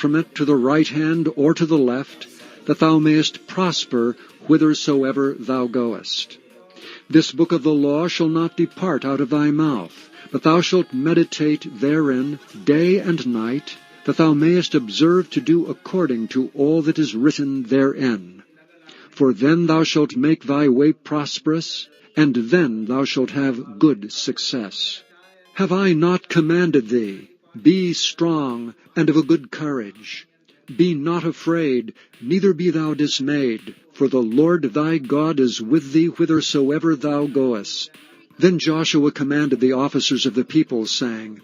from it to the right hand or to the left, that thou mayest prosper whithersoever thou goest. This book of the law shall not depart out of thy mouth, but thou shalt meditate therein day and night, that thou mayest observe to do according to all that is written therein. For then thou shalt make thy way prosperous, and then thou shalt have good success. Have I not commanded thee? Be strong and of a good courage. Be not afraid, neither be thou dismayed, for the Lord thy God is with thee whithersoever thou goest. Then Joshua commanded the officers of the people, saying,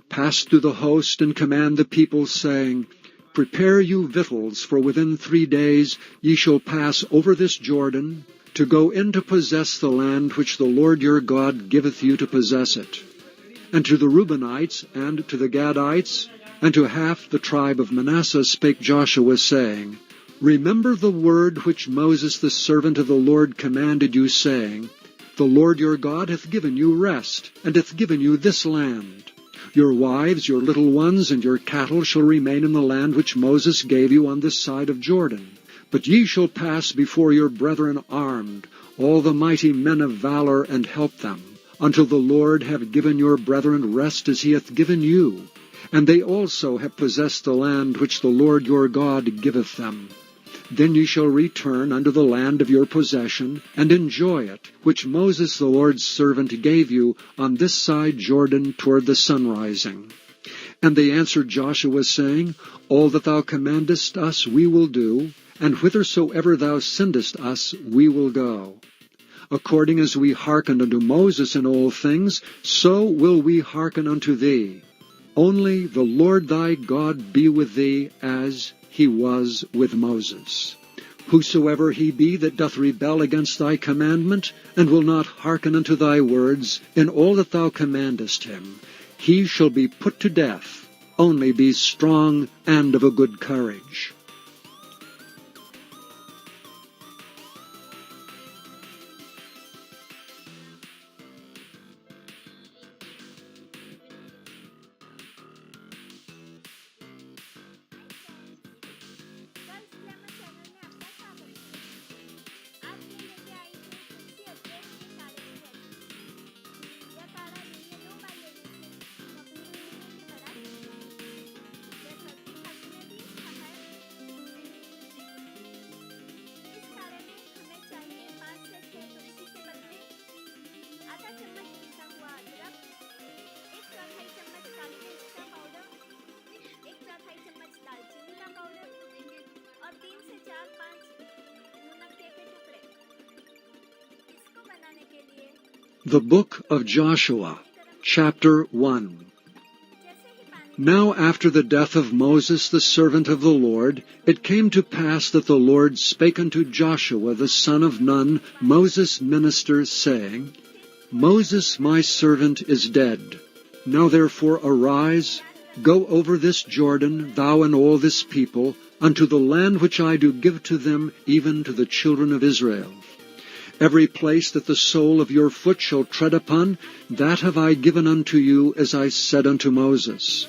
Pass through the host, and command the people, saying, Prepare you victuals, for within 3 days ye shall pass over this Jordan, to go in to possess the land which the Lord your God giveth you to possess it. And to the Reubenites, and to the Gadites, and to half the tribe of Manasseh spake Joshua, saying, Remember the word which Moses the servant of the Lord commanded you, saying, The Lord your God hath given you rest, and hath given you this land. Your wives, your little ones, and your cattle shall remain in the land which Moses gave you on this side of Jordan. But ye shall pass before your brethren armed, all the mighty men of valor, and help them, until the Lord have given your brethren rest as he hath given you. And they also have possessed the land which the Lord your God giveth them. Then ye shall return unto the land of your possession, and enjoy it, which Moses the Lord's servant gave you on this side Jordan toward the sunrising. And they answered Joshua, saying, All that thou commandest us we will do, and whithersoever thou sendest us we will go. According as we hearkened unto Moses in all things, so will we hearken unto thee. Only the Lord thy God be with thee, as he was with Moses. Whosoever he be that doth rebel against thy commandment, and will not hearken unto thy words, in all that thou commandest him, he shall be put to death. Only be strong and of a good courage. The Book of Joshua, Chapter 1. Now after the death of Moses the servant of the Lord, it came to pass that the Lord spake unto Joshua the son of Nun, Moses' minister, saying, Moses my servant is dead. Now therefore arise, go over this Jordan, thou and all this people, unto the land which I do give to them, even to the children of Israel. Every place that the sole of your foot shall tread upon, that have I given unto you, as I said unto Moses.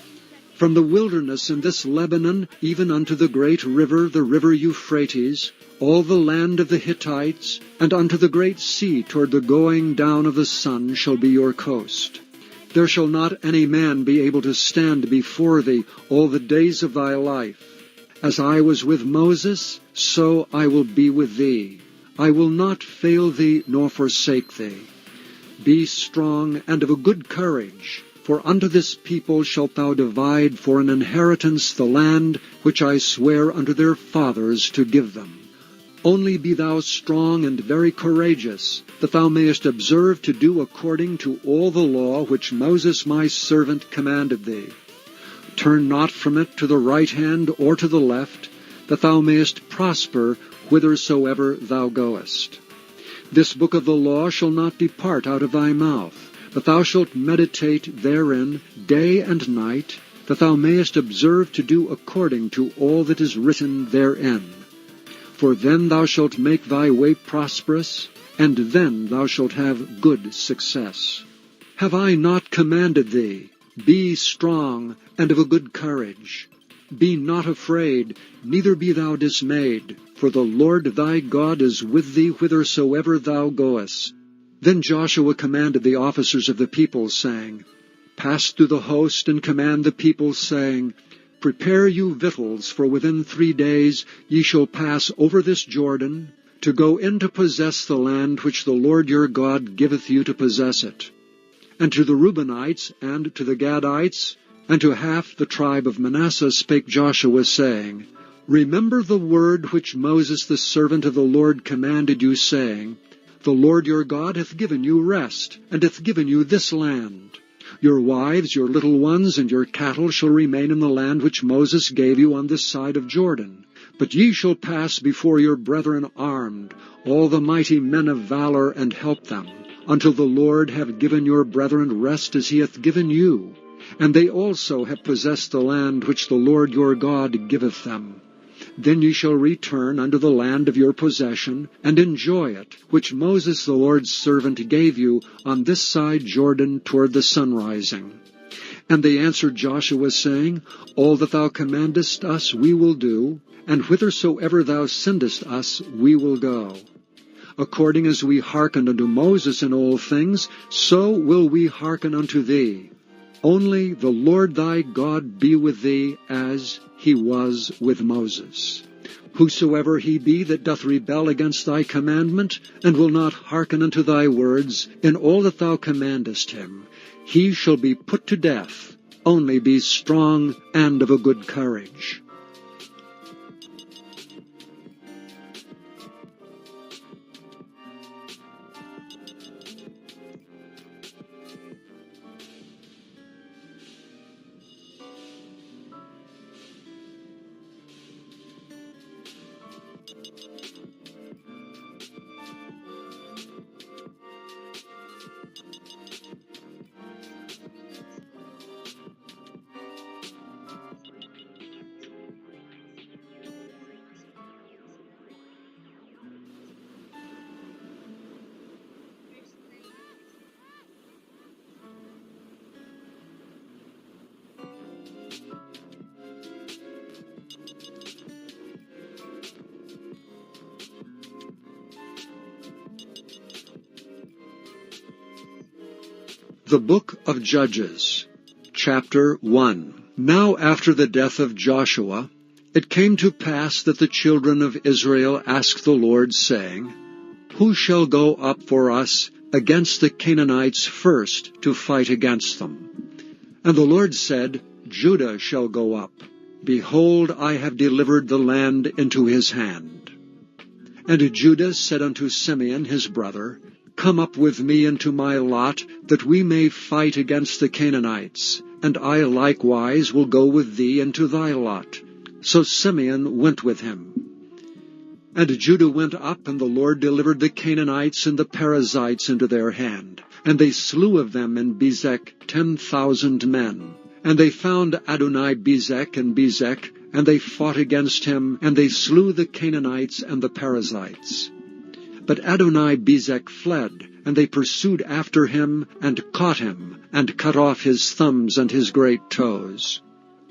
From the wilderness in this Lebanon, even unto the great river, the river Euphrates, all the land of the Hittites, and unto the great sea toward the going down of the sun shall be your coast. There shall not any man be able to stand before thee all the days of thy life. As I was with Moses, so I will be with thee. I will not fail thee nor forsake thee. Be strong and of a good courage, for unto this people shalt thou divide for an inheritance the land which I swear unto their fathers to give them. Only be thou strong and very courageous, that thou mayest observe to do according to all the law which Moses my servant commanded thee. Turn not from it to the right hand or to the left, that thou mayest prosper whithersoever thou goest. This book of the law shall not depart out of thy mouth, but thou shalt meditate therein day and night, that thou mayest observe to do according to all that is written therein. For then thou shalt make thy way prosperous, and then thou shalt have good success. Have I not commanded thee? Be strong and of a good courage. Be not afraid, neither be thou dismayed, for the Lord thy God is with thee whithersoever thou goest. Then Joshua commanded the officers of the people, saying, Pass through the host, and command the people, saying, Prepare you victuals, for within 3 days ye shall pass over this Jordan, to go in to possess the land which the Lord your God giveth you to possess it. And to the Reubenites, and to the Gadites, and to half the tribe of Manasseh spake Joshua, saying, Remember the word which Moses the servant of the Lord commanded you, saying, The Lord your God hath given you rest, and hath given you this land. Your wives, your little ones, and your cattle shall remain in the land which Moses gave you on this side of Jordan. But ye shall pass before your brethren armed, all the mighty men of valor, and help them, until the Lord have given your brethren rest as he hath given you. And they also have possessed the land which the Lord your God giveth them. Then ye shall return unto the land of your possession, and enjoy it, which Moses the Lord's servant gave you on this side Jordan toward the sunrising. And they answered Joshua, saying, All that thou commandest us we will do, and whithersoever thou sendest us we will go. According as we hearkened unto Moses in all things, so will we hearken unto thee. Only the Lord thy God be with thee, as he was with Moses. Whosoever he be that doth rebel against thy commandment, and will not hearken unto thy words, in all that thou commandest him, he shall be put to death. Only be strong and of a good courage. The Book of Judges, Chapter 1. Now after the death of Joshua, it came to pass that the children of Israel asked the Lord, saying, Who shall go up for us against the Canaanites first to fight against them? And the Lord said, Judah shall go up. Behold, I have delivered the land into his hand. And Judah said unto Simeon his brother, Come up with me into my lot, that we may fight against the Canaanites, and I likewise will go with thee into thy lot. So Simeon went with him. And Judah went up, and the Lord delivered the Canaanites and the Perizzites into their hand. And they slew of them in Bezek 10,000 men. And they found Adoni-Bezek and Bezek, and they fought against him, and they slew the Canaanites and the Perizzites. But Adoni-Bezek fled, and they pursued after him, and caught him, and cut off his thumbs and his great toes.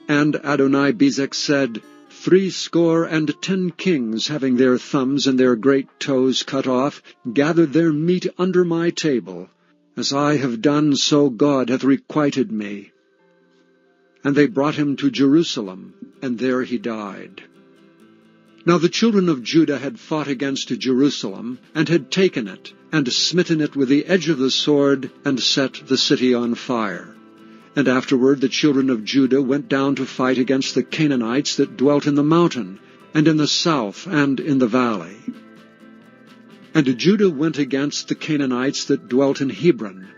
And Adoni-Bezek said, 70 kings, having their thumbs and their great toes cut off, gathered their meat under my table. As I have done, so God hath requited me. And they brought him to Jerusalem, and there he died. Now the children of Judah had fought against Jerusalem, and had taken it, and smitten it with the edge of the sword, and set the city on fire. And afterward the children of Judah went down to fight against the Canaanites that dwelt in the mountain, and in the south, and in the valley. And Judah went against the Canaanites that dwelt in Hebron.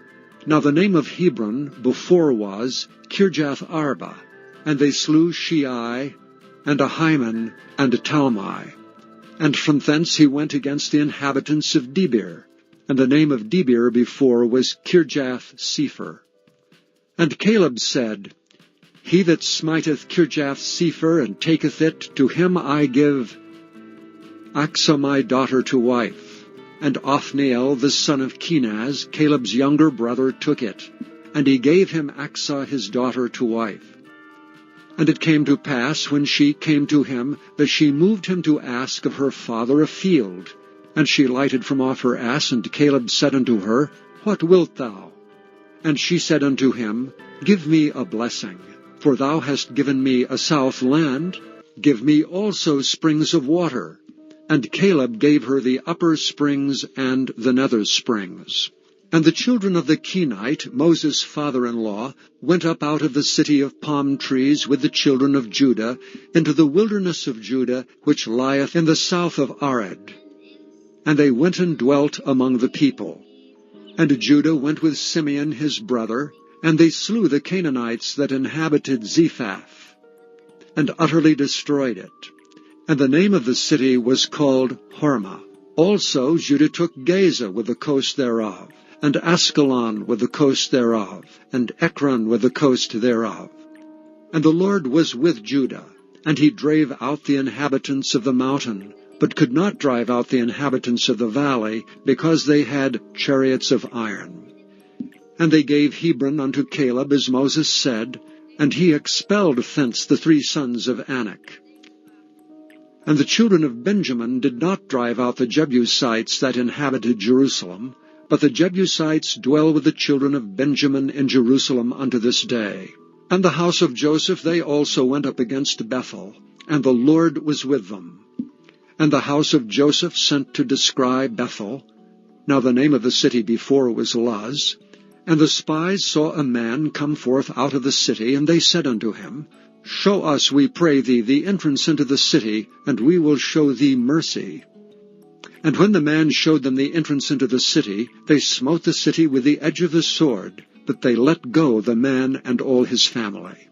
Now the name of Hebron before was Kirjath-Arba, and they slew Shei, and Ahiman, and Talmai. And from thence he went against the inhabitants of Debir, and the name of Debir before was Kirjath-Sepher. And Caleb said, He that smiteth Kirjath-Sepher, and taketh it, to him I give Achsah my daughter to wife. And Othniel the son of Kenaz, Caleb's younger brother, took it, and he gave him Achsah his daughter to wife. And it came to pass, when she came to him, that she moved him to ask of her father a field. And she lighted from off her ass, and Caleb said unto her, What wilt thou? And she said unto him, Give me a blessing, for thou hast given me a south land. Give me also springs of water. And Caleb gave her the upper springs and the nether springs. And the children of the Kenite, Moses' father-in-law, went up out of the city of palm trees with the children of Judah into the wilderness of Judah, which lieth in the south of Arad. And they went and dwelt among the people. And Judah went with Simeon his brother, and they slew the Canaanites that inhabited Zephath, and utterly destroyed it. And the name of the city was called Hormah. Also Judah took Gaza with the coast thereof, and Askelon with the coast thereof, and Ekron with the coast thereof. And the Lord was with Judah, and he drave out the inhabitants of the mountain, but could not drive out the inhabitants of the valley, because they had chariots of iron. And they gave Hebron unto Caleb, as Moses said, and he expelled thence the 3 sons of Anak. And the children of Benjamin did not drive out the Jebusites that inhabited Jerusalem, but the Jebusites dwell with the children of Benjamin in Jerusalem unto this day. And the house of Joseph they also went up against Bethel, and the Lord was with them. And the house of Joseph sent to descry Bethel. Now the name of the city before was Luz. And the spies saw a man come forth out of the city, and they said unto him, Show us, we pray thee, the entrance into the city, and we will show thee mercy. And when the man showed them the entrance into the city, they smote the city with the edge of the sword, but they let go the man and all his family.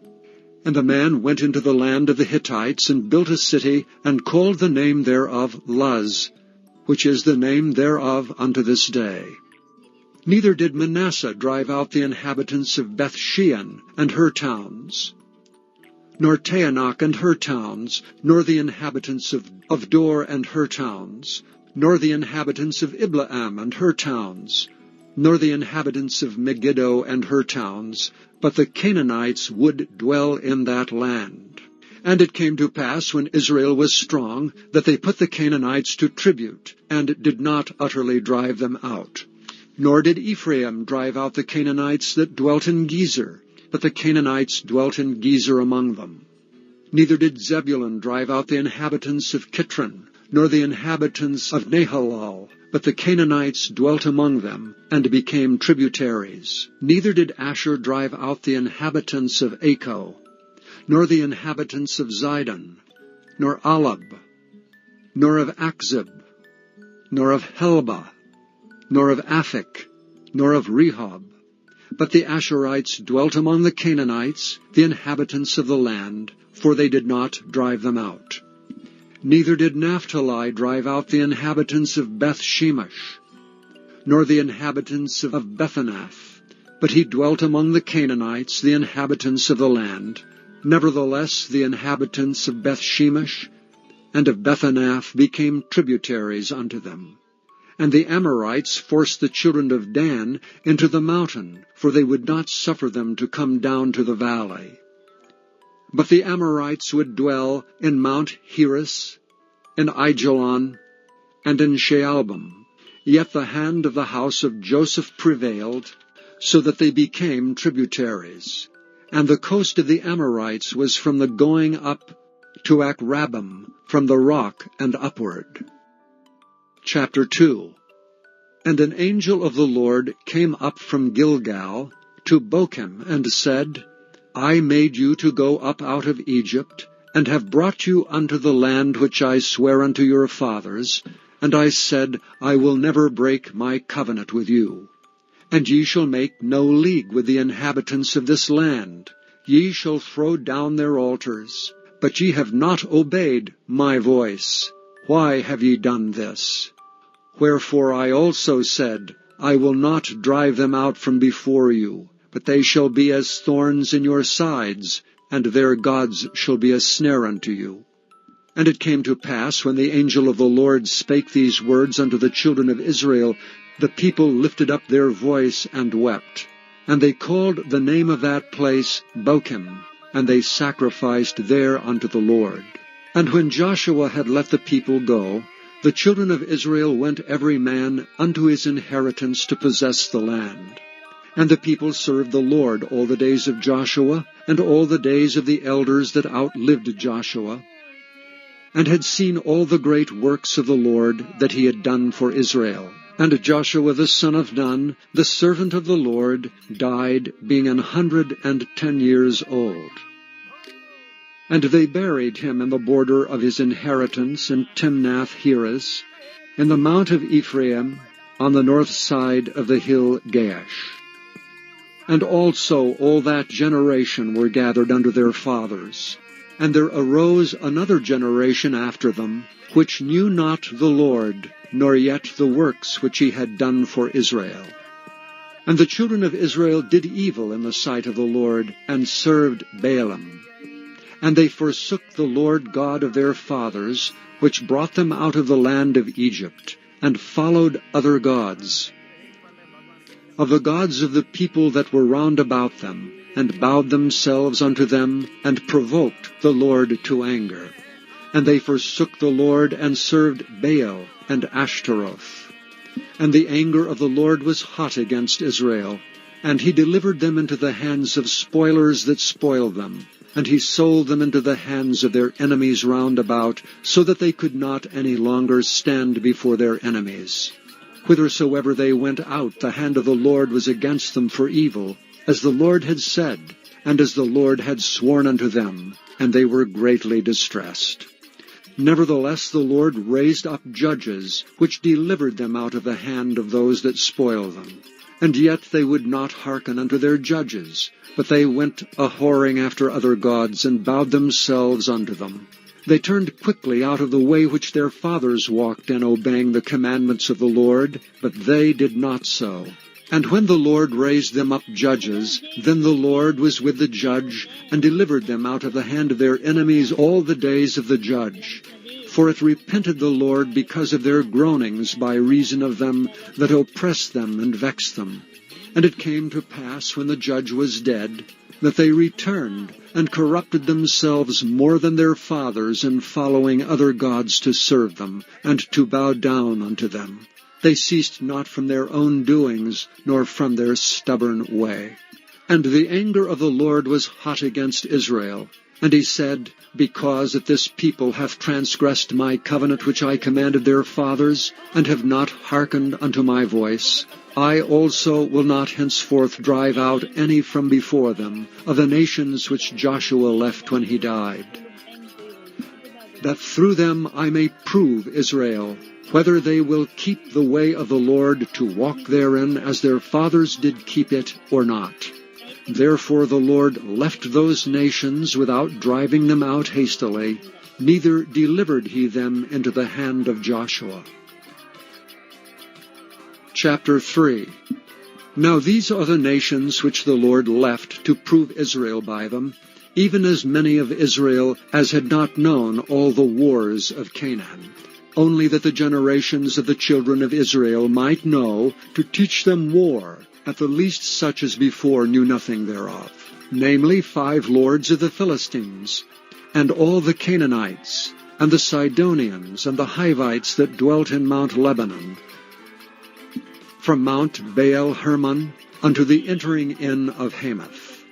And the man went into the land of the Hittites, and built a city, and called the name thereof Luz, which is the name thereof unto this day. Neither did Manasseh drive out the inhabitants of Beth-shean and her towns, nor Taanach and her towns, nor the inhabitants of Dor and her towns, nor the inhabitants of Ibleam and her towns, nor the inhabitants of Megiddo and her towns, but the Canaanites would dwell in that land. And it came to pass, when Israel was strong, that they put the Canaanites to tribute, and did not utterly drive them out. Nor did Ephraim drive out the Canaanites that dwelt in Gezer, but the Canaanites dwelt in Gezer among them. Neither did Zebulun drive out the inhabitants of Kitron, nor the inhabitants of Nahalal, but the Canaanites dwelt among them, and became tributaries. Neither did Asher drive out the inhabitants of Acco, nor the inhabitants of Zidon, nor Alab, nor of Achzib, nor of Helba, nor of Aphik, nor of Rehob. But the Asherites dwelt among the Canaanites, the inhabitants of the land, for they did not drive them out. Neither did Naphtali drive out the inhabitants of Beth-shemesh, nor the inhabitants of Bethanath, but he dwelt among the Canaanites, the inhabitants of the land. Nevertheless the inhabitants of Beth-shemesh and of Bethanath became tributaries unto them. And the Amorites forced the children of Dan into the mountain, for they would not suffer them to come down to the valley. But the Amorites would dwell in Mount Heres, in Aijalon, and in Shaalbim. Yet the hand of the house of Joseph prevailed, so that they became tributaries. And the coast of the Amorites was from the going up to Akrabim, from the rock and upward. Chapter 2. And an angel of the Lord came up from Gilgal to Bochim, and said, I made you to go up out of Egypt, and have brought you unto the land which I sware unto your fathers. And I said, I will never break my covenant with you. And ye shall make no league with the inhabitants of this land. Ye shall throw down their altars. But ye have not obeyed my voice. Why have ye done this? Wherefore I also said, I will not drive them out from before you, but they shall be as thorns in your sides, and their gods shall be a snare unto you. And it came to pass, when the angel of the Lord spake these words unto the children of Israel, the people lifted up their voice and wept. And they called the name of that place Bochim, and they sacrificed there unto the Lord. And when Joshua had let the people go, the children of Israel went every man unto his inheritance to possess the land. And the people served the Lord all the days of Joshua, and all the days of the elders that outlived Joshua, and had seen all the great works of the Lord that he had done for Israel. And Joshua the son of Nun, the servant of the Lord, died, being 110 years old. And they buried him in the border of his inheritance in Timnath-Heres, in the mount of Ephraim, on the north side of the hill Gaash. And also all that generation were gathered unto their fathers. And there arose another generation after them, which knew not the Lord, nor yet the works which he had done for Israel. And the children of Israel did evil in the sight of the Lord, and served Baalim. And they forsook the Lord God of their fathers, which brought them out of the land of Egypt, and followed other gods, of the gods of the people that were round about them, and bowed themselves unto them, and provoked the Lord to anger. And they forsook the Lord, and served Baal and Ashtaroth. And the anger of the Lord was hot against Israel, and he delivered them into the hands of spoilers that spoiled them, and he sold them into the hands of their enemies round about, so that they could not any longer stand before their enemies. Whithersoever they went out, the hand of the Lord was against them for evil, as the Lord had said, and as the Lord had sworn unto them, and they were greatly distressed. Nevertheless the Lord raised up judges, which delivered them out of the hand of those that spoil them. And yet they would not hearken unto their judges, but they went a-whoring after other gods, and bowed themselves unto them. They turned quickly out of the way which their fathers walked in, obeying the commandments of the Lord, but they did not so. And when the Lord raised them up judges, then the Lord was with the judge, and delivered them out of the hand of their enemies all the days of the judge. For it repented the Lord because of their groanings by reason of them that oppressed them and vexed them. And it came to pass, when the judge was dead, that they returned, and corrupted themselves more than their fathers in following other gods to serve them, and to bow down unto them. They ceased not from their own doings, nor from their stubborn way. And the anger of the Lord was hot against Israel. And he said, Because that this people hath transgressed my covenant which I commanded their fathers, and have not hearkened unto my voice, I also will not henceforth drive out any from before them, of the nations which Joshua left when he died, that through them I may prove Israel, whether they will keep the way of the Lord to walk therein as their fathers did keep it, or not. Therefore the Lord left those nations without driving them out hastily, neither delivered he them into the hand of Joshua. Chapter 3. Now these are the nations which the Lord left to prove Israel by them, even as many of Israel as had not known all the wars of Canaan, only that the generations of the children of Israel might know, to teach them war, at the least such as before knew nothing thereof, namely 5 lords of the Philistines, and all the Canaanites, and the Sidonians, and the Hivites that dwelt in Mount Lebanon, from Mount Baal Hermon unto the entering in of Hamath.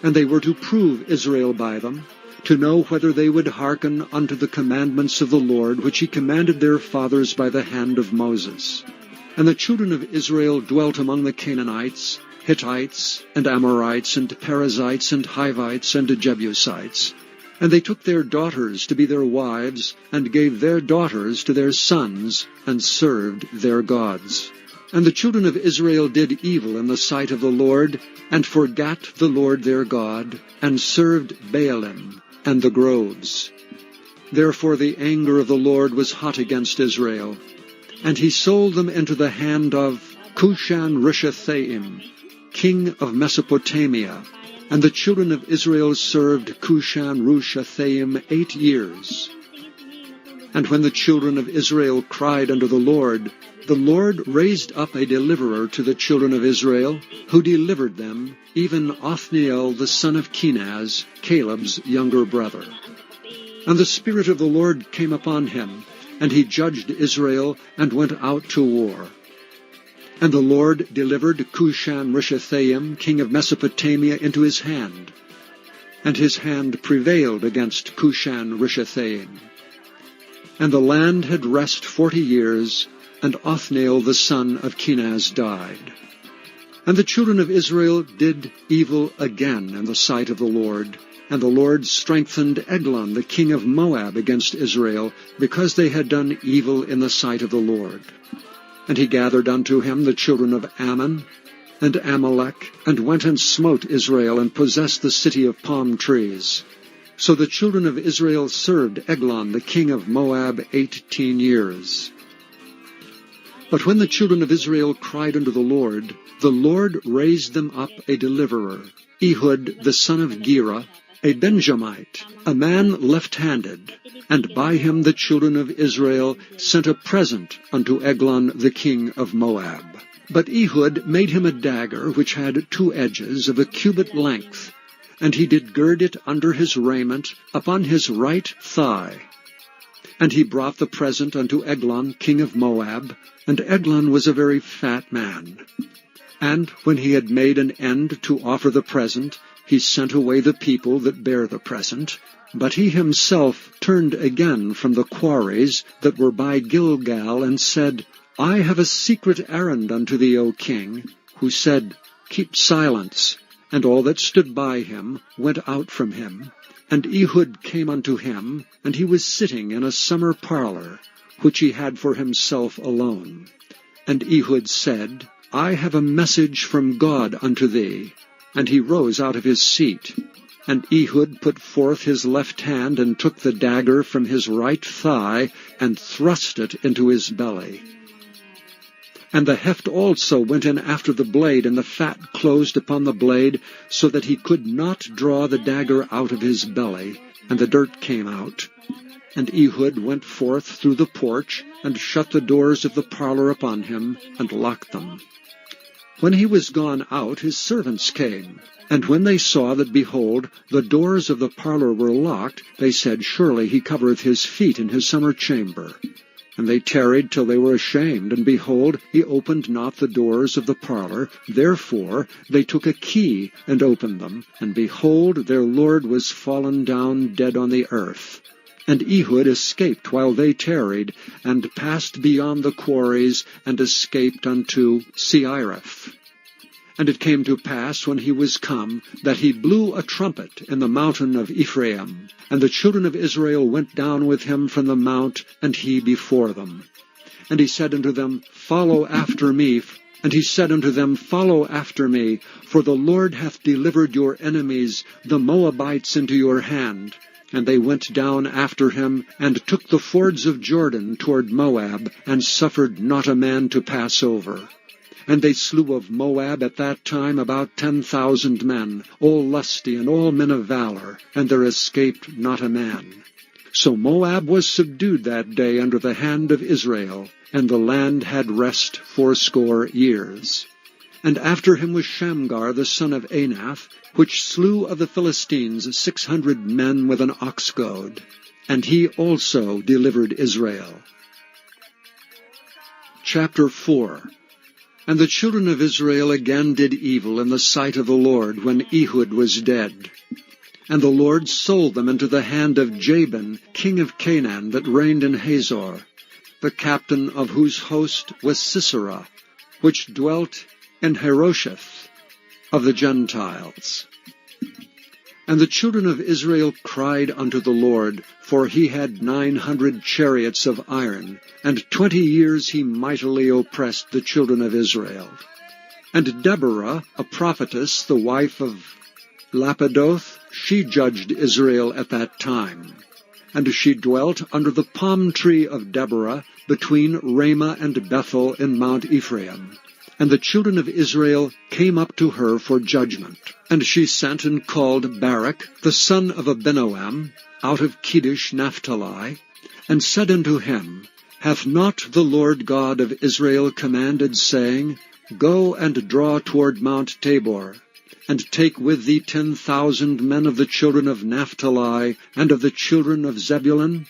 And they were to prove Israel by them, to know whether they would hearken unto the commandments of the Lord, which he commanded their fathers by the hand of Moses. And the children of Israel dwelt among the Canaanites, Hittites, and Amorites, and Perizzites, and Hivites, and Jebusites. And they took their daughters to be their wives, and gave their daughters to their sons, and served their gods. And the children of Israel did evil in the sight of the Lord, and forgat the Lord their God, and served Baalim and the groves. Therefore the anger of the Lord was hot against Israel, and he sold them into the hand of Cushan-Rishathaim, king of Mesopotamia. And the children of Israel served Cushan-Rishathaim 8 years. And when the children of Israel cried unto the Lord The Lord raised up a deliverer to the children of Israel, who delivered them, even Othniel the son of Kenaz, Caleb's younger brother. And the Spirit of the Lord came upon him, and he judged Israel, and went out to war. And the Lord delivered Cushan-Rishathaim, king of Mesopotamia, into his hand. And his hand prevailed against Cushan-Rishathaim. And the land had rest 40 years, and Othniel the son of Kenaz died. And the children of Israel did evil again in the sight of the Lord. And the Lord strengthened Eglon the king of Moab against Israel, because they had done evil in the sight of the Lord. And he gathered unto him the children of Ammon and Amalek, and went and smote Israel, and possessed the city of palm trees. So the children of Israel served Eglon the king of Moab 18 years. But when the children of Israel cried unto the Lord raised them up a deliverer, Ehud the son of Gera, a Benjamite, a man left-handed, and by him the children of Israel sent a present unto Eglon the king of Moab. But Ehud made him a dagger which had 2 edges of a cubit length, and he did gird it under his raiment upon his right thigh. And he brought the present unto Eglon king of Moab, and Eglon was a very fat man. And when he had made an end to offer the present, he sent away the people that bare the present. But he himself turned again from the quarries that were by Gilgal, and said, I have a secret errand unto thee, O king. Who said, Keep silence. And all that stood by him went out from him. And Ehud came unto him, and he was sitting in a summer parlor, which he had for himself alone. And Ehud said, I have a message from God unto thee. And he rose out of his seat. And Ehud put forth his left hand, and took the dagger from his right thigh, and thrust it into his belly. And the heft also went in after the blade, and the fat closed upon the blade, so that he could not draw the dagger out of his belly, and the dirt came out. And Ehud went forth through the porch, and shut the doors of the parlor upon him, and locked them. When he was gone out, his servants came. And when they saw that, behold, the doors of the parlor were locked, they said, Surely he covereth his feet in his summer chamber. And they tarried till they were ashamed, and behold, he opened not the doors of the parlor. Therefore they took a key, and opened them, and behold, their lord was fallen down dead on the earth. And Ehud escaped while they tarried, and passed beyond the quarries, and escaped unto Seiraph. And it came to pass, when he was come, that he blew a trumpet in the mountain of Ephraim. And the children of Israel went down with him from the mount, and he before them. And he said unto them, Follow after me. And he said unto them, Follow after me, for the Lord hath delivered your enemies, the Moabites, into your hand. And they went down after him, and took the fords of Jordan toward Moab, and suffered not a man to pass over. And they slew of Moab at that time about 10,000 men, all lusty and all men of valor, and there escaped not a man. So Moab was subdued that day under the hand of Israel, and the land had rest 80 years. And after him was Shamgar the son of Anath, which slew of the Philistines 600 men with an ox goad, and he also delivered Israel. Chapter 4. And the children of Israel again did evil in the sight of the Lord, when Ehud was dead. And the Lord sold them into the hand of Jabin, king of Canaan, that reigned in Hazor, the captain of whose host was Sisera, which dwelt in Harosheth of the Gentiles. And the children of Israel cried unto the Lord, for he had 900 chariots of iron, and 20 years he mightily oppressed the children of Israel. And Deborah, a prophetess, the wife of Lapidoth, she judged Israel at that time. And she dwelt under the palm tree of Deborah, between Ramah and Bethel in Mount Ephraim. And the children of Israel came up to her for judgment. And she sent and called Barak, the son of Abinoam, out of Kedesh Naphtali, and said unto him, Hath not the Lord God of Israel commanded, saying, Go and draw toward Mount Tabor, and take with thee 10,000 men of the children of Naphtali, and of the children of Zebulun?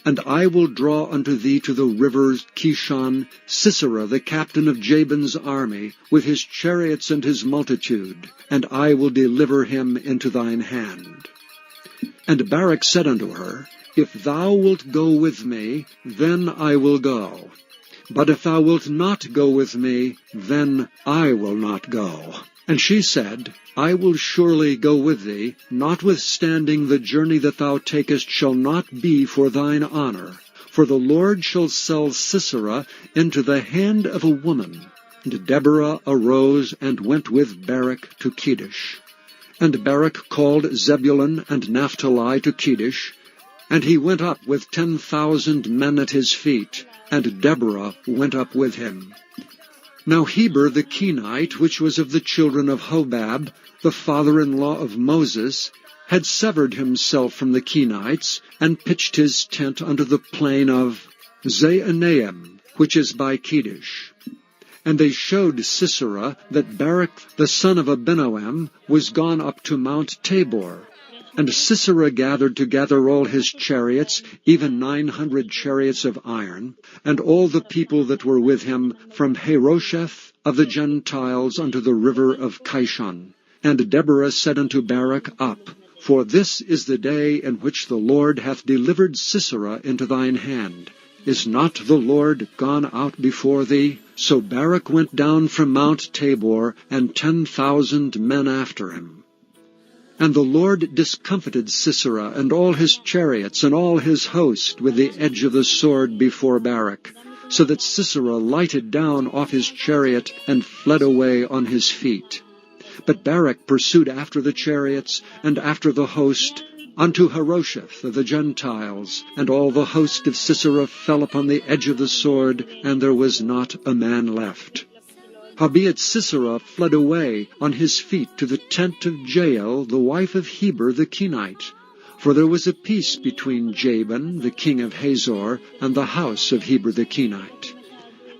And I will draw unto thee to the river Kishon Sisera, the captain of Jabin's army, with his chariots and his multitude, and I will deliver him into thine hand. And Barak said unto her, If thou wilt go with me, then I will go. But if thou wilt not go with me, then I will not go. And she said, I will surely go with thee, notwithstanding the journey that thou takest shall not be for thine honor. For the Lord shall sell Sisera into the hand of a woman. And Deborah arose and went with Barak to Kedesh. And Barak called Zebulun and Naphtali to Kedesh, and he went up with 10,000 men at his feet, and Deborah went up with him. Now Heber the Kenite, which was of the children of Hobab, the father-in-law of Moses, had severed himself from the Kenites, and pitched his tent unto the plain of Zaanaim, which is by Kedesh. And they showed Sisera that Barak the son of Abinoam was gone up to Mount Tabor. And Sisera gathered together all his chariots, even 900 chariots of iron, and all the people that were with him, from Harosheth of the Gentiles unto the river of Kishon. And Deborah said unto Barak, Up, for this is the day in which the Lord hath delivered Sisera into thine hand. Is not the Lord gone out before thee? So Barak went down from Mount Tabor, and 10,000 men after him. And the Lord discomfited Sisera and all his chariots and all his host with the edge of the sword before Barak, so that Sisera lighted down off his chariot and fled away on his feet. But Barak pursued after the chariots and after the host unto Harosheth of the Gentiles, and all the host of Sisera fell upon the edge of the sword, and there was not a man left. Howbeit Sisera fled away on his feet to the tent of Jael, the wife of Heber the Kenite. For there was a peace between Jabin, the king of Hazor, and the house of Heber the Kenite.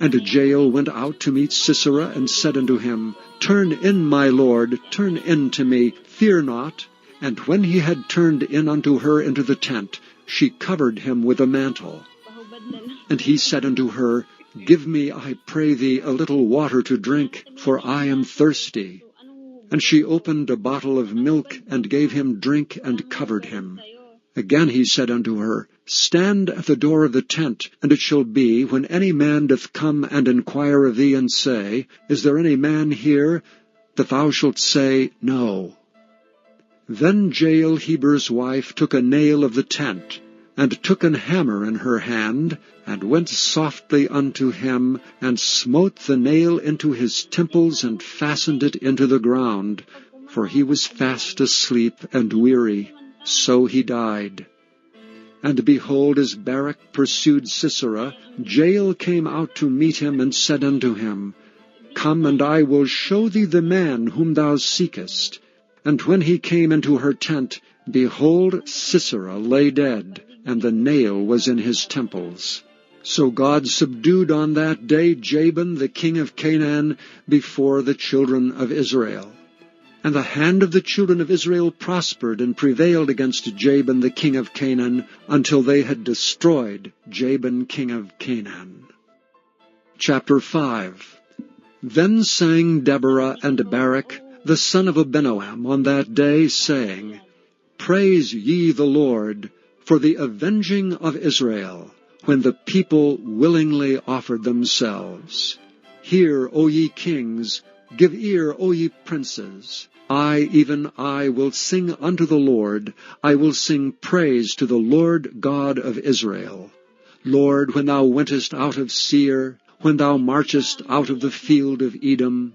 And Jael went out to meet Sisera, and said unto him, Turn in, my lord, turn in to me, fear not. And when he had turned in unto her into the tent, she covered him with a mantle. And he said unto her, Give me, I pray thee, a little water to drink, for I am thirsty. And she opened a bottle of milk, and gave him drink, and covered him. Again he said unto her, Stand at the door of the tent, and it shall be, when any man doth come and inquire of thee, and say, Is there any man here? That thou shalt say, No. Then Jael Heber's wife took a nail of the tent, and took an hammer in her hand, and went softly unto him, and smote the nail into his temples, and fastened it into the ground, for he was fast asleep and weary. So he died. And behold, as Barak pursued Sisera, Jael came out to meet him, and said unto him, Come, and I will show thee the man whom thou seekest. And when he came into her tent, behold, Sisera lay dead, and the nail was in his temples. So God subdued on that day Jabin the king of Canaan before the children of Israel. And the hand of the children of Israel prospered and prevailed against Jabin the king of Canaan, until they had destroyed Jabin king of Canaan. Chapter 5. Then sang Deborah and Barak, the son of Abinoam, on that day, saying, Praise ye the Lord for the avenging of Israel, when the people willingly offered themselves. Hear, O ye kings, give ear, O ye princes. I, even I, will sing unto the Lord. I will sing praise to the Lord God of Israel. Lord, when thou wentest out of Seir, when thou marchest out of the field of Edom,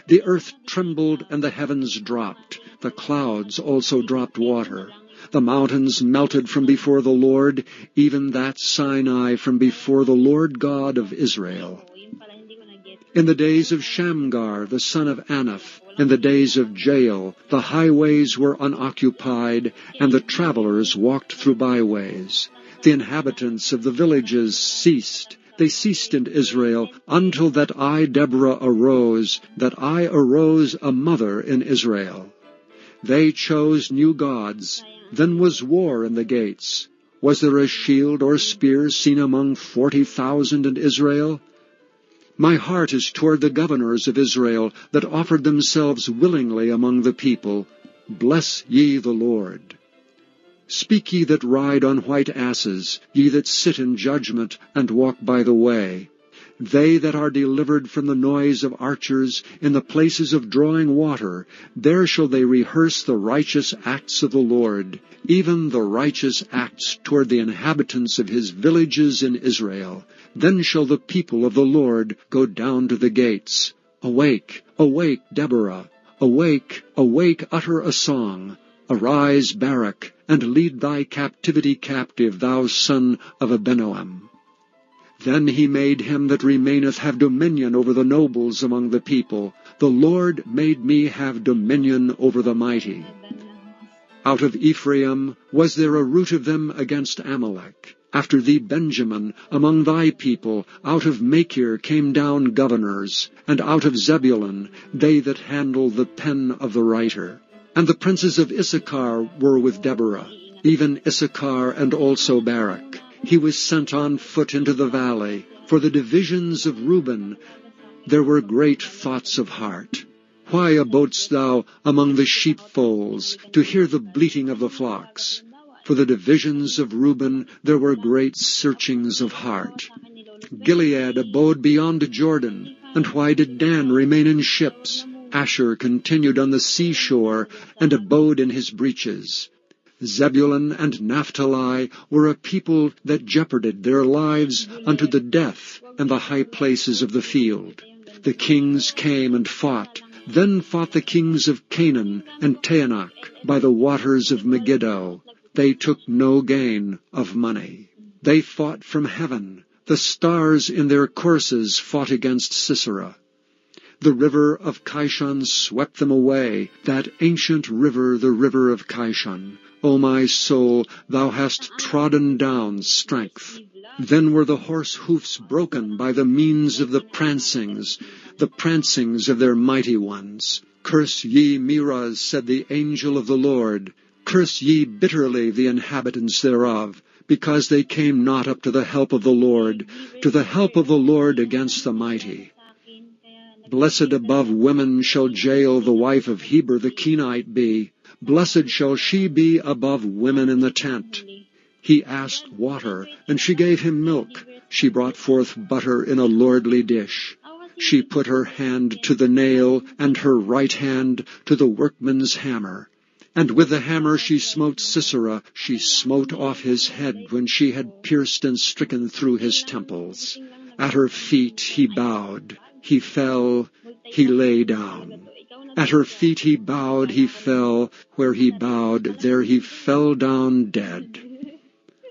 the earth trembled and the heavens dropped. The clouds also dropped water. The mountains melted from before the Lord, even that Sinai from before the Lord God of Israel. In the days of Shamgar, the son of Anaph, in the days of Jael, the highways were unoccupied, and the travelers walked through byways. The inhabitants of the villages ceased. They ceased in Israel, until that I, Deborah, arose, that I arose a mother in Israel. They chose new gods. Then was war in the gates. Was there a shield or spear seen among 40,000 in Israel? My heart is toward the governors of Israel, that offered themselves willingly among the people. Bless ye the Lord. Speak ye that ride on white asses, ye that sit in judgment, and walk by the way. They that are delivered from the noise of archers, in the places of drawing water, there shall they rehearse the righteous acts of the Lord, even the righteous acts toward the inhabitants of his villages in Israel. Then shall the people of the Lord go down to the gates. Awake, awake, Deborah! Awake, awake, utter a song! Arise, Barak, and lead thy captivity captive, thou son of Abinoam. Then he made him that remaineth have dominion over the nobles among the people. The Lord made me have dominion over the mighty. Out of Ephraim was there a root of them against Amalek. After thee, Benjamin, among thy people, out of Machir came down governors, and out of Zebulun, they that handle the pen of the writer. And the princes of Issachar were with Deborah, even Issachar and also Barak. He was sent on foot into the valley. For the divisions of Reuben there were great thoughts of heart. Why abodest thou among the sheepfolds, to hear the bleating of the flocks? For the divisions of Reuben there were great searchings of heart. Gilead abode beyond Jordan, and why did Dan remain in ships? Asher continued on the seashore, and abode in his breaches. Zebulun and Naphtali were a people that jeoparded their lives unto the death and the high places of the field. The kings came and fought. Then fought the kings of Canaan and Taanach by the waters of Megiddo. They took no gain of money. They fought from heaven. The stars in their courses fought against Sisera. The river of Kishon swept them away, that ancient river, the river of Kishon. O my soul, thou hast trodden down strength. Then were the horse hoofs broken by the means of the prancings of their mighty ones. Curse ye Mura, said the angel of the Lord. Curse ye bitterly the inhabitants thereof, because they came not up to the help of the Lord, to the help of the Lord against the mighty. Blessed above women shall Jael the wife of Heber the Kenite be. Blessed shall she be above women in the tent. He asked water, and she gave him milk. She brought forth butter in a lordly dish. She put her hand to the nail, and her right hand to the workman's hammer. And with the hammer she smote Sisera. She smote off his head when she had pierced and stricken through his temples. At her feet he bowed. He fell, he lay down. At her feet he bowed, he fell. Where he bowed, there he fell down dead.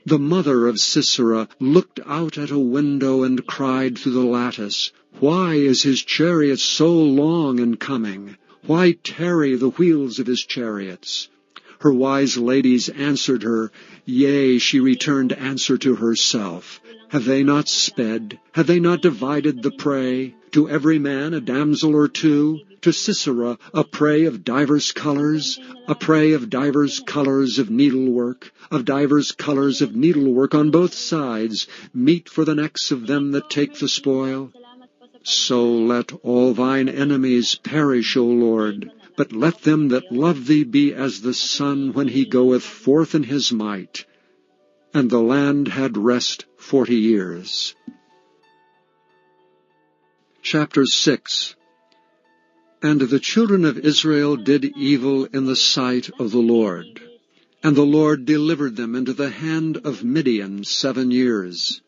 The mother of Sisera looked out at a window and cried through the lattice, Why is his chariot so long in coming? Why tarry the wheels of his chariots? Her wise ladies answered her, Yea, she returned answer to herself. Have they not sped? Have they not divided the prey? To every man a damsel or two? To Sisera a prey of divers colors? A prey of divers colors of needlework? Of divers colors of needlework on both sides, meat for the necks of them that take the spoil? So let all thine enemies perish, O Lord, but let them that love thee be as the sun when he goeth forth in his might. And the land had rest 40 years. Chapter 6. And the children of Israel did evil in the sight of the Lord. And the Lord delivered them into the hand of Midian 7 years.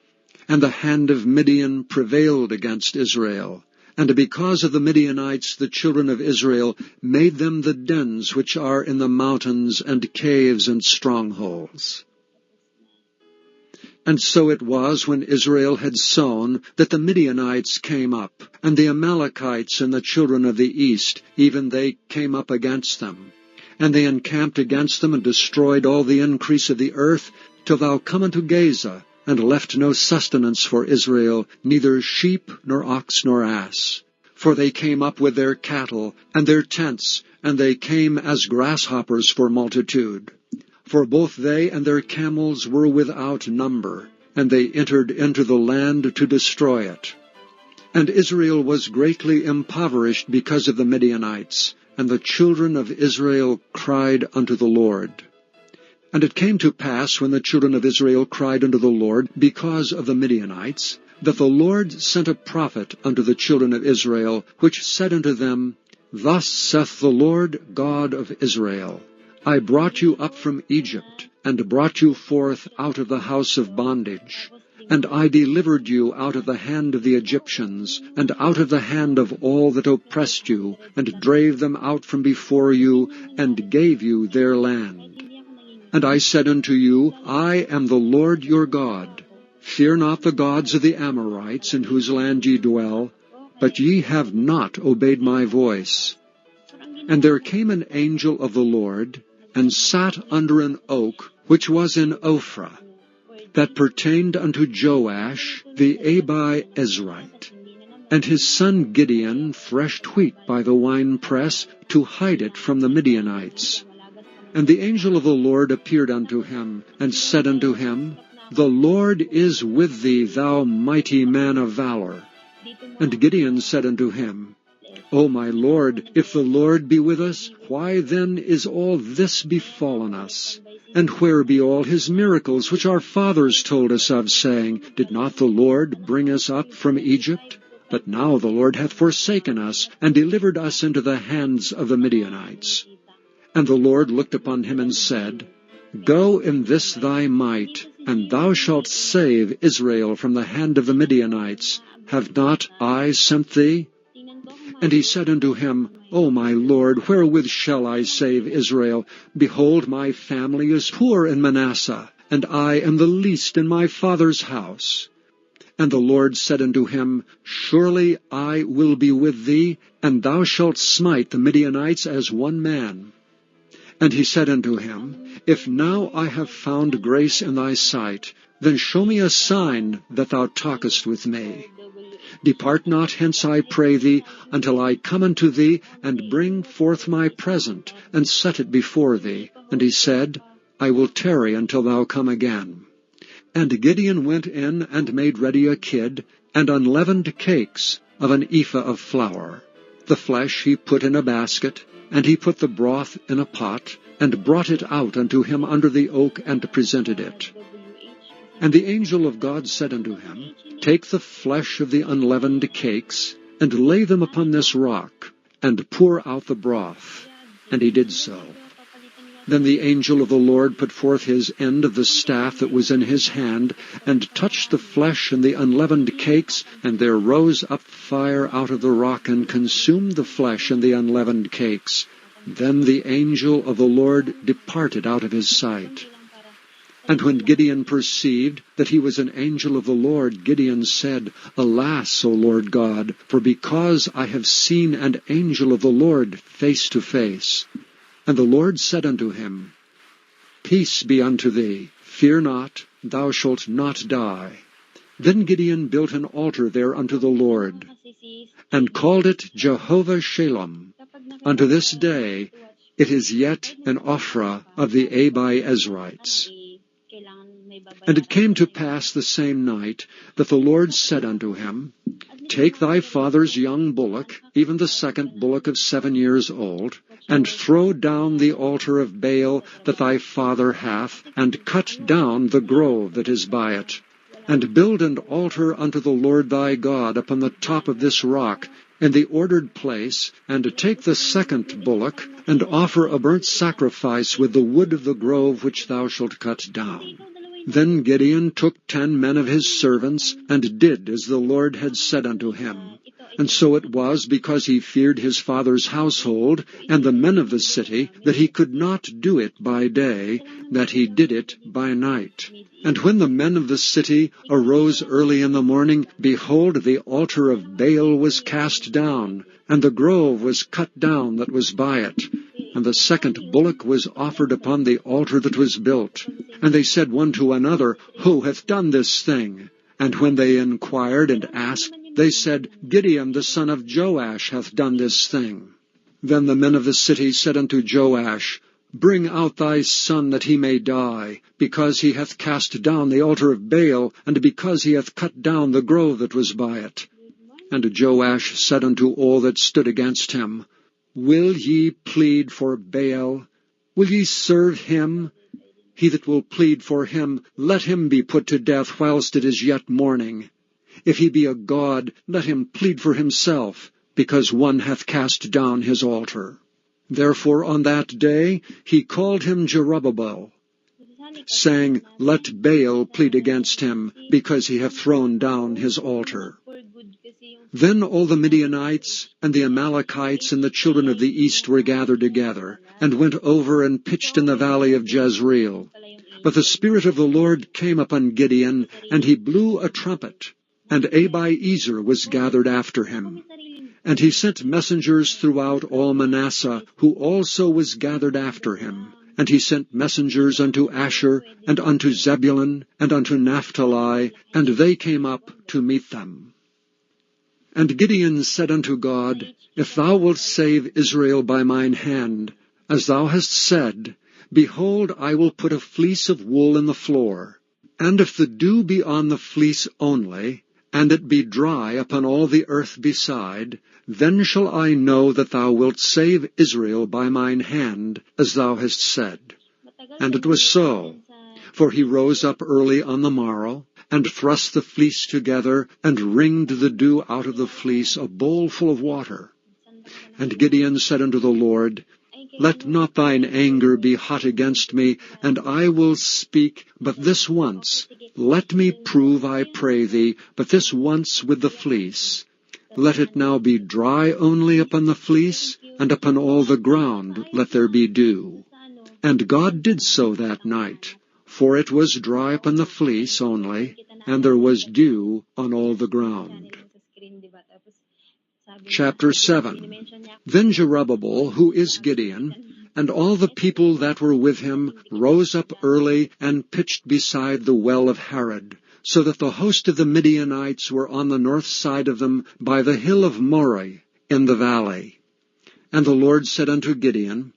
And the hand of Midian prevailed against Israel. And because of the Midianites the children of Israel made them the dens which are in the mountains and caves and strongholds. And so it was, when Israel had sown, that the Midianites came up, and the Amalekites and the children of the east, even they came up against them. And they encamped against them, and destroyed all the increase of the earth, till thou come unto Gaza, and left no sustenance for Israel, neither sheep, nor ox, nor ass. For they came up with their cattle, and their tents, and they came as grasshoppers for multitude. For both they and their camels were without number, and they entered into the land to destroy it. And Israel was greatly impoverished because of the Midianites, and the children of Israel cried unto the Lord. And it came to pass, when the children of Israel cried unto the Lord because of the Midianites, that the Lord sent a prophet unto the children of Israel, which said unto them, Thus saith the Lord God of Israel, I brought you up from Egypt, and brought you forth out of the house of bondage. And I delivered you out of the hand of the Egyptians, and out of the hand of all that oppressed you, and drave them out from before you, and gave you their land. And I said unto you, I am the Lord your God. Fear not the gods of the Amorites, in whose land ye dwell, but ye have not obeyed my voice. And there came an angel of the Lord, and sat under an oak which was in Ophrah, that pertained unto Joash the Abiezrite. And his son Gideon threshed wheat by the winepress, to hide it from the Midianites. And the angel of the Lord appeared unto him, and said unto him, The Lord is with thee, thou mighty man of valor. And Gideon said unto him, O my Lord, if the Lord be with us, why then is all this befallen us? And where be all his miracles which our fathers told us of, saying, Did not the Lord bring us up from Egypt? But now the Lord hath forsaken us, and delivered us into the hands of the Midianites. And the Lord looked upon him and said, Go in this thy might, and thou shalt save Israel from the hand of the Midianites. Have not I sent thee? And he said unto him, O my Lord, wherewith shall I save Israel? Behold, my family is poor in Manasseh, and I am the least in my father's house. And the Lord said unto him, Surely I will be with thee, and thou shalt smite the Midianites as one man. And he said unto him, If now I have found grace in thy sight, then show me a sign that thou talkest with me. Depart not hence, I pray thee, until I come unto thee, and bring forth my present, and set it before thee. And he said, I will tarry until thou come again. And Gideon went in, and made ready a kid, and unleavened cakes of an ephah of flour. The flesh he put in a basket, and he put the broth in a pot, and brought it out unto him under the oak, and presented it. And the angel of God said unto him, Take the flesh of the unleavened cakes, and lay them upon this rock, and pour out the broth. And he did so. Then the angel of the Lord put forth his end of the staff that was in his hand, and touched the flesh and the unleavened cakes, and there rose up fire out of the rock, and consumed the flesh and the unleavened cakes. Then the angel of the Lord departed out of his sight. And when Gideon perceived that he was an angel of the Lord, Gideon said, Alas, O Lord God, for because I have seen an angel of the Lord face to face. And the Lord said unto him, Peace be unto thee, fear not, thou shalt not die. Then Gideon built an altar there unto the Lord, and called it Jehovah Shalom. Unto this day it is yet an Ophrah of the Abiezrites. And it came to pass the same night that the Lord said unto him, Take thy father's young bullock, even the second bullock of 7 years old, and throw down the altar of Baal that thy father hath, and cut down the grove that is by it, and build an altar unto the Lord thy God upon the top of this rock, in the ordered place, and take the second bullock, and offer a burnt sacrifice with the wood of the grove which thou shalt cut down. Then Gideon took 10 men of his servants, and did as the Lord had said unto him. And so it was, because he feared his father's household, and the men of the city, that he could not do it by day, that he did it by night. And when the men of the city arose early in the morning, behold, the altar of Baal was cast down, and the grove was cut down that was by it. And the second bullock was offered upon the altar that was built. And they said one to another, Who hath done this thing? And when they inquired and asked, they said, Gideon the son of Joash hath done this thing. Then the men of the city said unto Joash, Bring out thy son that he may die, because he hath cast down the altar of Baal, and because he hath cut down the grove that was by it. And Joash said unto all that stood against him, Will ye plead for Baal? Will ye serve him? He that will plead for him, let him be put to death whilst it is yet morning. If he be a god, let him plead for himself, because one hath cast down his altar. Therefore on that day he called him Jerubbaal, saying, Let Baal plead against him, because he hath thrown down his altar. Then all the Midianites and the Amalekites and the children of the east were gathered together, and went over and pitched in the valley of Jezreel. But the Spirit of the Lord came upon Gideon, and he blew a trumpet, and Abiezer was gathered after him. And he sent messengers throughout all Manasseh, who also was gathered after him. And he sent messengers unto Asher, and unto Zebulun, and unto Naphtali, and they came up to meet them. And Gideon said unto God, If thou wilt save Israel by mine hand, as thou hast said, behold, I will put a fleece of wool in the floor. And if the dew be on the fleece only, and it be dry upon all the earth beside, then shall I know that thou wilt save Israel by mine hand, as thou hast said. And it was so. For he rose up early on the morrow, and thrust the fleece together, and wringed the dew out of the fleece, a bowl full of water. And Gideon said unto the Lord, Let not thine anger be hot against me, and I will speak but this once. Let me prove, I pray thee, but this once with the fleece. Let it now be dry only upon the fleece, and upon all the ground let there be dew. And God did so that night, for it was dry upon the fleece only, and there was dew on all the ground. Chapter 7. Then Jerubbaal, who is Gideon, and all the people that were with him, rose up early, and pitched beside the well of Harod, so that the host of the Midianites were on the north side of them, by the hill of Mura, in the valley. And the Lord said unto Gideon,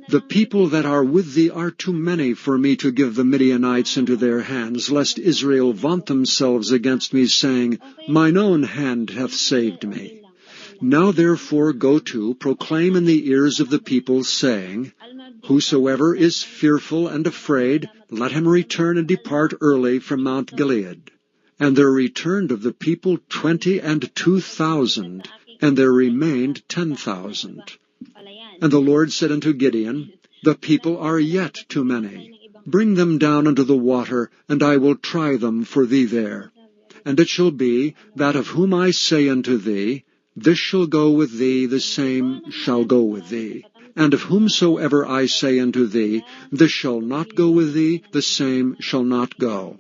The people that are with thee are too many for me to give the Midianites into their hands, lest Israel vaunt themselves against me, saying, Mine own hand hath saved me. Now therefore go to, proclaim in the ears of the people, saying, Whosoever is fearful and afraid, let him return and depart early from Mount Gilead. And there returned of the people 22,000, and there remained 10,000. And the Lord said unto Gideon, The people are yet too many. Bring them down unto the water, and I will try them for thee there. And it shall be, that of whom I say unto thee, This shall go with thee, the same shall go with thee. And of whomsoever I say unto thee, This shall not go with thee, the same shall not go.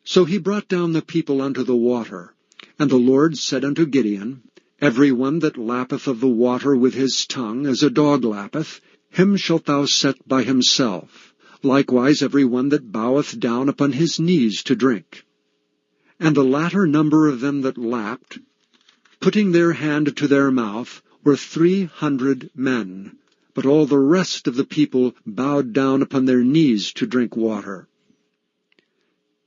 So he brought down the people unto the water. And the Lord said unto Gideon, Every one that lappeth of the water with his tongue, as a dog lappeth, him shalt thou set by himself. Likewise every one that boweth down upon his knees to drink. And the latter number of them that lapped, putting their hand to their mouth, were 300 men. But all the rest of the people bowed down upon their knees to drink water.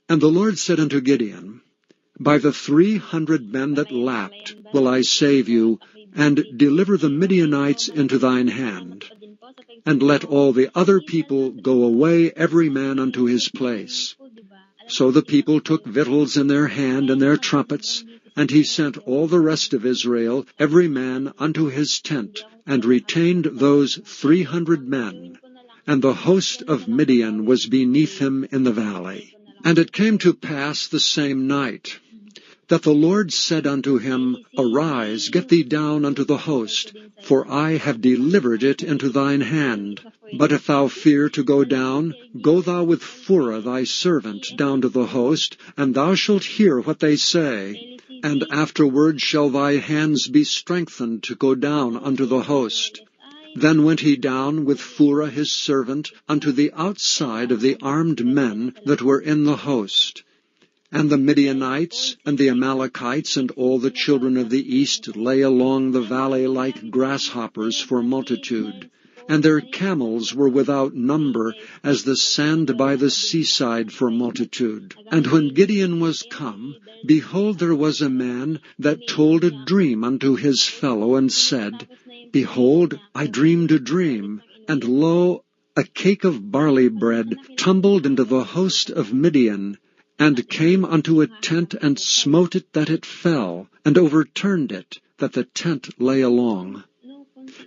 And the Lord said unto Gideon, By the 300 men that lapped will I save you, and deliver the Midianites into thine hand. And let all the other people go away, every man unto his place. So the people took victuals in their hand and their trumpets, and he sent all the rest of Israel, every man unto his tent, and retained those 300 men. And the host of Midian was beneath him in the valley. And it came to pass the same night, that the Lord said unto him, Arise, get thee down unto the host, for I have delivered it into thine hand. But if thou fear to go down, go thou with Mura thy servant down to the host, and thou shalt hear what they say. And afterward shall thy hands be strengthened to go down unto the host. Then went he down with Mura his servant unto the outside of the armed men that were in the host. And the Midianites and the Amalekites and all the children of the east lay along the valley like grasshoppers for multitude. And their camels were without number, as the sand by the seaside for multitude. And when Gideon was come, behold, there was a man that told a dream unto his fellow, and said, Behold, I dreamed a dream, and lo, a cake of barley bread tumbled into the host of Midian, and came unto a tent, and smote it that it fell, and overturned it, that the tent lay along.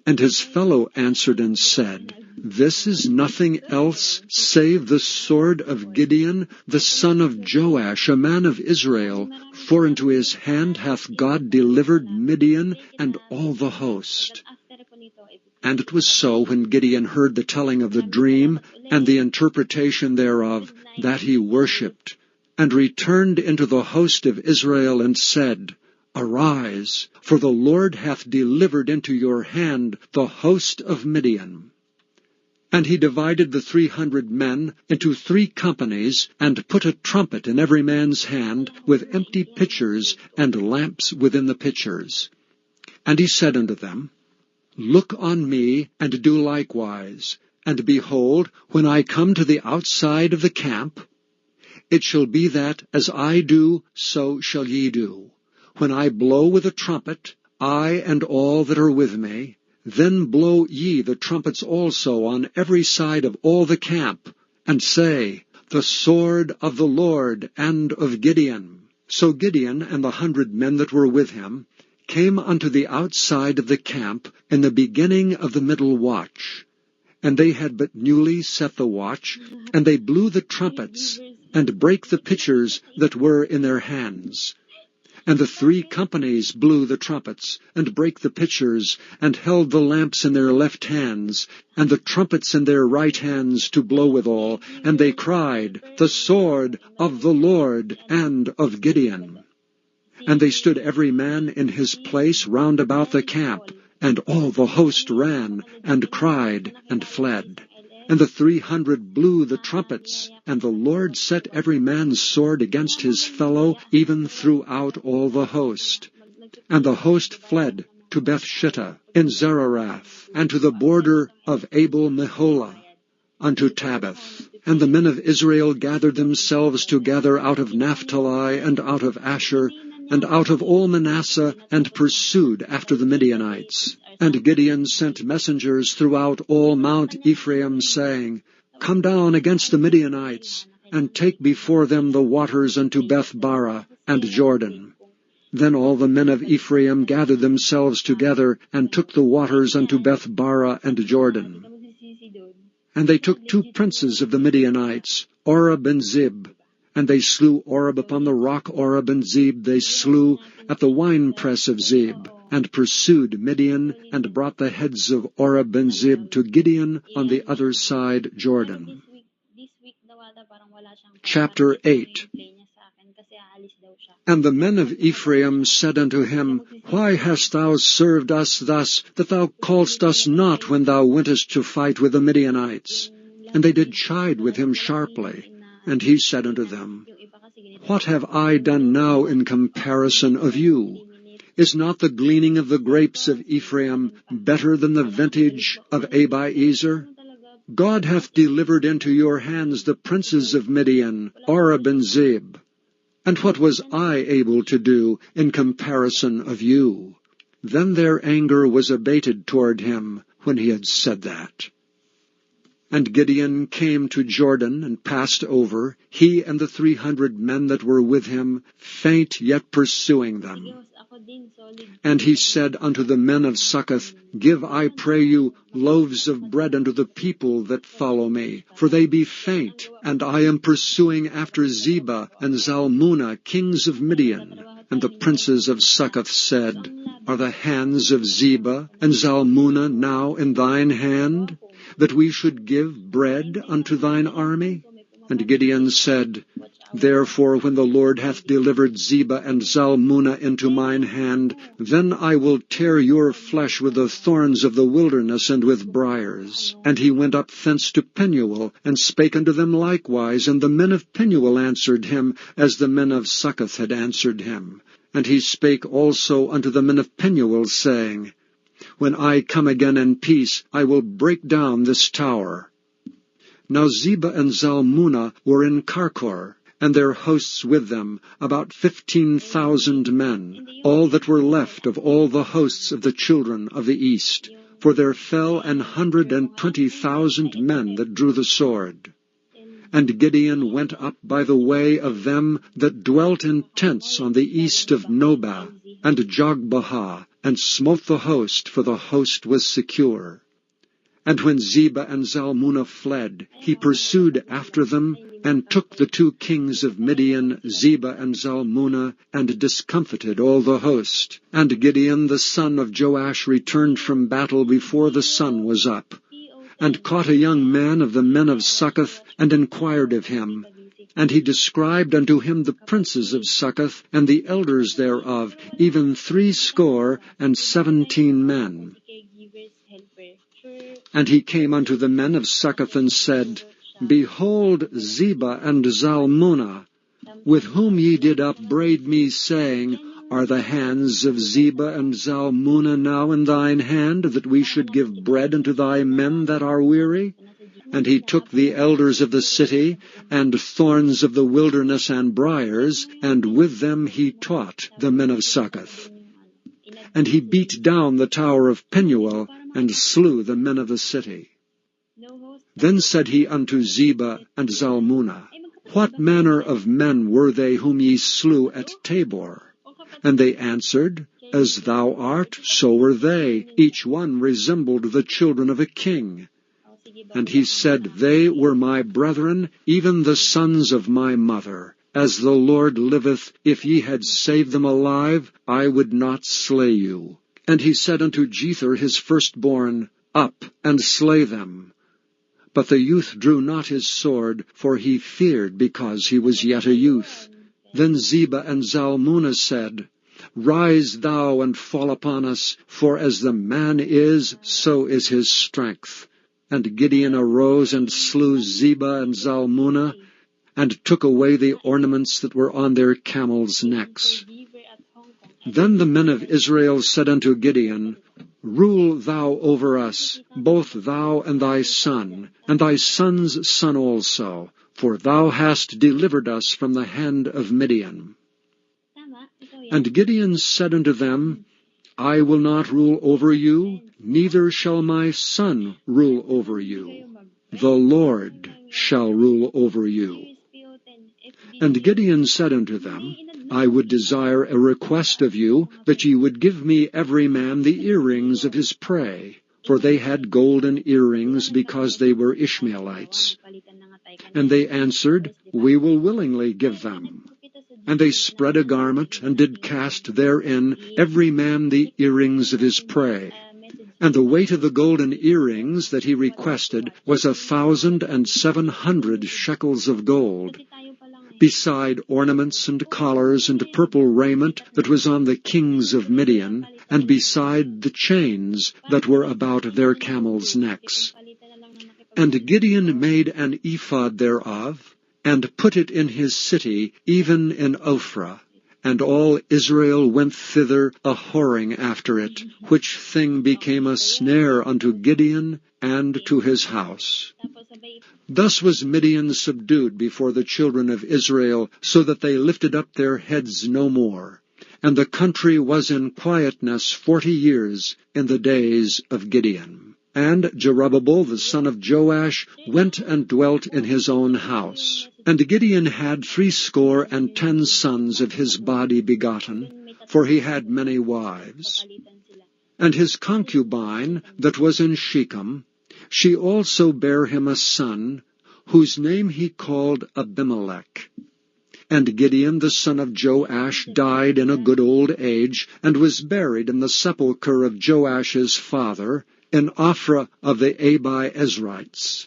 And his fellow answered and said, This is nothing else save the sword of Gideon, the son of Joash, a man of Israel, for into his hand hath God delivered Midian and all the host. And it was so, when Gideon heard the telling of the dream and the interpretation thereof, that he worshipped, and returned into the host of Israel, and said, Arise, for the Lord hath delivered into your hand the host of Midian. And he divided the 300 men into 3 companies, and put a trumpet in every man's hand, with empty pitchers, and lamps within the pitchers. And he said unto them, Look on me, and do likewise. And behold, when I come to the outside of the camp, it shall be that, as I do, so shall ye do. When I blow with a trumpet, I and all that are with me, then blow ye the trumpets also on every side of all the camp, and say, The sword of the Lord and of Gideon. So Gideon and the 100 men that were with him came unto the outside of the camp in the beginning of the middle watch. And they had but newly set the watch, and they blew the trumpets, and brake the pitchers that were in their hands. And the 3 companies blew the trumpets, and brake the pitchers, and held the lamps in their left hands, and the trumpets in their right hands to blow withal. And they cried, The sword of the Lord and of Gideon. And they stood every man in his place round about the camp, and all the host ran, and cried, and fled. And the 300 blew the trumpets, and the Lord set every man's sword against his fellow, even throughout all the host. And the host fled to Bethshittah in Zererath, and to the border of Abel-Meholah, unto Tabbath. And the men of Israel gathered themselves together out of Naphtali, and out of Asher, and out of all Manasseh, and pursued after the Midianites. And Gideon sent messengers throughout all Mount Ephraim, saying, Come down against the Midianites, and take before them the waters unto Beth-bara and Jordan. Then all the men of Ephraim gathered themselves together, and took the waters unto Beth-bara and Jordan. And they took 2 princes of the Midianites, Oreb and Zeb. And they slew Oreb upon the rock Oreb, and Zeb they slew at the winepress of Zeb, and pursued Midian, and brought the heads of Oreb and Zeb to Gideon on the other side Jordan. Chapter 8. And the men of Ephraim said unto him, Why hast thou served us thus, that thou calledst us not when thou wentest to fight with the Midianites? And they did chide with him sharply. And he said unto them, What have I done now in comparison of you? Is not the gleaning of the grapes of Ephraim better than the vintage of Abiezer? God hath delivered into your hands the princes of Midian, Oreb and Zeb. And what was I able to do in comparison of you? Then their anger was abated toward him when he had said that. And Gideon came to Jordan, and passed over, he and the 300 men that were with him, faint yet pursuing them. And he said unto the men of Succoth, Give, I pray you, loaves of bread unto the people that follow me, for they be faint, and I am pursuing after Zebah and Zalmunna, kings of Midian. And the princes of Succoth said, Are the hands of Zebah and Zalmunna now in thine hand, that we should give bread unto thine army? And Gideon said, Therefore, when the Lord hath delivered Zebah and Zalmunna into mine hand, then I will tear your flesh with the thorns of the wilderness and with briars. And he went up thence to Penuel, and spake unto them likewise, and the men of Penuel answered him, as the men of Succoth had answered him. And he spake also unto the men of Penuel, saying, When I come again in peace, I will break down this tower. Now Zebah and Zalmunna were in Karkor, and their hosts with them, about 15,000 men, all that were left of all the hosts of the children of the east. For there fell 120,000 men that drew the sword. And Gideon went up by the way of them that dwelt in tents on the east of Nobah, and Jogbehah, and smote the host, for the host was secure. And when Zebah and Zalmunna fled, he pursued after them, and took the 2 kings of Midian, Zebah and Zalmunna, and discomfited all the host. And Gideon the son of Joash returned from battle before the sun was up, and caught a young man of the men of Succoth, and inquired of him. And he described unto him the princes of Succoth, and the elders thereof, even 17 men. And he came unto the men of Succoth, and said, Behold Zebah and Zalmunna, with whom ye did upbraid me, saying, Are the hands of Zebah and Zalmunna now in thine hand, that we should give bread unto thy men that are weary? And he took the elders of the city, and thorns of the wilderness and briars, and with them he taught the men of Succoth. And he beat down the tower of Penuel, and slew the men of the city. Then said he unto Zebah and Zalmunna, What manner of men were they whom ye slew at Tabor? And they answered, As thou art, so were they. Each one resembled the children of a king. And he said, They were my brethren, even the sons of my mother. As the Lord liveth, if ye had saved them alive, I would not slay you. And he said unto Jether his firstborn, Up, and slay them. But the youth drew not his sword, for he feared, because he was yet a youth. Then Zebah and Zalmunna said, Rise thou and fall upon us, for as the man is, so is his strength. And Gideon arose and slew Zebah and Zalmunna, and took away the ornaments that were on their camels' necks. Then the men of Israel said unto Gideon, Rule thou over us, both thou and thy son, and thy son's son also, for thou hast delivered us from the hand of Midian. And Gideon said unto them, I will not rule over you, neither shall my son rule over you. The Lord shall rule over you. And Gideon said unto them, I would desire a request of you, that ye would give me every man the earrings of his prey, for they had golden earrings, because they were Ishmaelites. And they answered, We will willingly give them. And they spread a garment, and did cast therein every man the earrings of his prey. And the weight of the golden earrings that he requested was 1,700 shekels of gold, beside ornaments and collars and purple raiment that was on the kings of Midian, and beside the chains that were about their camels' necks. And Gideon made an ephod thereof, and put it in his city, even in Ophrah. And all Israel went thither a-whoring after it, which thing became a snare unto Gideon and to his house. Thus was Midian subdued before the children of Israel, so that they lifted up their heads no more. And the country was in quietness 40 years in the days of Gideon. And Jerubbaal the son of Joash went and dwelt in his own house. And Gideon had 70 sons of his body begotten, for he had many wives. And his concubine that was in Shechem, she also bare him a son, whose name he called Abimelech. And Gideon the son of Joash died in a good old age, and was buried in the sepulchre of Joash's father, in Ophrah of the Abi-Ezrites.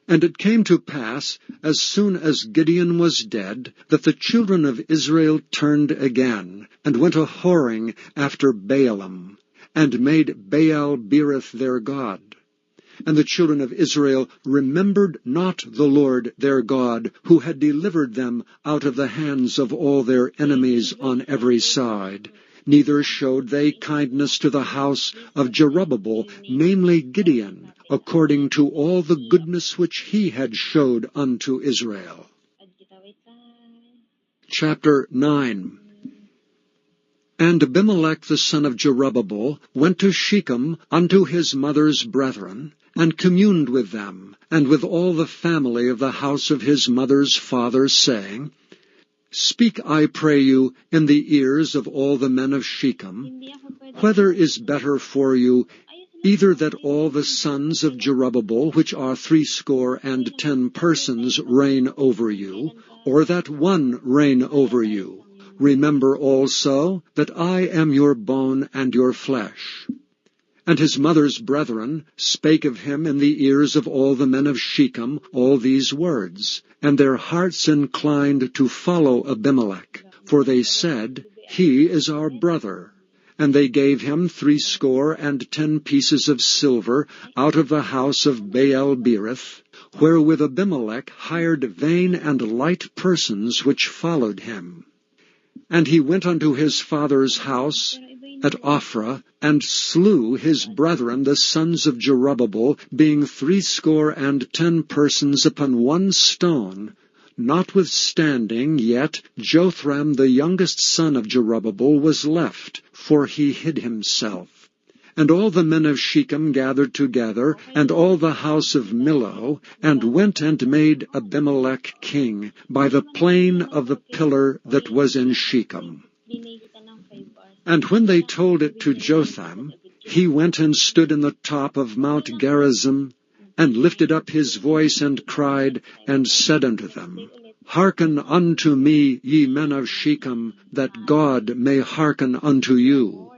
And it came to pass, as soon as Gideon was dead, that the children of Israel turned again, and went a-whoring after Baalim, and made Baal-berith their god. And the children of Israel remembered not the Lord their God, who had delivered them out of the hands of all their enemies on every side. Neither showed they kindness to the house of Jerubbabel, namely Gideon, according to all the goodness which he had showed unto Israel. Chapter 9. And Abimelech the son of Jerubbabel went to Shechem unto his mother's brethren, and communed with them, and with all the family of the house of his mother's father, saying, Speak, I pray you, in the ears of all the men of Shechem, whether is better for you, either that all the sons of Jerubbabel, which are 80 persons, reign over you, or that one reign over you. Remember also that I am your bone and your flesh. And his mother's brethren spake of him in the ears of all the men of Shechem all these words, and their hearts inclined to follow Abimelech, for they said, He is our brother. And they gave him 80 pieces of silver out of the house of Baal-berith, wherewith Abimelech hired vain and light persons which followed him. And he went unto his father's house at Ophrah, and slew his brethren the sons of Jerubbabel, being 80 persons upon one stone. Notwithstanding, yet Jotham the youngest son of Jerubbabel was left, for he hid himself. And all the men of Shechem gathered together, and all the house of Millo, and went and made Abimelech king, by the plain of the pillar that was in Shechem. And when they told it to Jotham, he went and stood in the top of Mount Gerizim, and lifted up his voice, and cried, and said unto them, Hearken unto me, ye men of Shechem, that God may hearken unto you.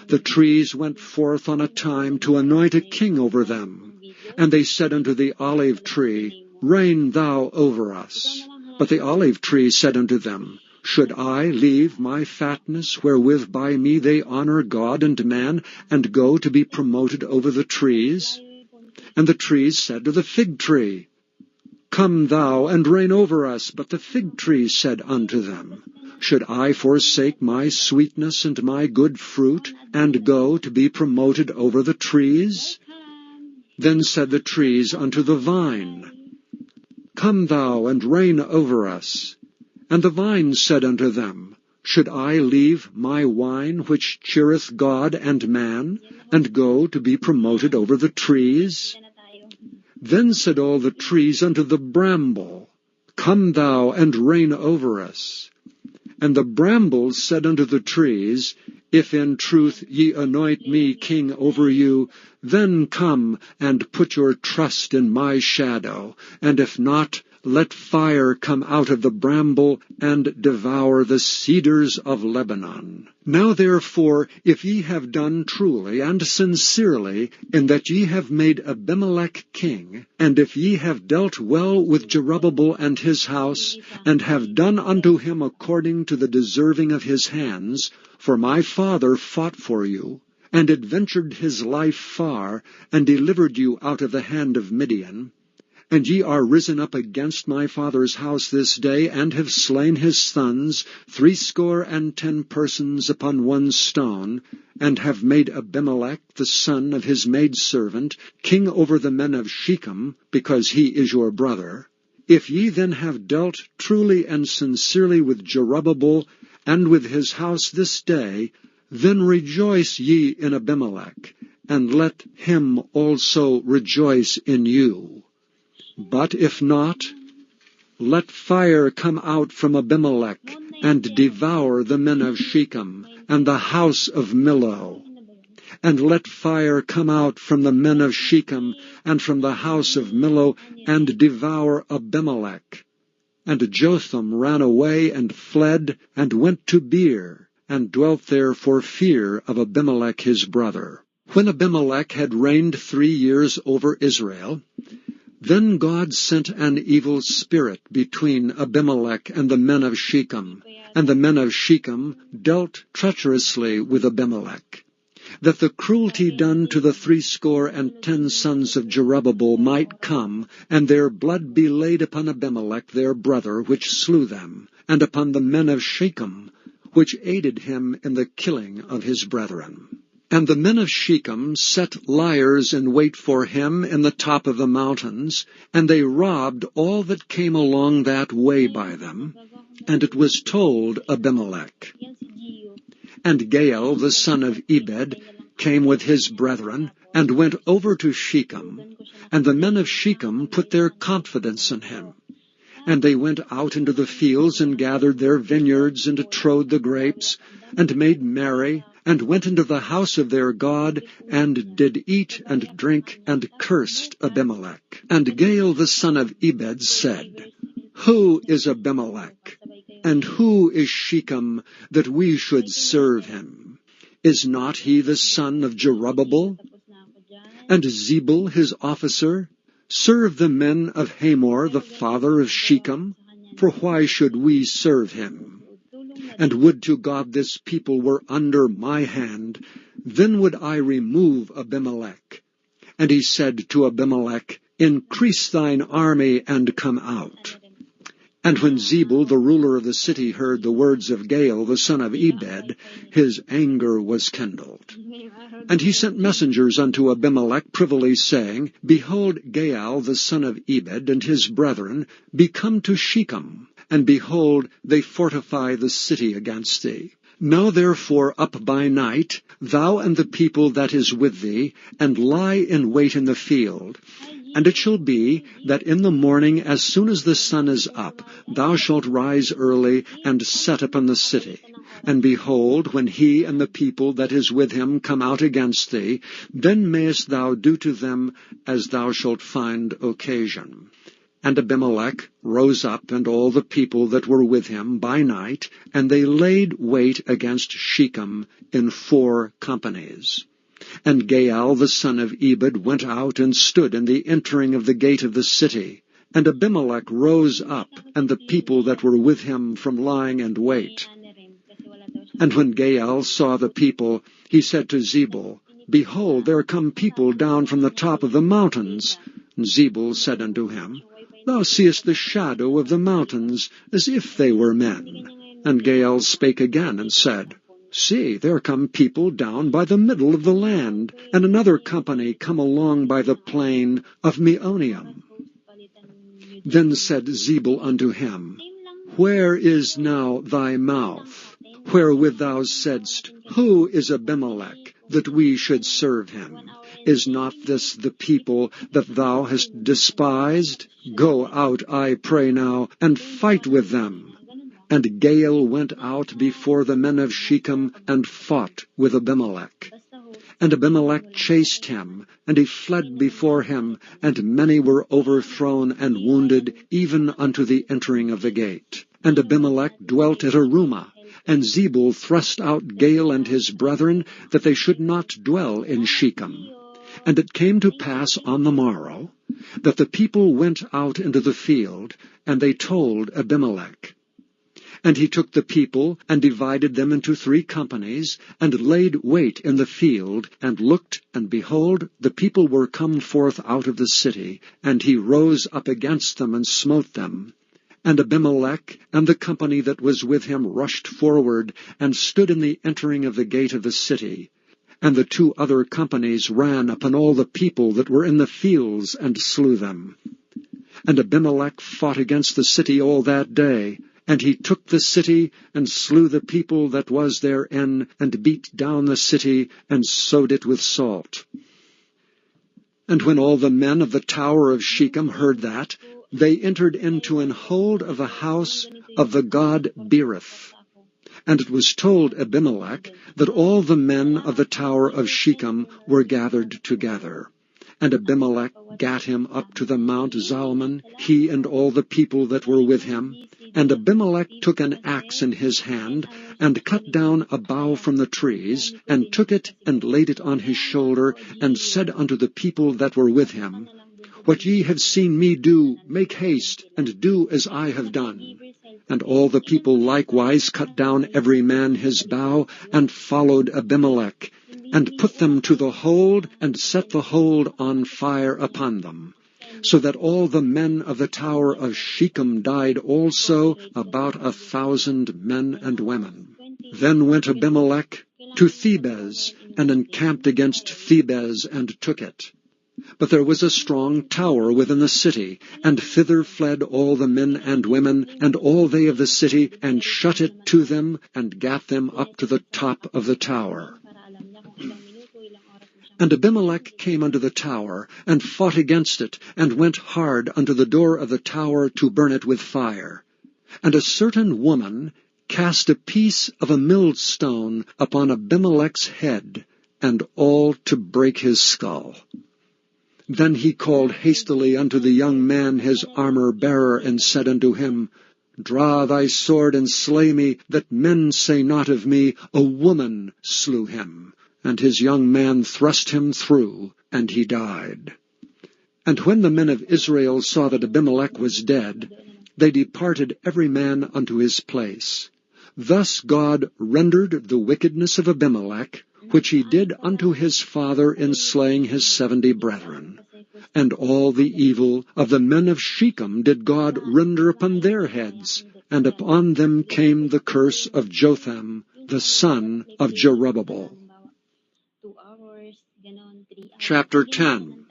The trees went forth on a time to anoint a king over them. And they said unto the olive tree, Reign thou over us. But the olive tree said unto them, Should I leave my fatness, wherewith by me they honor God and man, and go to be promoted over the trees? And the trees said to the fig tree, Come thou and reign over us. But the fig tree said unto them, Should I forsake my sweetness and my good fruit, and go to be promoted over the trees? Then said the trees unto the vine, Come thou and reign over us. And the vine said unto them, Should I leave my wine, which cheereth God and man, and go to be promoted over the trees? Then said all the trees unto the bramble, Come thou and reign over us. And the brambles said unto the trees, If in truth ye anoint me king over you, then come and put your trust in my shadow, and if not, let fire come out of the bramble, and devour the cedars of Lebanon. Now therefore, if ye have done truly and sincerely, in that ye have made Abimelech king, and if ye have dealt well with Jerubbabel and his house, and have done unto him according to the deserving of his hands, for my father fought for you, and adventured his life far, and delivered you out of the hand of Midian, and ye are risen up against my father's house this day, and have slain his sons, 80 persons upon one stone, and have made Abimelech, the son of his maidservant, king over the men of Shechem, because he is your brother. If ye then have dealt truly and sincerely with Jerubbabel, and with his house this day, then rejoice ye in Abimelech, and let him also rejoice in you. But if not, let fire come out from Abimelech, and devour the men of Shechem, and the house of Millo. And let fire come out from the men of Shechem, and from the house of Millo, and devour Abimelech. And Jotham ran away, and fled, and went to Beer, and dwelt there for fear of Abimelech his brother. When Abimelech had reigned 3 years over Israel, Then God sent an evil spirit between Abimelech and the men of Shechem, and the men of Shechem dealt treacherously with Abimelech, that the cruelty done to the 70 sons of Jerubbaal might come, and their blood be laid upon Abimelech their brother, which slew them, and upon the men of Shechem, which aided him in the killing of his brethren. And the men of Shechem set liers in wait for him in the top of the mountains, and they robbed all that came along that way by them. And it was told Abimelech. And Gaal the son of Ebed came with his brethren, and went over to Shechem, and the men of Shechem put their confidence in him. And they went out into the fields, and gathered their vineyards, and trode the grapes, and made merry, and went into the house of their God, and did eat and drink, and cursed Abimelech. And Gaal the son of Ebed said, Who is Abimelech, and who is Shechem, that we should serve him? Is not he the son of Jerubbaal? And Zebul his officer serve the men of Hamor, the father of Shechem? For why should we serve him? And would to God this people were under my hand, then would I remove Abimelech. And he said to Abimelech, Increase thine army, and come out. And when Zebul, the ruler of the city, heard the words of Gaal, the son of Ebed, his anger was kindled. And he sent messengers unto Abimelech privily, saying, Behold, Gaal, the son of Ebed, and his brethren, be come to Shechem, and behold, they fortify the city against thee. Now therefore up by night, thou and the people that is with thee, and lie in wait in the field. And it shall be that in the morning, as soon as the sun is up, thou shalt rise early, and set upon the city. And behold, when he and the people that is with him come out against thee, then mayest thou do to them as thou shalt find occasion. And Abimelech rose up, and all the people that were with him by night, and they laid wait against Shechem in 4 companies. And Gaal the son of Ebed went out and stood in the entering of the gate of the city. And Abimelech rose up, and the people that were with him from lying in wait. And when Gaal saw the people, he said to Zebul, Behold, there come people down from the top of the mountains. And Zebul said unto him, Thou seest the shadow of the mountains, as if they were men. And Gaal spake again, and said, See, there come people down by the middle of the land, and another company come along by the plain of Meonium. Then said Zebul unto him, Where is now thy mouth, wherewith thou saidst, Who is Abimelech, that we should serve him? Is not this the people that thou hast despised? Go out, I pray now, and fight with them. And Gaal went out before the men of Shechem, and fought with Abimelech. And Abimelech chased him, and he fled before him, and many were overthrown and wounded, even unto the entering of the gate. And Abimelech dwelt at Arumah, and Zebul thrust out Gaal and his brethren, that they should not dwell in Shechem. And it came to pass on the morrow, that the people went out into the field, and they told Abimelech. And he took the people, and divided them into 3 companies, and laid wait in the field, and looked, and behold, the people were come forth out of the city, and he rose up against them, and smote them. And Abimelech and the company that was with him rushed forward, and stood in the entering of the gate of the city. And the 2 other companies ran upon all the people that were in the fields, and slew them. And Abimelech fought against the city all that day, and he took the city, and slew the people that was therein, and beat down the city, and sowed it with salt. And when all the men of the tower of Shechem heard that, they entered into an hold of the house of the god Berith. And it was told Abimelech that all the men of the tower of Shechem were gathered together. And Abimelech gat him up to the Mount Zalmon, he and all the people that were with him. And Abimelech took an axe in his hand, and cut down a bough from the trees, and took it, and laid it on his shoulder, and said unto the people that were with him, What ye have seen me do, make haste, and do as I have done. And all the people likewise cut down every man his bough, and followed Abimelech, and put them to the hold, and set the hold on fire upon them, so that all the men of the tower of Shechem died also, about 1,000 men and women. Then went Abimelech to Thebez, and encamped against Thebez, and took it. But there was a strong tower within the city, and thither fled all the men and women, and all they of the city, and shut it to them, and gat them up to the top of the tower. And Abimelech came unto the tower, and fought against it, and went hard unto the door of the tower to burn it with fire. And a certain woman cast a piece of a millstone upon Abimelech's head, and all to break his skull. Then he called hastily unto the young man his armor-bearer, and said unto him, Draw thy sword, and slay me, that men say not of me, A woman slew him. And his young man thrust him through, and he died. And when the men of Israel saw that Abimelech was dead, they departed every man unto his place. Thus God rendered the wickedness of Abimelech, which he did unto his father in slaying his 70 brethren. And all the evil of the men of Shechem did God render upon their heads, and upon them came the curse of Jotham, the son of Jerubbaal. Chapter 10.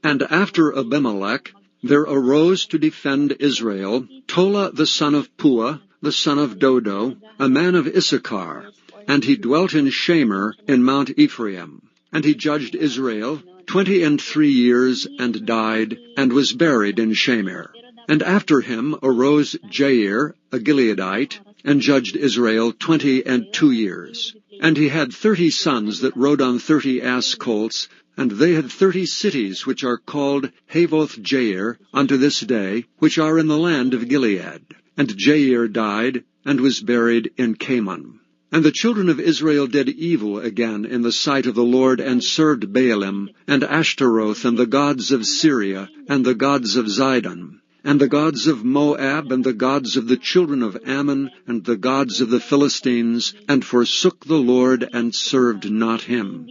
And after Abimelech there arose to defend Israel Tola the son of Puah, the son of Dodo, a man of Issachar, and he dwelt in Shamir in Mount Ephraim. And he judged Israel 23 years, and died, and was buried in Shamir. And after him arose Jair, a Gileadite, and judged Israel 22 years. And he had 30 sons that rode on 30 ass colts, and they had 30 cities which are called Havoth Jair unto this day, which are in the land of Gilead. And Jair died, and was buried in Camon. And the children of Israel did evil again in the sight of the Lord, and served Baalim, and Ashtaroth, and the gods of Syria, and the gods of Zidon, and the gods of Moab, and the gods of the children of Ammon, and the gods of the Philistines, and forsook the Lord, and served not him.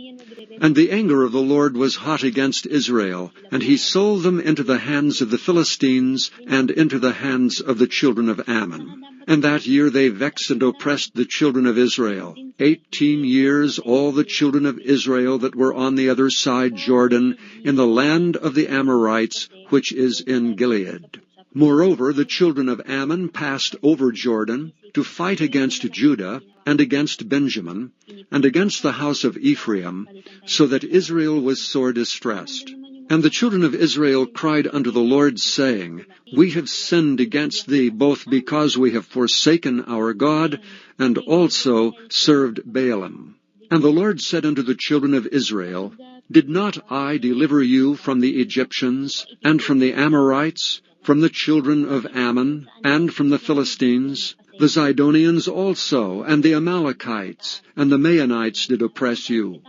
And the anger of the Lord was hot against Israel, and he sold them into the hands of the Philistines, and into the hands of the children of Ammon. And that year they vexed and oppressed the children of Israel. 18 years all the children of Israel that were on the other side Jordan, in the land of the Amorites, which is in Gilead. Moreover, the children of Ammon passed over Jordan to fight against Judah, and against Benjamin, and against the house of Ephraim, so that Israel was sore distressed. And the children of Israel cried unto the Lord, saying, We have sinned against thee, both because we have forsaken our God, and also served Baalim. And the Lord said unto the children of Israel, Did not I deliver you from the Egyptians, and from the Amorites, from the children of Ammon, and from the Philistines? The Zidonians also, and the Amalekites, and the Maonites did oppress you.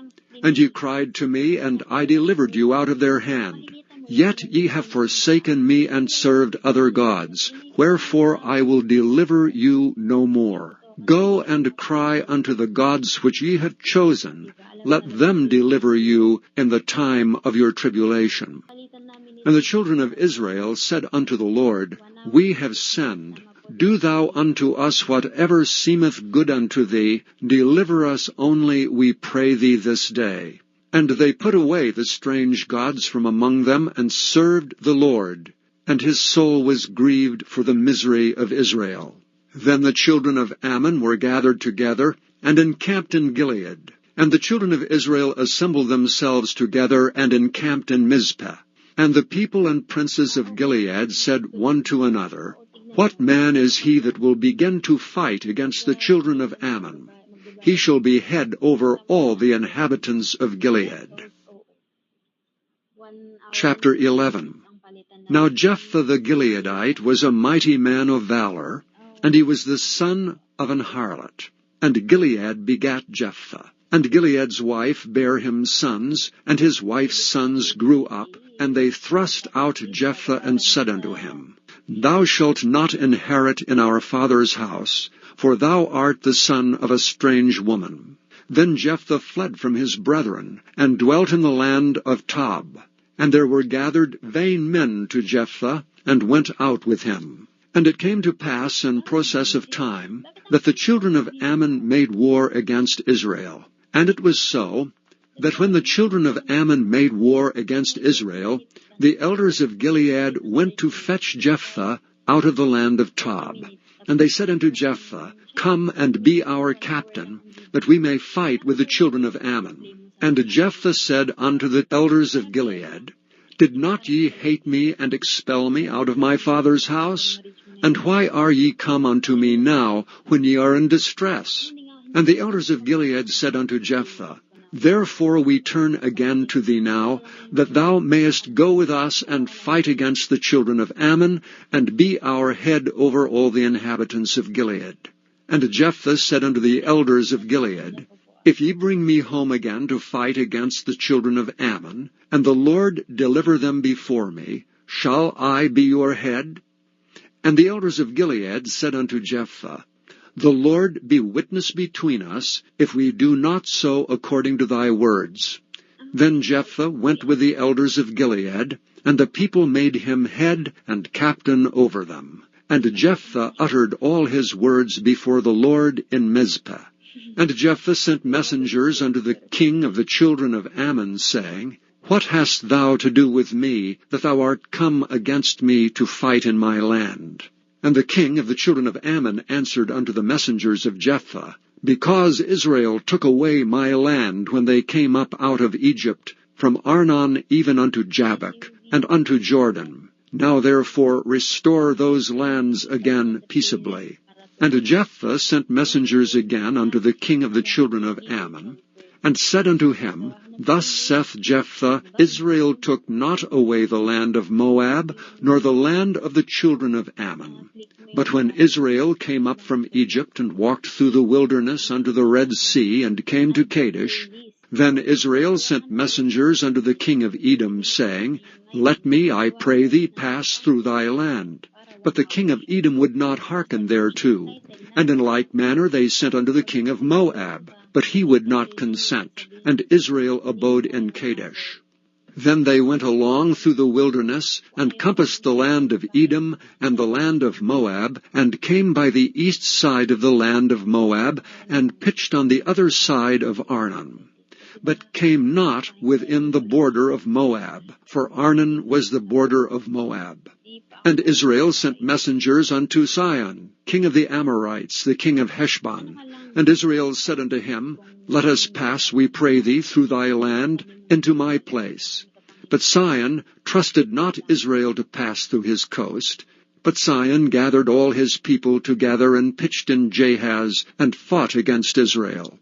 And ye cried to me, and I delivered you out of their hand. Yet ye have forsaken me, and served other gods. Wherefore I will deliver you no more. Go and cry unto the gods which ye have chosen. Let them deliver you in the time of your tribulation. And the children of Israel said unto the Lord, We have sinned. Do thou unto us whatever seemeth good unto thee. Deliver us only, we pray thee, this day. And they put away the strange gods from among them, and served the Lord. And his soul was grieved for the misery of Israel. Then the children of Ammon were gathered together, and encamped in Gilead. And the children of Israel assembled themselves together, and encamped in Mizpeh. And the people and princes of Gilead said one to another, What man is he that will begin to fight against the children of Ammon? He shall be head over all the inhabitants of Gilead. Chapter 11. Now Jephthah the Gileadite was a mighty man of valor, and he was the son of an harlot. And Gilead begat Jephthah. And Gilead's wife bare him sons, and his wife's sons grew up, and they thrust out Jephthah, and said unto him, Thou shalt not inherit in our father's house, for thou art the son of a strange woman. Then Jephthah fled from his brethren, and dwelt in the land of Tob. And there were gathered vain men to Jephthah, and went out with him. And it came to pass in process of time, that the children of Ammon made war against Israel. And it was so, that when the children of Ammon made war against Israel, the elders of Gilead went to fetch Jephthah out of the land of Tob. And they said unto Jephthah, Come and be our captain, that we may fight with the children of Ammon. And Jephthah said unto the elders of Gilead, Did not ye hate me and expel me out of my father's house? And why are ye come unto me now, when ye are in distress? And the elders of Gilead said unto Jephthah, Therefore we turn again to thee now, that thou mayest go with us and fight against the children of Ammon, and be our head over all the inhabitants of Gilead. And Jephthah said unto the elders of Gilead, If ye bring me home again to fight against the children of Ammon, and the Lord deliver them before me, shall I be your head? And the elders of Gilead said unto Jephthah, The Lord be witness between us, if we do not so according to thy words. Then Jephthah went with the elders of Gilead, and the people made him head and captain over them. And Jephthah uttered all his words before the Lord in Mizpah. And Jephthah sent messengers unto the king of the children of Ammon, saying, What hast thou to do with me, that thou art come against me to fight in my land? And the king of the children of Ammon answered unto the messengers of Jephthah, Because Israel took away my land when they came up out of Egypt, from Arnon even unto Jabbok, and unto Jordan. Now therefore restore those lands again peaceably. And Jephthah sent messengers again unto the king of the children of Ammon, and said unto him, Thus saith Jephthah, Israel took not away the land of Moab, nor the land of the children of Ammon. But when Israel came up from Egypt, and walked through the wilderness unto the Red Sea, and came to Kadesh, then Israel sent messengers unto the king of Edom, saying, Let me, I pray thee, pass through thy land. But the king of Edom would not hearken thereto. And in like manner they sent unto the king of Moab, but he would not consent, and Israel abode in Kadesh. Then they went along through the wilderness, and compassed the land of Edom and the land of Moab, and came by the east side of the land of Moab, and pitched on the other side of Arnon, but came not within the border of Moab, for Arnon was the border of Moab. And Israel sent messengers unto Sihon, king of the Amorites, the king of Heshbon. And Israel said unto him, Let us pass, we pray thee, through thy land, into my place. But Sihon trusted not Israel to pass through his coast. But Sihon gathered all his people together, and pitched in Jahaz, and fought against Israel.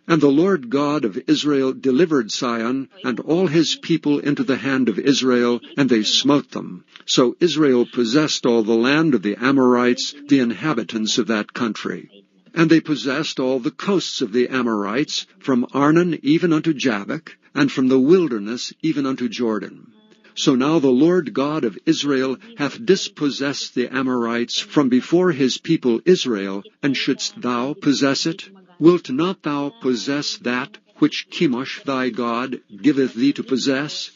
And the Lord God of Israel delivered Sihon and all his people into the hand of Israel, and they smote them. So Israel possessed all the land of the Amorites, the inhabitants of that country. And they possessed all the coasts of the Amorites, from Arnon even unto Jabbok, and from the wilderness even unto Jordan. So now the Lord God of Israel hath dispossessed the Amorites from before his people Israel, and shouldst thou possess it? Wilt not thou possess that which Chemosh thy God giveth thee to possess?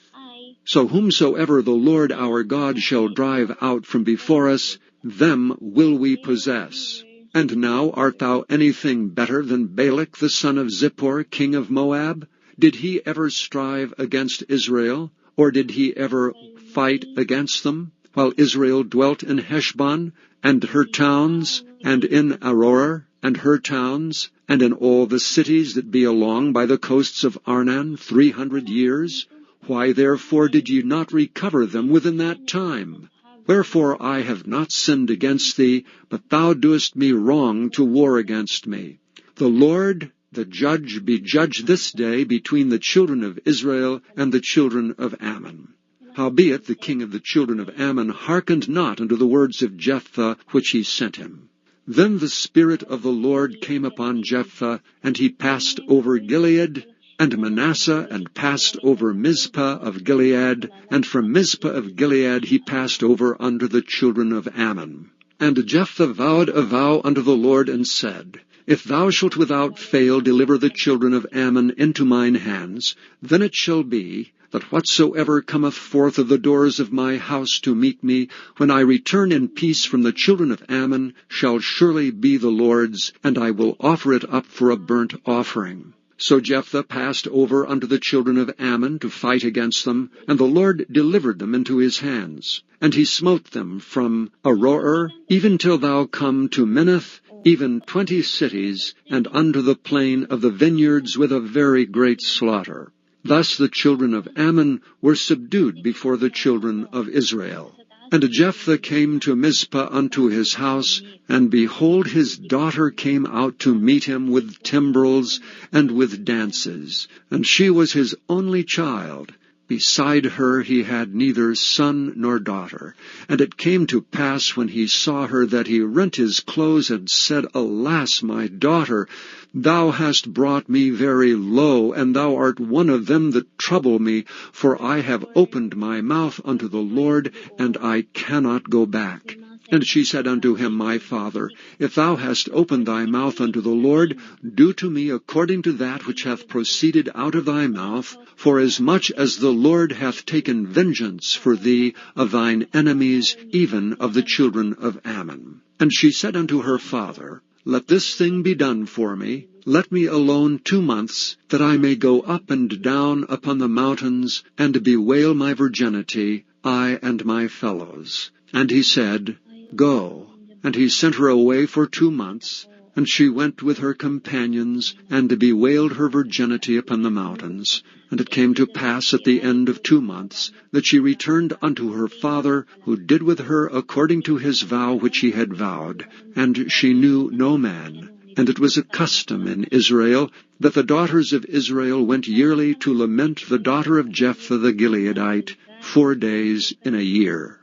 So whomsoever the Lord our God shall drive out from before us, them will we possess. And now art thou anything better than Balak the son of Zippor, king of Moab? Did he ever strive against Israel, or did he ever fight against them, while Israel dwelt in Heshbon, and her towns, and in Aroer, and her towns, and in all the cities that be along by the coasts of Arnon 300 years? Why therefore did ye not recover them within that time? Wherefore I have not sinned against thee, but thou doest me wrong to war against me. The Lord, the judge, be judge this day between the children of Israel and the children of Ammon. Howbeit the king of the children of Ammon hearkened not unto the words of Jephthah which he sent him. Then the Spirit of the Lord came upon Jephthah, and he passed over Gilead, and Manasseh, and passed over Mizpah of Gilead, and from Mizpah of Gilead he passed over unto the children of Ammon. And Jephthah vowed a vow unto the Lord, and said, If thou shalt without fail deliver the children of Ammon into mine hands, then it shall be, that whatsoever cometh forth of the doors of my house to meet me, when I return in peace from the children of Ammon, shall surely be the Lord's, and I will offer it up for a burnt offering. So Jephthah passed over unto the children of Ammon to fight against them, and the Lord delivered them into his hands. And he smote them from Aroer, even till thou come to Minnith, even 20 cities, and unto the plain of the vineyards with a very great slaughter. Thus the children of Ammon were subdued before the children of Israel. And Jephthah came to Mizpah unto his house, and behold, his daughter came out to meet him with timbrels and with dances, and she was his only child. Beside her he had neither son nor daughter. And it came to pass, when he saw her, that he rent his clothes, and said, Alas, my daughter, thou hast brought me very low, and thou art one of them that trouble me, for I have opened my mouth unto the Lord, and I cannot go back. And she said unto him, My father, if thou hast opened thy mouth unto the Lord, do to me according to that which hath proceeded out of thy mouth, forasmuch as the Lord hath taken vengeance for thee of thine enemies, even of the children of Ammon. And she said unto her father, Let this thing be done for me. Let me alone 2 months, that I may go up and down upon the mountains, and bewail my virginity, I and my fellows. And he said, Go. And he sent her away for 2 months, and she went with her companions, and bewailed her virginity upon the mountains. And it came to pass at the end of 2 months, that she returned unto her father, who did with her according to his vow which he had vowed. And she knew no man. And it was a custom in Israel, that the daughters of Israel went yearly to lament the daughter of Jephthah the Gileadite 4 days in a year.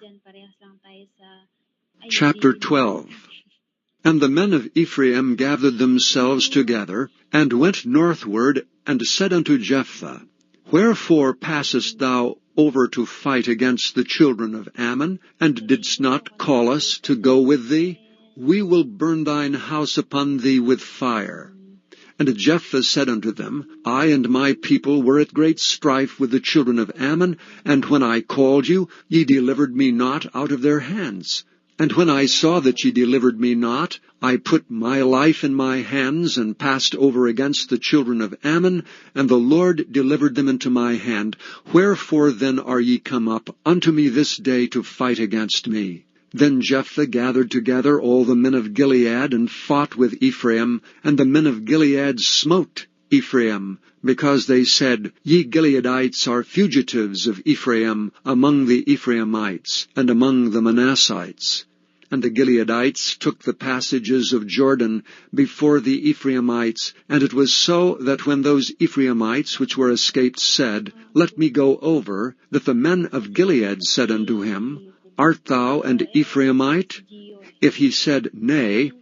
Chapter 12. And the men of Ephraim gathered themselves together, and went northward, and said unto Jephthah, Wherefore passest thou over to fight against the children of Ammon, and didst not call us to go with thee? We will burn thine house upon thee with fire. And Jephthah said unto them, I and my people were at great strife with the children of Ammon, and when I called you, ye delivered me not out of their hands. And when I saw that ye delivered me not, I put my life in my hands, and passed over against the children of Ammon, and the Lord delivered them into my hand. Wherefore then are ye come up unto me this day to fight against me? Then Jephthah gathered together all the men of Gilead, and fought with Ephraim, and the men of Gilead smote Ephraim, because they said, Ye Gileadites are fugitives of Ephraim among the Ephraimites, and among the Manassites. And the Gileadites took the passages of Jordan before the Ephraimites. And it was so that when those Ephraimites which were escaped said, Let me go over, that the men of Gilead said unto him, Art thou an Ephraimite? If he said, Nay,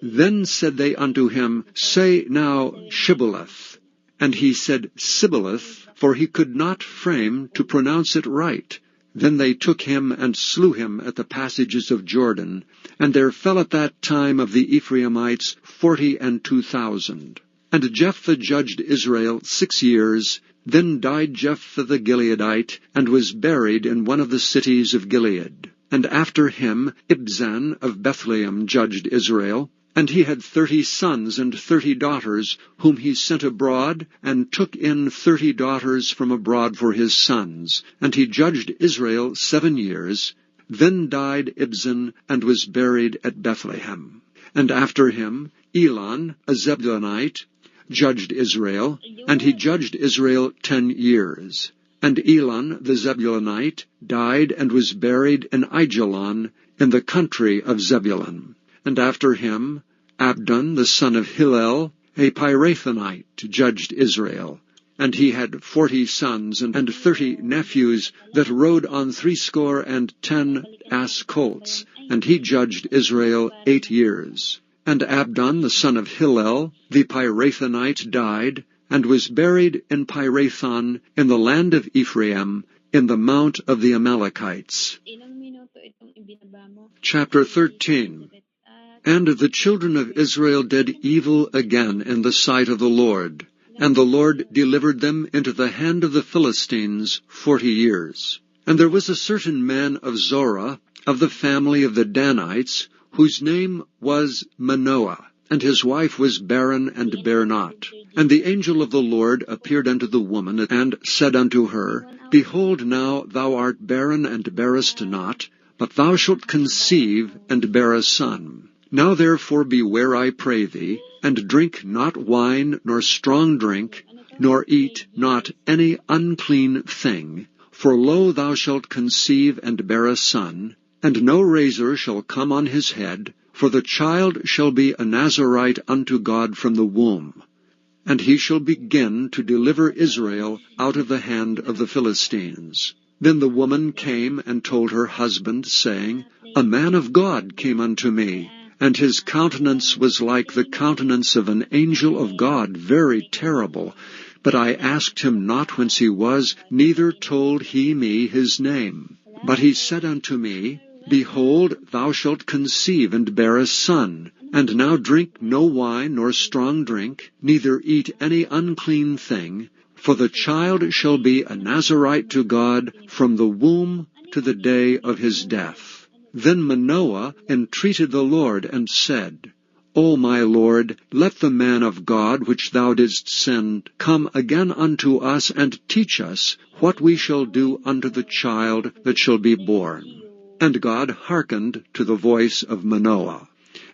then said they unto him, Say now Shibboleth. And he said Sibboleth, for he could not frame to pronounce it right. Then they took him and slew him at the passages of Jordan. And there fell at that time of the Ephraimites 42,000. And Jephthah judged Israel 6 years. Then died Jephthah the Gileadite, and was buried in one of the cities of Gilead. And after him Ibzan of Bethlehem judged Israel. And he had 30 sons and 30 daughters, whom he sent abroad, and took in 30 daughters from abroad for his sons. And he judged Israel 7 years. Then died Ibzan, and was buried at Bethlehem. And after him Elon, a Zebulunite, judged Israel, and he judged Israel 10 years. And Elon the Zebulunite died, and was buried in Aijalon, in the country of Zebulun. And after him Abdon the son of Hillel, a Pirathonite, judged Israel. And he had 40 sons and 30 nephews that rode on 70 ass colts. And he judged Israel 8 years. And Abdon the son of Hillel, the Pirathonite, died, and was buried in Pirathon in the land of Ephraim, in the mount of the Amalekites. Chapter 13. And the children of Israel did evil again in the sight of the Lord, and the Lord delivered them into the hand of the Philistines 40 years. And there was a certain man of Zorah, of the family of the Danites, whose name was Manoah, and his wife was barren and bare not. And the angel of the Lord appeared unto the woman, and said unto her, Behold, now thou art barren and bearest not, but thou shalt conceive and bear a son. Now therefore beware, I pray thee, and drink not wine nor strong drink, nor eat not any unclean thing. For lo, thou shalt conceive and bear a son, and no razor shall come on his head, for the child shall be a Nazarite unto God from the womb. And he shall begin to deliver Israel out of the hand of the Philistines. Then the woman came and told her husband, saying, A man of God came unto me, and his countenance was like the countenance of an angel of God, very terrible. But I asked him not whence he was, neither told he me his name. But he said unto me, Behold, thou shalt conceive and bear a son, and now drink no wine nor strong drink, neither eat any unclean thing, for the child shall be a Nazarite to God from the womb to the day of his death. Then Manoah entreated the Lord, and said, O my Lord, let the man of God which thou didst send come again unto us, and teach us what we shall do unto the child that shall be born. And God hearkened to the voice of Manoah.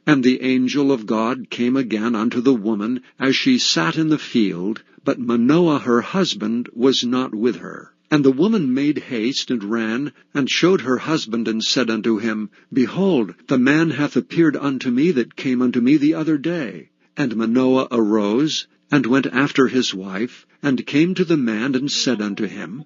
And the angel of God came again unto the woman as she sat in the field, but Manoah her husband was not with her. And the woman made haste and ran, and showed her husband, and said unto him, Behold, the man hath appeared unto me that came unto me the other day. And Manoah arose, and went after his wife, and came to the man, and said unto him,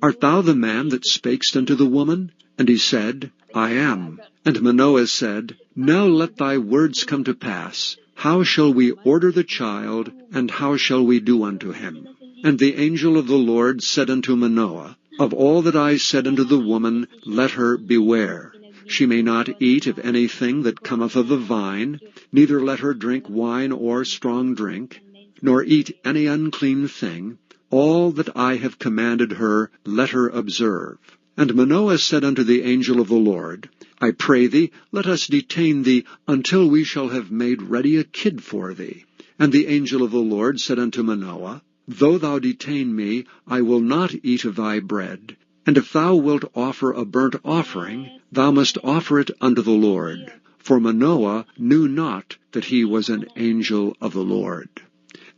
Art thou the man that spakest unto the woman? And he said, I am. And Manoah said, Now let thy words come to pass. How shall we order the child, and how shall we do unto him? And the angel of the Lord said unto Manoah, Of all that I said unto the woman, let her beware. She may not eat of anything that cometh of the vine, neither let her drink wine or strong drink, nor eat any unclean thing. All that I have commanded her, let her observe. And Manoah said unto the angel of the Lord, I pray thee, let us detain thee until we shall have made ready a kid for thee. And the angel of the Lord said unto Manoah, Though thou detain me, I will not eat of thy bread. And if thou wilt offer a burnt offering, thou must offer it unto the Lord. For Manoah knew not that he was an angel of the Lord.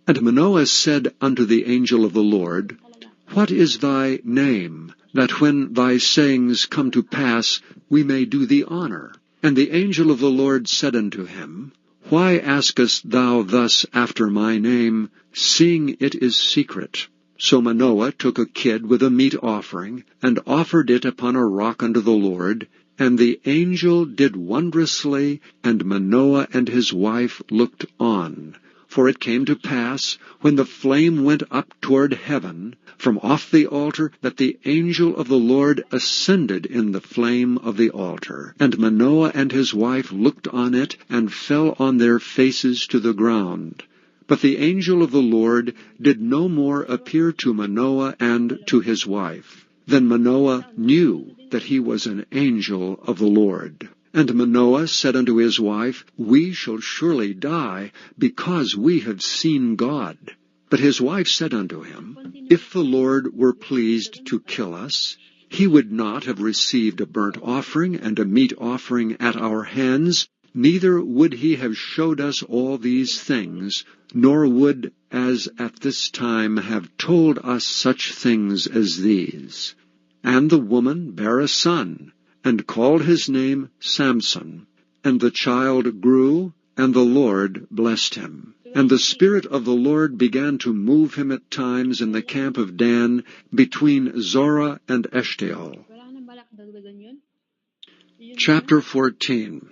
And Manoah said unto the angel of the Lord, What is thy name, that when thy sayings come to pass, we may do thee honor? And the angel of the Lord said unto him, Why askest thou thus after my name, seeing it is secret? So Manoah took a kid with a meat offering, and offered it upon a rock unto the Lord. And the angel did wondrously, and Manoah and his wife looked on. For it came to pass, when the flame went up toward heaven, from off the altar, that the angel of the Lord ascended in the flame of the altar. And Manoah and his wife looked on it, and fell on their faces to the ground. But the angel of the Lord did no more appear to Manoah and to his wife. Then Manoah knew that he was an angel of the Lord. And Manoah said unto his wife, We shall surely die, because we have seen God. But his wife said unto him, If the Lord were pleased to kill us, he would not have received a burnt offering and a meat offering at our hands, neither would he have showed us all these things, nor would, as at this time, have told us such things as these. And the woman bare a son, and called his name Samson. And the child grew, and the Lord blessed him. And the Spirit of the Lord began to move him at times in the camp of Dan, between Zorah and Eshtaol. Chapter 14.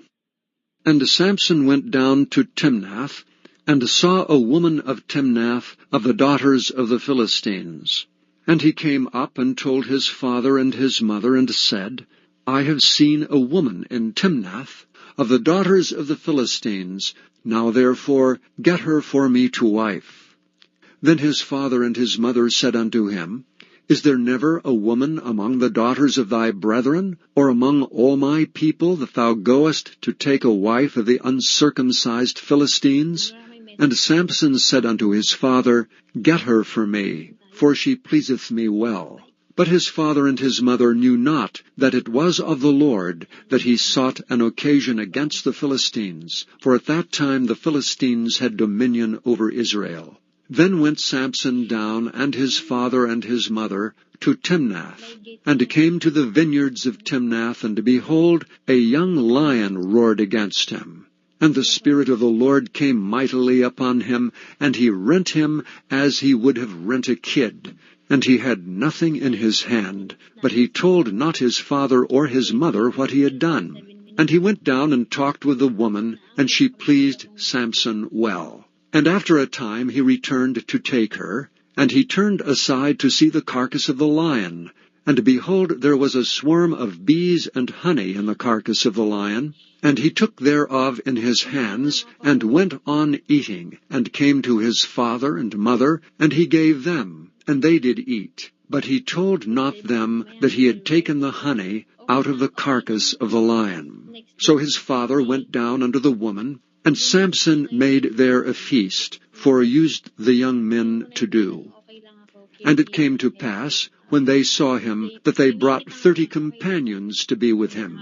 And Samson went down to Timnath, and saw a woman of Timnath of the daughters of the Philistines. And he came up and told his father and his mother, and said, I have seen a woman in Timnath of the daughters of the Philistines. Now therefore get her for me to wife. Then his father and his mother said unto him, Is there never a woman among the daughters of thy brethren, or among all my people, that thou goest to take a wife of the uncircumcised Philistines? And Samson said unto his father, Get her for me, for she pleaseth me well. But his father and his mother knew not that it was of the Lord that he sought an occasion against the Philistines, for at that time the Philistines had dominion over Israel. Then went Samson down, and his father and his mother, to Timnath, and came to the vineyards of Timnath, and behold, a young lion roared against him. And the Spirit of the Lord came mightily upon him, and he rent him as he would have rent a kid. And he had nothing in his hand, but he told not his father or his mother what he had done. And he went down and talked with the woman, and she pleased Samson well. And after a time he returned to take her, and he turned aside to see the carcass of the lion. And behold, there was a swarm of bees and honey in the carcass of the lion. And he took thereof in his hands, and went on eating, and came to his father and mother, and he gave them, and they did eat. But he told not them that he had taken the honey out of the carcass of the lion. So his father went down unto the woman, and Samson made there a feast, for used the young men to do. And it came to pass, when they saw him, that they brought 30 companions to be with him.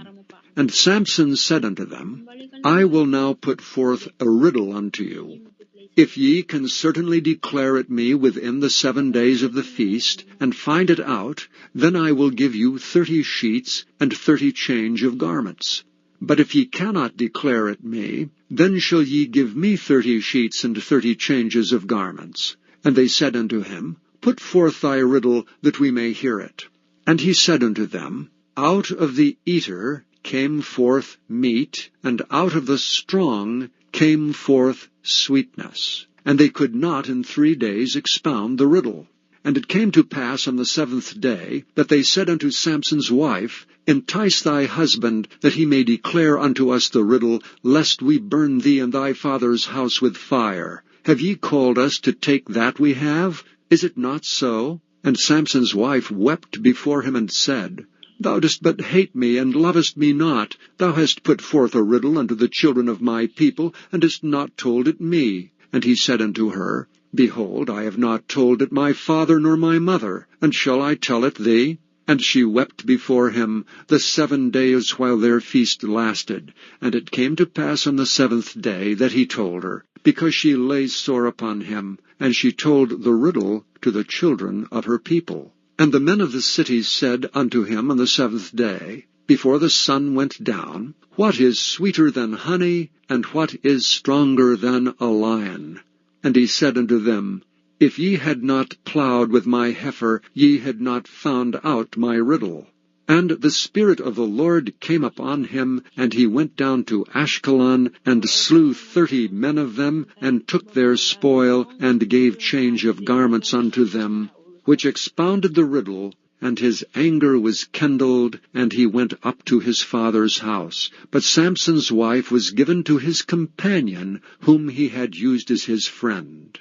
And Samson said unto them, I will now put forth a riddle unto you. If ye can certainly declare it me within the 7 days of the feast, and find it out, then I will give you 30 sheets and 30 change of garments. But if ye cannot declare it me, then shall ye give me 30 sheets and 30 changes of garments. And they said unto him, Put forth thy riddle, that we may hear it. And he said unto them, Out of the eater came forth meat, and out of the strong came forth sweetness. And they could not in 3 days expound the riddle. And it came to pass on the 7th day, that they said unto Samson's wife, Entice thy husband, that he may declare unto us the riddle, lest we burn thee and thy father's house with fire. Have ye called us to take that we have? Is it not so? And Samson's wife wept before him, and said, Thou dost but hate me, and lovest me not. Thou hast put forth a riddle unto the children of my people, and hast not told it me. And he said unto her, Behold, I have not told it my father nor my mother, and shall I tell it thee? And she wept before him the 7 days while their feast lasted. And it came to pass on the 7th day that he told her, because she lay sore upon him, and she told the riddle to the children of her people. And the men of the city said unto him on the 7th day, before the sun went down, What is sweeter than honey, and what is stronger than a lion? And he said unto them, If ye had not plowed with my heifer, ye had not found out my riddle. And the Spirit of the Lord came upon him, and he went down to Ashkelon, and slew 30 men of them, and took their spoil, and gave change of garments unto them, which expounded the riddle. And his anger was kindled, and he went up to his father's house. But Samson's wife was given to his companion, whom he had used as his friend.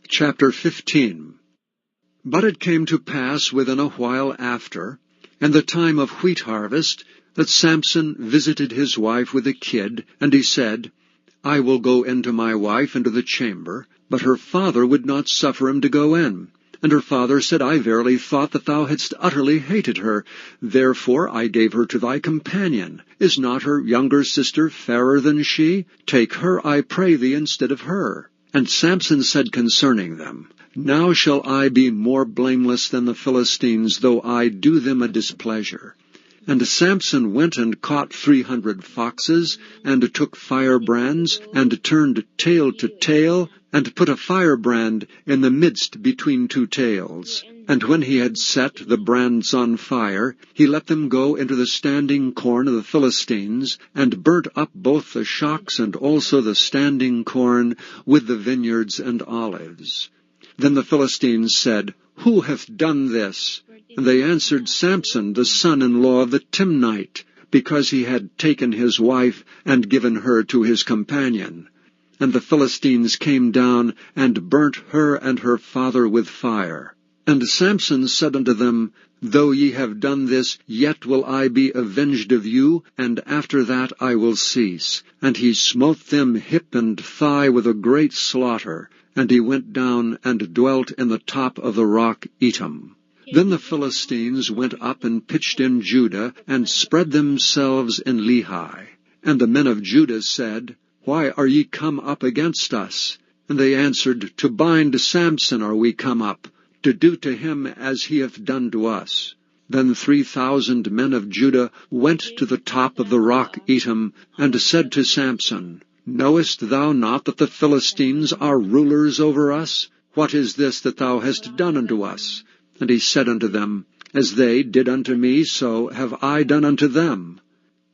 Chapter 15. But it came to pass within a while after, and the time of wheat harvest, that Samson visited his wife with a kid, and he said, I will go into my wife into the chamber. But her father would not suffer him to go in. And her father said, I verily thought that thou hadst utterly hated her. Therefore I gave her to thy companion. Is not her younger sister fairer than she? Take her, I pray thee, instead of her. And Samson said concerning them, Now shall I be more blameless than the Philistines, though I do them a displeasure. And Samson went and caught 300 foxes, and took firebrands, and turned tail to tail, and put a firebrand in the midst between 2 tails. And when he had set the brands on fire, he let them go into the standing corn of the Philistines, and burnt up both the shocks and also the standing corn with the vineyards and olives. Then the Philistines said, Who hath done this? And they answered, Samson, the son-in-law of the Timnite, because he had taken his wife and given her to his companion. And the Philistines came down and burnt her and her father with fire. And Samson said unto them, Though ye have done this, yet will I be avenged of you, and after that I will cease. And he smote them hip and thigh with a great slaughter, and he went down and dwelt in the top of the rock Etam. Then the Philistines went up and pitched in Judah, and spread themselves in Lehi. And the men of Judah said, Why are ye come up against us? And they answered, To bind Samson are we come up, to do to him as he hath done to us. Then 3,000 men of Judah went to the top of the rock Etam, and said to Samson, Knowest thou not that the Philistines are rulers over us? What is this that thou hast done unto us? And he said unto them, As they did unto me, so have I done unto them.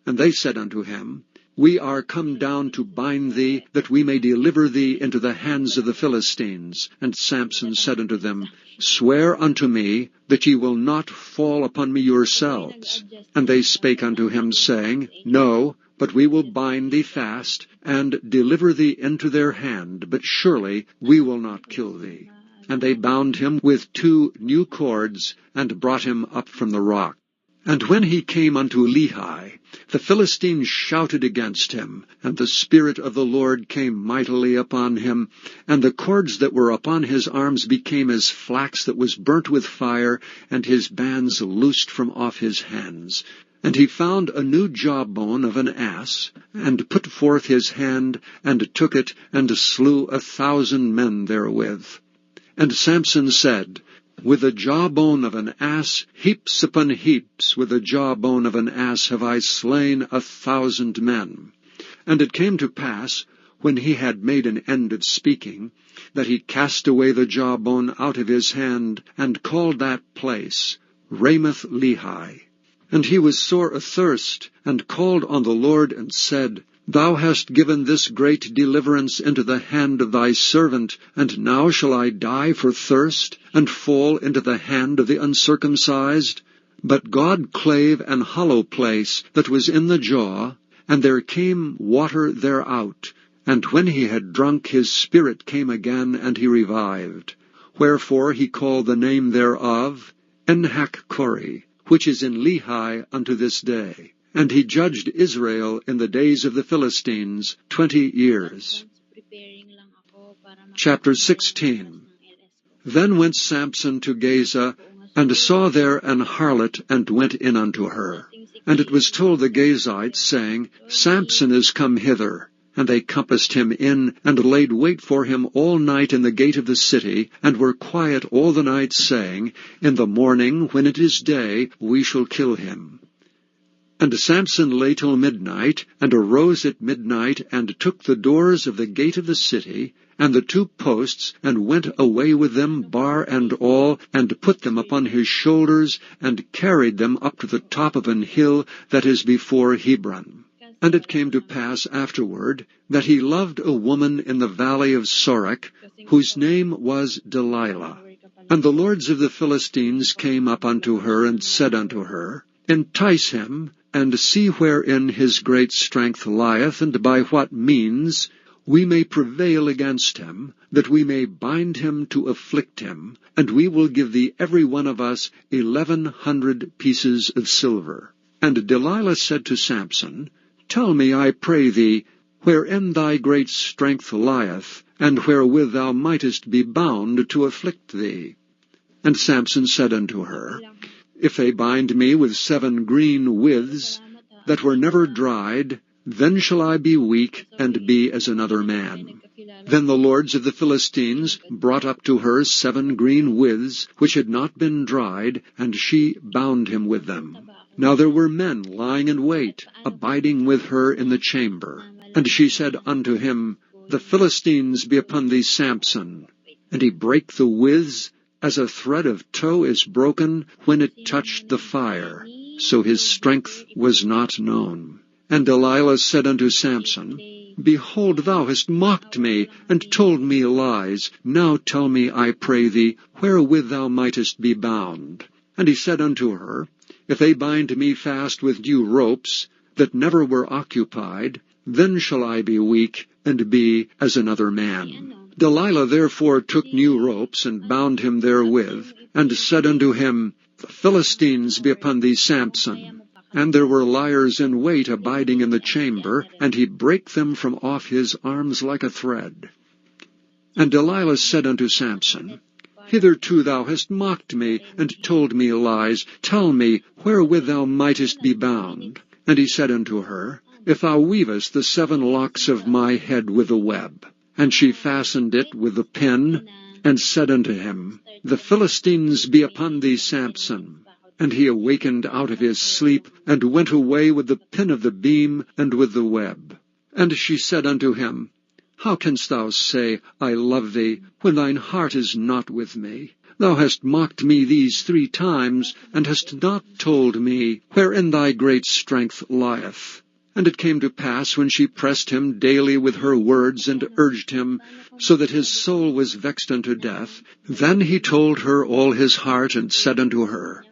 And they said unto him, We are come down to bind thee, that we may deliver thee into the hands of the Philistines. And Samson said unto them, Swear unto me that ye will not fall upon me yourselves. And they spake unto him, saying, No, but we will bind thee fast, and deliver thee into their hand, but surely we will not kill thee. And they bound him with 2 new cords, and brought him up from the rock. And when he came unto Lehi, the Philistines shouted against him, and the Spirit of the Lord came mightily upon him, and the cords that were upon his arms became as flax that was burnt with fire, and his bands loosed from off his hands. And he found a new jawbone of an ass, and put forth his hand, and took it, and slew 1,000 men therewith. And Samson said, With the jawbone of an ass, heaps upon heaps, with the jawbone of an ass have I slain 1,000 men. And it came to pass, when he had made an end of speaking, that he cast away the jawbone out of his hand, and called that place Ramoth Lehi. And he was sore athirst, and called on the Lord, and said, Thou hast given this great deliverance into the hand of thy servant, and now shall I die for thirst, and fall into the hand of the uncircumcised? But God clave an hollow place that was in the jaw, and there came water thereout. And when he had drunk, his spirit came again, and he revived. Wherefore he called the name thereof Enhakkore, which is in Lehi unto this day. And he judged Israel in the days of the Philistines 20 years. Chapter 16. Then went Samson to Gaza, and saw there an harlot, and went in unto her. And it was told the Gazites, saying, Samson is come hither. And they compassed him in, and laid wait for him all night in the gate of the city, and were quiet all the night, saying, In the morning, when it is day, we shall kill him. And Samson lay till midnight, and arose at midnight, and took the doors of the gate of the city, and the 2 posts, and went away with them, bar and all, and put them upon his shoulders, and carried them up to the top of an hill that is before Hebron. And it came to pass afterward, that he loved a woman in the valley of Sorek, whose name was Delilah. And the lords of the Philistines came up unto her, and said unto her, Entice him, and see wherein his great strength lieth, and by what means we may prevail against him, that we may bind him to afflict him, and we will give thee every one of us 1,100 pieces of silver. And Delilah said to Samson, Tell me, I pray thee, wherein thy great strength lieth, and wherewith thou mightest be bound to afflict thee. And Samson said unto her, If they bind me with 7 green withs that were never dried, then shall I be weak, and be as another man. Then the lords of the Philistines brought up to her 7 green withs, which had not been dried, and she bound him with them. Now there were men lying in wait, abiding with her in the chamber. And she said unto him, The Philistines be upon thee, Samson. And he brake the withs, as a thread of tow is broken when it touched the fire, so his strength was not known. And Delilah said unto Samson, Behold, thou hast mocked me, and told me lies. Now tell me, I pray thee, wherewith thou mightest be bound. And he said unto her, If they bind me fast with new ropes, that never were occupied, then shall I be weak, and be as another man. Delilah therefore took new ropes, and bound him therewith, and said unto him, The Philistines be upon thee, Samson. And there were liers in wait abiding in the chamber, and he brake them from off his arms like a thread. And Delilah said unto Samson, Hitherto thou hast mocked me, and told me lies. Tell me, wherewith thou mightest be bound. And he said unto her, If thou weavest the 7 locks of my head with a web. And she fastened it with the pin, and said unto him, The Philistines be upon thee, Samson. And he awakened out of his sleep, and went away with the pin of the beam, and with the web. And she said unto him, How canst thou say, I love thee, when thine heart is not with me? Thou hast mocked me these 3 times, and hast not told me wherein thy great strength lieth. And it came to pass, when she pressed him daily with her words, and urged him, so that his soul was vexed unto death, then he told her all his heart, and said unto her,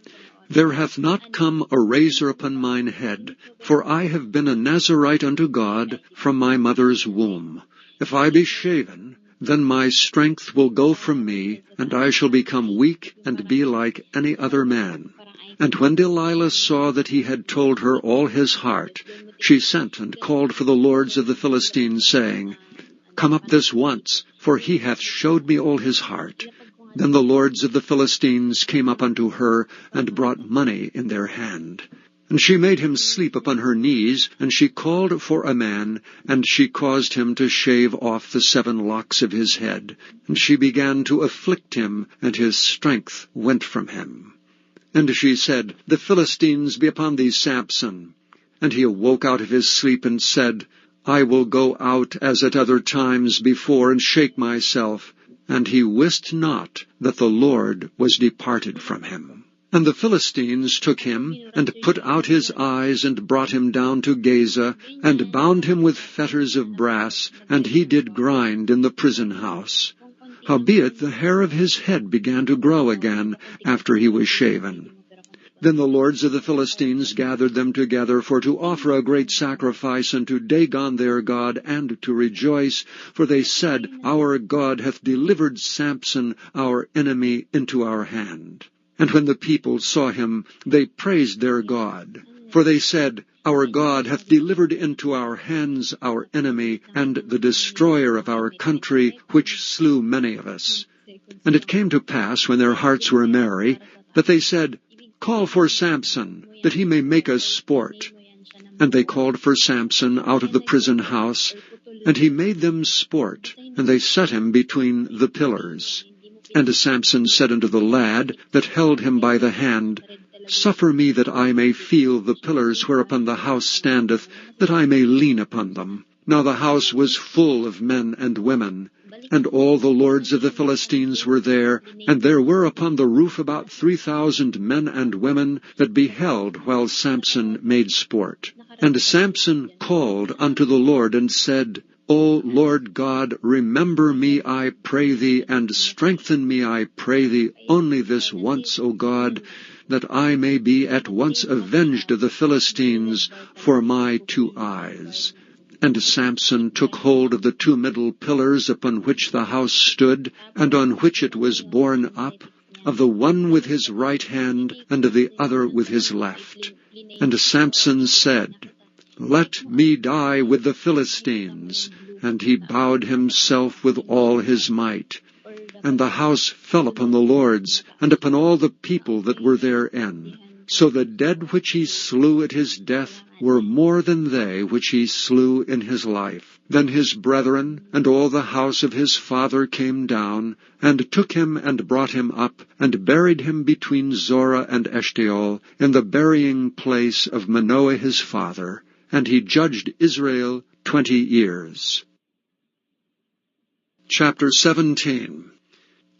There hath not come a razor upon mine head, for I have been a Nazarite unto God from my mother's womb. If I be shaven, then my strength will go from me, and I shall become weak, and be like any other man. And when Delilah saw that he had told her all his heart, she sent and called for the lords of the Philistines, saying, Come up this once, for he hath showed me all his heart. Then the lords of the Philistines came up unto her, and brought money in their hand. And she made him sleep upon her knees, and she called for a man, and she caused him to shave off the 7 locks of his head. And she began to afflict him, and his strength went from him. And she said, The Philistines be upon thee, Samson. And he awoke out of his sleep, and said, I will go out as at other times before, and shake myself. And he wist not that the Lord was departed from him. And the Philistines took him, and put out his eyes, and brought him down to Gaza, and bound him with fetters of brass, and he did grind in the prison house. Howbeit the hair of his head began to grow again, after he was shaven. Then the lords of the Philistines gathered them together for to offer a great sacrifice unto Dagon their god, and to rejoice, for they said, Our God hath delivered Samson our enemy into our hand. And when the people saw him, they praised their God. For they said, Our God hath delivered into our hands our enemy, and the destroyer of our country, which slew many of us. And it came to pass, when their hearts were merry, that they said, Call for Samson, that he may make us sport. And they called for Samson out of the prison house, and he made them sport, and they set him between the pillars. And Samson said unto the lad that held him by the hand, Suffer me that I may feel the pillars whereupon the house standeth, that I may lean upon them. Now the house was full of men and women, and all the lords of the Philistines were there, and there were upon the roof about 3,000 men and women that beheld while Samson made sport. And Samson called unto the Lord, and said, O Lord God, remember me, I pray thee, and strengthen me, I pray thee, only this once, O God, that I may be at once avenged of the Philistines for my 2 eyes. And Samson took hold of the 2 middle pillars upon which the house stood, and on which it was borne up, of the one with his right hand, and of the other with his left. And Samson said, Let me die with the Philistines. And he bowed himself with all his might. And the house fell upon the lords, and upon all the people that were therein. So the dead which he slew at his death were more than they which he slew in his life. Then his brethren and all the house of his father came down, and took him and brought him up, and buried him between Zorah and Eshtaol, in the burying place of Manoah his father. And he judged Israel 20 years. Chapter 17.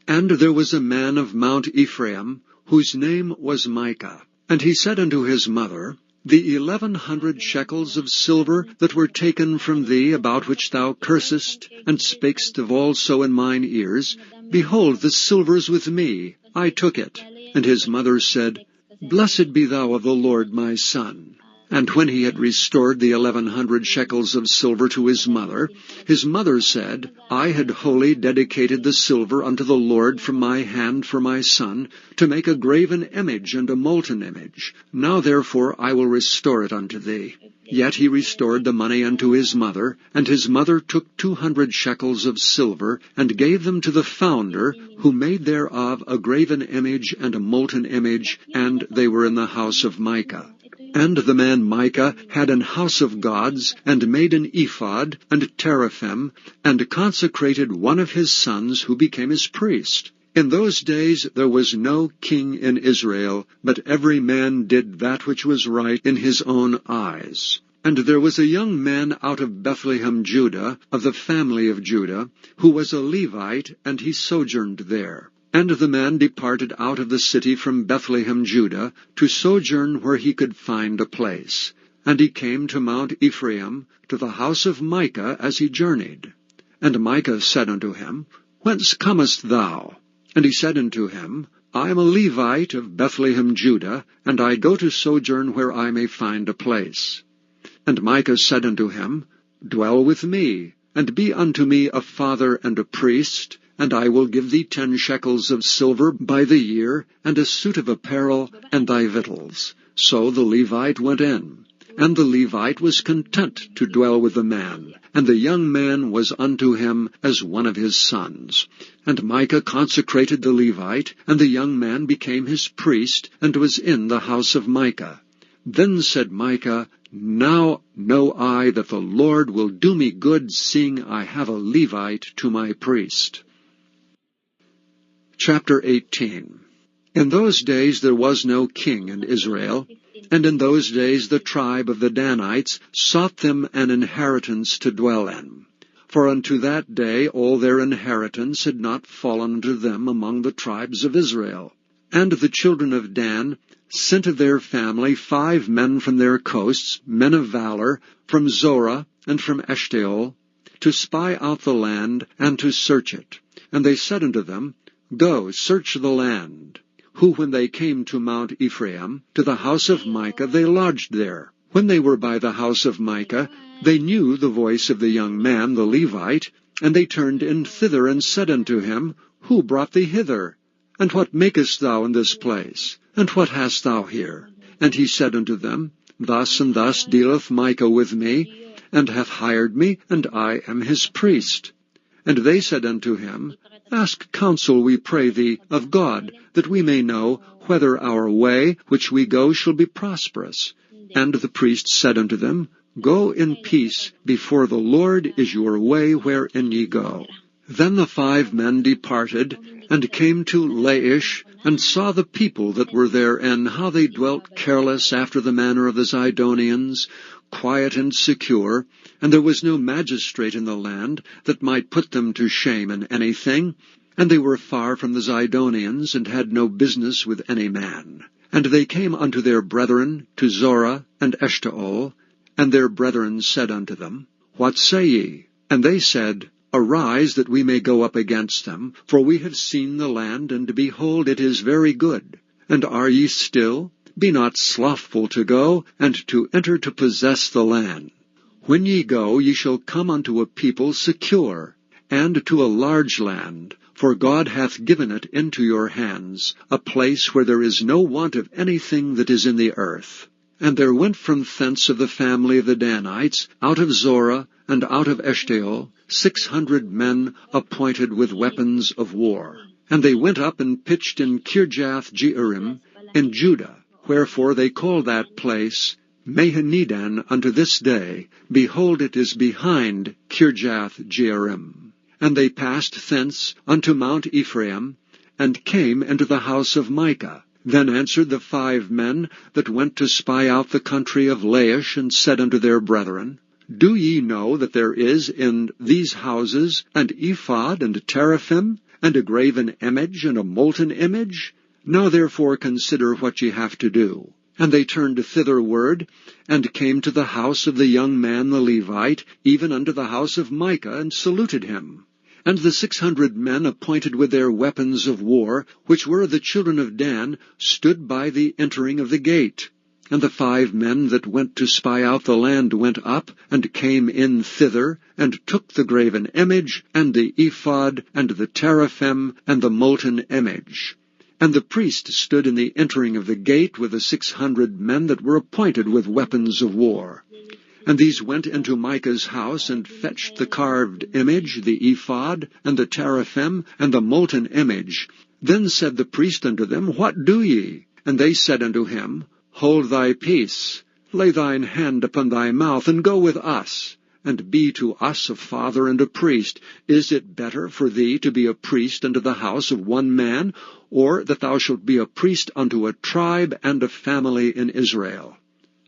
And there was a man of Mount Ephraim, whose name was Micah. And he said unto his mother, The 1100 shekels of silver that were taken from thee, about which thou cursest, and spakest of also in mine ears, behold, the silver is with me, I took it. And his mother said, Blessed be thou of the Lord, my son. And when he had restored the 1100 shekels of silver to his mother said, I had wholly dedicated the silver unto the Lord from my hand for my son, to make a graven image and a molten image. Now therefore I will restore it unto thee. Yet he restored the money unto his mother, and his mother took 200 shekels of silver, and gave them to the founder, who made thereof a graven image and a molten image, and they were in the house of Micah. And the man Micah had an house of gods, and made an ephod, and teraphim, and consecrated one of his sons, who became his priest. In those days there was no king in Israel, but every man did that which was right in his own eyes. And there was a young man out of Bethlehem, Judah, of the family of Judah, who was a Levite, and he sojourned there. And the man departed out of the city from Bethlehem, Judah, to sojourn where he could find a place. And he came to Mount Ephraim, to the house of Micah, as he journeyed. And Micah said unto him, Whence comest thou? And he said unto him, I am a Levite of Bethlehem, Judah, and I go to sojourn where I may find a place. And Micah said unto him, Dwell with me, and be unto me a father and a priest, and I will give thee 10 shekels of silver by the year, and a suit of apparel, and thy victuals. So the Levite went in. And the Levite was content to dwell with the man, and the young man was unto him as one of his sons. And Micah consecrated the Levite, and the young man became his priest, and was in the house of Micah. Then said Micah, Now know I that the Lord will do me good, seeing I have a Levite to my priest. Chapter 18. In those days there was no king in Israel, and in those days the tribe of the Danites sought them an inheritance to dwell in. For unto that day all their inheritance had not fallen unto them among the tribes of Israel. And the children of Dan sent of their family 5 men from their coasts, men of valor, from Zorah and from Eshtaol, to spy out the land and to search it. And they said unto them, Go, search the land. Who, when they came to Mount Ephraim, to the house of Micah, they lodged there. When they were by the house of Micah, they knew the voice of the young man, the Levite, and they turned in thither, and said unto him, Who brought thee hither? And what makest thou in this place? And what hast thou here? And he said unto them, Thus and thus dealeth Micah with me, and hath hired me, and I am his priest. And they said unto him, Ask counsel, we pray thee, of God, that we may know whether our way which we go shall be prosperous. And the priest said unto them, Go in peace, before the Lord is your way wherein ye go. Then the 5 men departed, and came to Laish, and saw the people that were therein, how they dwelt careless after the manner of the Zidonians, quiet and secure, and there was no magistrate in the land that might put them to shame in anything, and they were far from the Zidonians, and had no business with any man. And they came unto their brethren to Zorah and Eshtaol, and their brethren said unto them, What say ye? And they said, Arise, that we may go up against them, for we have seen the land, and behold, it is very good. And are ye still? Be not slothful to go, and to enter to possess the land. When ye go, ye shall come unto a people secure, and to a large land, for God hath given it into your hands, a place where there is no want of anything that is in the earth. And there went from thence of the family of the Danites, out of Zorah, and out of Eshtaol, 600 men appointed with weapons of war. And they went up and pitched in Kirjath-jearim, in Judah. Wherefore they call that place Mahanidan unto this day. Behold, it is behind Kirjath-jearim. And they passed thence unto Mount Ephraim, and came into the house of Micah. Then answered the 5 men that went to spy out the country of Laish, and said unto their brethren, Do ye know that there is in these houses an ephod and teraphim, and a graven image, and a molten image? Now therefore consider what ye have to do. And they turned thitherward, and came to the house of the young man the Levite, even unto the house of Micah, and saluted him. And the 600 men appointed with their weapons of war, which were the children of Dan, stood by the entering of the gate. And the 5 men that went to spy out the land went up, and came in thither, and took the graven image, and the ephod, and the teraphim, and the molten image. And the priest stood in the entering of the gate with the 600 men that were appointed with weapons of war. And these went into Micah's house, and fetched the carved image, the ephod, and the teraphim, and the molten image. Then said the priest unto them, What do ye? And they said unto him, Hold thy peace, lay thine hand upon thy mouth, and go with us, and be to us a father and a priest. Is it better for thee to be a priest unto the house of one man, or that thou shalt be a priest unto a tribe and a family in Israel?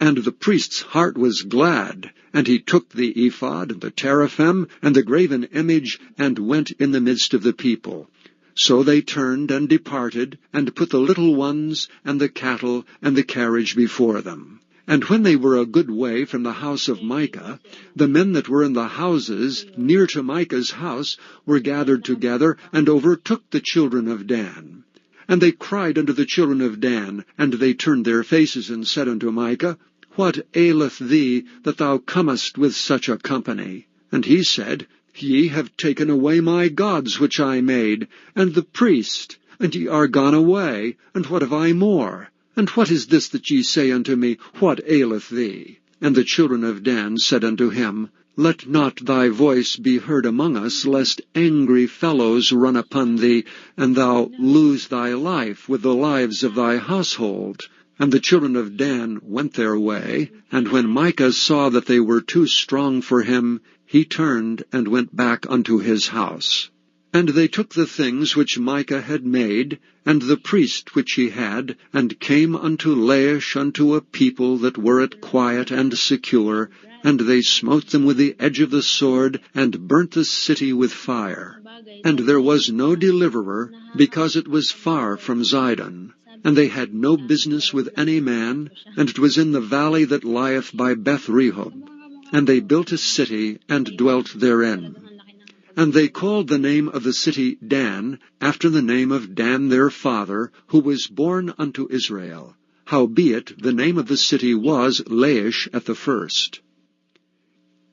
And the priest's heart was glad, and he took the ephod, and the teraphim, and the graven image, and went in the midst of the people. So they turned and departed, and put the little ones, and the cattle, and the carriage before them. And when they were a good way from the house of Micah, the men that were in the houses near to Micah's house were gathered together, and overtook the children of Dan. And they cried unto the children of Dan, and they turned their faces, and said unto Micah, What aileth thee, that thou comest with such a company? And he said, Ye have taken away my gods which I made, and the priest, and ye are gone away, and what have I more? And what is this that ye say unto me, What aileth thee? And the children of Dan said unto him, Let not thy voice be heard among us, lest angry fellows run upon thee, and thou lose thy life with the lives of thy household. And the children of Dan went their way, and when Micah saw that they were too strong for him, he turned and went back unto his house. And they took the things which Micah had made, and the priest which he had, and came unto Laish unto a people that were at quiet and secure, and they smote them with the edge of the sword, and burnt the city with fire. And there was no deliverer, because it was far from Zidon. And they had no business with any man, and it was in the valley that lieth by Beth-rehob. And they built a city, and dwelt therein. And they called the name of the city Dan, after the name of Dan their father, who was born unto Israel. Howbeit the name of the city was Laish at the first.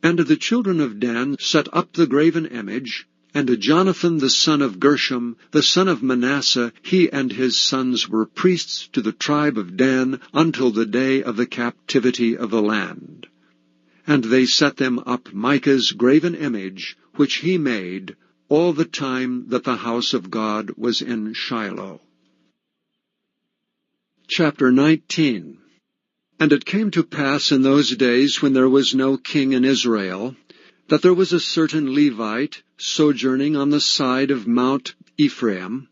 And the children of Dan set up the graven image, and Jonathan the son of Gershom, the son of Manasseh, he and his sons were priests to the tribe of Dan until the day of the captivity of the land. And they set them up Micah's graven image, which he made, all the time that the house of God was in Shiloh. Chapter 19. And it came to pass in those days, when there was no king in Israel, that there was a certain Levite sojourning on the side of Mount Ephraim,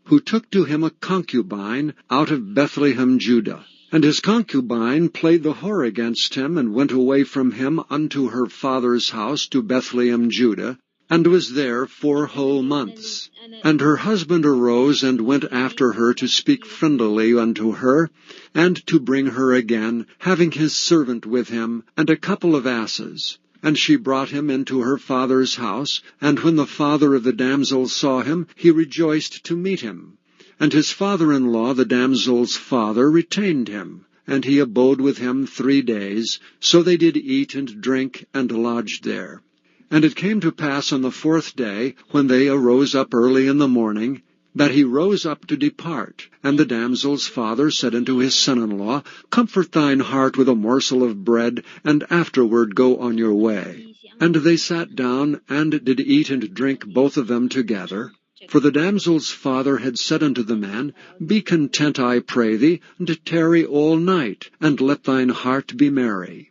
who took to him a concubine out of Bethlehem, Judah. And his concubine played the whore against him, and went away from him unto her father's house to Bethlehem, Judah, and was there 4 whole months. And her husband arose, and went after her to speak friendlily unto her, and to bring her again, having his servant with him, and a couple of asses. And she brought him into her father's house, and when the father of the damsel saw him, he rejoiced to meet him. And his father-in-law, the damsel's father, retained him, and he abode with him 3 days. So they did eat and drink, and lodged there. And it came to pass on the 4th day, when they arose up early in the morning, that he rose up to depart. And the damsel's father said unto his son-in-law, Comfort thine heart with a morsel of bread, and afterward go on your way. And they sat down, and did eat and drink both of them together. For the damsel's father had said unto the man, Be content, I pray thee, and tarry all night, and let thine heart be merry.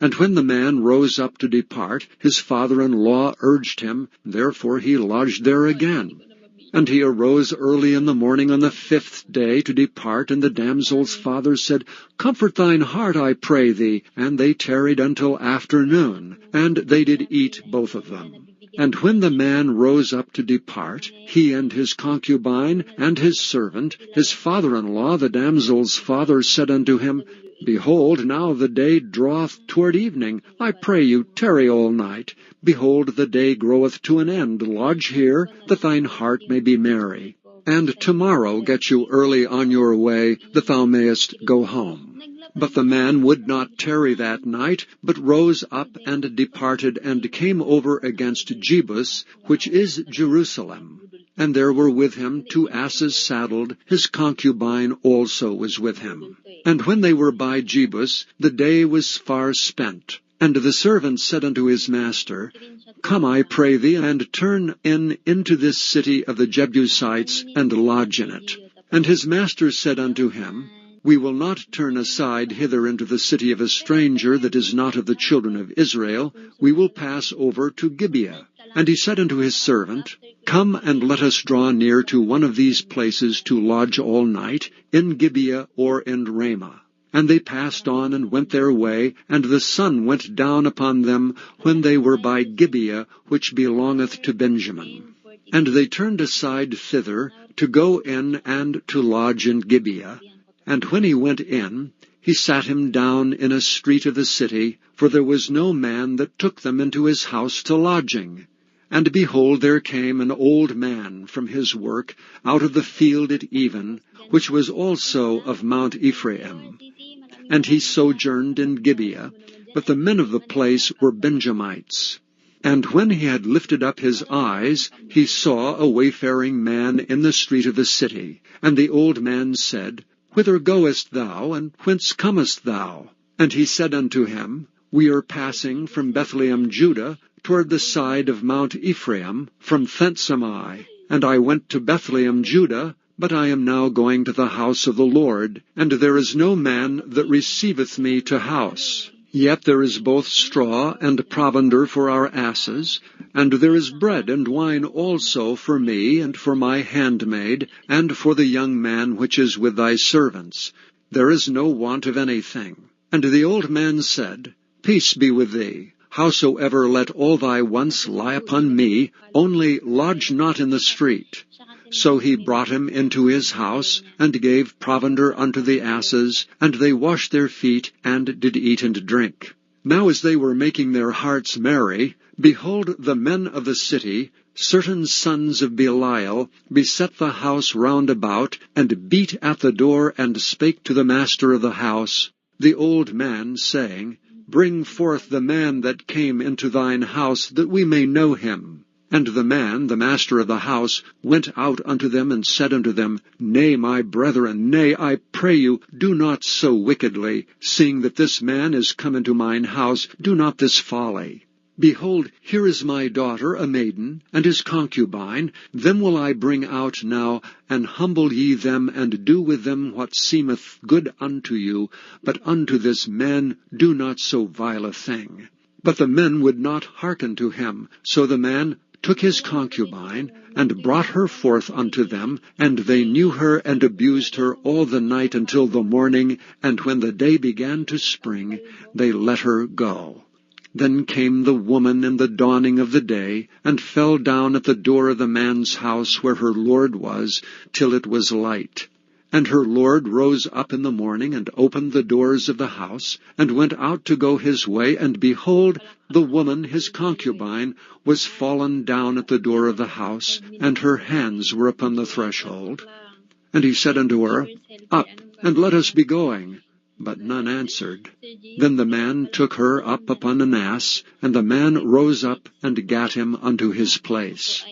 And when the man rose up to depart, his father-in-law urged him, therefore he lodged there again. And he arose early in the morning on the 5th day to depart, and the damsel's father said, Comfort thine heart, I pray thee. And they tarried until afternoon, and they did eat both of them. And when the man rose up to depart, he and his concubine and his servant, his father-in-law, the damsel's father, said unto him, Behold, now the day draweth toward evening. I pray you, tarry all night. Behold, the day groweth to an end. Lodge here, that thine heart may be merry. And tomorrow get you early on your way, that thou mayest go home. But the man would not tarry that night, but rose up and departed, and came over against Jebus, which is Jerusalem. And there were with him 2 asses saddled, his concubine also was with him. And when they were by Jebus, the day was far spent. And the servant said unto his master, Come, I pray thee, and turn into this city of the Jebusites, and lodge in it. And his master said unto him, We will not turn aside hither into the city of a stranger that is not of the children of Israel. We will pass over to Gibeah. And he said unto his servant, Come and let us draw near to one of these places to lodge all night, in Gibeah or in Ramah. And they passed on and went their way, and the sun went down upon them when they were by Gibeah, which belongeth to Benjamin. And they turned aside thither, to go in and to lodge in Gibeah. And when he went in, he sat him down in a street of the city, for there was no man that took them into his house to lodging. And behold, there came an old man from his work out of the field at even, which was also of Mount Ephraim. And he sojourned in Gibeah, but the men of the place were Benjamites. And when he had lifted up his eyes, he saw a wayfaring man in the street of the city. And the old man said, Whither goest thou, and whence comest thou? And he said unto him, We are passing from Bethlehem, Judah, toward the side of Mount Ephraim, from thence am I. And I went to Bethlehem, Judah, but I am now going to the house of the Lord, and there is no man that receiveth me to house. Yet there is both straw and provender for our asses, and there is bread and wine also for me, and for my handmaid, and for the young man which is with thy servants. There is no want of anything. And the old man said, Peace be with thee. Howsoever let all thy wants lie upon me, only lodge not in the street. So he brought him into his house, and gave provender unto the asses, and they washed their feet, and did eat and drink. Now as they were making their hearts merry, behold, the men of the city, certain sons of Belial, beset the house round about, and beat at the door, and spake to the master of the house, the old man, saying, Bring forth the man that came into thine house, that we may know him. And the man, the master of the house, went out unto them, and said unto them, Nay, my brethren, nay, I pray you, do not so wickedly. Seeing that this man is come into mine house, do not this folly. Behold, here is my daughter, a maiden, and his concubine. Them will I bring out now, and humble ye them, and do with them what seemeth good unto you. But unto this man do not so vile a thing. But the men would not hearken to him. So the man took his concubine, and brought her forth unto them, and they knew her, and abused her all the night until the morning, and when the day began to spring, they let her go. Then came the woman in the dawning of the day, and fell down at the door of the man's house where her lord was, till it was light. And her lord rose up in the morning, and opened the doors of the house, and went out to go his way, and behold, the woman, his concubine, was fallen down at the door of the house, and her hands were upon the threshold. And he said unto her, Up, and let us be going. But none answered. Then the man took her up upon an ass, and the man rose up and gat him unto his place.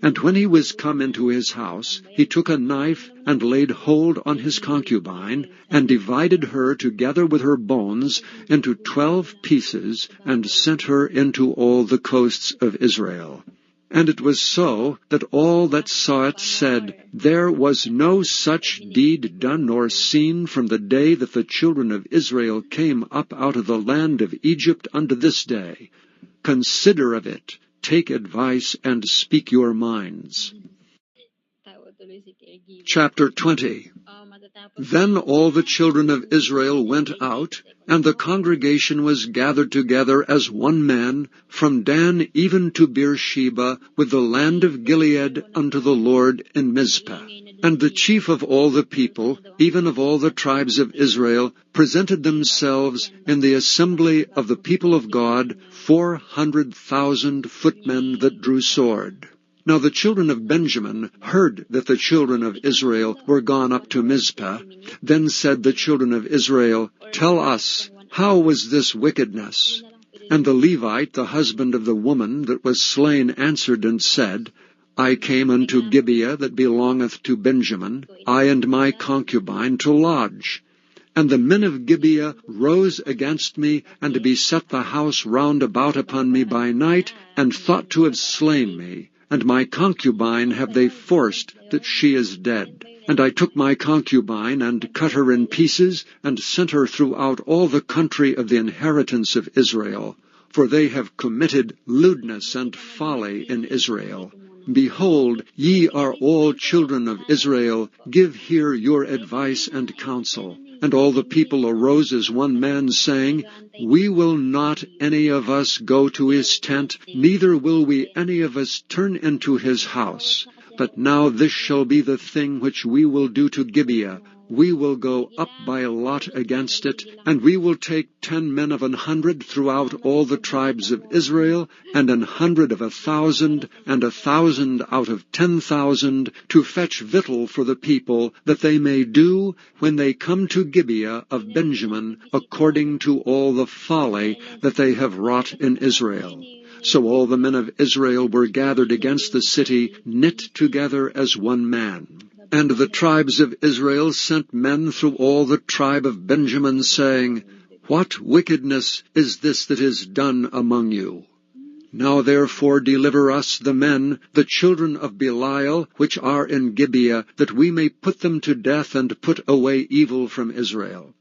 And when he was come into his house, he took a knife, and laid hold on his concubine, and divided her together with her bones into 12 pieces, and sent her into all the coasts of Israel. And it was so that all that saw it said, There was no such deed done nor seen from the day that the children of Israel came up out of the land of Egypt unto this day. Consider of it, take advice, and speak your minds. Chapter 20. Then all the children of Israel went out, and the congregation was gathered together as one man, from Dan even to Beersheba, with the land of Gilead unto the Lord in Mizpah. And the chief of all the people, even of all the tribes of Israel, presented themselves in the assembly of the people of God, 400,000 footmen that drew sword. Now the children of Benjamin heard that the children of Israel were gone up to Mizpah. Then said the children of Israel, Tell us, how was this wickedness? And the Levite, the husband of the woman that was slain, answered and said, I came unto Gibeah that belongeth to Benjamin, I and my concubine, to lodge. And the men of Gibeah rose against me, and beset the house round about upon me by night, and thought to have slain me. And my concubine have they forced, that she is dead. And I took my concubine, and cut her in pieces, and sent her throughout all the country of the inheritance of Israel. For they have committed lewdness and folly in Israel. Behold, ye are all children of Israel, give here your advice and counsel. And all the people arose as one man, saying, We will not any of us go to his tent, neither will we any of us turn into his house. But now this shall be the thing which we will do to Gibeah. We will go up by lot against it, and we will take 10 men of 100 throughout all the tribes of Israel, and 100 of 1,000, and 1,000 out of 10,000, to fetch victual for the people, that they may do, when they come to Gibeah of Benjamin, according to all the folly that they have wrought in Israel. So all the men of Israel were gathered against the city, knit together as one man. And the tribes of Israel sent men through all the tribe of Benjamin, saying, What wickedness is this that is done among you? Now therefore deliver us the men, the children of Belial, which are in Gibeah, that we may put them to death and put away evil from Israel.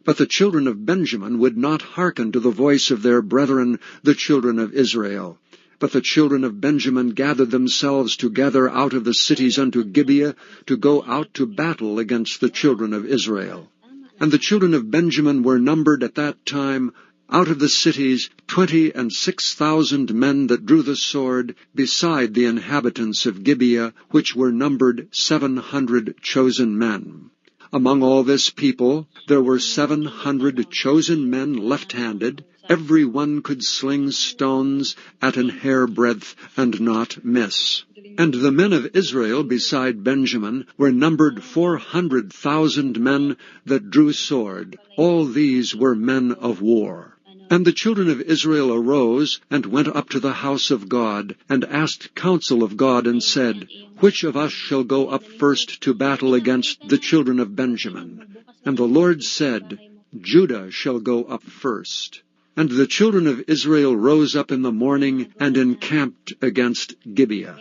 But the children of Benjamin would not hearken to the voice of their brethren, the children of Israel. But the children of Benjamin gathered themselves together out of the cities unto Gibeah, to go out to battle against the children of Israel. And the children of Benjamin were numbered at that time, out of the cities, 26,000 men that drew the sword, beside the inhabitants of Gibeah, which were numbered 700 chosen men. Among all this people there were 700 chosen men left-handed. Every one could sling stones at an hairbreadth and not miss. And the men of Israel beside Benjamin were numbered 400,000 men that drew sword. All these were men of war. And the children of Israel arose and went up to the house of God, and asked counsel of God, and said, Which of us shall go up first to battle against the children of Benjamin? And the Lord said, Judah shall go up first. And the children of Israel rose up in the morning, and encamped against Gibeah.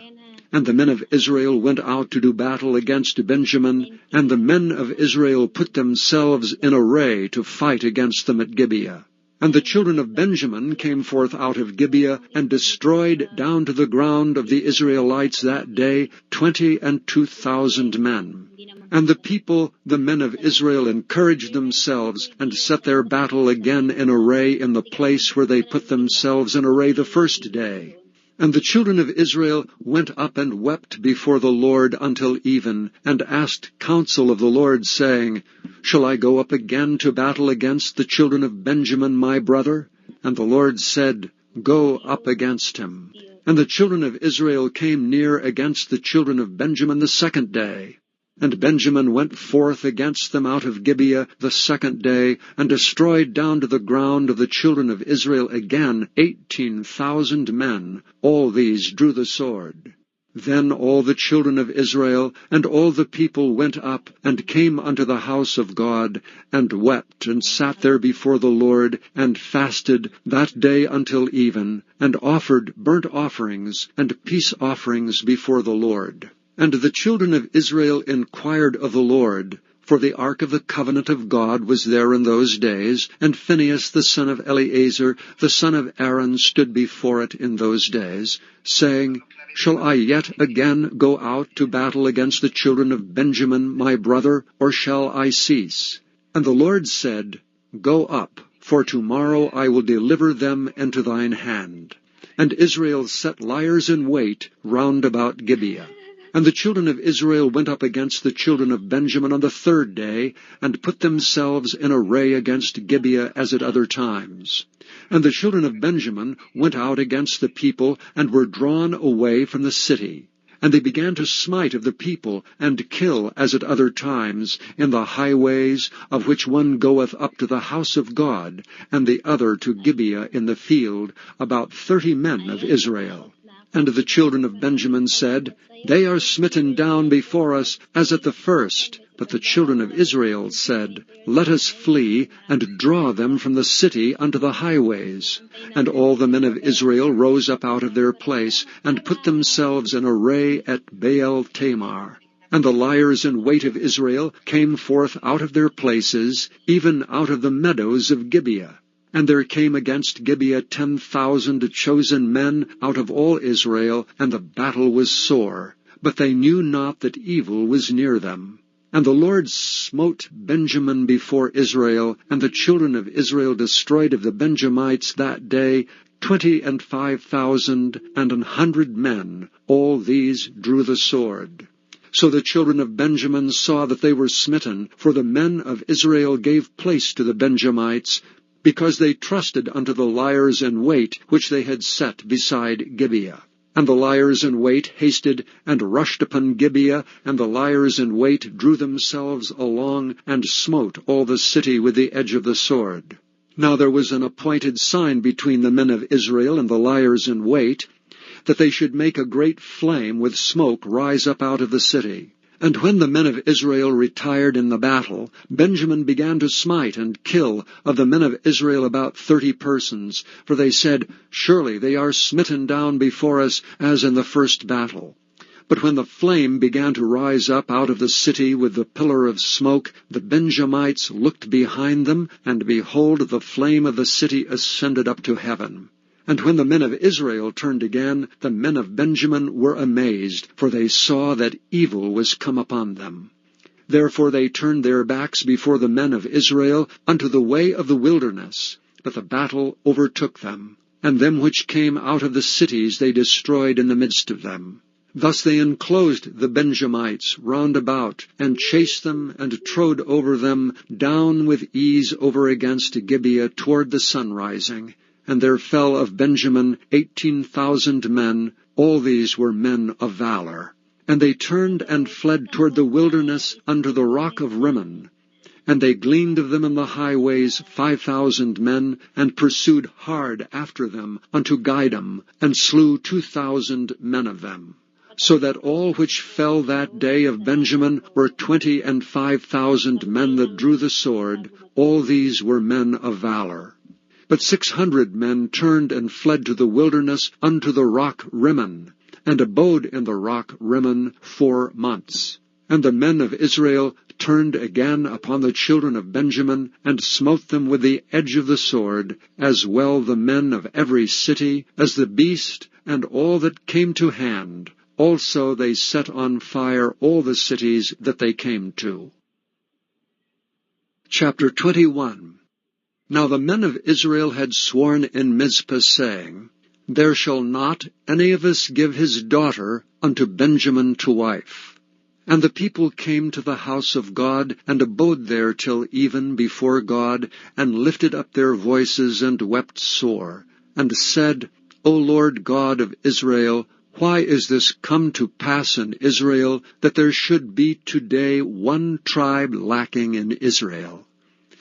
And the men of Israel went out to do battle against Benjamin, and the men of Israel put themselves in array to fight against them at Gibeah. And the children of Benjamin came forth out of Gibeah, and destroyed down to the ground of the Israelites that day 22,000 men. And the people, the men of Israel, encouraged themselves, and set their battle again in array in the place where they put themselves in array the first day. And the children of Israel went up and wept before the Lord until even, and asked counsel of the Lord, saying, Shall I go up again to battle against the children of Benjamin my brother? And the Lord said, Go up against him. And the children of Israel came near against the children of Benjamin the second day. And Benjamin went forth against them out of Gibeah the second day, and destroyed down to the ground of the children of Israel again 18,000 men. All these drew the sword. Then all the children of Israel and all the people went up, and came unto the house of God, and wept, and sat there before the Lord, and fasted that day until even, and offered burnt offerings and peace offerings before the Lord. And the children of Israel inquired of the Lord, for the ark of the covenant of God was there in those days, and Phinehas the son of Eleazar, the son of Aaron, stood before it in those days, saying, Shall I yet again go out to battle against the children of Benjamin my brother, or shall I cease? And the Lord said, Go up, for tomorrow I will deliver them into thine hand. And Israel set liers in wait round about Gibeah. And the children of Israel went up against the children of Benjamin on the third day, and put themselves in array against Gibeah as at other times. And the children of Benjamin went out against the people, and were drawn away from the city. And they began to smite of the people, and kill as at other times, in the highways, of which one goeth up to the house of God, and the other to Gibeah in the field, about 30 men of Israel. And the children of Benjamin said, They are smitten down before us as at the first. But the children of Israel said, Let us flee, and draw them from the city unto the highways. And all the men of Israel rose up out of their place, and put themselves in array at Baal Tamar. And the liers in wait of Israel came forth out of their places, even out of the meadows of Gibeah. And there came against Gibeah 10,000 chosen men out of all Israel, and the battle was sore. But they knew not that evil was near them. And the Lord smote Benjamin before Israel, and the children of Israel destroyed of the Benjamites that day 25,000 and 100 men. All these drew the sword. So the children of Benjamin saw that they were smitten, for the men of Israel gave place to the Benjamites, because they trusted unto the liers in wait, which they had set beside Gibeah. And the liers in wait hasted and rushed upon Gibeah, and the liers in wait drew themselves along, and smote all the city with the edge of the sword. Now there was an appointed sign between the men of Israel and the liers in wait, that they should make a great flame with smoke rise up out of the city. And when the men of Israel retired in the battle, Benjamin began to smite and kill of the men of Israel about 30 persons, for they said, Surely they are smitten down before us as in the first battle. But when the flame began to rise up out of the city with the pillar of smoke, the Benjamites looked behind them, and behold, the flame of the city ascended up to heaven. And when the men of Israel turned again, the men of Benjamin were amazed, for they saw that evil was come upon them. Therefore they turned their backs before the men of Israel unto the way of the wilderness. But the battle overtook them, and them which came out of the cities they destroyed in the midst of them. Thus they enclosed the Benjamites round about, and chased them, and trode over them down with ease over against Gibeah toward the sunrising. And there fell of Benjamin 18,000 men. All these were men of valor. And they turned and fled toward the wilderness unto the rock of Rimmon. And they gleaned of them in the highways 5,000 men, and pursued hard after them unto Gidom, and slew 2,000 men of them. So that all which fell that day of Benjamin were 25,000 men that drew the sword. All these were men of valor. But 600 men turned and fled to the wilderness unto the rock Rimmon, and abode in the rock Rimmon 4 months. And the men of Israel turned again upon the children of Benjamin, and smote them with the edge of the sword, as well the men of every city, as the beast, and all that came to hand. Also they set on fire all the cities that they came to. Chapter 21. Now the men of Israel had sworn in Mizpah, saying, There shall not any of us give his daughter unto Benjamin to wife. And the people came to the house of God, and abode there till even before God, and lifted up their voices, and wept sore, and said, O Lord God of Israel, why is this come to pass in Israel, that there should be today one tribe lacking in Israel?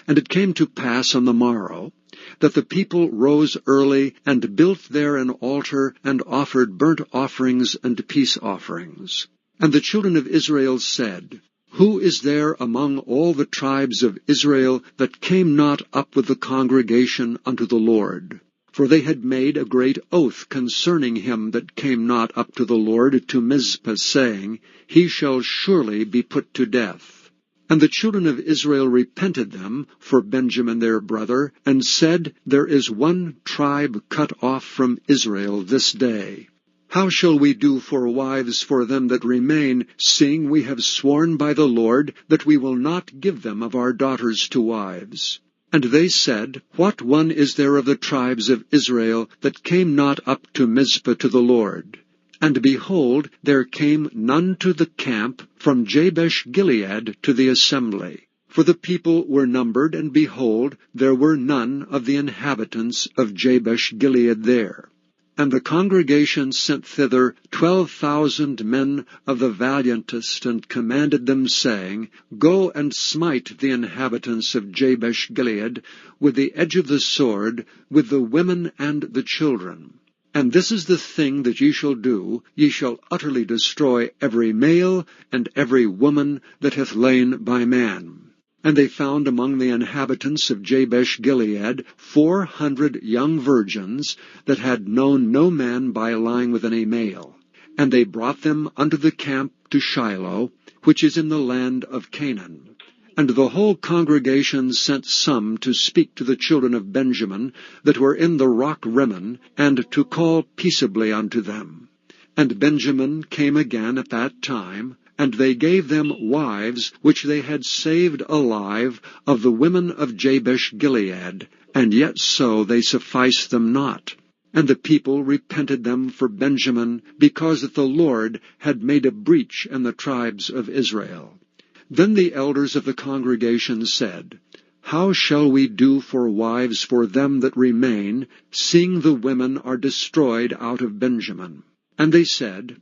And it came to pass on the morrow, that the people rose early, and built there an altar, and offered burnt offerings and peace offerings. And the children of Israel said, Who is there among all the tribes of Israel that came not up with the congregation unto the Lord? For they had made a great oath concerning him that came not up to the Lord to Mizpah, saying, He shall surely be put to death. And the children of Israel repented them for Benjamin their brother, and said, There is one tribe cut off from Israel this day. How shall we do for wives for them that remain, seeing we have sworn by the Lord that we will not give them of our daughters to wives? And they said, What one is there of the tribes of Israel that came not up to Mizpah to the Lord? And behold, there came none to the camp from Jabesh Gilead to the assembly. For the people were numbered, and behold, there were none of the inhabitants of Jabesh Gilead there. And the congregation sent thither 12,000 men of the valiantest, and commanded them, saying, Go and smite the inhabitants of Jabesh Gilead with the edge of the sword, with the women and the children. And this is the thing that ye shall do, ye shall utterly destroy every male and every woman that hath lain by man. And they found among the inhabitants of Jabesh Gilead 400 young virgins that had known no man by lying with any male. And they brought them unto the camp to Shiloh, which is in the land of Canaan. And the whole congregation sent some to speak to the children of Benjamin that were in the rock Rimmon, and to call peaceably unto them. And Benjamin came again at that time, and they gave them wives which they had saved alive of the women of Jabesh Gilead, and yet so they sufficed them not. And the people repented them for Benjamin, because that the Lord had made a breach in the tribes of Israel. Then the elders of the congregation said, How shall we do for wives for them that remain, seeing the women are destroyed out of Benjamin? And they said,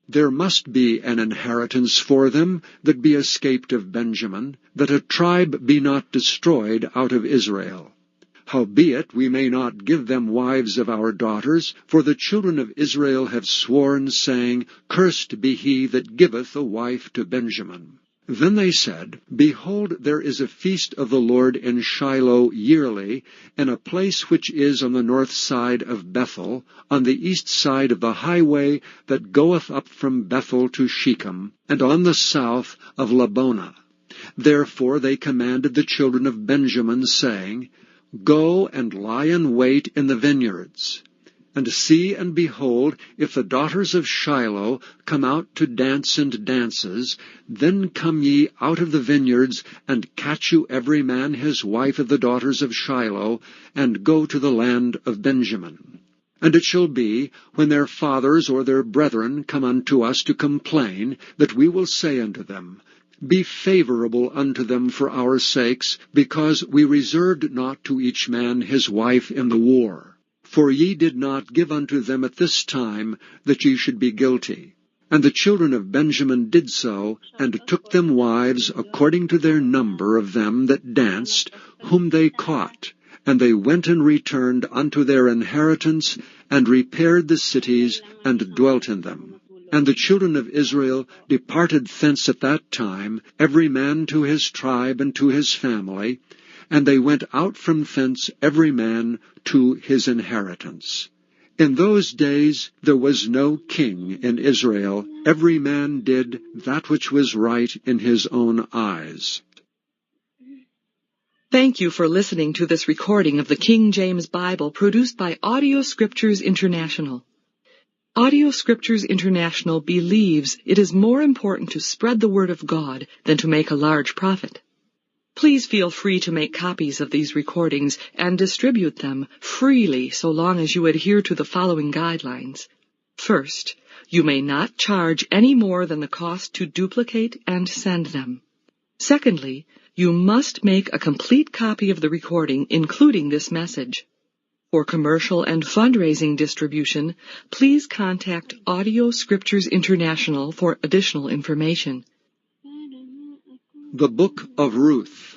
There must be an inheritance for them that be escaped of Benjamin, that a tribe be not destroyed out of Israel. Howbeit we may not give them wives of our daughters, for the children of Israel have sworn, saying, Cursed be he that giveth a wife to Benjamin. Then they said, Behold, there is a feast of the Lord in Shiloh yearly, in a place which is on the north side of Bethel, on the east side of the highway that goeth up from Bethel to Shechem, and on the south of Labonah. Therefore they commanded the children of Benjamin, saying, Go and lie in wait in the vineyards. And see and behold, if the daughters of Shiloh come out to dance and dances, then come ye out of the vineyards, and catch you every man his wife of the daughters of Shiloh, and go to the land of Benjamin. And it shall be, when their fathers or their brethren come unto us to complain, that we will say unto them, Be favorable unto them for our sakes, because we reserved not to each man his wife in the war. For ye did not give unto them at this time, that ye should be guilty. And the children of Benjamin did so, and took them wives according to their number of them that danced, whom they caught. And they went and returned unto their inheritance, and repaired the cities, and dwelt in them. And the children of Israel departed thence at that time, every man to his tribe and to his family, and they went out from thence every man to his inheritance. In those days there was no king in Israel. Every man did that which was right in his own eyes. Thank you for listening to this recording of the King James Bible produced by Audio Scriptures International. Audio Scriptures International believes it is more important to spread the Word of God than to make a large profit. Please feel free to make copies of these recordings and distribute them freely so long as you adhere to the following guidelines. First, you may not charge any more than the cost to duplicate and send them. Secondly, you must make a complete copy of the recording, including this message. For commercial and fundraising distribution, please contact Audio Scriptures International for additional information. The Book of Ruth,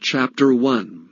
Chapter 1.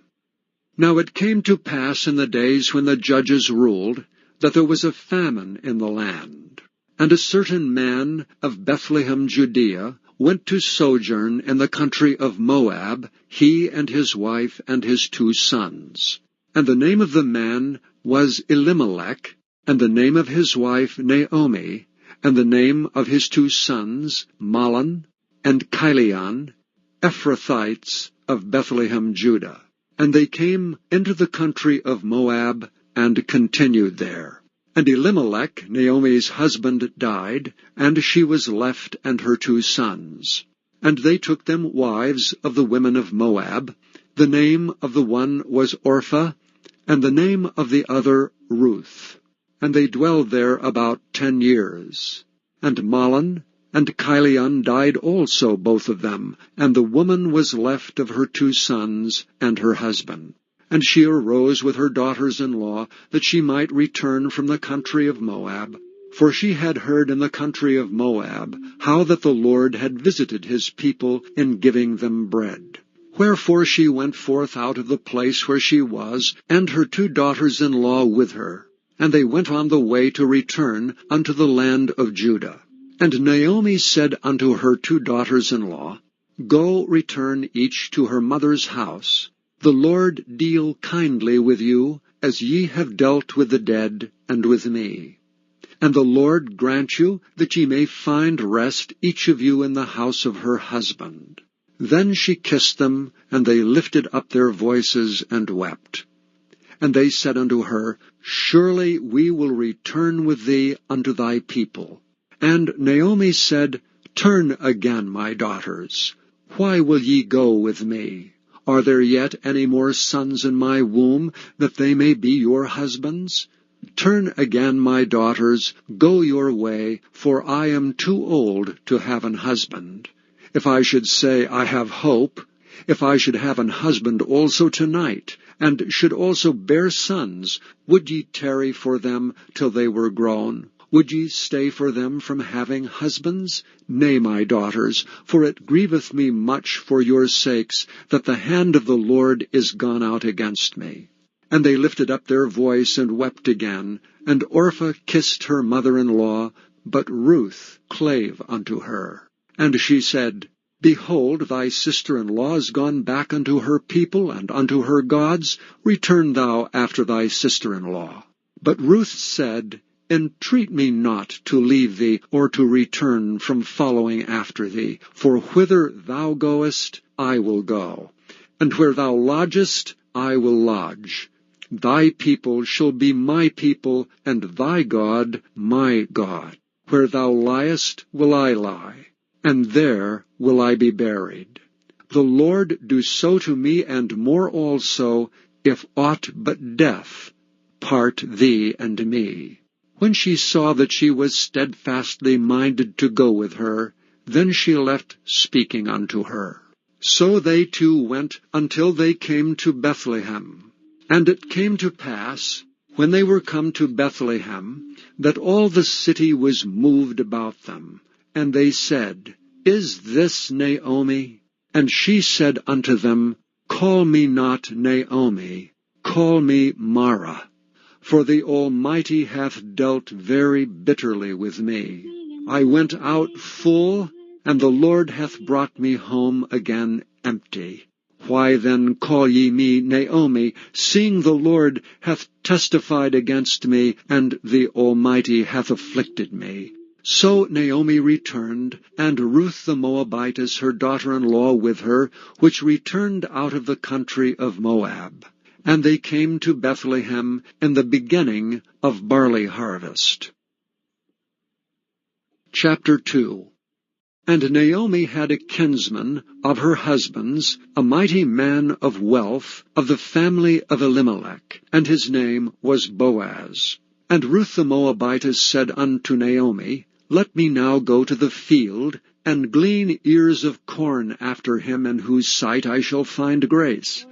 Now it came to pass in the days when the judges ruled, that there was a famine in the land. And a certain man of Bethlehem, Judea, went to sojourn in the country of Moab, he and his wife and his 2 sons. And the name of the man was Elimelech, and the name of his wife Naomi, and the name of his 2 sons Mahlon and Chilion, Ephrathites of Bethlehem, Judah. And they came into the country of Moab, and continued there. And Elimelech, Naomi's husband, died, and she was left and her 2 sons. And they took them wives of the women of Moab. The name of the one was Orpah, and the name of the other Ruth. And they dwelled there about 10 years. And Mahlon and Chilion died also, both of them, and the woman was left of her 2 sons and her husband. And she arose with her daughters-in-law, that she might return from the country of Moab. For she had heard in the country of Moab how that the Lord had visited his people in giving them bread. Wherefore she went forth out of the place where she was, and her 2 daughters-in-law with her. And they went on the way to return unto the land of Judah. And Naomi said unto her 2 daughters-in-law, Go, return each to her mother's house. The Lord deal kindly with you, as ye have dealt with the dead and with me. And the Lord grant you that ye may find rest each of you in the house of her husband. Then she kissed them, and they lifted up their voices and wept. And they said unto her, Surely we will return with thee unto thy people. And Naomi said, Turn again, my daughters. Why will ye go with me? Are there yet any more sons in my womb, that they may be your husbands? Turn again, my daughters, go your way, for I am too old to have an husband. If I should say, I have hope, if I should have an husband also tonight, and should also bear sons, would ye tarry for them till they were grown? Would ye stay for them from having husbands? Nay, my daughters, for it grieveth me much for your sakes, that the hand of the Lord is gone out against me. And they lifted up their voice and wept again, and Orpah kissed her mother-in-law, but Ruth clave unto her. And she said, Behold, thy sister-in-law is gone back unto her people and unto her gods. Return thou after thy sister-in-law. But Ruth said, Entreat me not to leave thee, or to return from following after thee. For whither thou goest, I will go, and where thou lodgest, I will lodge. Thy people shall be my people, and thy God my God. Where thou liest will I lie, and there will I be buried. The Lord do so to me, and more also, if aught but death part thee and me. When she saw that she was steadfastly minded to go with her, then she left speaking unto her. So they 2 went until they came to Bethlehem. And it came to pass, when they were come to Bethlehem, that all the city was moved about them. And they said, Is this Naomi? And she said unto them, Call me not Naomi, call me Mara. For the Almighty hath dealt very bitterly with me. I went out full, and the Lord hath brought me home again empty. Why then call ye me Naomi, seeing the Lord hath testified against me, and the Almighty hath afflicted me? So Naomi returned, and Ruth the Moabitess her daughter-in-law with her, which returned out of the country of Moab. And they came to Bethlehem in the beginning of barley harvest. Chapter 2. And Naomi had a kinsman of her husband's, a mighty man of wealth, of the family of Elimelech, and his name was Boaz. And Ruth the Moabitess said unto Naomi, Let me now go to the field, and glean ears of corn after him in whose sight I shall find grace.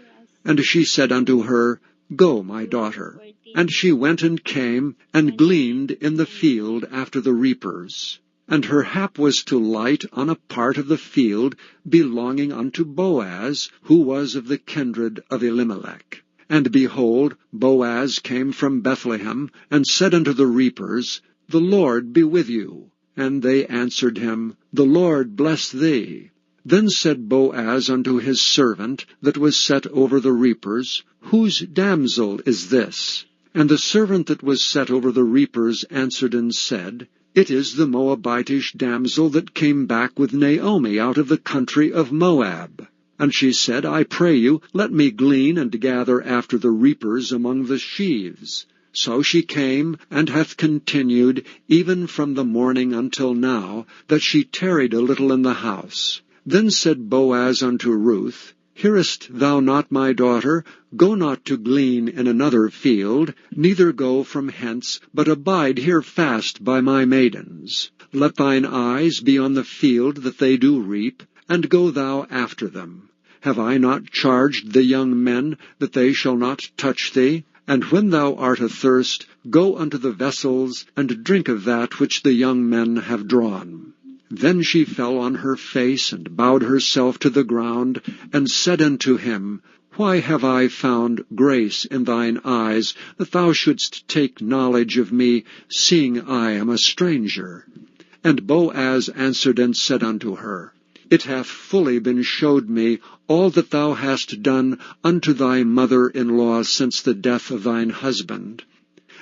And she said unto her, Go, my daughter. And she went and came, and gleaned in the field after the reapers. And her hap was to light on a part of the field belonging unto Boaz, who was of the kindred of Elimelech. And behold, Boaz came from Bethlehem, and said unto the reapers, The Lord be with you. And they answered him, The Lord bless thee. Then said Boaz unto his servant that was set over the reapers, Whose damsel is this? And the servant that was set over the reapers answered and said, It is the Moabitish damsel that came back with Naomi out of the country of Moab. And she said, I pray you, let me glean and gather after the reapers among the sheaves. So she came, and hath continued, even from the morning until now, that she tarried a little in the house. Then said Boaz unto Ruth, Hearest thou not, my daughter? Go not to glean in another field, neither go from hence, but abide here fast by my maidens. Let thine eyes be on the field that they do reap, and go thou after them. Have I not charged the young men that they shall not touch thee? And when thou art athirst, go unto the vessels, and drink of that which the young men have drawn. Then she fell on her face, and bowed herself to the ground, and said unto him, Why have I found grace in thine eyes, that thou shouldst take knowledge of me, seeing I am a stranger? And Boaz answered and said unto her, It hath fully been showed me all that thou hast done unto thy mother-in-law since the death of thine husband,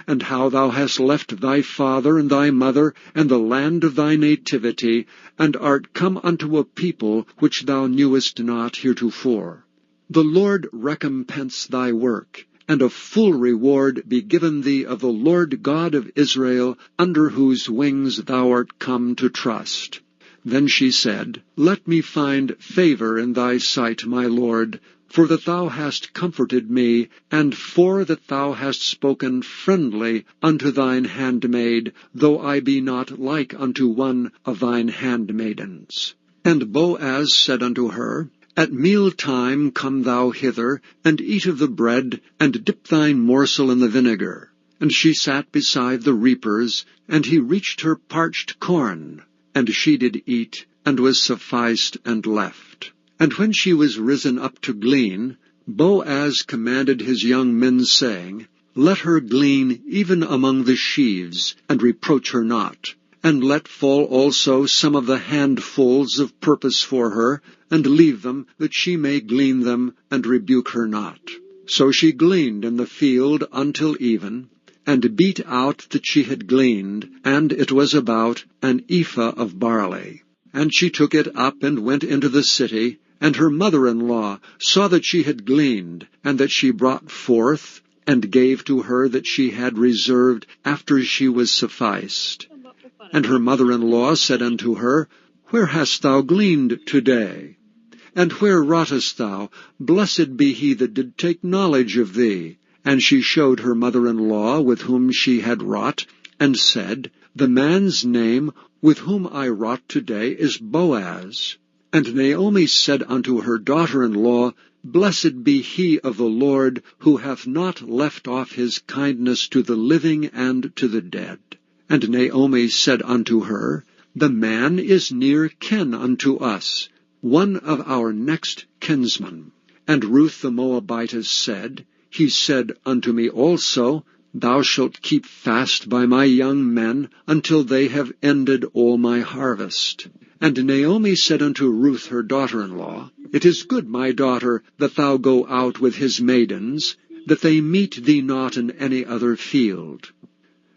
and how thou hast left thy father and thy mother and the land of thy nativity, and art come unto a people which thou knewest not heretofore. The Lord recompense thy work, and a full reward be given thee of the Lord God of Israel, under whose wings thou art come to trust. Then she said, Let me find favor in thy sight, my Lord, for that thou hast comforted me, and for that thou hast spoken friendly unto thine handmaid, though I be not like unto one of thine handmaidens. And Boaz said unto her, At meal time come thou hither, and eat of the bread, and dip thine morsel in the vinegar. And she sat beside the reapers, and he reached her parched corn. And she did eat, and was sufficed, and left. And when she was risen up to glean, Boaz commanded his young men, saying, Let her glean even among the sheaves, and reproach her not. And let fall also some of the handfuls of purpose for her, and leave them, that she may glean them, and rebuke her not. So she gleaned in the field until even, and beat out that she had gleaned, and it was about an ephah of barley. And she took it up and went into the city, and her mother-in-law saw that she had gleaned, and that she brought forth, and gave to her that she had reserved after she was sufficed. And her mother-in-law said unto her, Where hast thou gleaned today? And where wroughtest thou? Blessed be he that did take knowledge of thee. And she showed her mother-in-law with whom she had wrought, and said, The man's name with whom I wrought today is Boaz. And Naomi said unto her daughter-in-law, Blessed be he of the Lord, who hath not left off his kindness to the living and to the dead. And Naomi said unto her, The man is near kin unto us, one of our next kinsmen. And Ruth the Moabitess said, He said unto me also, Thou shalt keep fast by my young men until they have ended all my harvest. And Naomi said unto Ruth her daughter-in-law, It is good, my daughter, that thou go out with his maidens, that they meet thee not in any other field.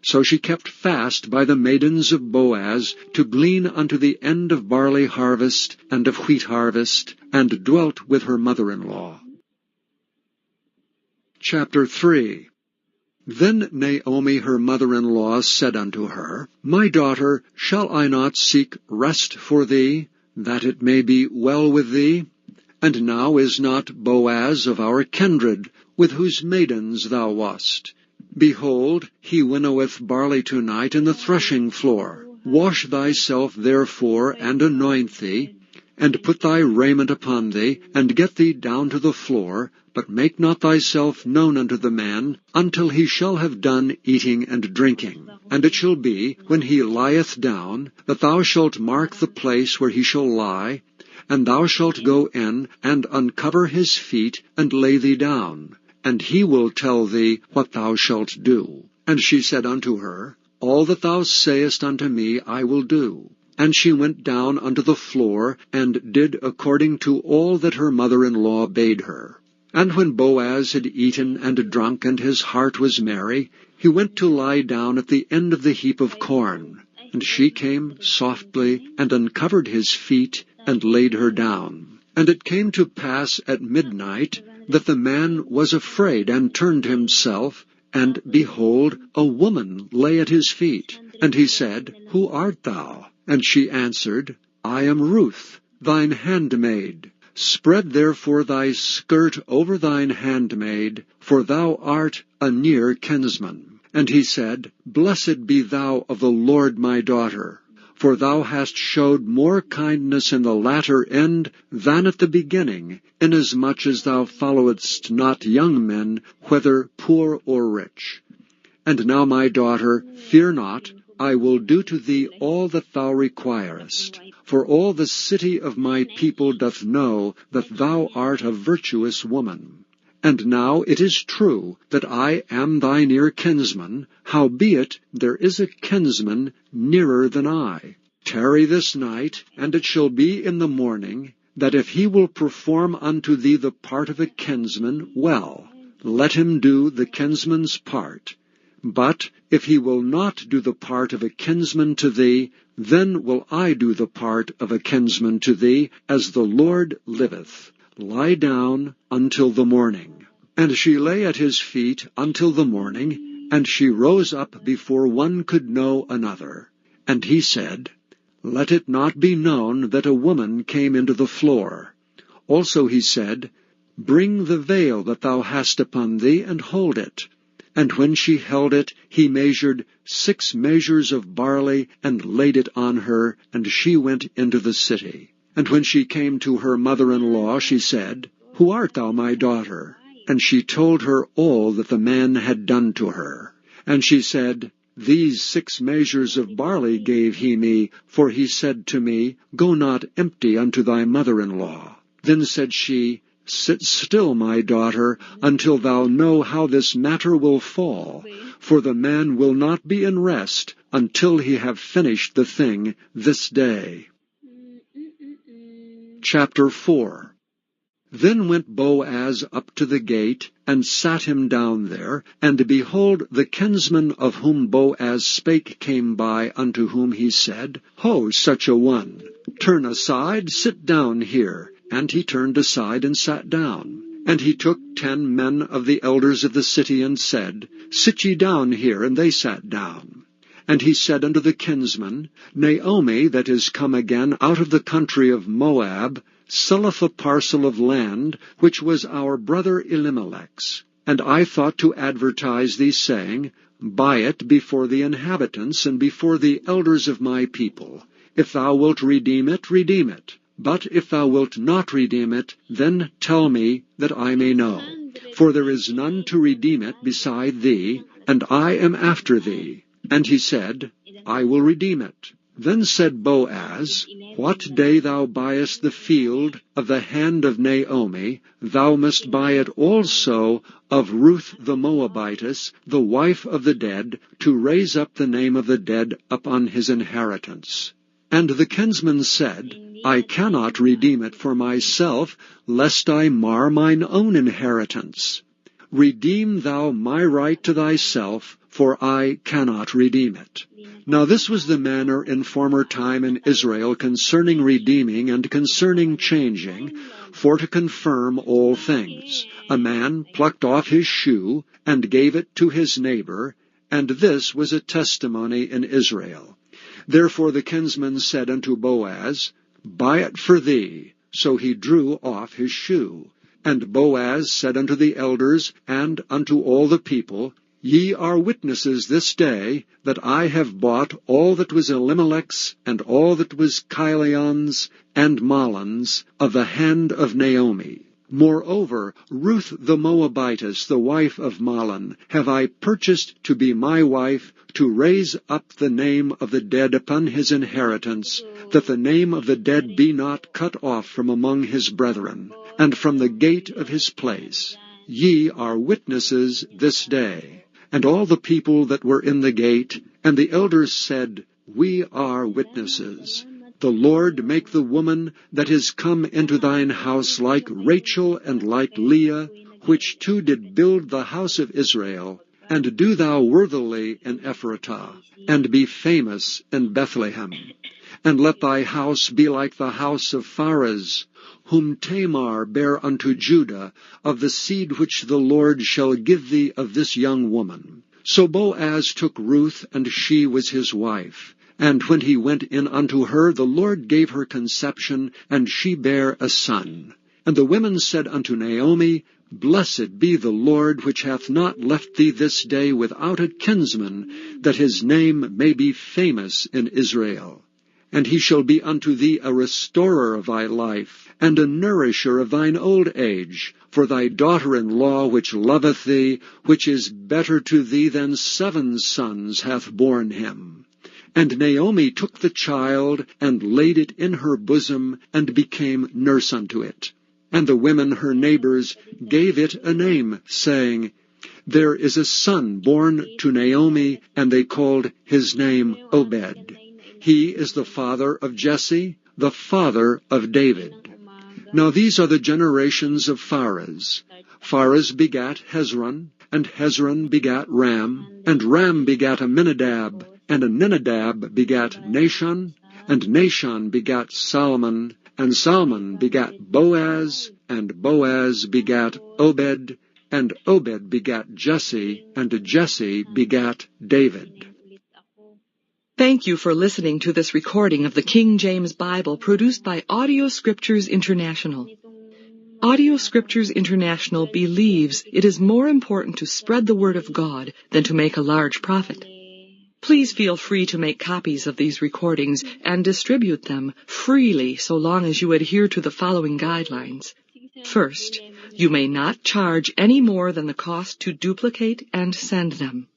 So she kept fast by the maidens of Boaz, to glean unto the end of barley harvest and of wheat harvest, and dwelt with her mother-in-law. Chapter 3. Then Naomi her mother-in-law said unto her, My daughter, shall I not seek rest for thee, that it may be well with thee? And now is not Boaz of our kindred, with whose maidens thou wast? Behold, he winnoweth barley tonight in the threshing floor. Wash thyself therefore, and anoint thee, and put thy raiment upon thee, and get thee down to the floor, but make not thyself known unto the man, until he shall have done eating and drinking. And it shall be, when he lieth down, that thou shalt mark the place where he shall lie, and thou shalt go in, and uncover his feet, and lay thee down, and he will tell thee what thou shalt do. And she said unto her, All that thou sayest unto me I will do. And she went down unto the floor, and did according to all that her mother-in-law bade her. And when Boaz had eaten and drunk, and his heart was merry, he went to lie down at the end of the heap of corn. And she came softly, and uncovered his feet, and laid her down. And it came to pass at midnight, that the man was afraid, and turned himself, And behold, a woman lay at his feet. And he said, Who art thou? And she answered, I am Ruth, thine handmaid. Spread therefore thy skirt over thine handmaid, for thou art a near kinsman. And he said, Blessed be thou of the Lord, my daughter, for thou hast showed more kindness in the latter end than at the beginning, inasmuch as thou followedst not young men, whether poor or rich. And now, my daughter, fear not, I will do to thee all that thou requirest. For all the city of my people doth know that thou art a virtuous woman. And now it is true that I am thy near kinsman, howbeit there is a kinsman nearer than I. Tarry this night, and it shall be in the morning, that if he will perform unto thee the part of a kinsman, well, let him do the kinsman's part. But if he will not do the part of a kinsman to thee, then will I do the part of a kinsman to thee, as the Lord liveth. Lie down until the morning. And she lay at his feet until the morning, and she rose up before one could know another. And he said, Let it not be known that a woman came into the floor. Also he said, Bring the veil that thou hast upon thee, and hold it. And when she held it, he measured 6 measures of barley, and laid it on her, and she went into the city. And when she came to her mother-in-law, she said, Who art thou, my daughter? And she told her all that the man had done to her. And she said, These 6 measures of barley gave he me, for he said to me, Go not empty unto thy mother-in-law. Then said she, Sit still, my daughter, until thou know how this matter will fall, for the man will not be in rest until he have finished the thing this day. Chapter 4. Then went Boaz up to the gate, and sat him down there, and behold, the kinsman of whom Boaz spake came by, unto whom he said, Ho, such a one! Turn aside, sit down here. And he turned aside and sat down. And he took 10 men of the elders of the city, and said, Sit ye down here. And they sat down. And he said unto the kinsman, Naomi, that is come again out of the country of Moab, selleth a parcel of land, which was our brother Elimelech's. And I thought to advertise thee, saying, Buy it before the inhabitants, and before the elders of my people. If thou wilt redeem it, redeem it. But if thou wilt not redeem it, then tell me, that I may know. For there is none to redeem it beside thee, and I am after thee. And he said, I will redeem it. Then said Boaz, What day thou buyest the field of the hand of Naomi, thou must buy it also of Ruth the Moabitess, the wife of the dead, to raise up the name of the dead upon his inheritance. And the kinsman said, I cannot redeem it for myself, lest I mar mine own inheritance. Redeem thou my right to thyself, for I cannot redeem it. Now this was the manner in former time in Israel concerning redeeming and concerning changing, for to confirm all things. A man plucked off his shoe, and gave it to his neighbor, and this was a testimony in Israel. Therefore the kinsman said unto Boaz, Buy it for thee. So he drew off his shoe. And Boaz said unto the elders and unto all the people, Ye are witnesses this day that I have bought all that was Elimelech's, and all that was Chilion's and Mahlon's, of the hand of Naomi. Moreover, Ruth the Moabitess, the wife of Mahlon, have I purchased to be my wife, to raise up the name of the dead upon his inheritance, that the name of the dead be not cut off from among his brethren, and from the gate of his place. Ye are witnesses this day. And all the people that were in the gate, and the elders said, We are witnesses. The Lord make the woman that is come into thine house like Rachel and like Leah, which two did build the house of Israel, and do thou worthily in Ephratah, and be famous in Bethlehem. and let thy house be like the house of Pharez, whom Tamar bare unto Judah, of the seed which the Lord shall give thee of this young woman. So Boaz took Ruth, and she was his wife. And when he went in unto her, the Lord gave her conception, and she bare a son. And the women said unto Naomi, Blessed be the Lord, which hath not left thee this day without a kinsman, that his name may be famous in Israel. And he shall be unto thee a restorer of thy life, and a nourisher of thine old age, for thy daughter-in-law which loveth thee, which is better to thee than 7 sons, hath borne him. And Naomi took the child, and laid it in her bosom, and became nurse unto it. And the women her neighbors gave it a name, saying, There is a son born to Naomi, and they called his name Obed. He is the father of Jesse, the father of David. Now these are the generations of Pharez. Pharez begat Hezron, and Hezron begat Ram, and Ram begat Amminadab, and Amminadab begat Nahshon, and Nahshon begat Salmon, and Salmon begat Boaz, and Boaz begat Obed, and Obed begat Jesse, and Jesse begat David. Thank you for listening to this recording of the King James Bible produced by Audio Scriptures International. Audio Scriptures International believes it is more important to spread the Word of God than to make a large profit. Please feel free to make copies of these recordings and distribute them freely so long as you adhere to the following guidelines. First, you may not charge any more than the cost to duplicate and send them.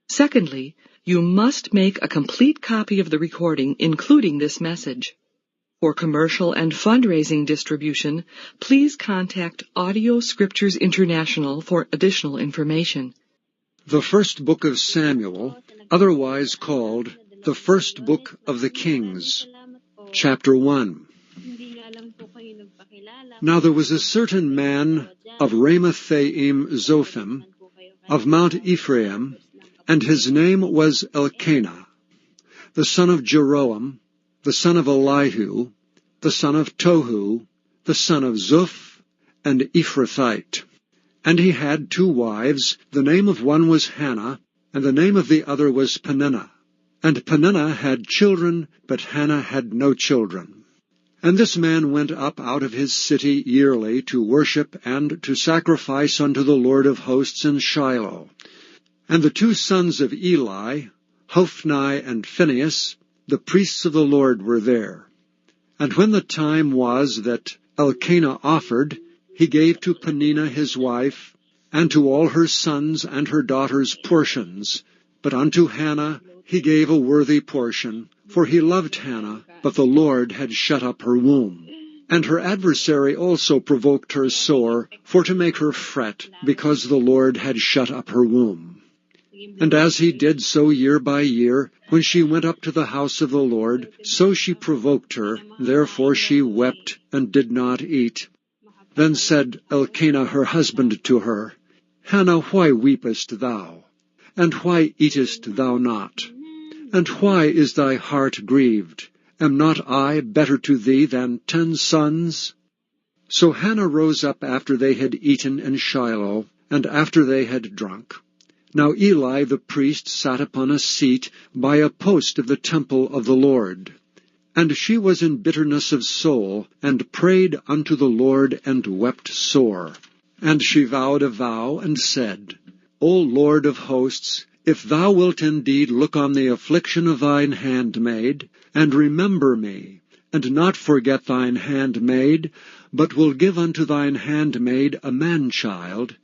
Secondly, you must make a complete copy of the recording, including this message. For commercial and fundraising distribution, please contact Audio Scriptures International for additional information. The first book of Samuel, otherwise called the first book of the Kings, chapter 1. Now there was a certain man of Ramathaim Zophim, of Mount Ephraim, and his name was Elkanah, the son of Jeroam, the son of Elihu, the son of Tohu, the son of Zuph, and Ephrathite. And he had 2 wives. The name of one was Hannah, and the name of the other was Peninnah. And Peninnah had children, but Hannah had no children. And this man went up out of his city yearly to worship and to sacrifice unto the Lord of hosts in Shiloh. And the 2 sons of Eli, Hophni and Phinehas, the priests of the Lord, were there. And when the time was that Elkanah offered, he gave to Peninnah his wife, and to all her sons and her daughters portions. But unto Hannah he gave a worthy portion, for he loved Hannah, but the Lord had shut up her womb. And her adversary also provoked her sore, for to make her fret, because the Lord had shut up her womb. And as he did so year by year, when she went up to the house of the Lord, so she provoked her, therefore she wept and did not eat. Then said Elkanah her husband to her, Hannah, why weepest thou? And why eatest thou not? And why is thy heart grieved? Am not I better to thee than 10 sons? So Hannah rose up after they had eaten in Shiloh, and after they had drunk. Now Eli the priest sat upon a seat by a post of the temple of the Lord. And she was in bitterness of soul, and prayed unto the Lord, and wept sore. And she vowed a vow, and said, O Lord of hosts, if thou wilt indeed look on the affliction of thine handmaid, and remember me, and not forget thine handmaid, but will give unto thine handmaid a man-child,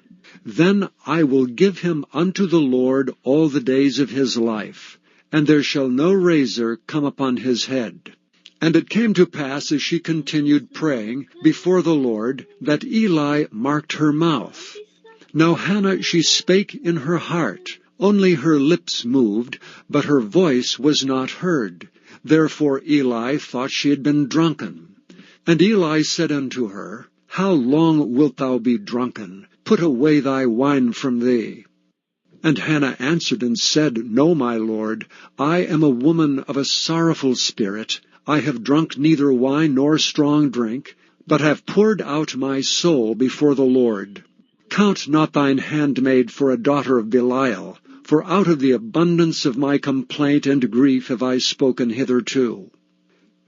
then I will give him unto the Lord all the days of his life, and there shall no razor come upon his head. And it came to pass, as she continued praying before the Lord, that Eli marked her mouth. Now Hannah she spake in her heart, only her lips moved, but her voice was not heard. Therefore Eli thought she had been drunken. And Eli said unto her, How long wilt thou be drunken? Put away thy wine from thee. And Hannah answered and said, No, my Lord, I am a woman of a sorrowful spirit. I have drunk neither wine nor strong drink, but have poured out my soul before the Lord. Count not thine handmaid for a daughter of Belial, for out of the abundance of my complaint and grief have I spoken hitherto.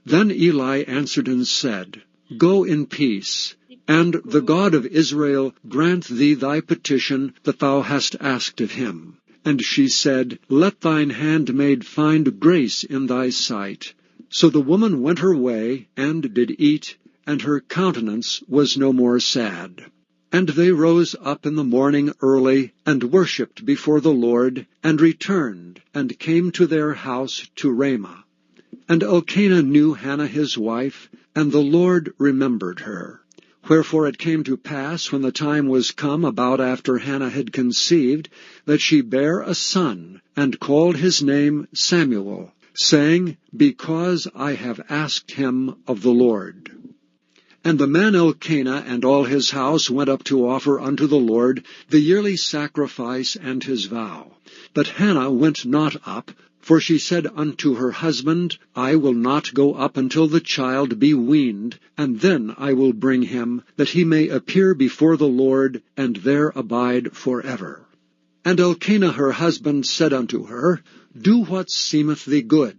Then Eli answered and said, Go in peace, and the God of Israel grant thee thy petition that thou hast asked of him. And she said, Let thine handmaid find grace in thy sight. So the woman went her way, and did eat, and her countenance was no more sad. And they rose up in the morning early, and worshipped before the Lord, and returned, and came to their house to Ramah. And Elkanah knew Hannah his wife, and the Lord remembered her. Wherefore it came to pass, when the time was come about after Hannah had conceived, that she bare a son, and called his name Samuel, saying, Because I have asked him of the Lord. And the man Elkanah and all his house went up to offer unto the Lord the yearly sacrifice and his vow. But Hannah went not up, for she said unto her husband, I will not go up until the child be weaned, and then I will bring him, that he may appear before the Lord, and there abide forever. And Elkanah her husband said unto her, Do what seemeth thee good.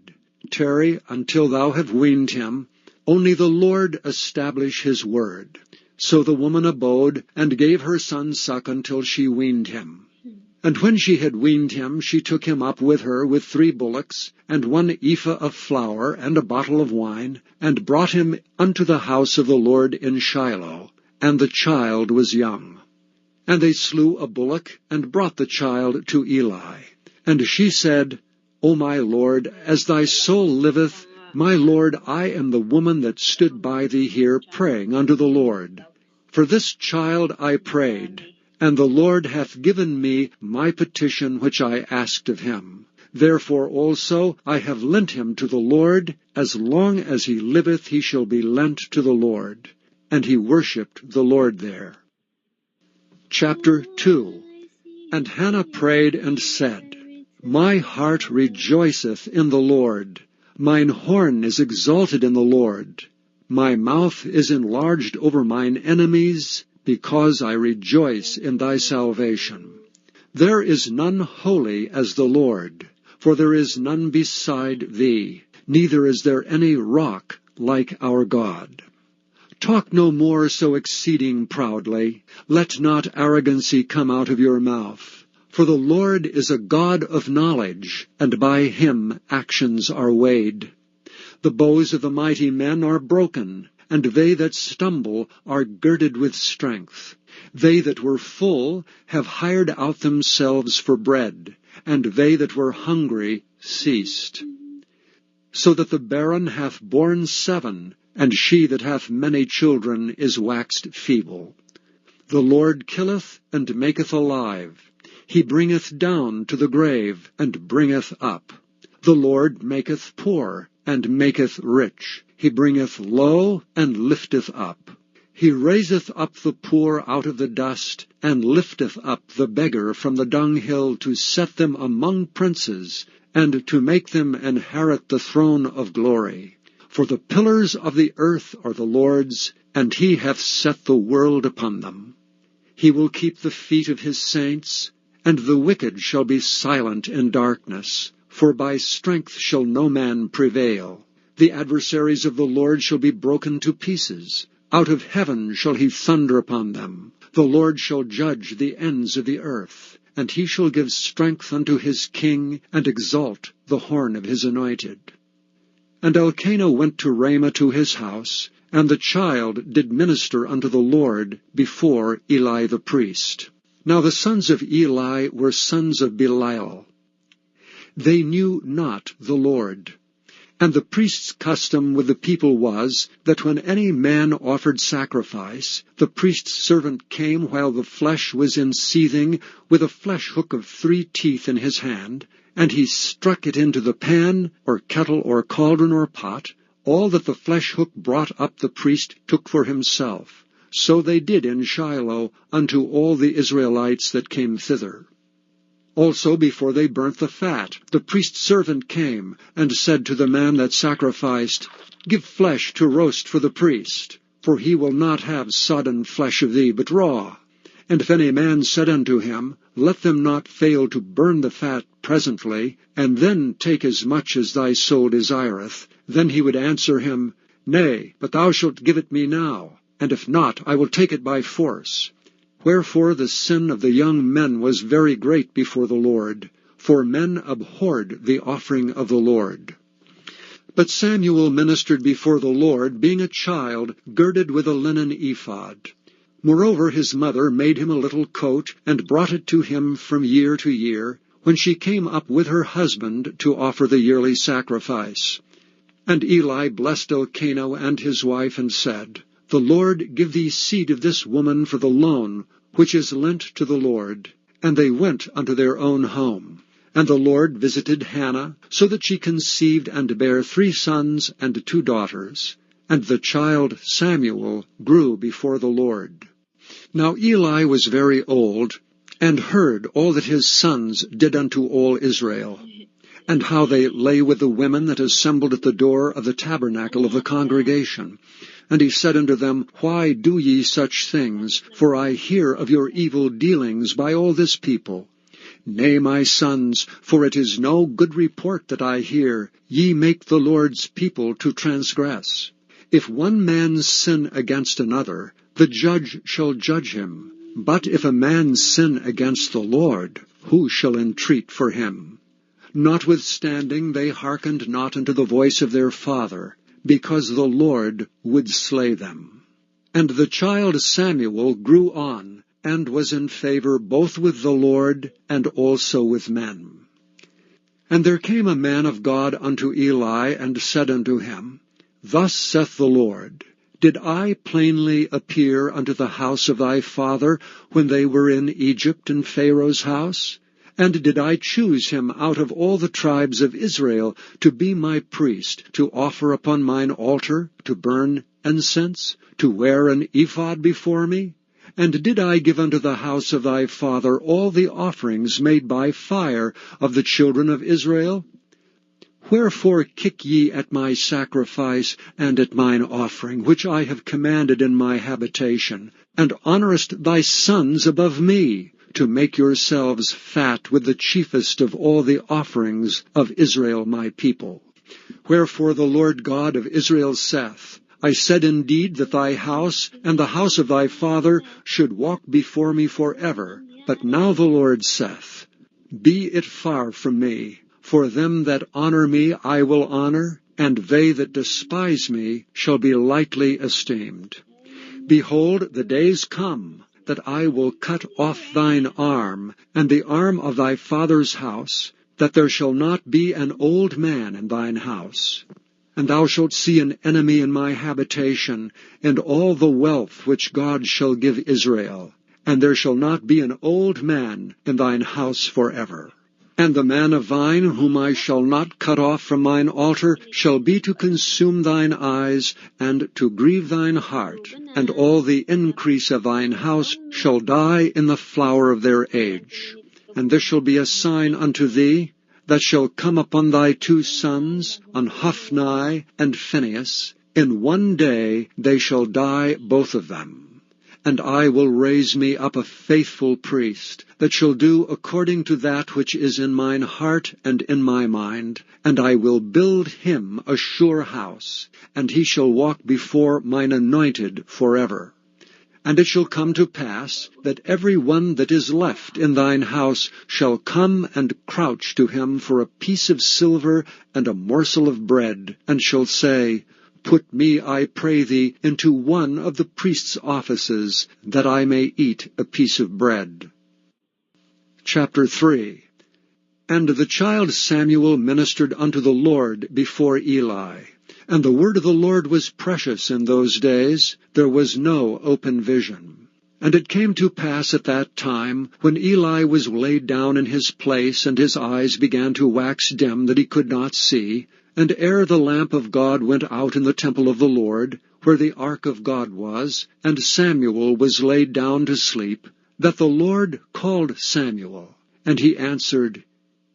Tarry until thou have weaned him. Only the Lord establish his word. So the woman abode, and gave her son suck until she weaned him. And when she had weaned him, she took him up with her with 3 bullocks, and 1 ephah of flour, and a bottle of wine, and brought him unto the house of the Lord in Shiloh. And the child was young. And they slew a bullock, and brought the child to Eli. And she said, O my Lord, as thy soul liveth, my Lord, I am the woman that stood by thee here praying unto the Lord. For this child I prayed, and the Lord hath given me my petition which I asked of him. Therefore also I have lent him to the Lord. As long as he liveth he shall be lent to the Lord. And he worshipped the Lord there. Chapter 2. And Hannah prayed and said, My heart rejoiceth in the Lord. Mine horn is exalted in the Lord. My mouth is enlarged over mine enemies, because I rejoice in thy salvation. There is none holy as the Lord, for there is none beside thee, neither is there any rock like our God. Talk no more so exceeding proudly. Let not arrogancy come out of your mouth. For the Lord is a God of knowledge, and by him actions are weighed. The bows of the mighty men are broken, and they that stumble are girded with strength. They that were full have hired out themselves for bread, and they that were hungry ceased. So that the barren hath borne 7, and she that hath many children is waxed feeble. The Lord killeth and maketh alive. He bringeth down to the grave, and bringeth up. The Lord maketh poor, and maketh rich. He bringeth low, and lifteth up. He raiseth up the poor out of the dust, and lifteth up the beggar from the dunghill, to set them among princes, and to make them inherit the throne of glory. For the pillars of the earth are the Lord's, and he hath set the world upon them. He will keep the feet of his saints, and the wicked shall be silent in darkness, for by strength shall no man prevail. The adversaries of the Lord shall be broken to pieces. Out of heaven shall he thunder upon them. The Lord shall judge the ends of the earth, and he shall give strength unto his king, and exalt the horn of his anointed. And Elkanah went to Ramah to his house, and the child did minister unto the Lord before Eli the priest. Now the sons of Eli were sons of Belial. They knew not the Lord. And the priest's custom with the people was, that when any man offered sacrifice, the priest's servant came while the flesh was in seething, with a flesh hook of 3 teeth in his hand, and he struck it into the pan, or kettle, or cauldron, or pot. All that the flesh hook brought up the priest took for himself. So they did in Shiloh unto all the Israelites that came thither. Also before they burnt the fat, the priest's servant came, and said to the man that sacrificed, Give flesh to roast for the priest, for he will not have sodden flesh of thee, but raw. And if any man said unto him, Let them not fail to burn the fat presently, and then take as much as thy soul desireth, then he would answer him, Nay, but thou shalt give it me now, and if not, I will take it by force. Wherefore the sin of the young men was very great before the Lord, for men abhorred the offering of the Lord. But Samuel ministered before the Lord, being a child, girded with a linen ephod. Moreover his mother made him a little coat, and brought it to him from year to year, when she came up with her husband to offer the yearly sacrifice. And Eli blessed Elkanah and his wife, and said, The Lord give thee seed of this woman for the loan, which is lent to the Lord. And they went unto their own home. And the Lord visited Hannah, so that she conceived and bare 3 sons and 2 daughters. And the child Samuel grew before the Lord. Now Eli was very old, and heard all that his sons did unto all Israel, and how they lay with the women that assembled at the door of the tabernacle of the congregation. And he said unto them, Why do ye such things? For I hear of your evil dealings by all this people. Nay, my sons, for it is no good report that I hear. Ye make the Lord's people to transgress. If one man sin against another, the judge shall judge him. But if a man sin against the Lord, who shall entreat for him? Notwithstanding they hearkened not unto the voice of their father, because the Lord would slay them. And the child Samuel grew on, and was in favor both with the Lord and also with men. And there came a man of God unto Eli, and said unto him, Thus saith the Lord, Did I plainly appear unto the house of thy father, when they were in Egypt in Pharaoh's house? And did I choose him out of all the tribes of Israel to be my priest, to offer upon mine altar, to burn incense, to wear an ephod before me? And did I give unto the house of thy father all the offerings made by fire of the children of Israel? Wherefore kick ye at my sacrifice and at mine offering, which I have commanded in my habitation, and honourest thy sons above me, to make yourselves fat with the chiefest of all the offerings of Israel my people? Wherefore the Lord God of Israel saith, I said indeed that thy house and the house of thy father should walk before me forever. But now the Lord saith, Be it far from me, for them that honour me I will honour, and they that despise me shall be lightly esteemed. Behold, the days come, that I will cut off thine arm, and the arm of thy father's house, that there shall not be an old man in thine house. And thou shalt see an enemy in my habitation, and all the wealth which God shall give Israel. And there shall not be an old man in thine house forever. And the man of thine, whom I shall not cut off from mine altar, shall be to consume thine eyes, and to grieve thine heart. And all the increase of thine house shall die in the flower of their age. And this shall be a sign unto thee, that shall come upon thy 2 sons, on Hophni and Phinehas. In one day they shall die both of them. And I will raise me up a faithful priest, that shall do according to that which is in mine heart and in my mind. And I will build him a sure house, and he shall walk before mine anointed forever. And it shall come to pass, that every one that is left in thine house shall come and crouch to him for a piece of silver and a morsel of bread, and shall say, Put me, I pray thee, into one of the priest's offices, that I may eat a piece of bread. Chapter 3. And the child Samuel ministered unto the Lord before Eli. And the word of the Lord was precious in those days. There was no open vision. And it came to pass at that time, when Eli was laid down in his place, and his eyes began to wax dim, that he could not see, and ere the lamp of God went out in the temple of the Lord, where the ark of God was, and Samuel was laid down to sleep, that the Lord called Samuel. And he answered,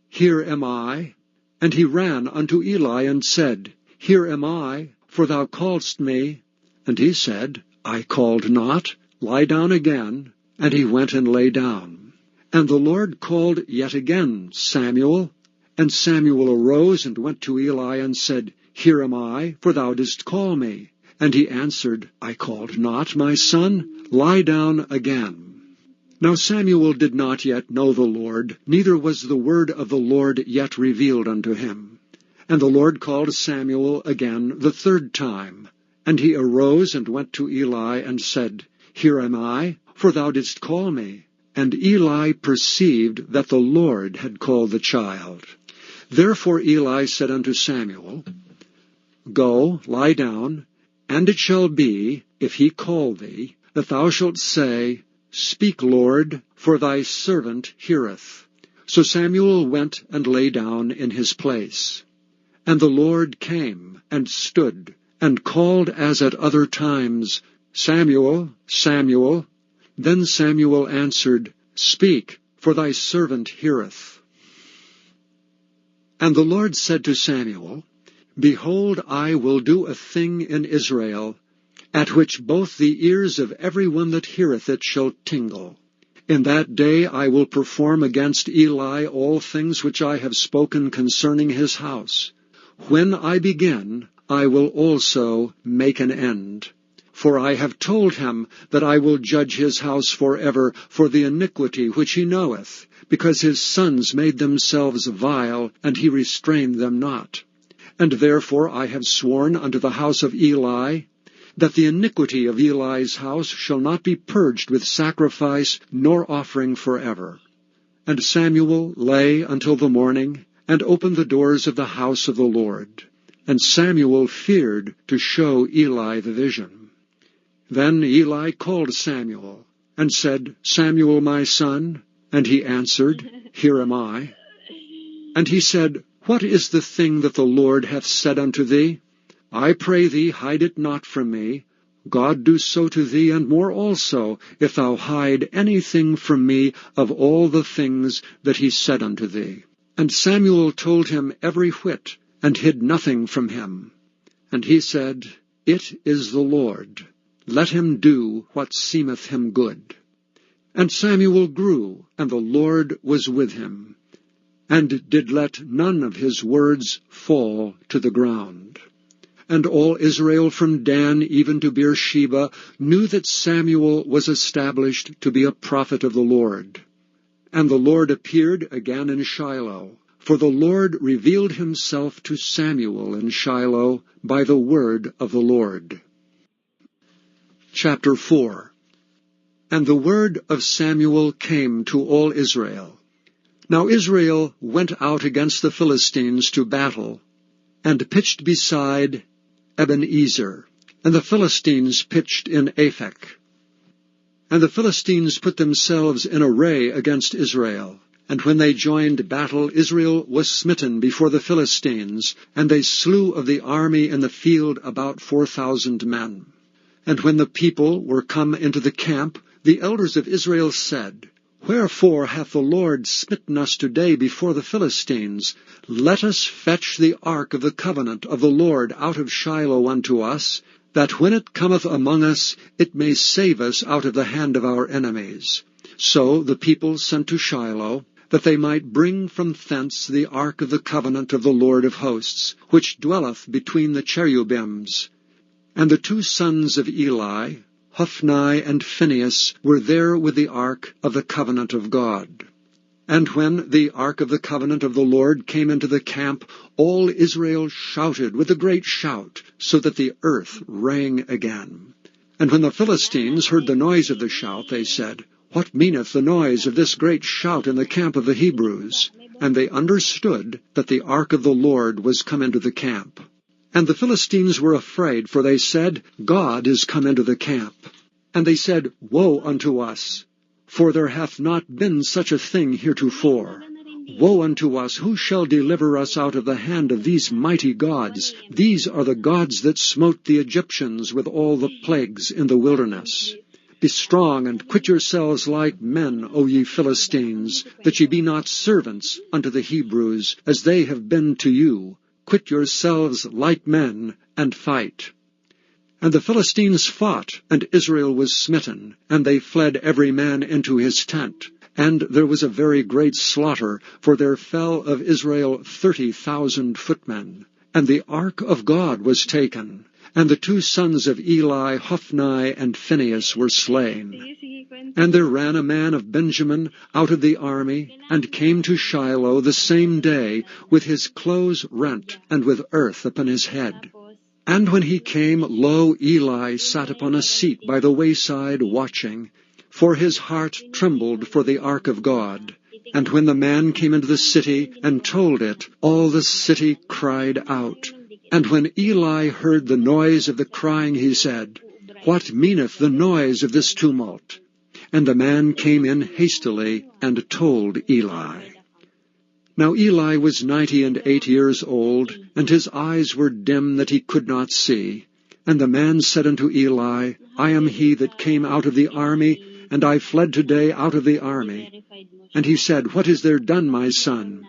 Here am I. And he ran unto Eli and said, Here am I, for thou calledst me. And he said, I called not, lie down again. And he went and lay down. And the Lord called yet again, Samuel. And Samuel arose and went to Eli and said, Here am I, for thou didst call me. And he answered, I called not, my son, lie down again. Now Samuel did not yet know the Lord, neither was the word of the Lord yet revealed unto him. And the Lord called Samuel again the third time. And he arose and went to Eli and said, Here am I, for thou didst call me. And Eli perceived that the Lord had called the child. Therefore Eli said unto Samuel, Go, lie down, and it shall be, if he call thee, that thou shalt say, Speak, Lord, for thy servant heareth. So Samuel went and lay down in his place. And the Lord came and stood, and called as at other times, Samuel, Samuel. Then Samuel answered, Speak, for thy servant heareth. And the Lord said to Samuel, Behold, I will do a thing in Israel, at which both the ears of every one that heareth it shall tingle. In that day I will perform against Eli all things which I have spoken concerning his house. When I begin, I will also make an end. For I have told him that I will judge his house forever for the iniquity which he knoweth, because his sons made themselves vile, and he restrained them not. And therefore I have sworn unto the house of Eli, that the iniquity of Eli's house shall not be purged with sacrifice nor offering forever. And Samuel lay until the morning, and opened the doors of the house of the Lord. And Samuel feared to show Eli the vision. Then Eli called Samuel, and said, Samuel, my son. And he answered, Here am I. And he said, What is the thing that the Lord hath said unto thee? I pray thee, hide it not from me. God do so to thee, and more also, if thou hide anything from me of all the things that he said unto thee. And Samuel told him every whit, and hid nothing from him. And he said, It is the Lord. Let him do what seemeth him good. And Samuel grew, and the Lord was with him, and did let none of his words fall to the ground. And all Israel from Dan even to Beersheba knew that Samuel was established to be a prophet of the Lord. And the Lord appeared again in Shiloh, for the Lord revealed himself to Samuel in Shiloh by the word of the Lord. Chapter 4. And the word of Samuel came to all Israel. Now Israel went out against the Philistines to battle, and pitched beside Ebenezer, and the Philistines pitched in Aphek. And the Philistines put themselves in array against Israel. And when they joined battle, Israel was smitten before the Philistines, and they slew of the army in the field about 4,000 men. And when the people were come into the camp, the elders of Israel said, Wherefore hath the Lord smitten us today before the Philistines? Let us fetch the ark of the covenant of the Lord out of Shiloh unto us, that when it cometh among us, it may save us out of the hand of our enemies. So the people sent to Shiloh, that they might bring from thence the ark of the covenant of the Lord of hosts, which dwelleth between the cherubims. And the two sons of Eli, Hophni and Phinehas, were there with the ark of the covenant of God. And when the ark of the covenant of the Lord came into the camp, all Israel shouted with a great shout, so that the earth rang again. And when the Philistines heard the noise of the shout, they said, What meaneth the noise of this great shout in the camp of the Hebrews? And they understood that the ark of the Lord was come into the camp. And the Philistines were afraid, for they said, God is come into the camp. And they said, Woe unto us! For there hath not been such a thing heretofore. Woe unto us! Who shall deliver us out of the hand of these mighty gods? These are the gods that smote the Egyptians with all the plagues in the wilderness. Be strong, and quit yourselves like men, O ye Philistines, that ye be not servants unto the Hebrews, as they have been to you. Quit yourselves like men, and fight. And the Philistines fought, and Israel was smitten, and they fled every man into his tent. And there was a very great slaughter, for there fell of Israel 30,000 footmen. And the ark of God was taken. And the two sons of Eli, Hophni and Phinehas, were slain. And there ran a man of Benjamin out of the army, and came to Shiloh the same day, with his clothes rent, and with earth upon his head. And when he came, lo, Eli sat upon a seat by the wayside watching, for his heart trembled for the ark of God. And when the man came into the city and told it, all the city cried out. And when Eli heard the noise of the crying, he said, What meaneth the noise of this tumult? And the man came in hastily and told Eli. Now Eli was 98 years old, and his eyes were dim that he could not see. And the man said unto Eli, I am he that came out of the army, and I fled today out of the army. And he said, What is there done, my son?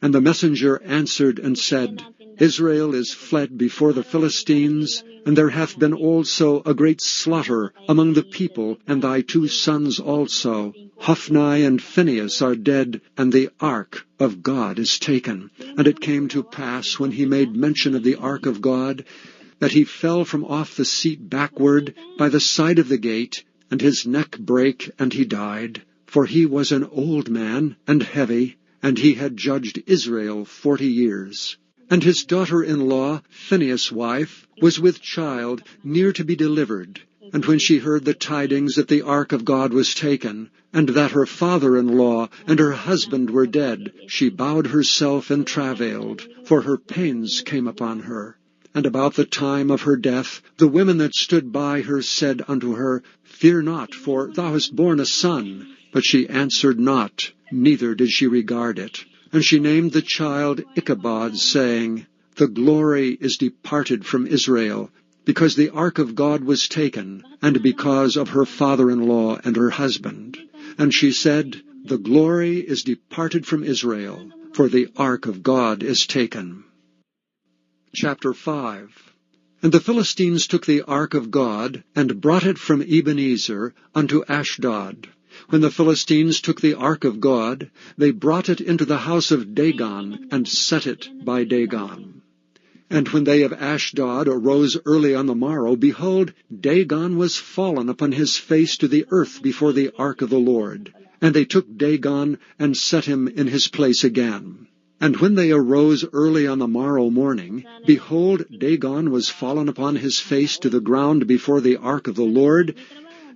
And the messenger answered and said, Israel is fled before the Philistines, and there hath been also a great slaughter among the people, and thy two sons also, Hophni and Phinehas, are dead, and the ark of God is taken. And it came to pass, when he made mention of the ark of God, that he fell from off the seat backward by the side of the gate, and his neck brake, and he died. For he was an old man, and heavy, and he had judged Israel 40 years. And his daughter-in-law, Phinehas' wife, was with child, near to be delivered. And when she heard the tidings that the ark of God was taken, and that her father-in-law and her husband were dead, she bowed herself and travailed, for her pains came upon her. And about the time of her death, the women that stood by her said unto her, Fear not, for thou hast borne a son. But she answered not, neither did she regard it. And she named the child Ichabod, saying, The glory is departed from Israel, because the ark of God was taken, and because of her father-in-law and her husband. And she said, The glory is departed from Israel, for the ark of God is taken. Chapter 5. And the Philistines took the ark of God, and brought it from Ebenezer unto Ashdod. When the Philistines took the ark of God, they brought it into the house of Dagon, and set it by Dagon. And when they of Ashdod arose early on the morrow, behold, Dagon was fallen upon his face to the earth before the ark of the Lord. And they took Dagon, and set him in his place again. And when they arose early on the morrow morning, behold, Dagon was fallen upon his face to the ground before the ark of the Lord,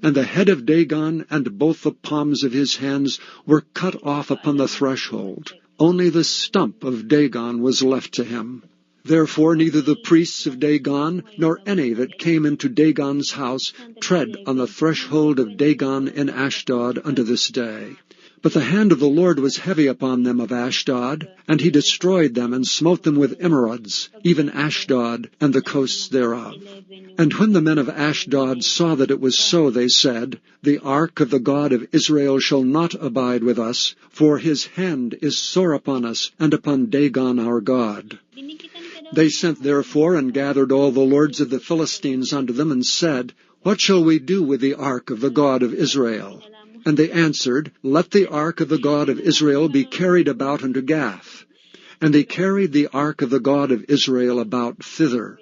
and the head of Dagon and both the palms of his hands were cut off upon the threshold. Only the stump of Dagon was left to him. Therefore neither the priests of Dagon, nor any that came into Dagon's house, tread on the threshold of Dagon in Ashdod unto this day. But the hand of the Lord was heavy upon them of Ashdod, and he destroyed them, and smote them with emerods, even Ashdod and the coasts thereof. And when the men of Ashdod saw that it was so, they said, The ark of the God of Israel shall not abide with us, for his hand is sore upon us, and upon Dagon our God. They sent therefore and gathered all the lords of the Philistines unto them, and said, What shall we do with the ark of the God of Israel? And they answered, Let the ark of the God of Israel be carried about unto Gath. And they carried the ark of the God of Israel about thither.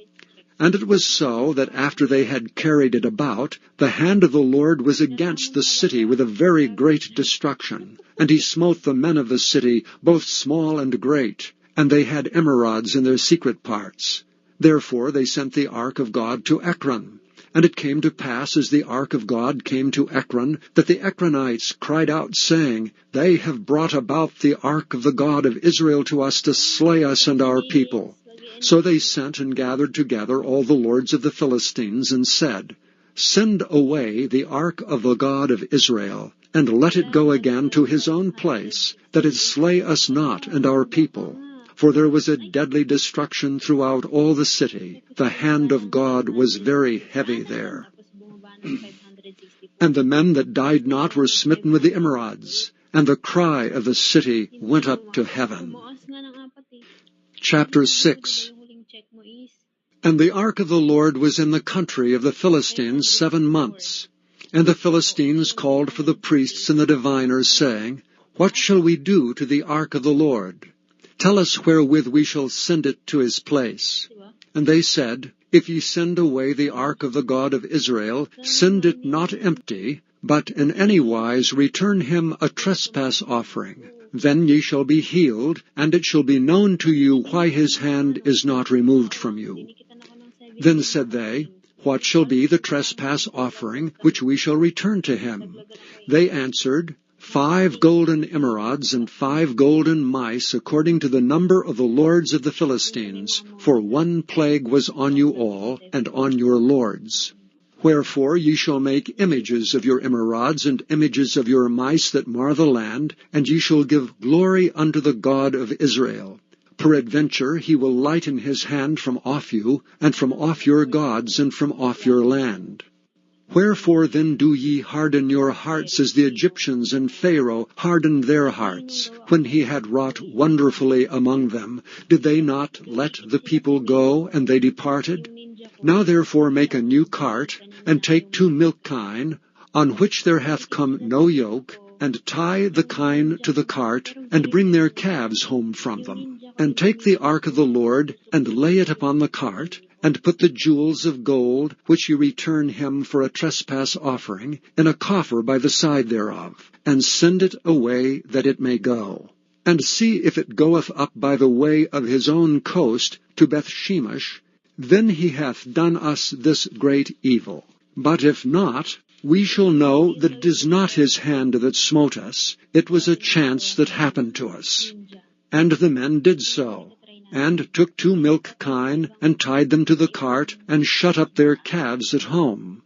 And it was so, that after they had carried it about, the hand of the Lord was against the city with a very great destruction. And he smote the men of the city, both small and great, and they had emerods in their secret parts. Therefore they sent the ark of God to Ekron. And it came to pass, as the ark of God came to Ekron, that the Ekronites cried out, saying, They have brought about the ark of the God of Israel to us to slay us and our people. So they sent and gathered together all the lords of the Philistines, and said, Send away the ark of the God of Israel, and let it go again to his own place, that it slay us not and our people. For there was a deadly destruction throughout all the city. The hand of God was very heavy there. And the men that died not were smitten with the emerods, and the cry of the city went up to heaven. Chapter 6. And the ark of the Lord was in the country of the Philistines 7 months. And the Philistines called for the priests and the diviners, saying, What shall we do to the ark of the Lord? Tell us wherewith we shall send it to his place. And they said, If ye send away the ark of the God of Israel, send it not empty, but in any wise return him a trespass offering. Then ye shall be healed, and it shall be known to you why his hand is not removed from you. Then said they, What shall be the trespass offering which we shall return to him? They answered, 5 golden emerods and 5 golden mice, according to the number of the lords of the Philistines, for 1 plague was on you all, and on your lords. Wherefore ye shall make images of your emerods and images of your mice that mar the land, and ye shall give glory unto the God of Israel. Peradventure he will lighten his hand from off you, and from off your gods, and from off your land. Wherefore then do ye harden your hearts as the Egyptians and Pharaoh hardened their hearts? When he had wrought wonderfully among them, did they not let the people go, and they departed? Now therefore make a new cart, and take 2 milk kine, on which there hath come no yoke, and tie the kine to the cart, and bring their calves home from them. And take the ark of the Lord, and lay it upon the cart, and put the jewels of gold, which ye return him for a trespass offering, in a coffer by the side thereof, and send it away that it may go. And see if it goeth up by the way of his own coast to Bethshemesh, then he hath done us this great evil. But if not, we shall know that it is not his hand that smote us, it was a chance that happened to us. And the men did so, and took 2 milk kine, and tied them to the cart, and shut up their calves at home.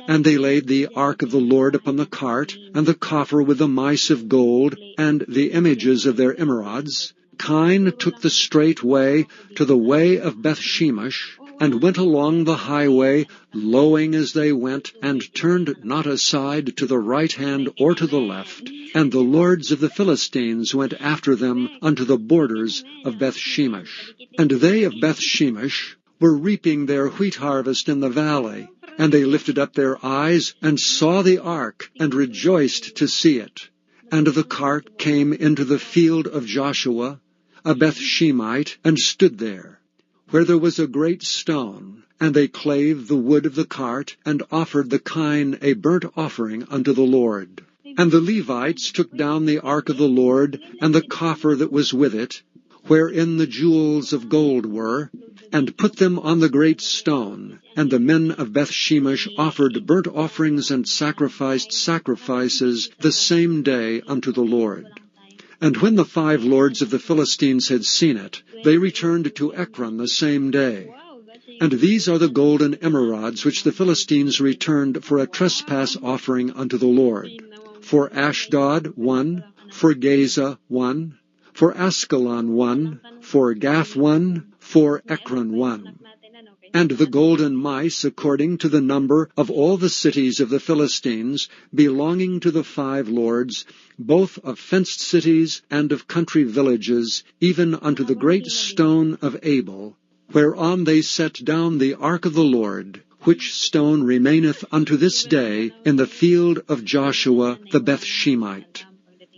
And they laid the ark of the Lord upon the cart, and the coffer with the mice of gold, and the images of their emerods. Kine took the straight way to the way of Bethshemesh, and went along the highway, lowing as they went, and turned not aside to the right hand or to the left. And the lords of the Philistines went after them unto the borders of Bethshemesh. And they of Bethshemesh were reaping their wheat harvest in the valley. And they lifted up their eyes, and saw the ark, and rejoiced to see it. And the cart came into the field of Joshua, a Bethshemite, and stood there, where there was a great stone. And they clave the wood of the cart, and offered the kine a burnt offering unto the Lord. And the Levites took down the ark of the Lord, and the coffer that was with it, wherein the jewels of gold were, and put them on the great stone. And the men of Bethshemesh offered burnt offerings and sacrificed sacrifices the same day unto the Lord. And when the 5 lords of the Philistines had seen it, they returned to Ekron the same day. And these are the golden emerods which the Philistines returned for a trespass offering unto the Lord. For Ashdod 1, for Gaza 1, for Askelon 1, for Gath 1, for Ekron 1. And the golden mice, according to the number of all the cities of the Philistines, belonging to the 5 lords, both of fenced cities and of country villages, even unto the great stone of Abel, whereon they set down the ark of the Lord, which stone remaineth unto this day in the field of Joshua the Bethshemite.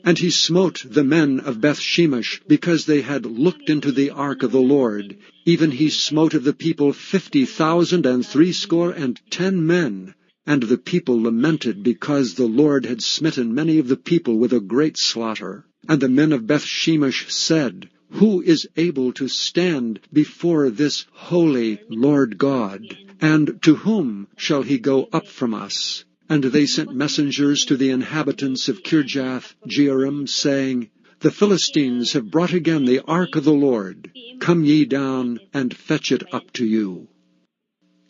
And he smote the men of Bethshemesh, because they had looked into the ark of the Lord. Even he smote of the people 50,000 and 70 men. And the people lamented, because the Lord had smitten many of the people with a great slaughter. And the men of Bethshemesh said, Who is able to stand before this holy Lord God? And to whom shall he go up from us? And they sent messengers to the inhabitants of Kirjath-jearim, saying, The Philistines have brought again the ark of the Lord. Come ye down and fetch it up to you.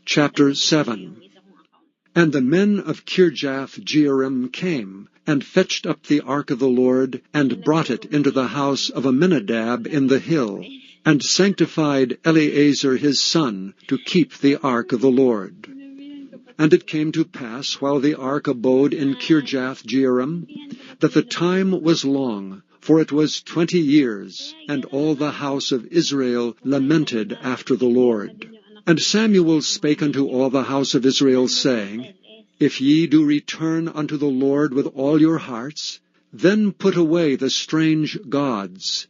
Chapter 7. And the men of Kirjath-jearim came, and fetched up the ark of the Lord, and brought it into the house of Aminadab in the hill, and sanctified Eleazar his son to keep the ark of the Lord. And it came to pass, while the ark abode in Kirjath-jearim, that the time was long, for it was 20 years, and all the house of Israel lamented after the Lord. And Samuel spake unto all the house of Israel, saying, If ye do return unto the Lord with all your hearts, then put away the strange gods,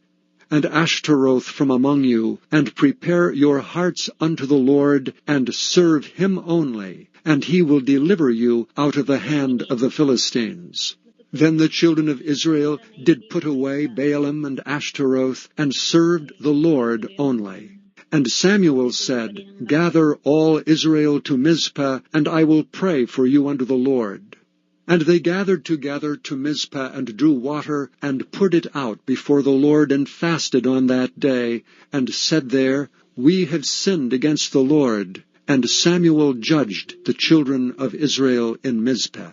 and Ashtaroth from among you, and prepare your hearts unto the Lord, and serve him only, and he will deliver you out of the hand of the Philistines. Then the children of Israel did put away Baalim and Ashtaroth, and served the Lord only. And Samuel said, Gather all Israel to Mizpah, and I will pray for you unto the Lord. And they gathered together to Mizpah, and drew water, and poured it out before the Lord, and fasted on that day, and said there, We have sinned against the Lord. And Samuel judged the children of Israel in Mizpah.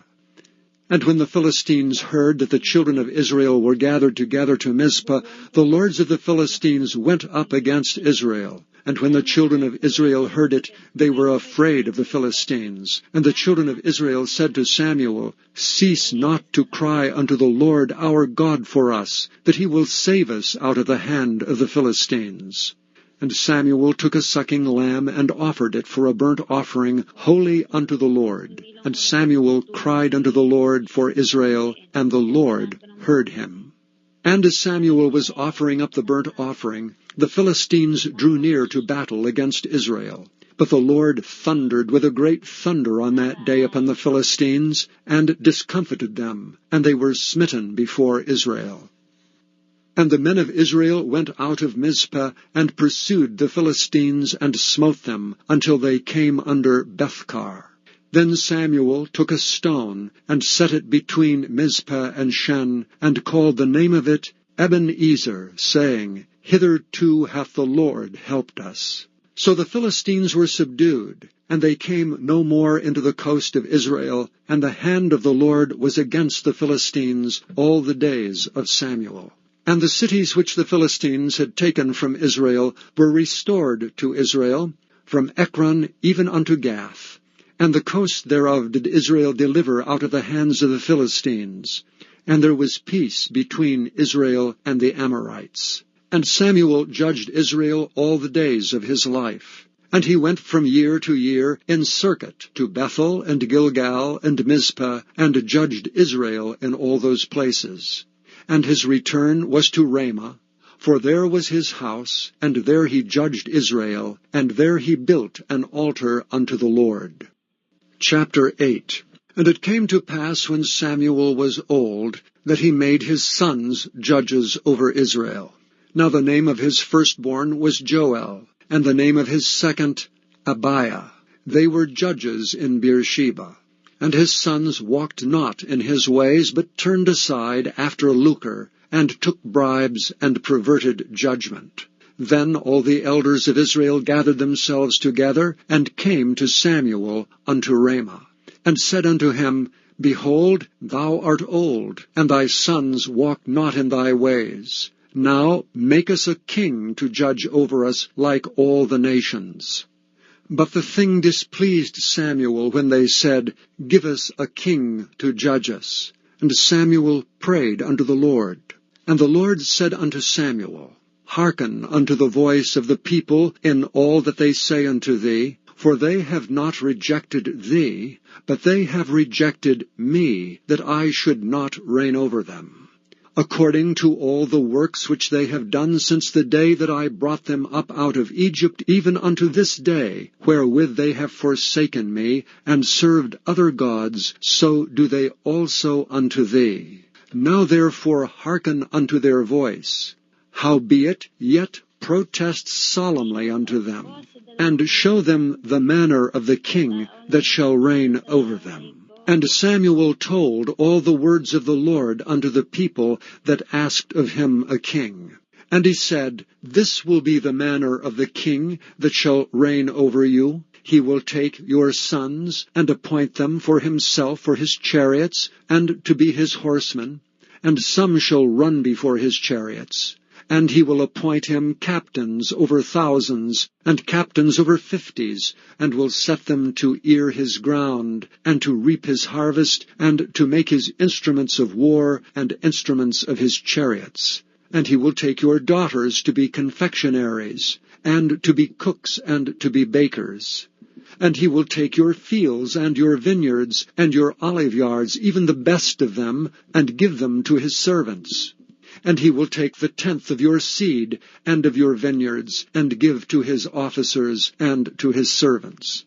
And when the Philistines heard that the children of Israel were gathered together to Mizpah, the lords of the Philistines went up against Israel. And when the children of Israel heard it, they were afraid of the Philistines. And the children of Israel said to Samuel, Cease not to cry unto the Lord our God for us, that he will save us out of the hand of the Philistines. And Samuel took a sucking lamb, and offered it for a burnt offering, holy unto the Lord. And Samuel cried unto the Lord for Israel, and the Lord heard him. And as Samuel was offering up the burnt offering, the Philistines drew near to battle against Israel. But the Lord thundered with a great thunder on that day upon the Philistines, and discomfited them, and they were smitten before Israel. And the men of Israel went out of Mizpah, and pursued the Philistines, and smote them, until they came under Bethkar. Then Samuel took a stone, and set it between Mizpah and Shen, and called the name of it Ebenezer, saying, Hitherto hath the Lord helped us. So the Philistines were subdued, and they came no more into the coast of Israel, and the hand of the Lord was against the Philistines all the days of Samuel. And the cities which the Philistines had taken from Israel were restored to Israel, from Ekron even unto Gath. And the coast thereof did Israel deliver out of the hands of the Philistines. And there was peace between Israel and the Amorites. And Samuel judged Israel all the days of his life. And he went from year to year in circuit to Bethel and Gilgal and Mizpah, and judged Israel in all those places. And his return was to Ramah, for there was his house, and there he judged Israel, and there he built an altar unto the Lord. Chapter 8. And it came to pass, when Samuel was old, that he made his sons judges over Israel. Now the name of his firstborn was Joel, and the name of his second Abiah. They were judges in Beersheba. And his sons walked not in his ways, but turned aside after lucre, and took bribes, and perverted judgment. Then all the elders of Israel gathered themselves together, and came to Samuel unto Ramah, and said unto him, Behold, thou art old, and thy sons walk not in thy ways. Now make us a king to judge over us like all the nations. But the thing displeased Samuel when they said, Give us a king to judge us. And Samuel prayed unto the Lord. And the Lord said unto Samuel, Hearken unto the voice of the people in all that they say unto thee, for they have not rejected thee, but they have rejected me, that I should not reign over them. According to all the works which they have done since the day that I brought them up out of Egypt, even unto this day, wherewith they have forsaken me, and served other gods, so do they also unto thee. Now therefore hearken unto their voice. Howbeit, yet protest solemnly unto them, and show them the manner of the king that shall reign over them. And Samuel told all the words of the Lord unto the people that asked of him a king. And he said, This will be the manner of the king that shall reign over you. He will take your sons, and appoint them for himself for his chariots, and to be his horsemen. And some shall run before his chariots, and he will appoint him captains over thousands, and captains over 50s, and will set them to ear his ground, and to reap his harvest, and to make his instruments of war, and instruments of his chariots. And he will take your daughters to be confectionaries, and to be cooks, and to be bakers. And he will take your fields and your vineyards and your oliveyards, even the best of them, and give them to his servants. And he will take the 10th of your seed and of your vineyards, and give to his officers and to his servants.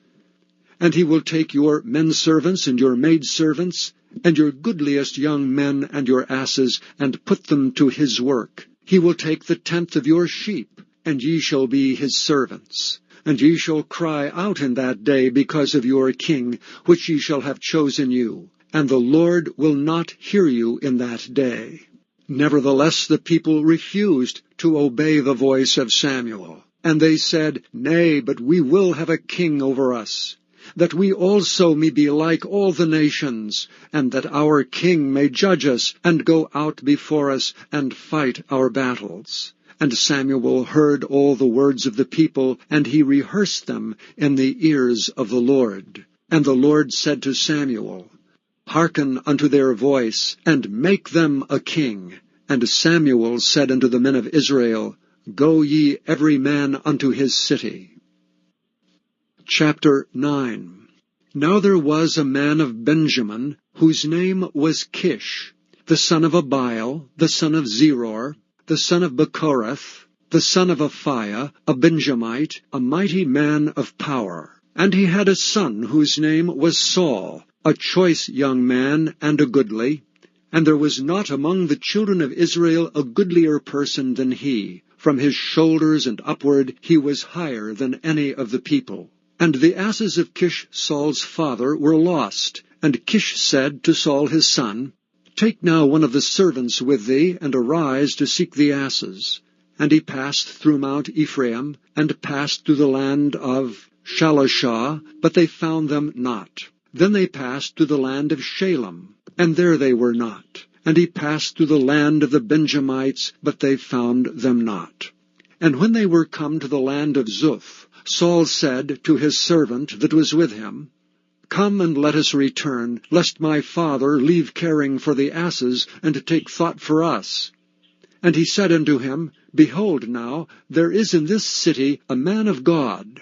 And he will take your menservants and your maidservants, and your goodliest young men and your asses, and put them to his work. He will take the 10th of your sheep, and ye shall be his servants. And ye shall cry out in that day because of your king, which ye shall have chosen you. And the Lord will not hear you in that day. Nevertheless the people refused to obey the voice of Samuel. And they said, Nay, but we will have a king over us, that we also may be like all the nations, and that our king may judge us, and go out before us, and fight our battles. And Samuel heard all the words of the people, and he rehearsed them in the ears of the Lord. And the Lord said to Samuel, Hearken unto their voice, and make them a king. And Samuel said unto the men of Israel, Go ye every man unto his city. Chapter 9. Now there was a man of Benjamin, whose name was Kish, the son of Abiel, the son of Zeror, the son of Bechorath, the son of Aphiah, a Benjamite, a mighty man of power. And he had a son whose name was Saul, a choice young man and a goodly. And there was not among the children of Israel a goodlier person than he. From his shoulders and upward he was higher than any of the people. And the asses of Kish Saul's father were lost. And Kish said to Saul his son, Take now one of the servants with thee, and arise to seek the asses. And he passed through Mount Ephraim, and passed through the land of Shalishah, but they found them not. Then they passed through the land of Shalem, and there they were not. And he passed through the land of the Benjamites, but they found them not. And when they were come to the land of Zuph, Saul said to his servant that was with him, Come and let us return, lest my father leave caring for the asses, and take thought for us. And he said unto him, Behold now, there is in this city a man of God,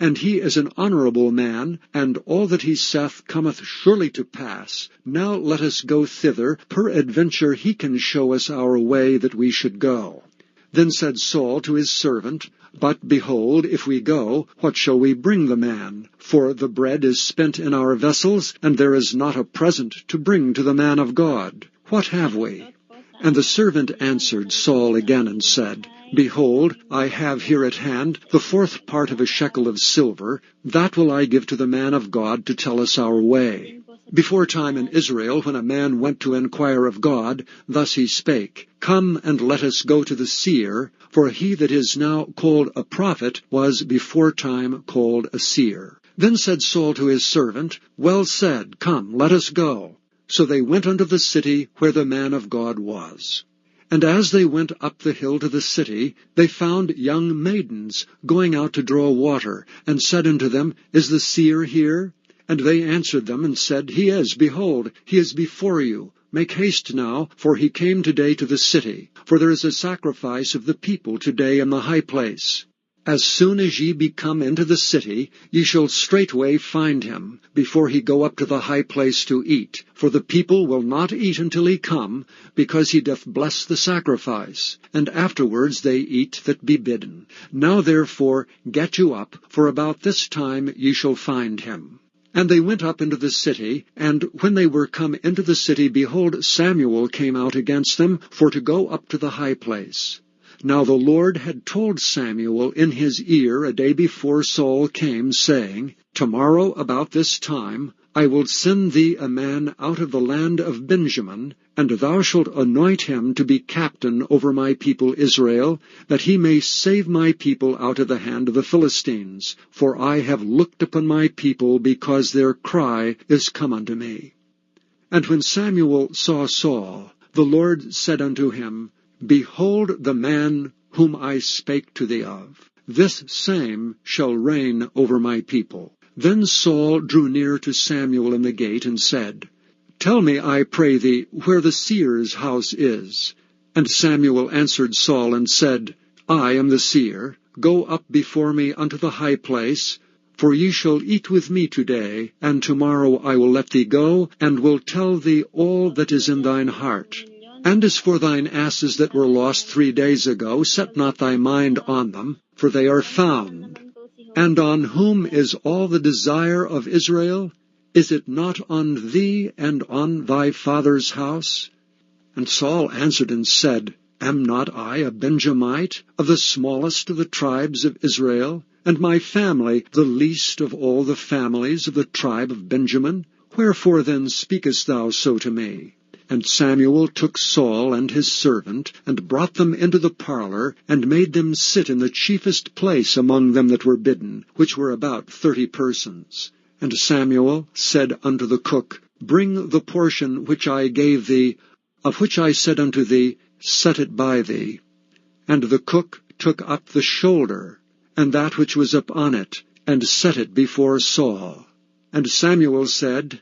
and he is an honorable man, and all that he saith cometh surely to pass. Now let us go thither, peradventure he can show us our way that we should go. Then said Saul to his servant, But behold, if we go, what shall we bring the man? For the bread is spent in our vessels, and there is not a present to bring to the man of God. What have we? And the servant answered Saul again and said, Behold, I have here at hand the 4th part of a shekel of silver. That will I give to the man of God to tell us our way. Before time in Israel, when a man went to inquire of God, thus he spake, Come and let us go to the seer, for he that is now called a prophet was before time called a seer. Then said Saul to his servant, Well said, come, let us go. So they went unto the city where the man of God was. And as they went up the hill to the city, they found young maidens going out to draw water, and said unto them, Is the seer here? And they answered them, and said, He is, behold, he is before you. Make haste now, for he came today to the city. For there is a sacrifice of the people today in the high place. As soon as ye be come into the city, ye shall straightway find him, before he go up to the high place to eat. For the people will not eat until he come, because he doth bless the sacrifice. And afterwards they eat that be bidden. Now therefore get you up, for about this time ye shall find him. And they went up into the city, and when they were come into the city, behold, Samuel came out against them, for to go up to the high place. Now the Lord had told Samuel in his ear a day before Saul came, saying, Tomorrow about this time I will send thee a man out of the land of Benjamin, and thou shalt anoint him to be captain over my people Israel, that he may save my people out of the hand of the Philistines. For I have looked upon my people, because their cry is come unto me. And when Samuel saw Saul, the Lord said unto him, Behold the man whom I spake to thee of. This same shall reign over my people. Then Saul drew near to Samuel in the gate, and said, Tell me, I pray thee, where the seer's house is. And Samuel answered Saul, and said, I am the seer. Go up before me unto the high place, for ye shall eat with me today, and tomorrow I will let thee go, and will tell thee all that is in thine heart. And as for thine asses that were lost 3 days ago, set not thy mind on them, for they are found. And on whom is all the desire of Israel? Is it not on thee and on thy father's house? And Saul answered and said, Am not I a Benjamite, of the smallest of the tribes of Israel, and my family the least of all the families of the tribe of Benjamin? Wherefore then speakest thou so to me? And Samuel took Saul and his servant, and brought them into the parlor, and made them sit in the chiefest place among them that were bidden, which were about 30 persons. And Samuel said unto the cook, Bring the portion which I gave thee, of which I said unto thee, Set it by thee. And the cook took up the shoulder, and that which was upon it, and set it before Saul. And Samuel said,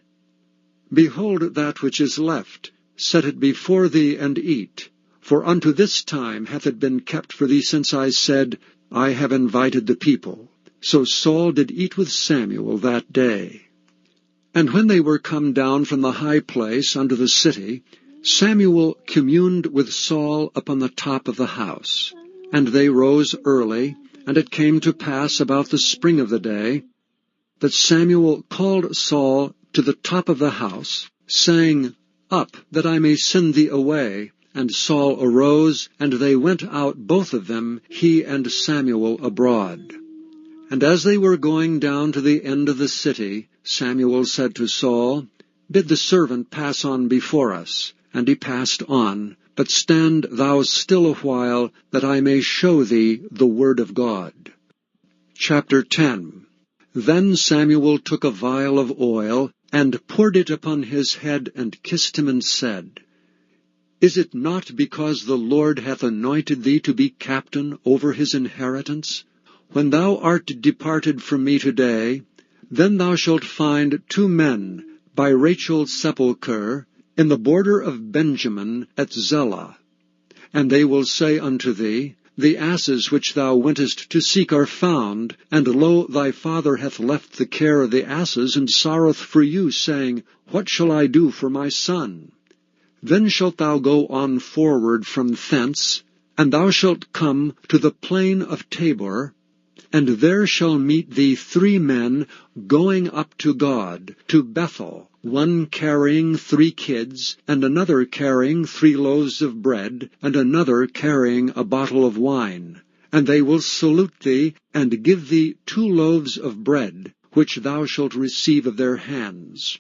Behold that which is left, set it before thee, and eat. For unto this time hath it been kept for thee, since I said, I have invited the people. So Saul did eat with Samuel that day. And when they were come down from the high place unto the city, Samuel communed with Saul upon the top of the house. And they rose early, and it came to pass about the spring of the day, that Samuel called Saul to the top of the house, saying, Up, that I may send thee away. And Saul arose, and they went out both of them, he and Samuel, abroad. And as they were going down to the end of the city, Samuel said to Saul, Bid the servant pass on before us. And he passed on, but stand thou still a while, that I may show thee the word of God. Chapter 10. Then Samuel took a vial of oil, and poured it upon his head, and kissed him, and said, Is it not because the Lord hath anointed thee to be captain over his inheritance? When thou art departed from me today, then thou shalt find 2 men by Rachel's sepulchre, in the border of Benjamin at Zelah. And they will say unto thee, The asses which thou wentest to seek are found, and lo, thy father hath left the care of the asses, and sorroweth for you, saying, What shall I do for my son? Then shalt thou go on forward from thence, and thou shalt come to the plain of Tabor, and there shall meet thee 3 men going up to God, to Bethel, one carrying 3 kids, and another carrying 3 loaves of bread, and another carrying a bottle of wine. And they will salute thee, and give thee 2 loaves of bread, which thou shalt receive of their hands.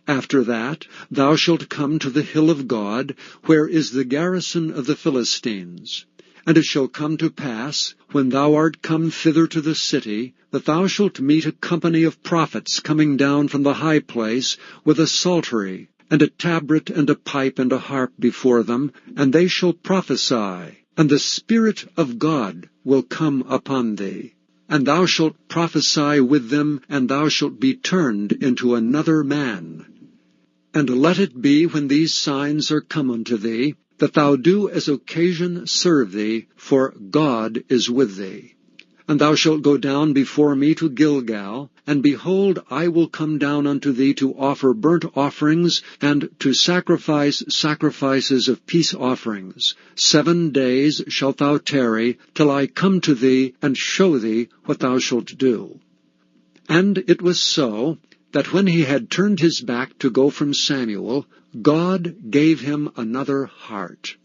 After that thou shalt come to the hill of God, where is the garrison of the Philistines. And it shall come to pass, when thou art come thither to the city, that thou shalt meet a company of prophets coming down from the high place, with a psaltery, and a tabret, and a pipe, and a harp before them, and they shall prophesy, and the Spirit of God will come upon thee. And thou shalt prophesy with them, and thou shalt be turned into another man. And let it be, when these signs are come unto thee, that thou do as occasion serve thee, for God is with thee. And thou shalt go down before me to Gilgal, and behold, I will come down unto thee to offer burnt offerings, and to sacrifice sacrifices of peace offerings. 7 days shalt thou tarry, till I come to thee, and show thee what thou shalt do. And it was so, that when he had turned his back to go from Samuel, God gave him another heart.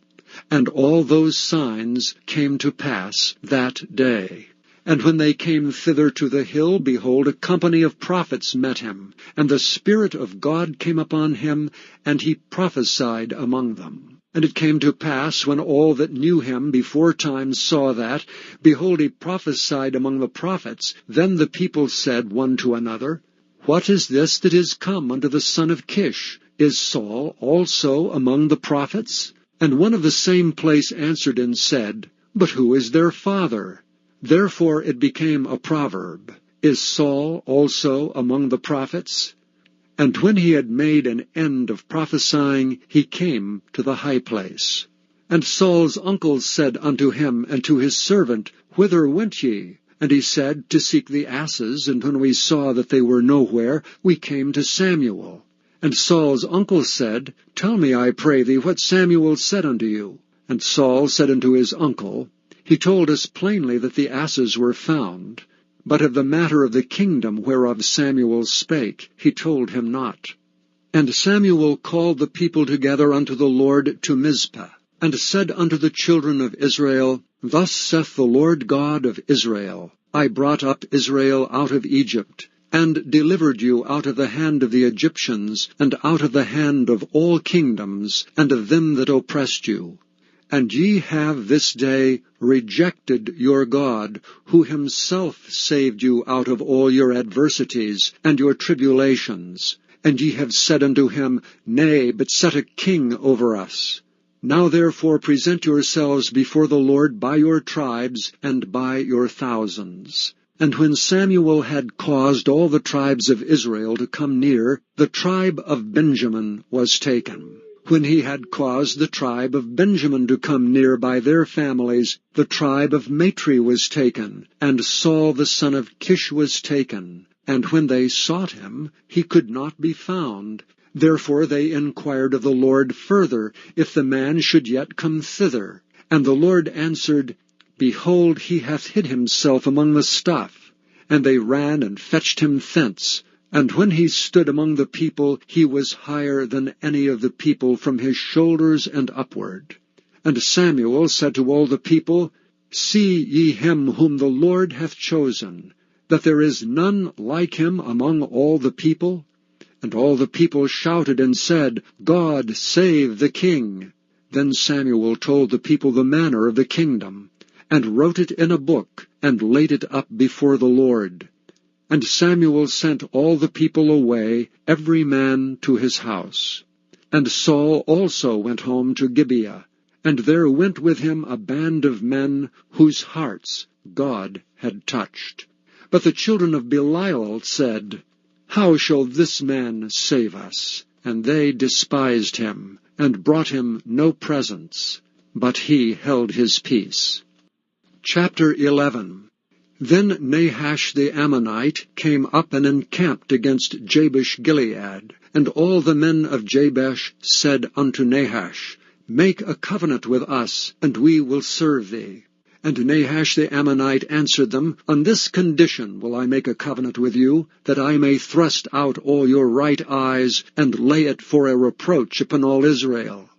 And all those signs came to pass that day. And when they came thither to the hill, behold, a company of prophets met him. And the Spirit of God came upon him, and he prophesied among them. And it came to pass, when all that knew him beforetime saw that, behold, he prophesied among the prophets, then the people said one to another, What is this that is come unto the son of Kish? Is Saul also among the prophets? And one of the same place answered and said, But who is their father? Therefore it became a proverb, Is Saul also among the prophets? And when he had made an end of prophesying, he came to the high place. And Saul's uncles said unto him and to his servant, Whither went ye? And he said, To seek the asses, and when we saw that they were nowhere, we came to Samuel. And Saul's uncle said, Tell me, I pray thee, what Samuel said unto you. And Saul said unto his uncle, He told us plainly that the asses were found, but of the matter of the kingdom whereof Samuel spake, he told him not. And Samuel called the people together unto the Lord to Mizpah, and said unto the children of Israel, Thus saith the Lord God of Israel, I brought up Israel out of Egypt, and delivered you out of the hand of the Egyptians, and out of the hand of all kingdoms, and of them that oppressed you. And ye have this day rejected your God, who himself saved you out of all your adversities and your tribulations. And ye have said unto him, Nay, but set a king over us. Now therefore present yourselves before the Lord by your tribes and by your thousands. And when Samuel had caused all the tribes of Israel to come near, the tribe of Benjamin was taken. When he had caused the tribe of Benjamin to come near by their families, the tribe of Matri was taken, and Saul the son of Kish was taken. And when they sought him, he could not be found. Therefore they inquired of the Lord further, if the man should yet come thither. And the Lord answered, Behold, he hath hid himself among the stuff. And they ran and fetched him thence. And when he stood among the people, he was higher than any of the people from his shoulders and upward. And Samuel said to all the people, See ye him whom the Lord hath chosen, that there is none like him among all the people? And all the people shouted and said, God save the king. Then Samuel told the people the manner of the kingdom, and wrote it in a book, and laid it up before the Lord. And Samuel sent all the people away, every man to his house. And Saul also went home to Gibeah, and there went with him a band of men whose hearts God had touched. But the children of Belial said, How shall this man save us? And they despised him, and brought him no presents, but he held his peace. Chapter 11. Then Nahash the Ammonite came up and encamped against Jabesh-Gilead, and all the men of Jabesh said unto Nahash, Make a covenant with us, and we will serve thee. And Nahash the Ammonite answered them, On this condition will I make a covenant with you, that I may thrust out all your right eyes, and lay it for a reproach upon all Israel.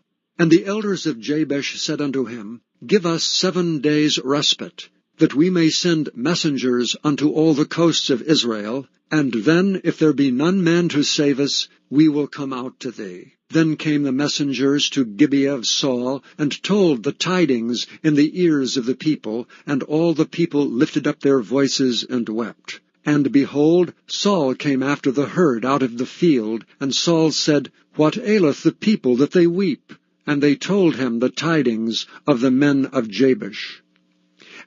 And the elders of Jabesh said unto him, Give us 7 days' respite, that we may send messengers unto all the coasts of Israel, and then, if there be none man to save us, we will come out to thee. Then came the messengers to Gibeah of Saul, and told the tidings in the ears of the people, and all the people lifted up their voices and wept. And behold, Saul came after the herd out of the field, and Saul said, What aileth the people that they weep? And they told him the tidings of the men of Jabesh.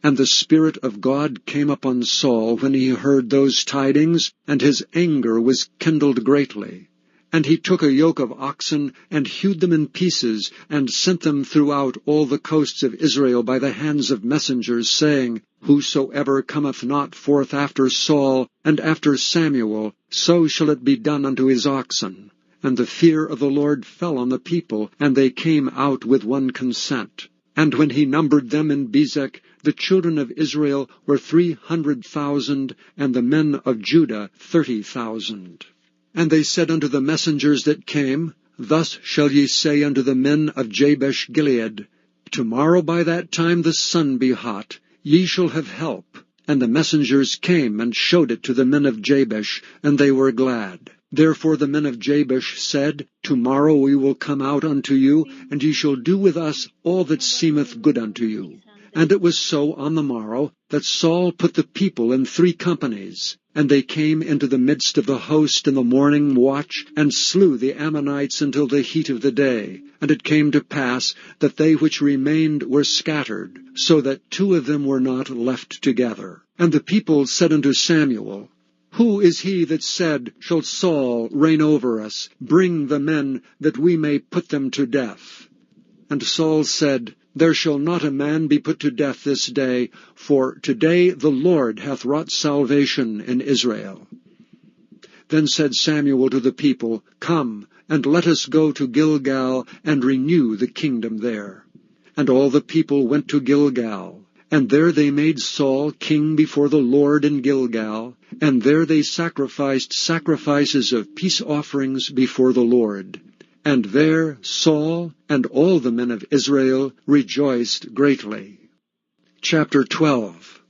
And the Spirit of God came upon Saul when he heard those tidings, and his anger was kindled greatly. And he took a yoke of oxen, and hewed them in pieces, and sent them throughout all the coasts of Israel by the hands of messengers, saying, Whosoever cometh not forth after Saul and after Samuel, so shall it be done unto his oxen. And the fear of the Lord fell on the people, and they came out with one consent. And when he numbered them in Bezek, the children of Israel were 300,000, and the men of Judah 30,000. And they said unto the messengers that came, Thus shall ye say unto the men of Jabesh-Gilead, Tomorrow by that time the sun be hot, ye shall have help. And the messengers came and showed it to the men of Jabesh, and they were glad. Therefore the men of Jabesh said, Tomorrow we will come out unto you, and ye shall do with us all that seemeth good unto you. And it was so on the morrow, that Saul put the people in 3 companies, And they came into the midst of the host in the morning watch, and slew the Ammonites until the heat of the day. And it came to pass that they which remained were scattered, so that 2 of them were not left together. And the people said unto Samuel, Who is he that said, Shall Saul reign over us? Bring the men, that we may put them to death. And Saul said, There shall not a man be put to death this day, for today the Lord hath wrought salvation in Israel. Then said Samuel to the people, Come, and let us go to Gilgal, and renew the kingdom there. And all the people went to Gilgal. And there they made Saul king before the Lord in Gilgal, and there they sacrificed sacrifices of peace offerings before the Lord. And there Saul and all the men of Israel rejoiced greatly. Chapter 12.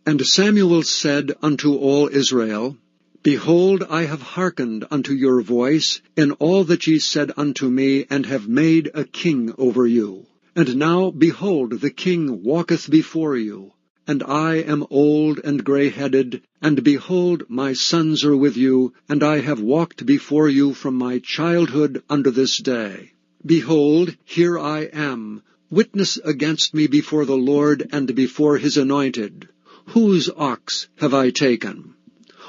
And Samuel said unto all Israel, Behold, I have hearkened unto your voice in all that ye said unto me, and have made a king over you. And now, behold, the king walketh before you, and I am old and grey-headed, and behold, my sons are with you, and I have walked before you from my childhood unto this day. Behold, here I am, witness against me before the Lord and before his anointed. Whose ox have I taken?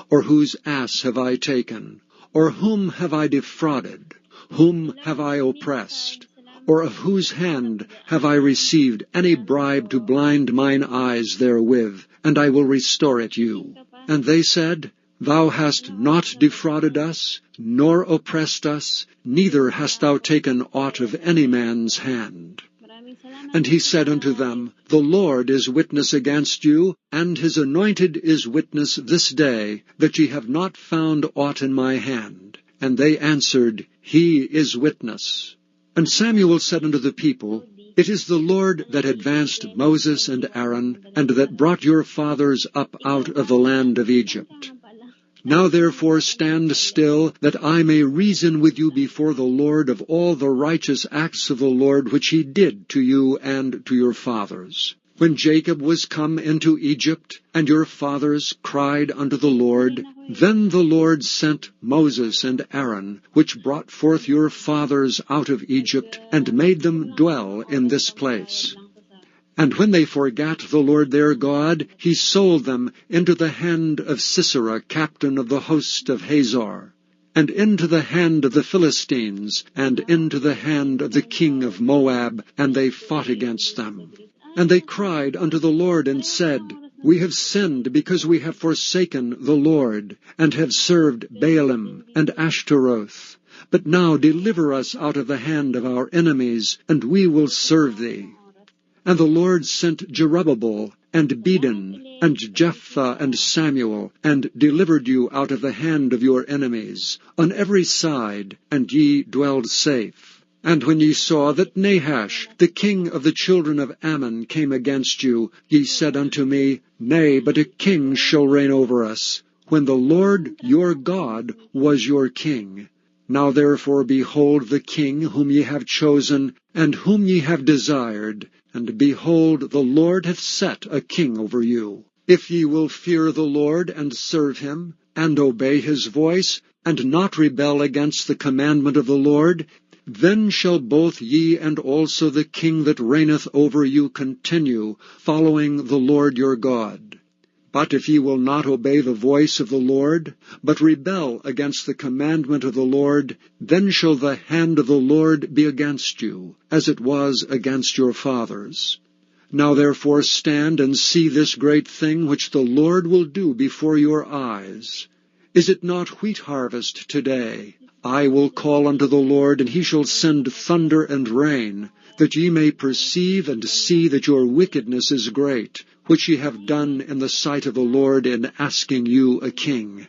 Or whose ass have I taken? Or whom have I defrauded? Whom have I oppressed? Or of whose hand have I received any bribe to blind mine eyes therewith? And I will restore it you. And they said, Thou hast not defrauded us, nor oppressed us, neither hast thou taken aught of any man's hand. And he said unto them, The Lord is witness against you, and his anointed is witness this day, that ye have not found aught in my hand. And they answered, He is witness. And Samuel said unto the people, It is the Lord that advanced Moses and Aaron, and that brought your fathers up out of the land of Egypt. Now therefore stand still, that I may reason with you before the Lord of all the righteous acts of the Lord which he did to you and to your fathers. When Jacob was come into Egypt, and your fathers cried unto the Lord, then the Lord sent Moses and Aaron, which brought forth your fathers out of Egypt, and made them dwell in this place. And when they forgat the Lord their God, he sold them into the hand of Sisera, captain of the host of Hazor, and into the hand of the Philistines, and into the hand of the king of Moab, and they fought against them. And they cried unto the Lord, and said, We have sinned, because we have forsaken the Lord, and have served Baalim and Ashtaroth. But now deliver us out of the hand of our enemies, and we will serve thee. And the Lord sent Jerubbaal, and Bedin, and Jephthah, and Samuel, and delivered you out of the hand of your enemies, on every side, and ye dwelled safe. And when ye saw that Nahash, the king of the children of Ammon, came against you, ye said unto me, Nay, but a king shall reign over us, when the Lord your God was your king. Now therefore behold the king whom ye have chosen, and whom ye have desired, and behold, the Lord hath set a king over you. If ye will fear the Lord, and serve him, and obey his voice, and not rebel against the commandment of the Lord, then shall both ye and also the king that reigneth over you continue, following the Lord your God. But if ye will not obey the voice of the Lord, but rebel against the commandment of the Lord, then shall the hand of the Lord be against you, as it was against your fathers. Now therefore stand and see this great thing which the Lord will do before your eyes. Is it not wheat harvest today? I will call unto the Lord, and he shall send thunder and rain, that ye may perceive and see that your wickedness is great, which ye have done in the sight of the Lord in asking you a king.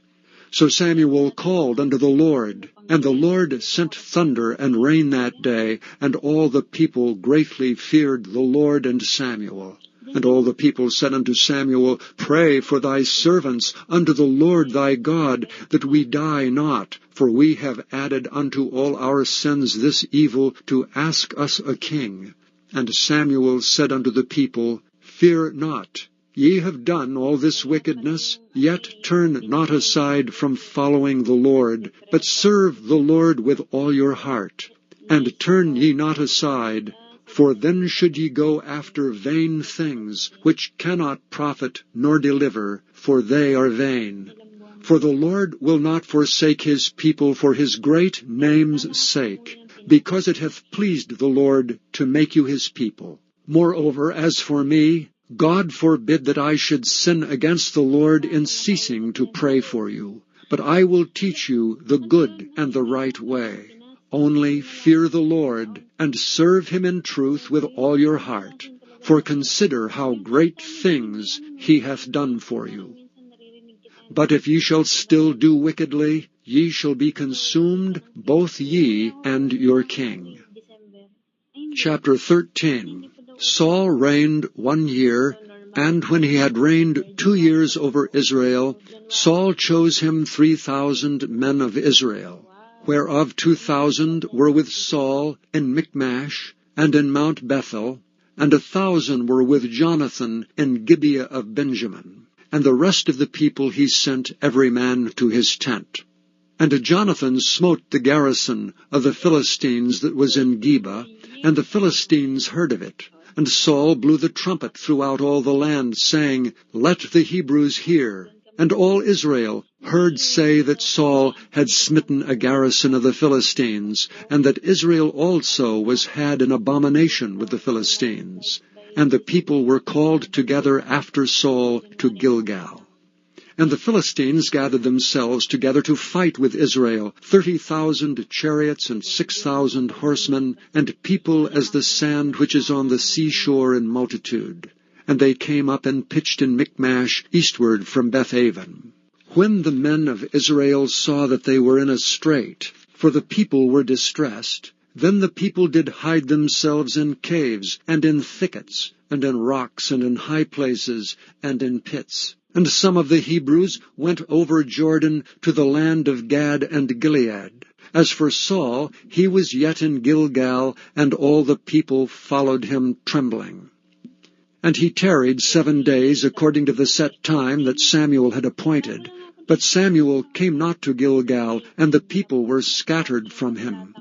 So Samuel called unto the Lord, and the Lord sent thunder and rain that day, and all the people greatly feared the Lord and Samuel. And all the people said unto Samuel, Pray for thy servants unto the Lord thy God, that we die not, for we have added unto all our sins this evil, to ask us a king. And Samuel said unto the people, Fear not, Ye have done all this wickedness, yet turn not aside from following the Lord, but serve the Lord with all your heart. And turn ye not aside, for then should ye go after vain things, which cannot profit nor deliver, for they are vain. For the Lord will not forsake his people for his great name's sake, because it hath pleased the Lord to make you his people. Moreover, as for me, God forbid that I should sin against the Lord in ceasing to pray for you. But I will teach you the good and the right way. Only fear the Lord, and serve him in truth with all your heart. For consider how great things he hath done for you. But if ye shall still do wickedly, ye shall be consumed, both ye and your king. Chapter 13. Saul reigned 1 year, and when he had reigned 2 years over Israel, Saul chose him 3,000 men of Israel, whereof 2,000 were with Saul in Michmash and in Mount Bethel, and 1,000 were with Jonathan in Gibeah of Benjamin. And the rest of the people he sent every man to his tent. And Jonathan smote the garrison of the Philistines that was in Geba, and the Philistines heard of it. And Saul blew the trumpet throughout all the land, saying, Let the Hebrews hear. And all Israel heard say that Saul had smitten a garrison of the Philistines, and that Israel also was had in abomination with the Philistines. And the people were called together after Saul to Gilgal. And the Philistines gathered themselves together to fight with Israel, 30,000 chariots and 6,000 horsemen, and people as the sand which is on the seashore in multitude. And they came up and pitched in Michmash eastward from Bethaven. When the men of Israel saw that they were in a strait, for the people were distressed, then the people did hide themselves in caves, and in thickets, and in rocks, and in high places, and in pits. And some of the Hebrews went over Jordan to the land of Gad and Gilead. As for Saul, he was yet in Gilgal, and all the people followed him trembling. And he tarried 7 days according to the set time that Samuel had appointed. But Samuel came not to Gilgal, and the people were scattered from him.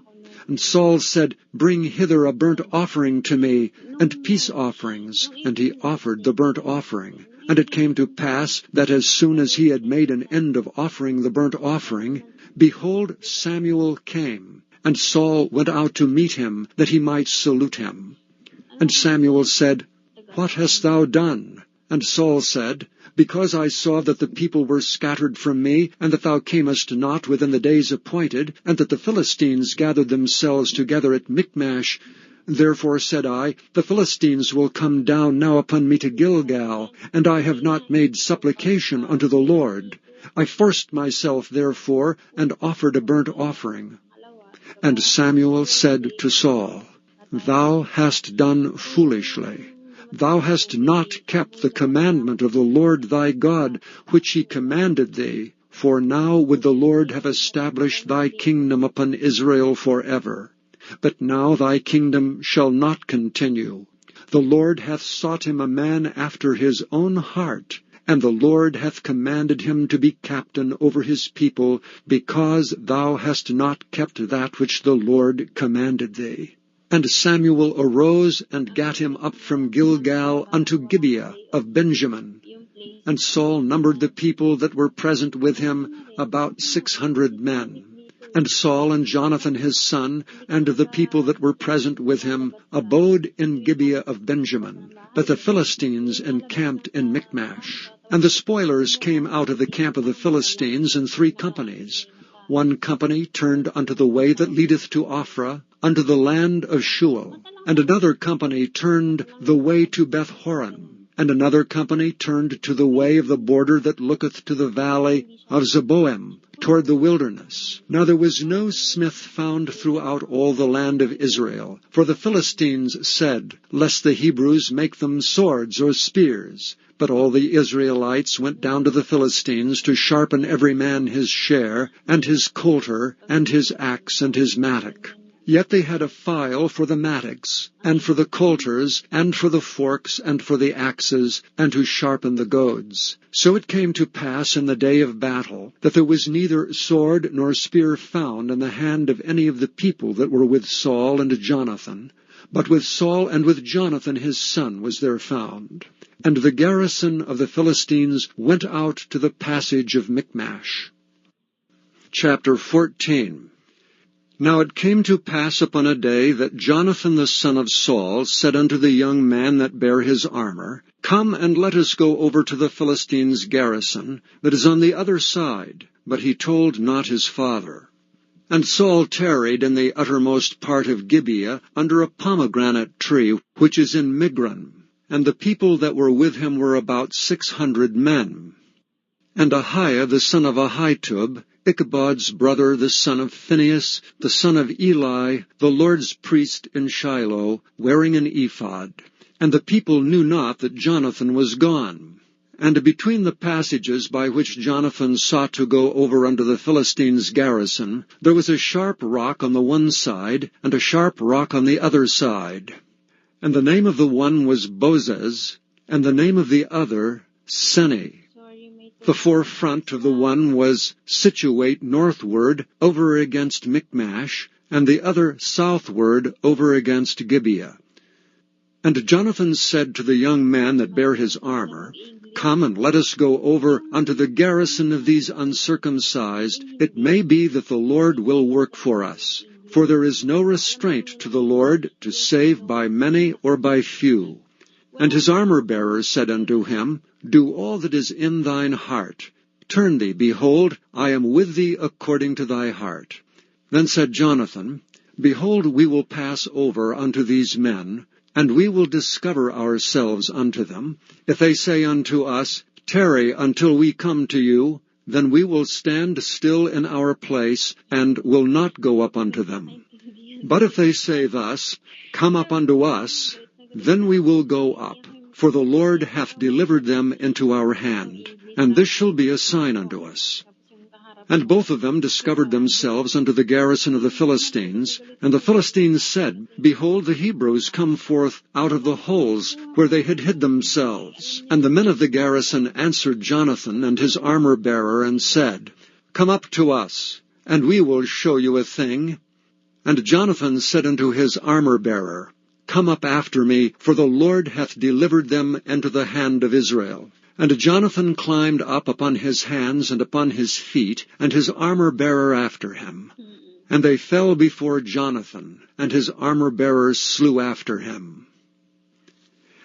And Saul said, Bring hither a burnt offering to me, and peace offerings. And he offered the burnt offering. And it came to pass that as soon as he had made an end of offering the burnt offering, behold, Samuel came. And Saul went out to meet him, that he might salute him. And Samuel said, What hast thou done? And Saul said, Because I saw that the people were scattered from me, and that thou camest not within the days appointed, and that the Philistines gathered themselves together at Michmash, therefore said I, The Philistines will come down now upon me to Gilgal, and I have not made supplication unto the Lord. I forced myself therefore, and offered a burnt offering. And Samuel said to Saul, Thou hast done foolishly. Thou hast not kept the commandment of the Lord thy God, which he commanded thee, for now would the Lord have established thy kingdom upon Israel forever. But now thy kingdom shall not continue. The Lord hath sought him a man after his own heart, and the Lord hath commanded him to be captain over his people, because thou hast not kept that which the Lord commanded thee. And Samuel arose and gat him up from Gilgal unto Gibeah of Benjamin. And Saul numbered the people that were present with him, about 600 men. And Saul and Jonathan his son, and the people that were present with him, abode in Gibeah of Benjamin. But the Philistines encamped in Michmash. And the spoilers came out of the camp of the Philistines in 3 companies. 1 company turned unto the way that leadeth to Ophrah, unto the land of Shual. And another company turned the way to Beth-horon. And another company turned to the way of the border that looketh to the valley of Zeboim, toward the wilderness. Now there was no smith found throughout all the land of Israel. For the Philistines said, Lest the Hebrews make them swords or spears. But all the Israelites went down to the Philistines to sharpen every man his share, and his coulter, and his axe, and his mattock. Yet they had a file for the mattocks, and for the coulters, and for the forks, and for the axes, and to sharpen the goads. So it came to pass in the day of battle, that there was neither sword nor spear found in the hand of any of the people that were with Saul and Jonathan, but with Saul and with Jonathan his son was there found. And the garrison of the Philistines went out to the passage of Michmash. Chapter 14. Now it came to pass upon a day that Jonathan the son of Saul said unto the young man that bare his armor, Come and let us go over to the Philistines' garrison, that is on the other side. But he told not his father. And Saul tarried in the uttermost part of Gibeah, under a pomegranate tree, which is in Migron. And the people that were with him were about 600 men. And Ahiah the son of Ahitub, Ichabod's brother, the son of Phinehas, the son of Eli, the Lord's priest in Shiloh, wearing an ephod. And the people knew not that Jonathan was gone. And between the passages by which Jonathan sought to go over unto the Philistines' garrison, there was a sharp rock on the one side, and a sharp rock on the other side. And the name of the one was Bozez, and the name of the other Seni. The forefront of the one was situate northward over against Michmash, and the other southward over against Gibeah. And Jonathan said to the young man that bare his armor, Come and let us go over unto the garrison of these uncircumcised. It may be that the Lord will work for us. For there is no restraint to the Lord to save by many or by few. And his armor-bearer said unto him, Do all that is in thine heart. Turn thee, behold, I am with thee according to thy heart. Then said Jonathan, Behold, we will pass over unto these men, and we will discover ourselves unto them. If they say unto us, Tarry until we come to you, then we will stand still in our place, and will not go up unto them. But if they say thus, Come up unto us, then we will go up, for the Lord hath delivered them into our hand, and this shall be a sign unto us. And both of them discovered themselves unto the garrison of the Philistines, and the Philistines said, Behold, the Hebrews come forth out of the holes where they had hid themselves. And the men of the garrison answered Jonathan and his armor-bearer, and said, Come up to us, and we will show you a thing. And Jonathan said unto his armor-bearer, Come up after me, for the Lord hath delivered them into the hand of Israel. And Jonathan climbed up upon his hands and upon his feet, and his armor-bearer after him. And they fell before Jonathan, and his armor-bearers slew after him.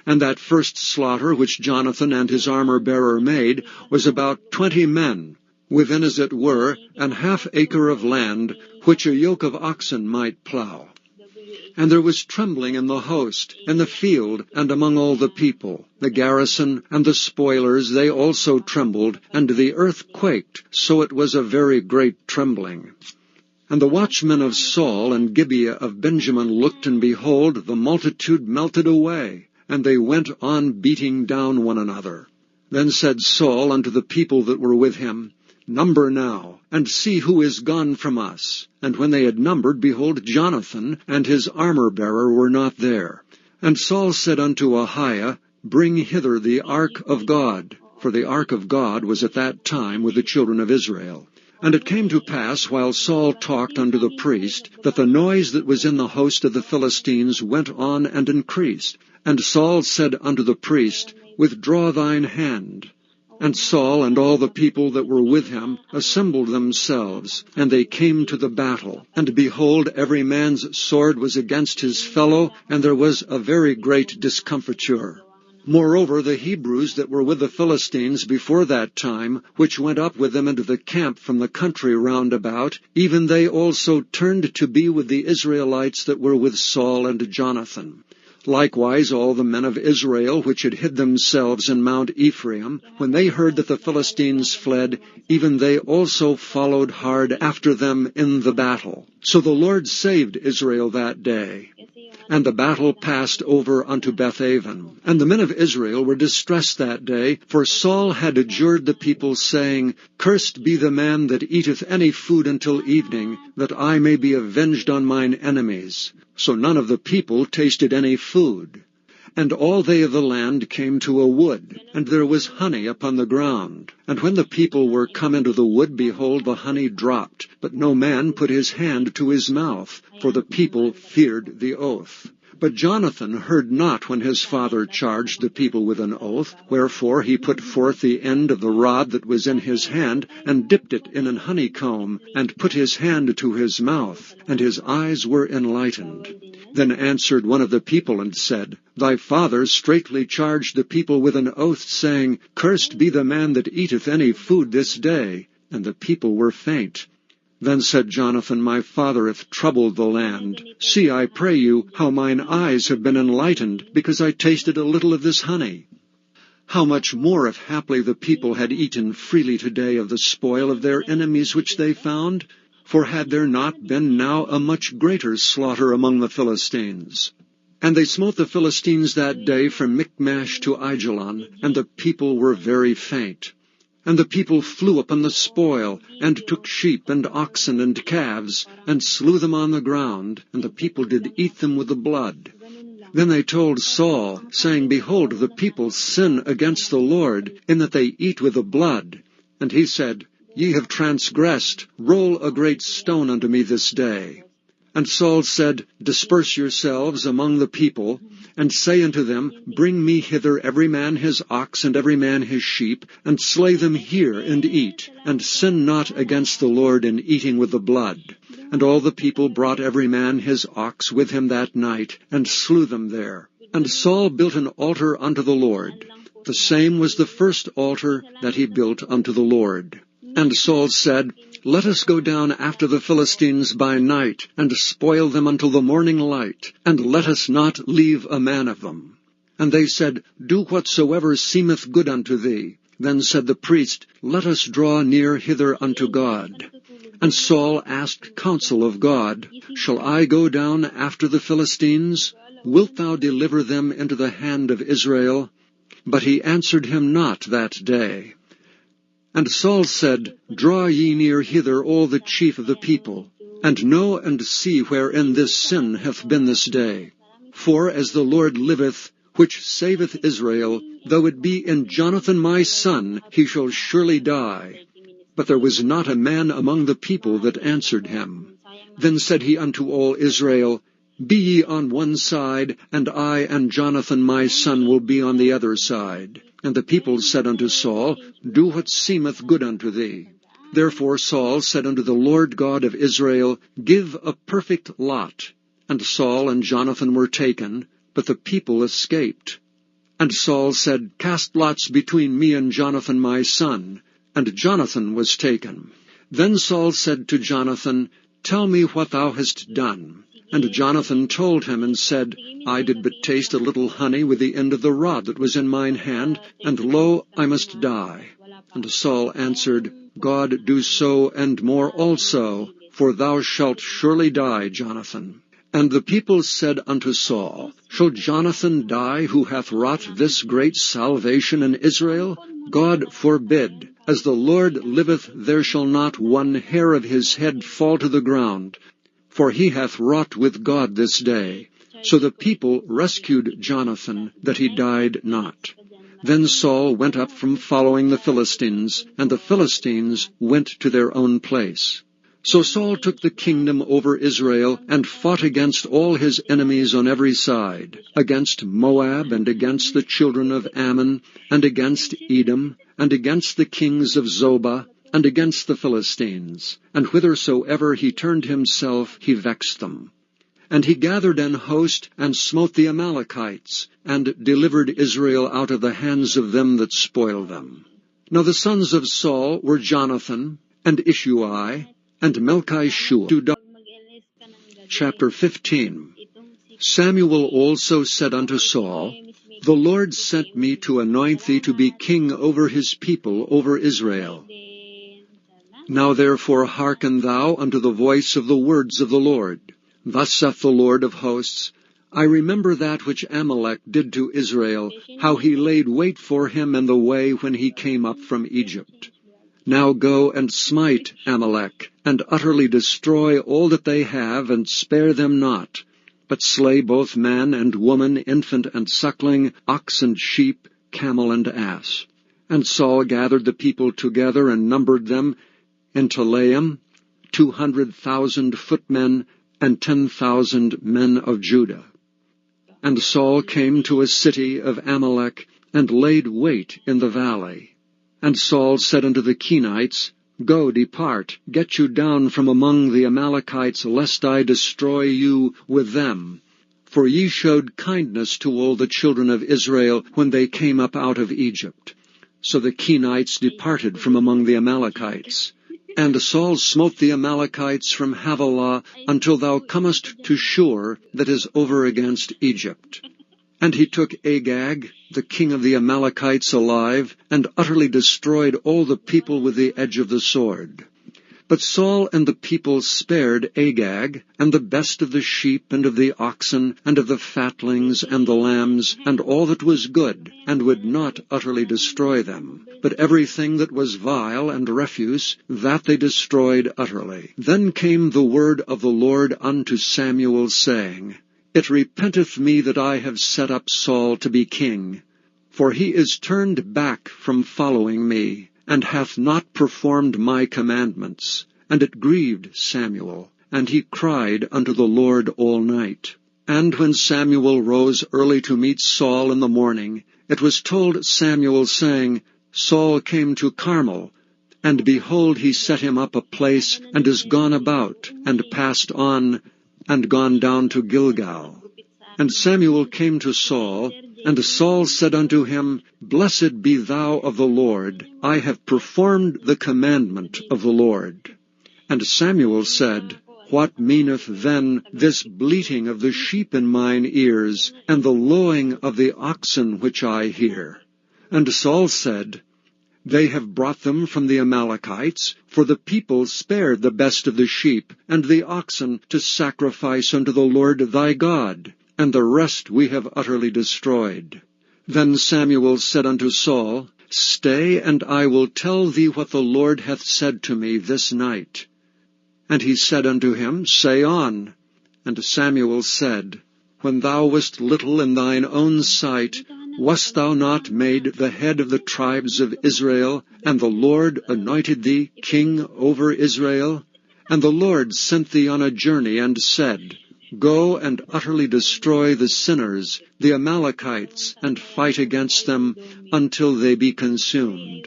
And that first slaughter which Jonathan and his armor-bearer made was about 20 men, within as it were an half acre of land, which a yoke of oxen might plow. And there was trembling in the host, in the field, and among all the people. The garrison and the spoilers, they also trembled, and the earth quaked, so it was a very great trembling. And the watchmen of Saul and Gibeah of Benjamin looked, and behold, the multitude melted away, and they went on beating down one another. Then said Saul unto the people that were with him, Number now, and see who is gone from us. And when they had numbered, behold, Jonathan and his armor-bearer were not there. And Saul said unto Ahiah, Bring hither the ark of God, for the ark of God was at that time with the children of Israel. And it came to pass, while Saul talked unto the priest, that the noise that was in the host of the Philistines went on and increased. And Saul said unto the priest, Withdraw thine hand. And Saul and all the people that were with him assembled themselves, and they came to the battle. And behold, every man's sword was against his fellow, and there was a very great discomfiture. Moreover, the Hebrews that were with the Philistines before that time, which went up with them into the camp from the country round about, even they also turned to be with the Israelites that were with Saul and Jonathan. Likewise all the men of Israel which had hid themselves in Mount Ephraim, when they heard that the Philistines fled, even they also followed hard after them in the battle. So the Lord saved Israel that day. And the battle passed over unto Bethaven. And the men of Israel were distressed that day, for Saul had adjured the people, saying, Cursed be the man that eateth any food until evening, that I may be avenged on mine enemies. So none of the people tasted any food. And all they of the land came to a wood, and there was honey upon the ground. And when the people were come into the wood, behold, the honey dropped, but no man put his hand to his mouth, for the people feared the oath. But Jonathan heard not when his father charged the people with an oath, wherefore he put forth the end of the rod that was in his hand, and dipped it in an honeycomb, and put his hand to his mouth, and his eyes were enlightened. Then answered one of the people, and said, Thy father straitly charged the people with an oath, saying, Cursed be the man that eateth any food this day. And the people were faint. Then said Jonathan, My father hath troubled the land. See, I pray you, how mine eyes have been enlightened, because I tasted a little of this honey. How much more if haply the people had eaten freely today of the spoil of their enemies which they found? For had there not been now a much greater slaughter among the Philistines? And they smote the Philistines that day from Michmash to Aijalon, and the people were very faint. And the people flew upon the spoil, and took sheep and oxen and calves, and slew them on the ground, and the people did eat them with the blood. Then they told Saul, saying, Behold, the people sin against the Lord, in that they eat with the blood. And he said, Ye have transgressed, roll a great stone unto me this day. And Saul said, Disperse yourselves among the people, and say unto them, Bring me hither every man his ox and every man his sheep, and slay them here and eat, and sin not against the Lord in eating with the blood. And all the people brought every man his ox with him that night, and slew them there. And Saul built an altar unto the Lord. The same was the first altar that he built unto the Lord. And Saul said, Let us go down after the Philistines by night, and spoil them until the morning light, and let us not leave a man of them. And they said, Do whatsoever seemeth good unto thee. Then said the priest, Let us draw near hither unto God. And Saul asked counsel of God, Shall I go down after the Philistines? Wilt thou deliver them into the hand of Israel? But he answered him not that day. And Saul said, Draw ye near hither all the chief of the people, and know and see wherein this sin hath been this day. For as the Lord liveth, which saveth Israel, though it be in Jonathan my son, he shall surely die. But there was not a man among the people that answered him. Then said he unto all Israel, Be ye on one side, and I and Jonathan my son will be on the other side. And the people said unto Saul, Do what seemeth good unto thee. Therefore Saul said unto the Lord God of Israel, Give a perfect lot. And Saul and Jonathan were taken, but the people escaped. And Saul said, Cast lots between me and Jonathan my son. And Jonathan was taken. Then Saul said to Jonathan, Tell me what thou hast done. And Jonathan told him, and said, I did but taste a little honey with the end of the rod that was in mine hand, and lo, I must die. And Saul answered, God do so and more also, for thou shalt surely die, Jonathan. And the people said unto Saul, Shall Jonathan die, who hath wrought this great salvation in Israel? God forbid. As the Lord liveth, there shall not one hair of his head fall to the ground. For he hath wrought with God this day. So the people rescued Jonathan, that he died not. Then Saul went up from following the Philistines, and the Philistines went to their own place. So Saul took the kingdom over Israel, and fought against all his enemies on every side, against Moab, and against the children of Ammon, and against Edom, and against the kings of Zobah, and against the Philistines. And whithersoever he turned himself, he vexed them. And he gathered an host, and smote the Amalekites, and delivered Israel out of the hands of them that spoiled them. Now the sons of Saul were Jonathan, and Ishuai, and Melchishua. Chapter 15. Samuel also said unto Saul, The Lord sent me to anoint thee to be king over his people, over Israel. Now therefore hearken thou unto the voice of the words of the Lord. Thus saith the Lord of hosts, I remember that which Amalek did to Israel, how he laid wait for him in the way when he came up from Egypt. Now go and smite Amalek, and utterly destroy all that they have, and spare them not, but slay both man and woman, infant and suckling, ox and sheep, camel and ass. And Saul gathered the people together and numbered them in Telaim, 200,000 footmen and 10,000 men of Judah. And Saul came to a city of Amalek, and laid wait in the valley. And Saul said unto the Kenites, Go, depart, get you down from among the Amalekites, lest I destroy you with them. For ye showed kindness to all the children of Israel when they came up out of Egypt. So the Kenites departed from among the Amalekites. And Saul smote the Amalekites from Havilah until thou comest to Shur, that is over against Egypt. And he took Agag, the king of the Amalekites, alive, and utterly destroyed all the people with the edge of the sword. But Saul and the people spared Agag, and the best of the sheep, and of the oxen, and of the fatlings, and the lambs, and all that was good, and would not utterly destroy them. But everything that was vile and refuse, that they destroyed utterly. Then came the word of the Lord unto Samuel, saying, It repenteth me that I have set up Saul to be king, for he is turned back from following me, and hath not performed my commandments. And it grieved Samuel, and he cried unto the Lord all night. And when Samuel rose early to meet Saul in the morning, it was told Samuel, saying, Saul came to Carmel, and behold, he set him up a place, and is gone about, and passed on, and gone down to Gilgal. And Samuel came to Saul, and Saul said unto him, Blessed be thou of the Lord, I have performed the commandment of the Lord. And Samuel said, What meaneth then this bleating of the sheep in mine ears, and the lowing of the oxen which I hear? And Saul said, They have brought them from the Amalekites, for the people spared the best of the sheep and the oxen to sacrifice unto the Lord thy God, and the rest we have utterly destroyed. Then Samuel said unto Saul, Stay, and I will tell thee what the Lord hath said to me this night. And he said unto him, Say on. And Samuel said, When thou wast little in thine own sight, wast thou not made the head of the tribes of Israel, and the Lord anointed thee king over Israel? And the Lord sent thee on a journey, and said, Go and utterly destroy the sinners, the Amalekites, and fight against them until they be consumed.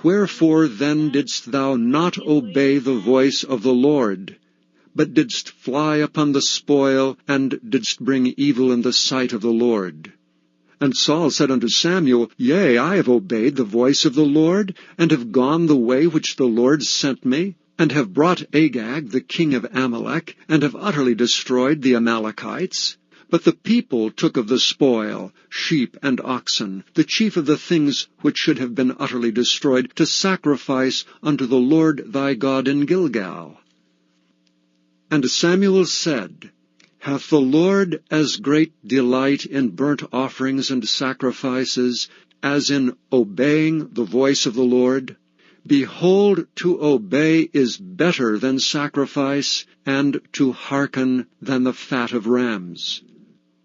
Wherefore then didst thou not obey the voice of the Lord, but didst fly upon the spoil, and didst bring evil in the sight of the Lord? And Saul said unto Samuel, Yea, I have obeyed the voice of the Lord, and have gone the way which the Lord sent me, and have brought Agag, the king of Amalek, and have utterly destroyed the Amalekites. But the people took of the spoil, sheep and oxen, the chief of the things which should have been utterly destroyed, to sacrifice unto the Lord thy God in Gilgal. And Samuel said, Hath the Lord as great delight in burnt offerings and sacrifices as in obeying the voice of the Lord? Behold, to obey is better than sacrifice, and to hearken than the fat of rams.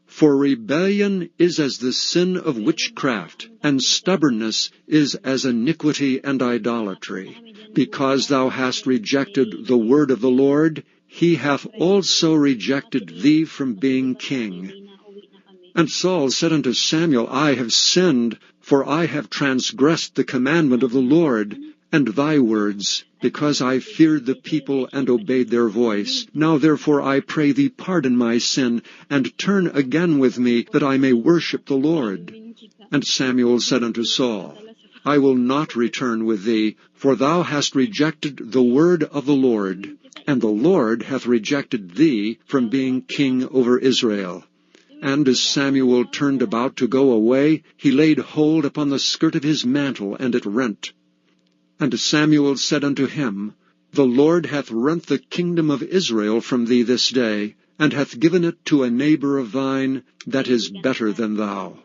For rebellion is as the sin of witchcraft, and stubbornness is as iniquity and idolatry. Because thou hast rejected the word of the Lord, he hath also rejected thee from being king. And Saul said unto Samuel, I have sinned, for I have transgressed the commandment of the Lord, and thy words, because I feared the people and obeyed their voice. Now therefore I pray thee pardon my sin, and turn again with me, that I may worship the Lord. And Samuel said unto Saul, I will not return with thee, for thou hast rejected the word of the Lord, and the Lord hath rejected thee from being king over Israel. And as Samuel turned about to go away, he laid hold upon the skirt of his mantle, and it rent. And Samuel said unto him, The Lord hath rent the kingdom of Israel from thee this day, and hath given it to a neighbor of thine that is better than thou.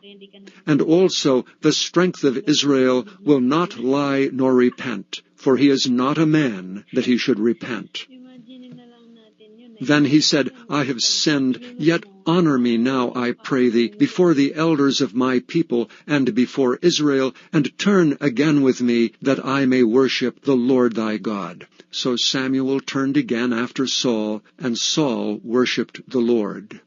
And also the strength of Israel will not lie nor repent, for he is not a man that he should repent. Then he said, I have sinned, yet honor me now, I pray thee, before the elders of my people and before Israel, and turn again with me, that I may worship the Lord thy God. So Samuel turned again after Saul, and Saul worshipped the Lord.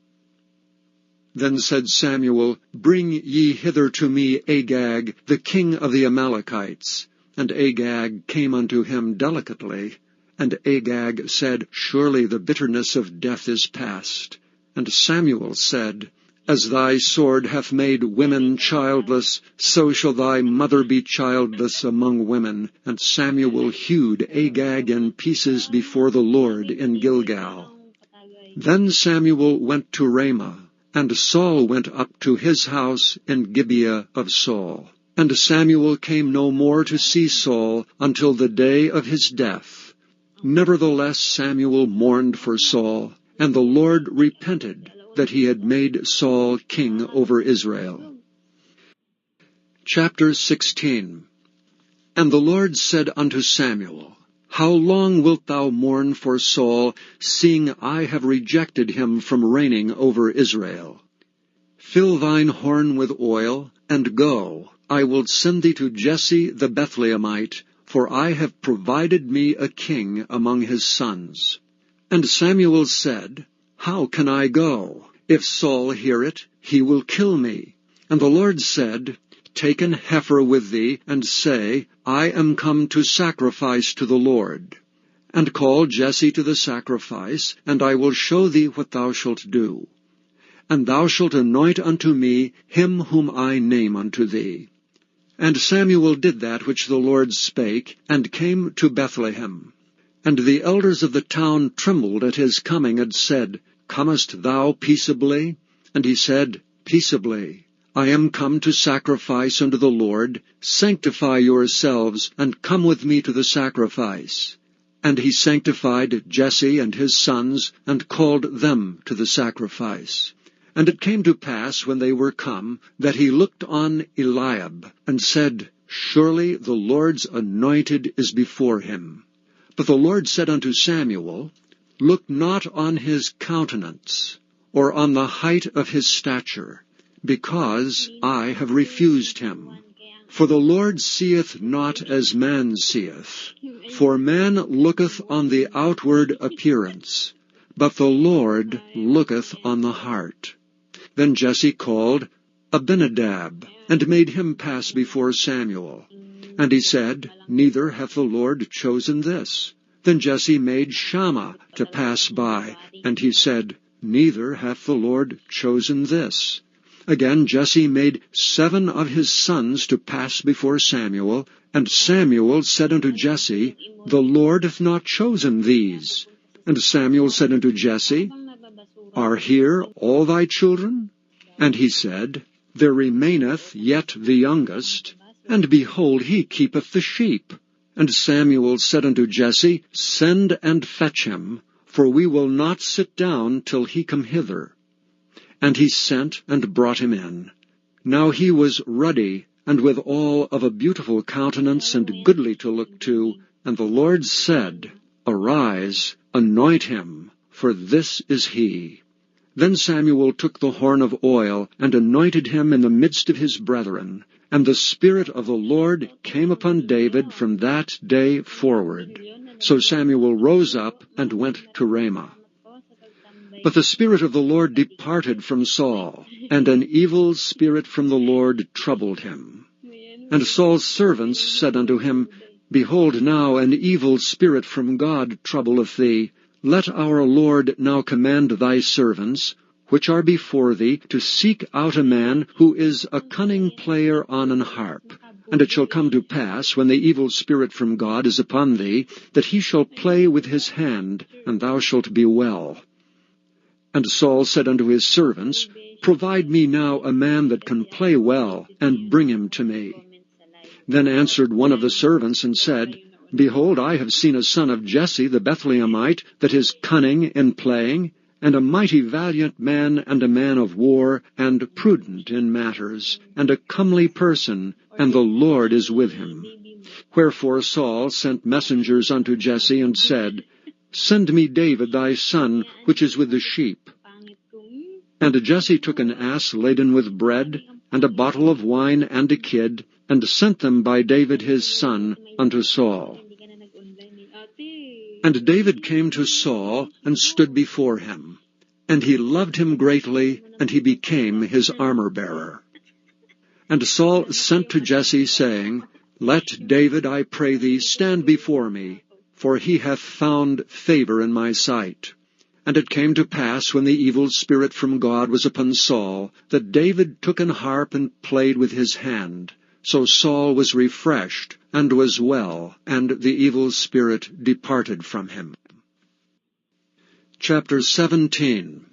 Then said Samuel, Bring ye hither to me Agag, the king of the Amalekites. And Agag came unto him delicately. And Agag said, Surely the bitterness of death is past. And Samuel said, As thy sword hath made women childless, so shall thy mother be childless among women. And Samuel hewed Agag in pieces before the Lord in Gilgal. Then Samuel went to Ramah, and Saul went up to his house in Gibeah of Saul. And Samuel came no more to see Saul until the day of his death. Nevertheless Samuel mourned for Saul, and the Lord repented that he had made Saul king over Israel. Chapter 16. And the Lord said unto Samuel, How long wilt thou mourn for Saul, seeing I have rejected him from reigning over Israel? Fill thine horn with oil, and go. I will send thee to Jesse the Bethlehemite, for I have provided me a king among his sons. And Samuel said, How can I go? If Saul hear it, he will kill me. And the Lord said, Take an heifer with thee, and say, I am come to sacrifice to the Lord. And call Jesse to the sacrifice, and I will show thee what thou shalt do. And thou shalt anoint unto me him whom I name unto thee. And Samuel did that which the Lord spake, and came to Bethlehem. And the elders of the town trembled at his coming, and said, Comest thou peaceably? And he said, Peaceably. I am come to sacrifice unto the Lord. Sanctify yourselves, and come with me to the sacrifice. And he sanctified Jesse and his sons, and called them to the sacrifice. And it came to pass, when they were come, that he looked on Eliab, and said, Surely the Lord's anointed is before him. But the Lord said unto Samuel, Look not on his countenance, or on the height of his stature, because I have refused him. For the Lord seeth not as man seeth. For man looketh on the outward appearance, but the Lord looketh on the heart. Then Jesse called Abinadab, and made him pass before Samuel. And he said, Neither hath the Lord chosen this. Then Jesse made Shammah to pass by, and he said, Neither hath the Lord chosen this. Again Jesse made 7 of his sons to pass before Samuel, and Samuel said unto Jesse, The Lord hath not chosen these. And Samuel said unto Jesse, Are here all thy children? And he said, There remaineth yet the youngest, and behold, he keepeth the sheep. And Samuel said unto Jesse, Send and fetch him, for we will not sit down till he come hither. And he sent and brought him in. Now he was ruddy, and withal of a beautiful countenance, and goodly to look to. And the Lord said, Arise, anoint him, for this is he. Then Samuel took the horn of oil, and anointed him in the midst of his brethren. And the Spirit of the Lord came upon David from that day forward. So Samuel rose up and went to Ramah. But the Spirit of the Lord departed from Saul, and an evil spirit from the Lord troubled him. And Saul's servants said unto him, Behold, now an evil spirit from God troubleth thee. Let our Lord now command thy servants, which are before thee, to seek out a man who is a cunning player on an harp. And it shall come to pass, when the evil spirit from God is upon thee, that he shall play with his hand, and thou shalt be well. And Saul said unto his servants, Provide me now a man that can play well, and bring him to me. Then answered one of the servants, and said, Behold, I have seen a son of Jesse the Bethlehemite, that is cunning in playing. and a mighty valiant man, and a man of war, and prudent in matters, and a comely person, and the Lord is with him. Wherefore Saul sent messengers unto Jesse, and said, Send me David thy son, which is with the sheep. And Jesse took an ass laden with bread, and a bottle of wine, and a kid, and sent them by David his son unto Saul. And David came to Saul, and stood before him. And he loved him greatly, and he became his armor-bearer. And Saul sent to Jesse, saying, Let David, I pray thee, stand before me, for he hath found favor in my sight. And it came to pass, when the evil spirit from God was upon Saul, that David took an harp and played with his hand. So Saul was refreshed, and was well, and the evil spirit departed from him. Chapter 17.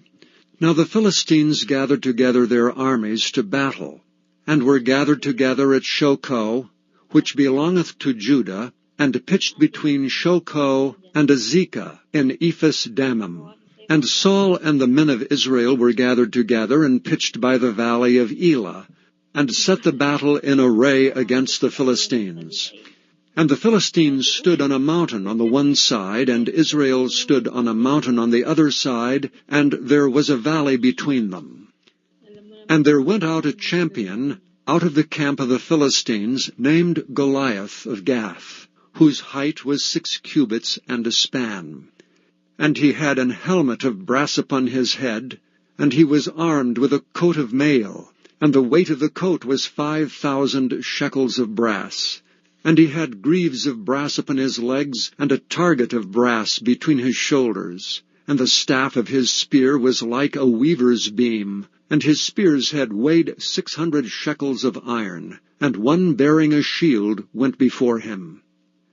Now the Philistines gathered together their armies to battle, and were gathered together at Shochoh, which belongeth to Judah, and pitched between Shochoh and Azekah in Ephes-dammim. And Saul and the men of Israel were gathered together, and pitched by the valley of Elah, and set the battle in array against the Philistines. And the Philistines stood on a mountain on the one side, and Israel stood on a mountain on the other side, and there was a valley between them. And there went out a champion out of the camp of the Philistines, named Goliath of Gath, whose height was 6 cubits and a span. And he had an helmet of brass upon his head, and he was armed with a coat of mail, and the weight of the coat was 5,000 shekels of brass. And he had greaves of brass upon his legs, and a target of brass between his shoulders. And the staff of his spear was like a weaver's beam, and his spear's head weighed 600 shekels of iron, and one bearing a shield went before him.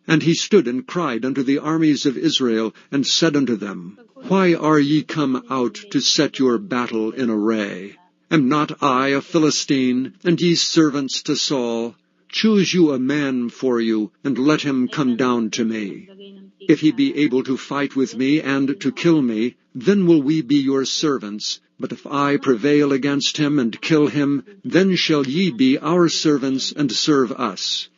And he stood and cried unto the armies of Israel, and said unto them, Why are ye come out to set your battle in array? Am not I a Philistine, and ye servants to Saul? Choose you a man for you, and let him come down to me. If he be able to fight with me, and to kill me, then will we be your servants. But if I prevail against him, and kill him, then shall ye be our servants, and serve us.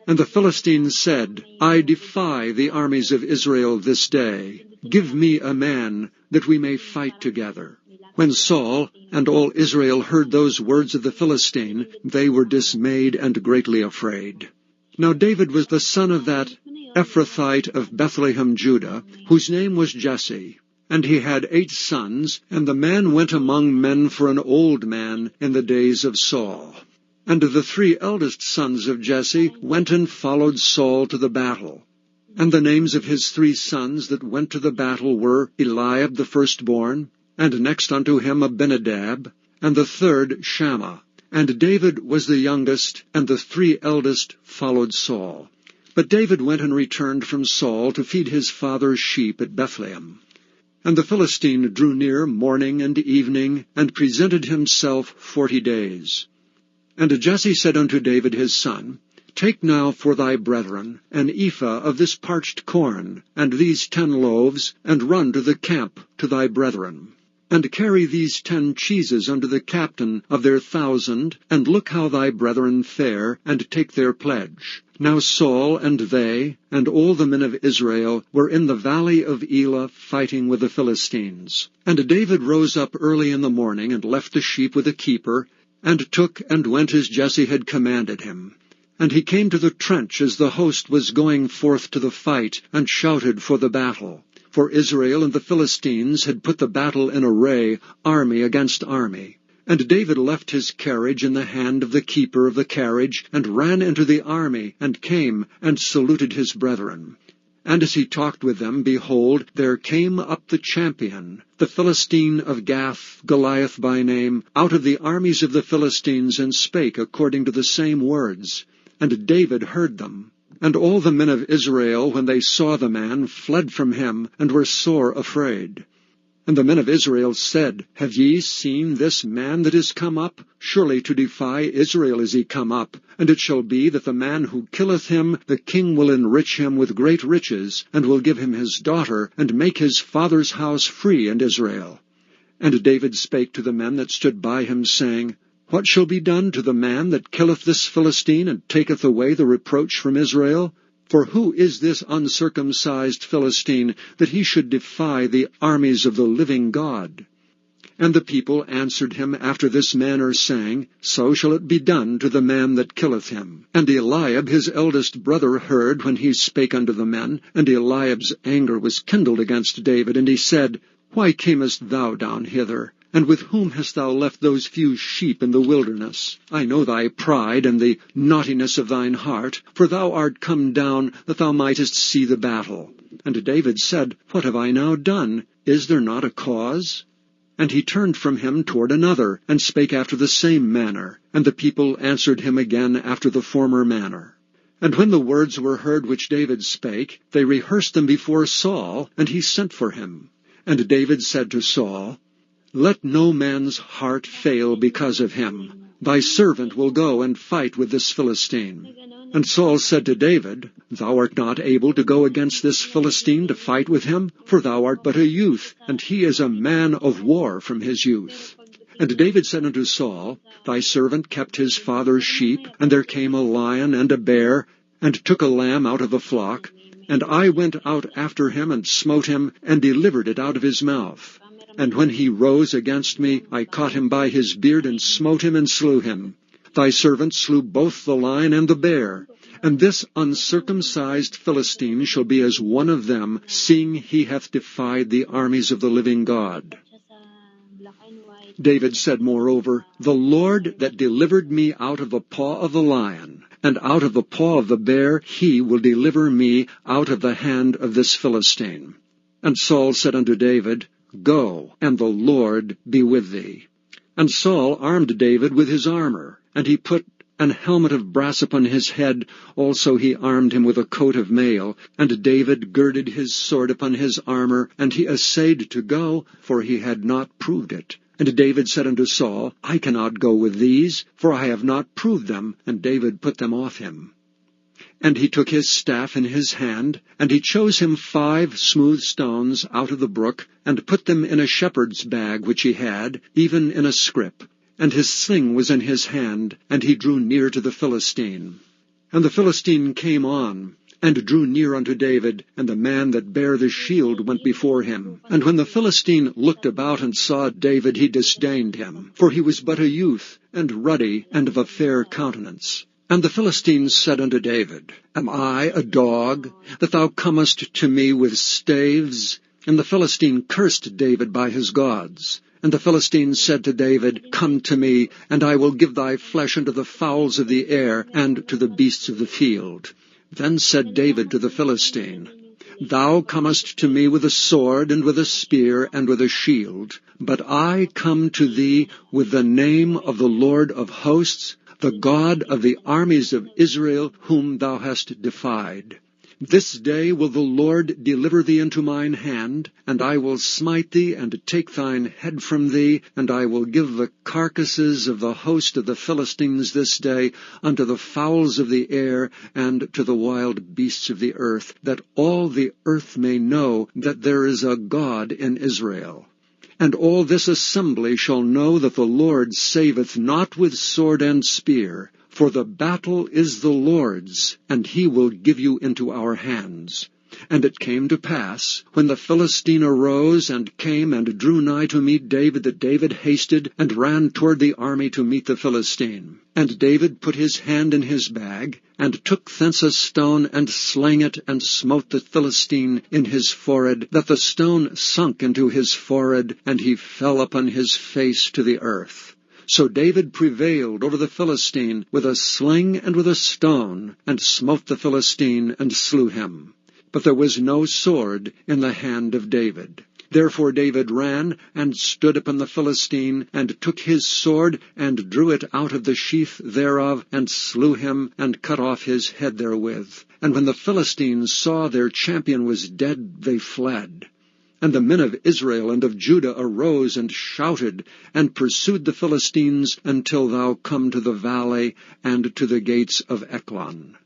And the Philistines said, I defy the armies of Israel this day. Give me a man, that we may fight together. When Saul and all Israel heard those words of the Philistine, they were dismayed and greatly afraid. Now David was the son of that Ephrathite of Bethlehem, Judah, whose name was Jesse. And he had 8 sons, and the man went among men for an old man in the days of Saul. And the 3 eldest sons of Jesse went and followed Saul to the battle. And the names of his 3 sons that went to the battle were Eliab the firstborn, and next unto him Abinadab, and the third Shammah. And David was the youngest, and the 3 eldest followed Saul. But David went and returned from Saul to feed his father's sheep at Bethlehem. And the Philistine drew near morning and evening, and presented himself 40 days. And Jesse said unto David his son, Take now for thy brethren an ephah of this parched corn, and these 10 loaves, and run to the camp to thy brethren. And carry these 10 cheeses unto the captain of their 1,000, and look how thy brethren fare, and take their pledge. Now Saul and they, and all the men of Israel, were in the valley of Elah fighting with the Philistines. And David rose up early in the morning, and left the sheep with a keeper, and took and went as Jesse had commanded him. And he came to the trench as the host was going forth to the fight, and shouted for the battle. For Israel and the Philistines had put the battle in array, army against army. And David left his carriage in the hand of the keeper of the carriage, and ran into the army, and came, and saluted his brethren. And as he talked with them, behold, there came up the champion, the Philistine of Gath, Goliath by name, out of the armies of the Philistines, and spake according to the same words. And David heard them. And all the men of Israel, when they saw the man, fled from him, and were sore afraid. And the men of Israel said, Have ye seen this man that is come up? Surely to defy Israel is he come up. And it shall be that the man who killeth him, the king will enrich him with great riches, and will give him his daughter, and make his father's house free in Israel. And David spake to the men that stood by him, saying, What shall be done to the man that killeth this Philistine, and taketh away the reproach from Israel? For who is this uncircumcised Philistine, that he should defy the armies of the living God? And the people answered him after this manner, saying, So shall it be done to the man that killeth him. And Eliab his eldest brother heard when he spake unto the men, and Eliab's anger was kindled against David, and he said, Why camest thou down hither? And with whom hast thou left those few sheep in the wilderness? I know thy pride and the naughtiness of thine heart, for thou art come down that thou mightest see the battle. And David said, What have I now done? Is there not a cause? And he turned from him toward another, and spake after the same manner. And the people answered him again after the former manner. And when the words were heard which David spake, they rehearsed them before Saul, and he sent for him. And David said to Saul, Let no man's heart fail because of him. Thy servant will go and fight with this Philistine. And Saul said to David, Thou art not able to go against this Philistine to fight with him, for thou art but a youth, and he is a man of war from his youth. And David said unto Saul, Thy servant kept his father's sheep, and there came a lion and a bear, and took a lamb out of the flock. And I went out after him, and smote him, and delivered it out of his mouth. And when he rose against me, I caught him by his beard, and smote him, and slew him. Thy servant slew both the lion and the bear. And this uncircumcised Philistine shall be as one of them, seeing he hath defied the armies of the living God. David said moreover, The Lord that delivered me out of the paw of the lion, and out of the paw of the bear, he will deliver me out of the hand of this Philistine. And Saul said unto David, Go, and the Lord be with thee. And Saul armed David with his armor, and he put an helmet of brass upon his head. Also he armed him with a coat of mail. And David girded his sword upon his armor, and he essayed to go, for he had not proved it. And David said unto Saul, I cannot go with these, for I have not proved them. And David put them off him. And he took his staff in his hand, and he chose him 5 smooth stones out of the brook, and put them in a shepherd's bag which he had, even in a scrip. And his sling was in his hand, and he drew near to the Philistine. And the Philistine came on, and drew near unto David, and the man that bare the shield went before him. And when the Philistine looked about and saw David, he disdained him, for he was but a youth, and ruddy, and of a fair countenance. And the Philistine said unto David, Am I a dog, that thou comest to me with staves? And the Philistine cursed David by his gods. And the Philistine said to David, Come to me, and I will give thy flesh unto the fowls of the air, and to the beasts of the field. Then said David to the Philistine, Thou comest to me with a sword, and with a spear, and with a shield. But I come to thee with the name of the Lord of hosts, the God of the armies of Israel, whom thou hast defied. This day will the Lord deliver thee into mine hand, and I will smite thee, and take thine head from thee, and I will give the carcasses of the host of the Philistines this day unto the fowls of the air, and to the wild beasts of the earth, that all the earth may know that there is a God in Israel. And all this assembly shall know that the Lord saveth not with sword and spear, for the battle is the Lord's, and he will give you into our hands. And it came to pass, when the Philistine arose and came and drew nigh to meet David, that David hasted and ran toward the army to meet the Philistine. And David put his hand in his bag, and took thence a stone, and slang it, and smote the Philistine in his forehead, that the stone sunk into his forehead, and he fell upon his face to the earth. So David prevailed over the Philistine with a sling and with a stone, and smote the Philistine, and slew him. But there was no sword in the hand of David. Therefore David ran, and stood upon the Philistine, and took his sword, and drew it out of the sheath thereof, and slew him, and cut off his head therewith. And when the Philistines saw their champion was dead, they fled. And the men of Israel and of Judah arose and shouted, and pursued the Philistines until thou come to the valley, and to the gates of Ekron.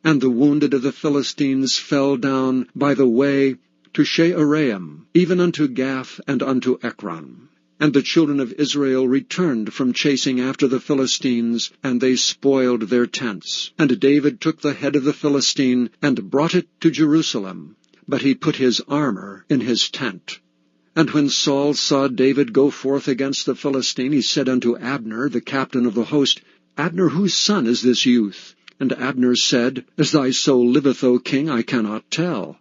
And the wounded of the Philistines fell down by the way to Shearaim, even unto Gath and unto Ekron. And the children of Israel returned from chasing after the Philistines, and they spoiled their tents. And David took the head of the Philistine, and brought it to Jerusalem, but he put his armor in his tent. And when Saul saw David go forth against the Philistine, he said unto Abner, the captain of the host, Abner, whose son is this youth? And Abner said, As thy soul liveth, O king, I cannot tell.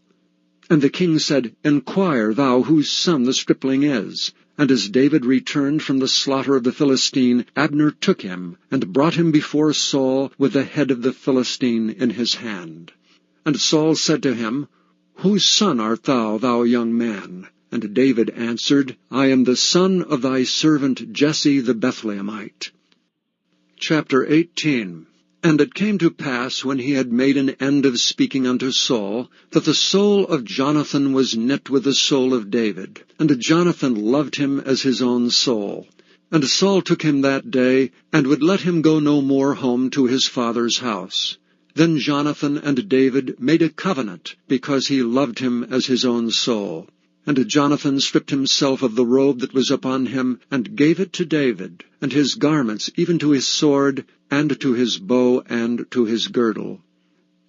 And the king said, Inquire thou whose son the stripling is. And as David returned from the slaughter of the Philistine, Abner took him, and brought him before Saul with the head of the Philistine in his hand. And Saul said to him, Whose son art thou, thou young man? And David answered, I am the son of thy servant Jesse the Bethlehemite. Chapter 18. And it came to pass, when he had made an end of speaking unto Saul, that the soul of Jonathan was knit with the soul of David, and Jonathan loved him as his own soul. And Saul took him that day, and would let him go no more home to his father's house. Then Jonathan and David made a covenant, because he loved him as his own soul. And Jonathan stripped himself of the robe that was upon him, and gave it to David, and his garments, even to his sword, and to his bow, and to his girdle.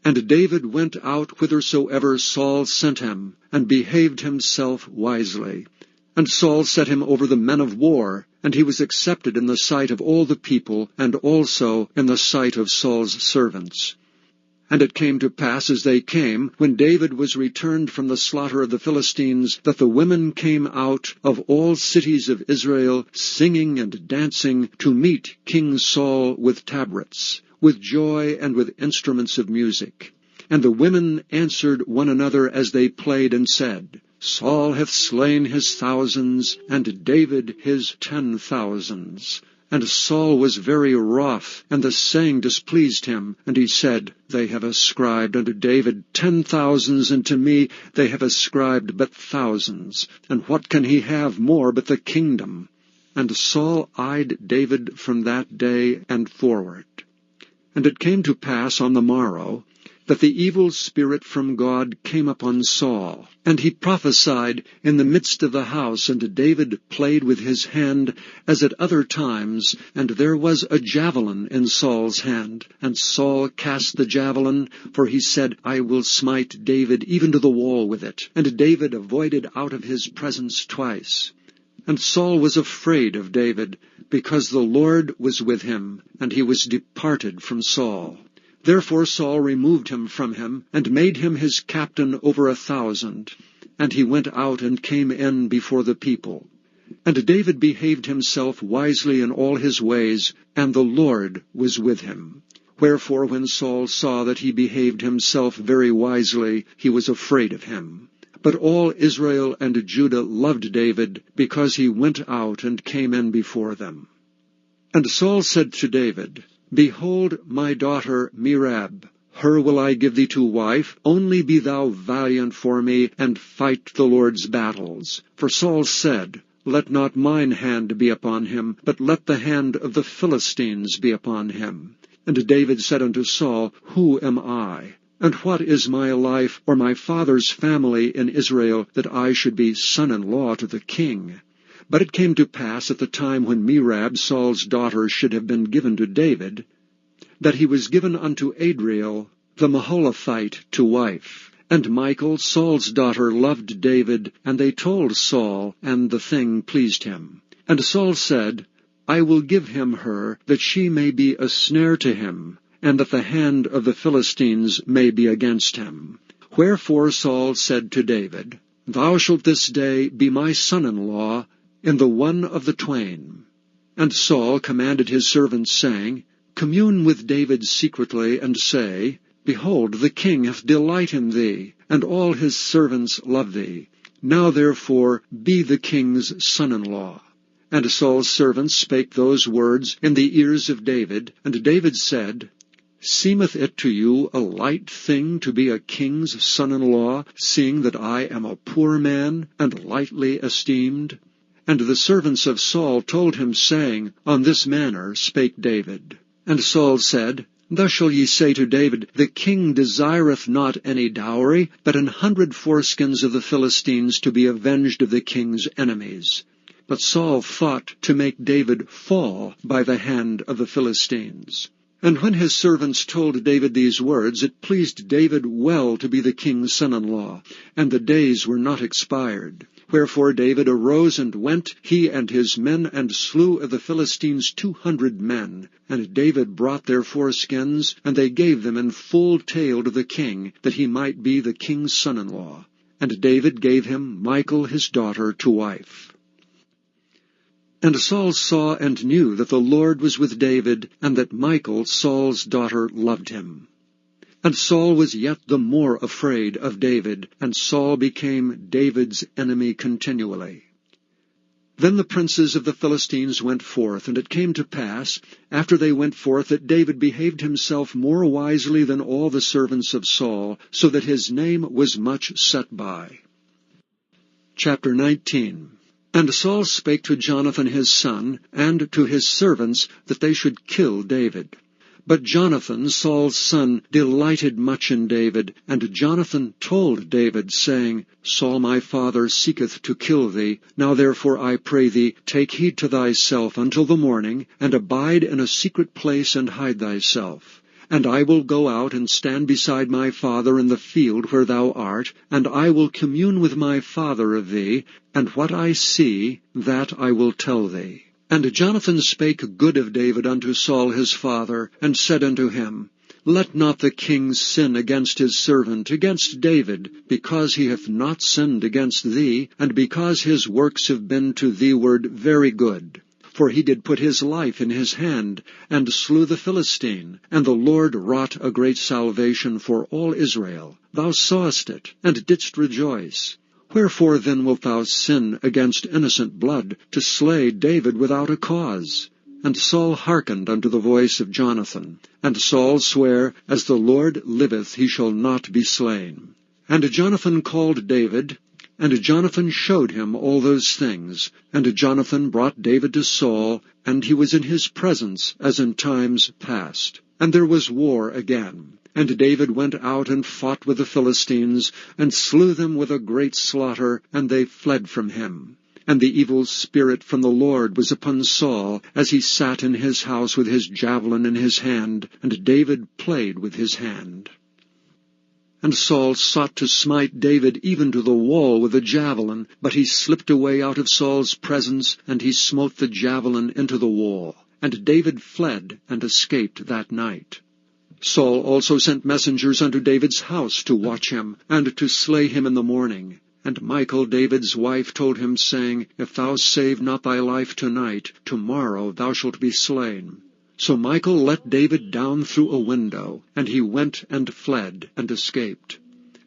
And David went out whithersoever Saul sent him, and behaved himself wisely. And Saul set him over the men of war, and he was accepted in the sight of all the people, and also in the sight of Saul's servants. And it came to pass, as they came, when David was returned from the slaughter of the Philistines, that the women came out of all cities of Israel, singing and dancing, to meet King Saul with tabrets, with joy and with instruments of music. And the women answered one another as they played, and said, Saul hath slain his thousands, and David his 10,000s. And Saul was very wroth, and the saying displeased him. And he said, They have ascribed unto David 10,000s, and to me they have ascribed but thousands. And what can he have more but the kingdom? And Saul eyed David from that day and forward. And it came to pass on the morrow, that the evil spirit from God came upon Saul, and he prophesied in the midst of the house, and David played with his hand as at other times, and there was a javelin in Saul's hand. And Saul cast the javelin, for he said, I will smite David even to the wall with it. And David avoided out of his presence twice. And Saul was afraid of David, because the Lord was with him, and he was departed from Saul. Therefore Saul removed him from him, and made him his captain over 1,000. And he went out and came in before the people. And David behaved himself wisely in all his ways, and the Lord was with him. Wherefore when Saul saw that he behaved himself very wisely, he was afraid of him. But all Israel and Judah loved David, because he went out and came in before them. And Saul said to David, Behold my daughter Merab, her will I give thee to wife, only be thou valiant for me, and fight the Lord's battles. For Saul said, Let not mine hand be upon him, but let the hand of the Philistines be upon him. And David said unto Saul, Who am I? And what is my life, or my father's family in Israel, that I should be son-in-law to the king? But it came to pass at the time when Merab, Saul's daughter, should have been given to David, that he was given unto Adriel, the Maholathite, to wife. And Michal, Saul's daughter, loved David, and they told Saul, and the thing pleased him. And Saul said, I will give him her, that she may be a snare to him, and that the hand of the Philistines may be against him. Wherefore Saul said to David, Thou shalt this day be my son-in-law, in the one of the twain. And Saul commanded his servants, saying, Commune with David secretly, and say, Behold, the king hath delight in thee, and all his servants love thee. Now therefore be the king's son-in-law. And Saul's servants spake those words in the ears of David, and David said, Seemeth it to you a light thing to be a king's son-in-law, seeing that I am a poor man, and lightly esteemed? And the servants of Saul told him, saying, On this manner spake David. And Saul said, Thus shall ye say to David, The king desireth not any dowry, but 100 foreskins of the Philistines to be avenged of the king's enemies. But Saul thought to make David fall by the hand of the Philistines. And when his servants told David these words, it pleased David well to be the king's son-in-law, and the days were not expired. Wherefore David arose and went, he and his men, and slew of the Philistines 200 men. And David brought their foreskins, and they gave them in full tale to the king, that he might be the king's son-in-law. And David gave him Michal his daughter to wife. And Saul saw and knew that the Lord was with David, and that Michal, Saul's daughter, loved him. And Saul was yet the more afraid of David, and Saul became David's enemy continually. Then the princes of the Philistines went forth, and it came to pass, after they went forth, that David behaved himself more wisely than all the servants of Saul, so that his name was much set by. Chapter 19. And Saul spake to Jonathan his son, and to his servants, that they should kill David. But Jonathan, Saul's son, delighted much in David, and Jonathan told David, saying, Saul my father seeketh to kill thee. Now therefore I pray thee, take heed to thyself until the morning, and abide in a secret place, and hide thyself. And I will go out and stand beside my father in the field where thou art, and I will commune with my father of thee, and what I see, that I will tell thee. And Jonathan spake good of David unto Saul his father, and said unto him, Let not the king sin against his servant, against David, because he hath not sinned against thee, and because his works have been to thee-ward very good. For he did put his life in his hand, and slew the Philistine, and the Lord wrought a great salvation for all Israel. Thou sawest it, and didst rejoice. Wherefore then wilt thou sin against innocent blood, to slay David without a cause? And Saul hearkened unto the voice of Jonathan. And Saul sware, As the Lord liveth, he shall not be slain. And Jonathan called David, and Jonathan showed him all those things. And Jonathan brought David to Saul, and he was in his presence, as in times past. And there was war again. And David went out and fought with the Philistines, and slew them with a great slaughter, and they fled from him. And the evil spirit from the Lord was upon Saul, as he sat in his house with his javelin in his hand, and David played with his hand. And Saul sought to smite David even to the wall with a javelin, but he slipped away out of Saul's presence, and he smote the javelin into the wall. And David fled and escaped that night. Saul also sent messengers unto David's house to watch him, and to slay him in the morning. And Michal, David's wife, told him, saying, If thou save not thy life tonight, tomorrow thou shalt be slain. So Michal let David down through a window, and he went and fled, and escaped.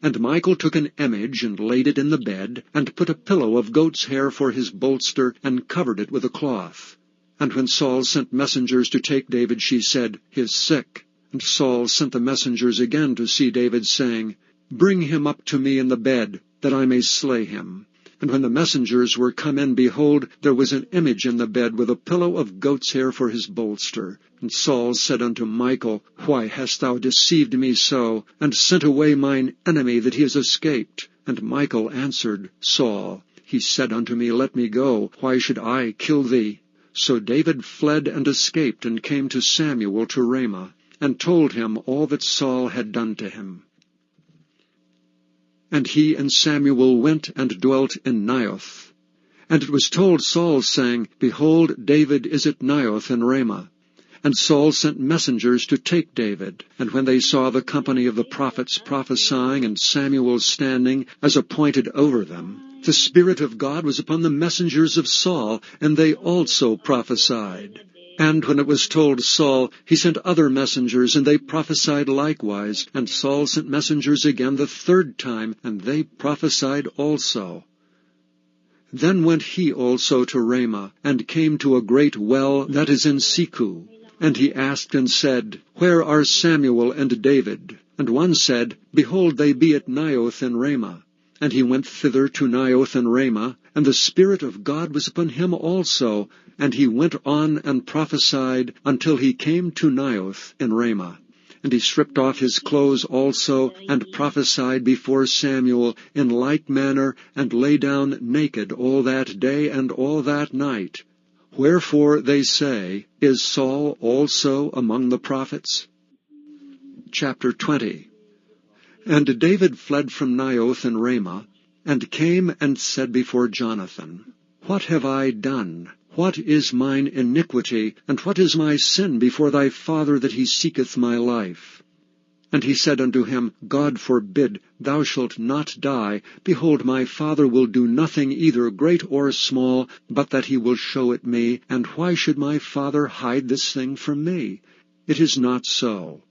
And Michal took an image, and laid it in the bed, and put a pillow of goat's hair for his bolster, and covered it with a cloth. And when Saul sent messengers to take David, she said, He is sick. And Saul sent the messengers again to see David, saying, Bring him up to me in the bed, that I may slay him. And when the messengers were come in, behold, there was an image in the bed, with a pillow of goat's hair for his bolster. And Saul said unto Michal, Why hast thou deceived me so, and sent away mine enemy, that he is escaped? And Michal answered Saul, He said unto me, Let me go, why should I kill thee? So David fled and escaped, and came to Samuel to Ramah, and told him all that Saul had done to him. And he and Samuel went and dwelt in Naioth. And it was told Saul, saying, Behold, David is at Naioth in Ramah. And Saul sent messengers to take David. And when they saw the company of the prophets prophesying, and Samuel standing as appointed over them, the Spirit of God was upon the messengers of Saul, and they also prophesied. And when it was told Saul, he sent other messengers, and they prophesied likewise. And Saul sent messengers again the third time, and they prophesied also. Then went he also to Ramah, and came to a great well that is in Siku. And he asked and said, Where are Samuel and David? And one said, Behold, they be at Naioth in Ramah. And he went thither to Naioth in Ramah, and the Spirit of God was upon him also, and he went on and prophesied until he came to Naioth in Ramah. And he stripped off his clothes also, and prophesied before Samuel in like manner, and lay down naked all that day and all that night. Wherefore they say, Is Saul also among the prophets? Chapter 20. And David fled from Naioth in Ramah, and came and said before Jonathan, What have I done? What is mine iniquity, and what is my sin before thy father, that he seeketh my life? And he said unto him, God forbid, thou shalt not die. Behold, my father will do nothing either great or small, but that he will show it me. And why should my father hide this thing from me? It is not so.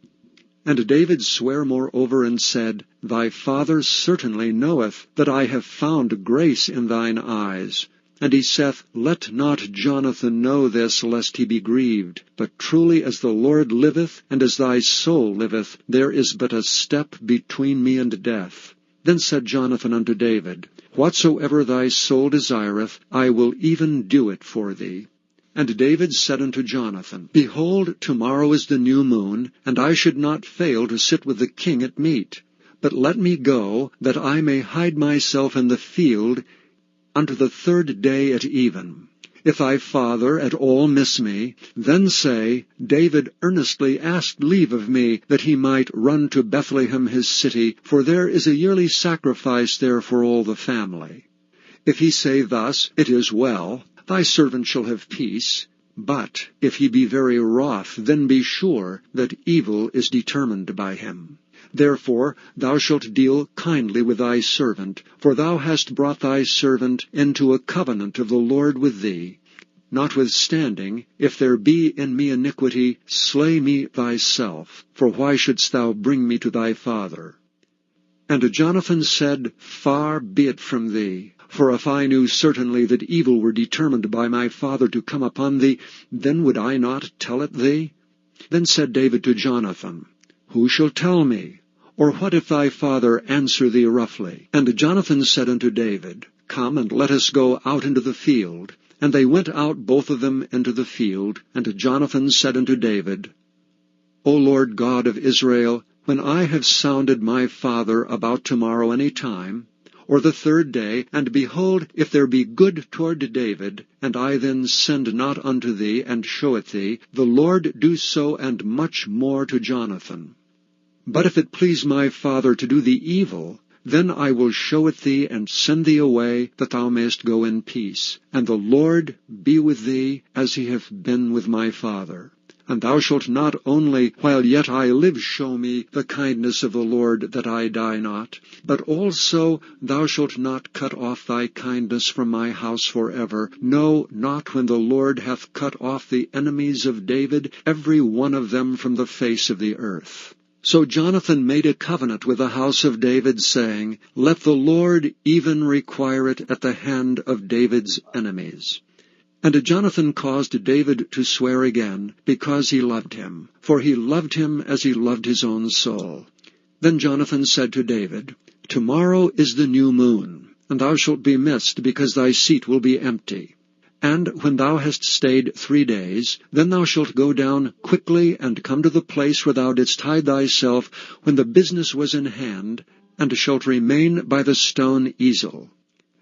And David sware moreover, and said, Thy father certainly knoweth that I have found grace in thine eyes. And he saith, Let not Jonathan know this, lest he be grieved. But truly as the Lord liveth, and as thy soul liveth, there is but a step between me and death. Then said Jonathan unto David, Whatsoever thy soul desireth, I will even do it for thee. And David said unto Jonathan, Behold, tomorrow is the new moon, and I should not fail to sit with the king at meat. But let me go, that I may hide myself in the field, unto the 3rd day at even. If thy father at all miss me, then say, David earnestly asked leave of me, that he might run to Bethlehem his city, for there is a yearly sacrifice there for all the family. If he say thus, It is well, thy servant shall have peace. But if he be very wroth, then be sure that evil is determined by him. Therefore thou shalt deal kindly with thy servant, for thou hast brought thy servant into a covenant of the Lord with thee. Notwithstanding, if there be in me iniquity, slay me thyself, for why shouldst thou bring me to thy father? And Jonathan said, Far be it from thee. For if I knew certainly that evil were determined by my father to come upon thee, then would I not tell it thee? Then said David to Jonathan, Who shall tell me? Or what if thy father answer thee roughly? And Jonathan said unto David, Come, and let us go out into the field. And they went out both of them into the field. And Jonathan said unto David, O Lord God of Israel, when I have sounded my father about tomorrow any time, or the 3rd day, and behold, if there be good toward David, and I then send not unto thee, and show it thee, the Lord do so and much more to Jonathan. But if it please my father to do thee evil, then I will show it thee, and send thee away, that thou mayest go in peace. And the Lord be with thee, as he hath been with my father. And thou shalt not only, while yet I live, show me the kindness of the Lord, that I die not, but also thou shalt not cut off thy kindness from my house forever. No, not when the Lord hath cut off the enemies of David, every one of them from the face of the earth. So Jonathan made a covenant with the house of David, saying, Let the Lord even require it at the hand of David's enemies. And Jonathan caused David to swear again, because he loved him, for he loved him as he loved his own soul. Then Jonathan said to David, Tomorrow is the new moon, and thou shalt be missed, because thy seat will be empty. And when thou hast stayed 3 days, then thou shalt go down quickly, and come to the place where thou didst hide thyself when the business was in hand, and shalt remain by the stone Ezel.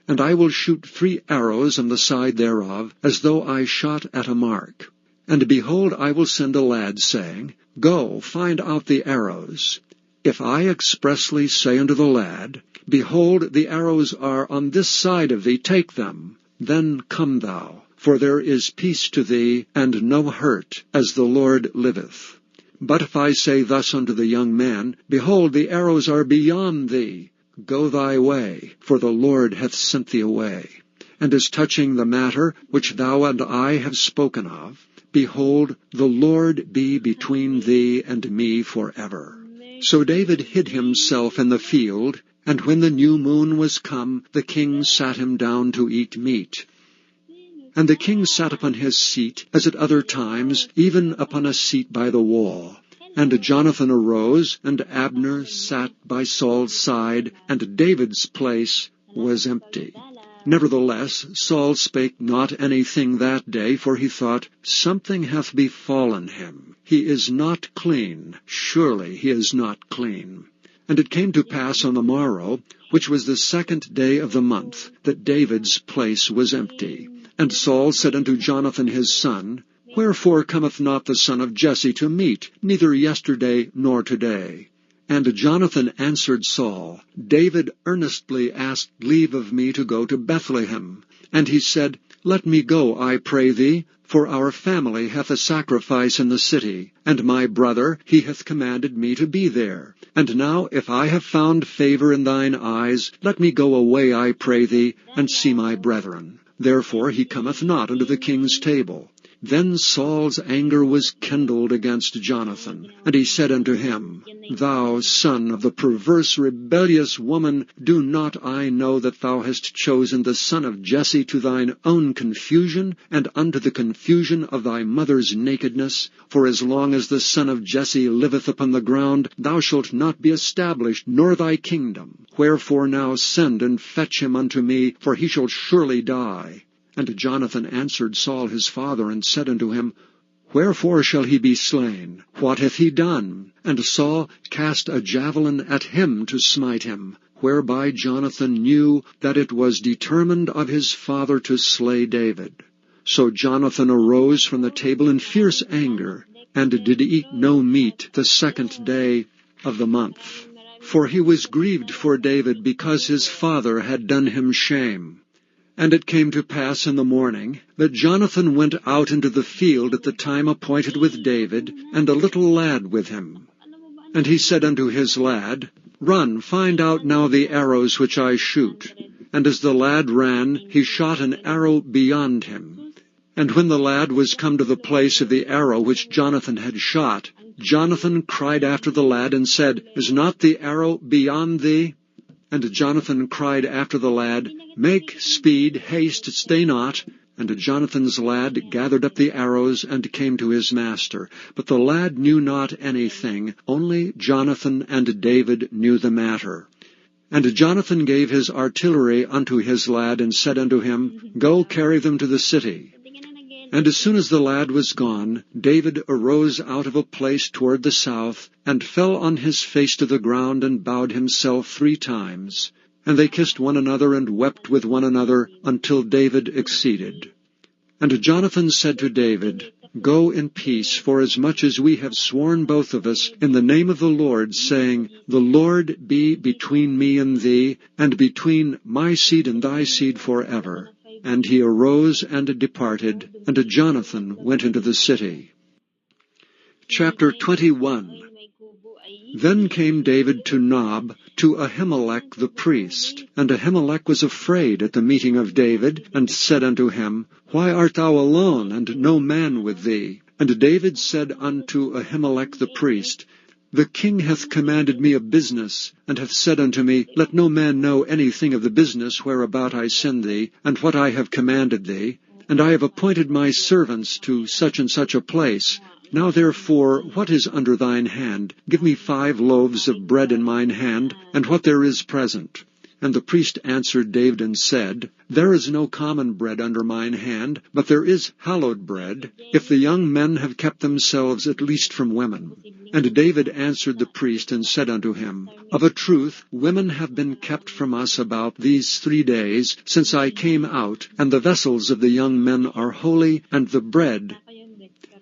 And I will shoot 3 arrows on the side thereof, as though I shot at a mark. And behold, I will send a lad, saying, Go, find out the arrows. If I expressly say unto the lad, Behold, the arrows are on this side of thee, take them, then come thou, for there is peace to thee, and no hurt, as the Lord liveth. But if I say thus unto the young man, Behold, the arrows are beyond thee, go thy way, for the Lord hath sent thee away. And as touching the matter which thou and I have spoken of, behold, the Lord be between thee and me forever. So David hid himself in the field, and when the new moon was come, the king sat him down to eat meat. And the king sat upon his seat, as at other times, even upon a seat by the wall. And Jonathan arose, and Abner sat by Saul's side, and David's place was empty. Nevertheless Saul spake not anything that day, for he thought, Something hath befallen him. He is not clean. Surely he is not clean. And it came to pass on the morrow, which was the 2nd day of the month, that David's place was empty. And Saul said unto Jonathan his son, Wherefore cometh not the son of Jesse to meat, neither yesterday nor today? And Jonathan answered Saul, David earnestly asked leave of me to go to Bethlehem. And he said, Let me go, I pray thee, for our family hath a sacrifice in the city, and my brother, he hath commanded me to be there. And now, if I have found favor in thine eyes, let me go away, I pray thee, and see my brethren. Therefore he cometh not unto the king's table. Then Saul's anger was kindled against Jonathan, and he said unto him, Thou son of the perverse rebellious woman, do not I know that thou hast chosen the son of Jesse to thine own confusion, and unto the confusion of thy mother's nakedness? For as long as the son of Jesse liveth upon the ground, thou shalt not be established, nor thy kingdom. Wherefore now send and fetch him unto me, for he shall surely die. And Jonathan answered Saul his father, and said unto him, Wherefore shall he be slain? What hath he done? And Saul cast a javelin at him to smite him, whereby Jonathan knew that it was determined of his father to slay David. So Jonathan arose from the table in fierce anger, and did eat no meat the 2nd day of the month. For he was grieved for David, because his father had done him shame. And it came to pass in the morning that Jonathan went out into the field at the time appointed with David, and a little lad with him. And he said unto his lad, Run, find out now the arrows which I shoot. And as the lad ran, he shot an arrow beyond him. And when the lad was come to the place of the arrow which Jonathan had shot, Jonathan cried after the lad, and said, Is not the arrow beyond thee? And Jonathan cried after the lad, Make speed, haste, stay not. And Jonathan's lad gathered up the arrows, and came to his master. But the lad knew not anything, only Jonathan and David knew the matter. And Jonathan gave his artillery unto his lad, and said unto him, Go carry them to the city. And as soon as the lad was gone, David arose out of a place toward the south, and fell on his face to the ground, and bowed himself 3 times. And they kissed one another, and wept with one another, until David exceeded. And Jonathan said to David, Go in peace, forasmuch as we have sworn both of us in the name of the Lord, saying, The Lord be between me and thee, and between my seed and thy seed forever. And he arose and departed, and Jonathan went into the city. Chapter 21. Then came David to Nob, to Ahimelech the priest. And Ahimelech was afraid at the meeting of David, and said unto him, Why art thou alone, and no man with thee? And David said unto Ahimelech the priest, The king hath commanded me a business, and hath said unto me, Let no man know anything of the business whereabout I send thee, and what I have commanded thee. And I have appointed my servants to such and such a place. Now therefore, what is under thine hand? Give me 5 loaves of bread in mine hand, and what there is present. And the priest answered David and said, There is no common bread under mine hand, but there is hallowed bread, if the young men have kept themselves at least from women. And David answered the priest and said unto him, Of a truth, women have been kept from us about these 3 days, since I came out, and the vessels of the young men are holy, and the bread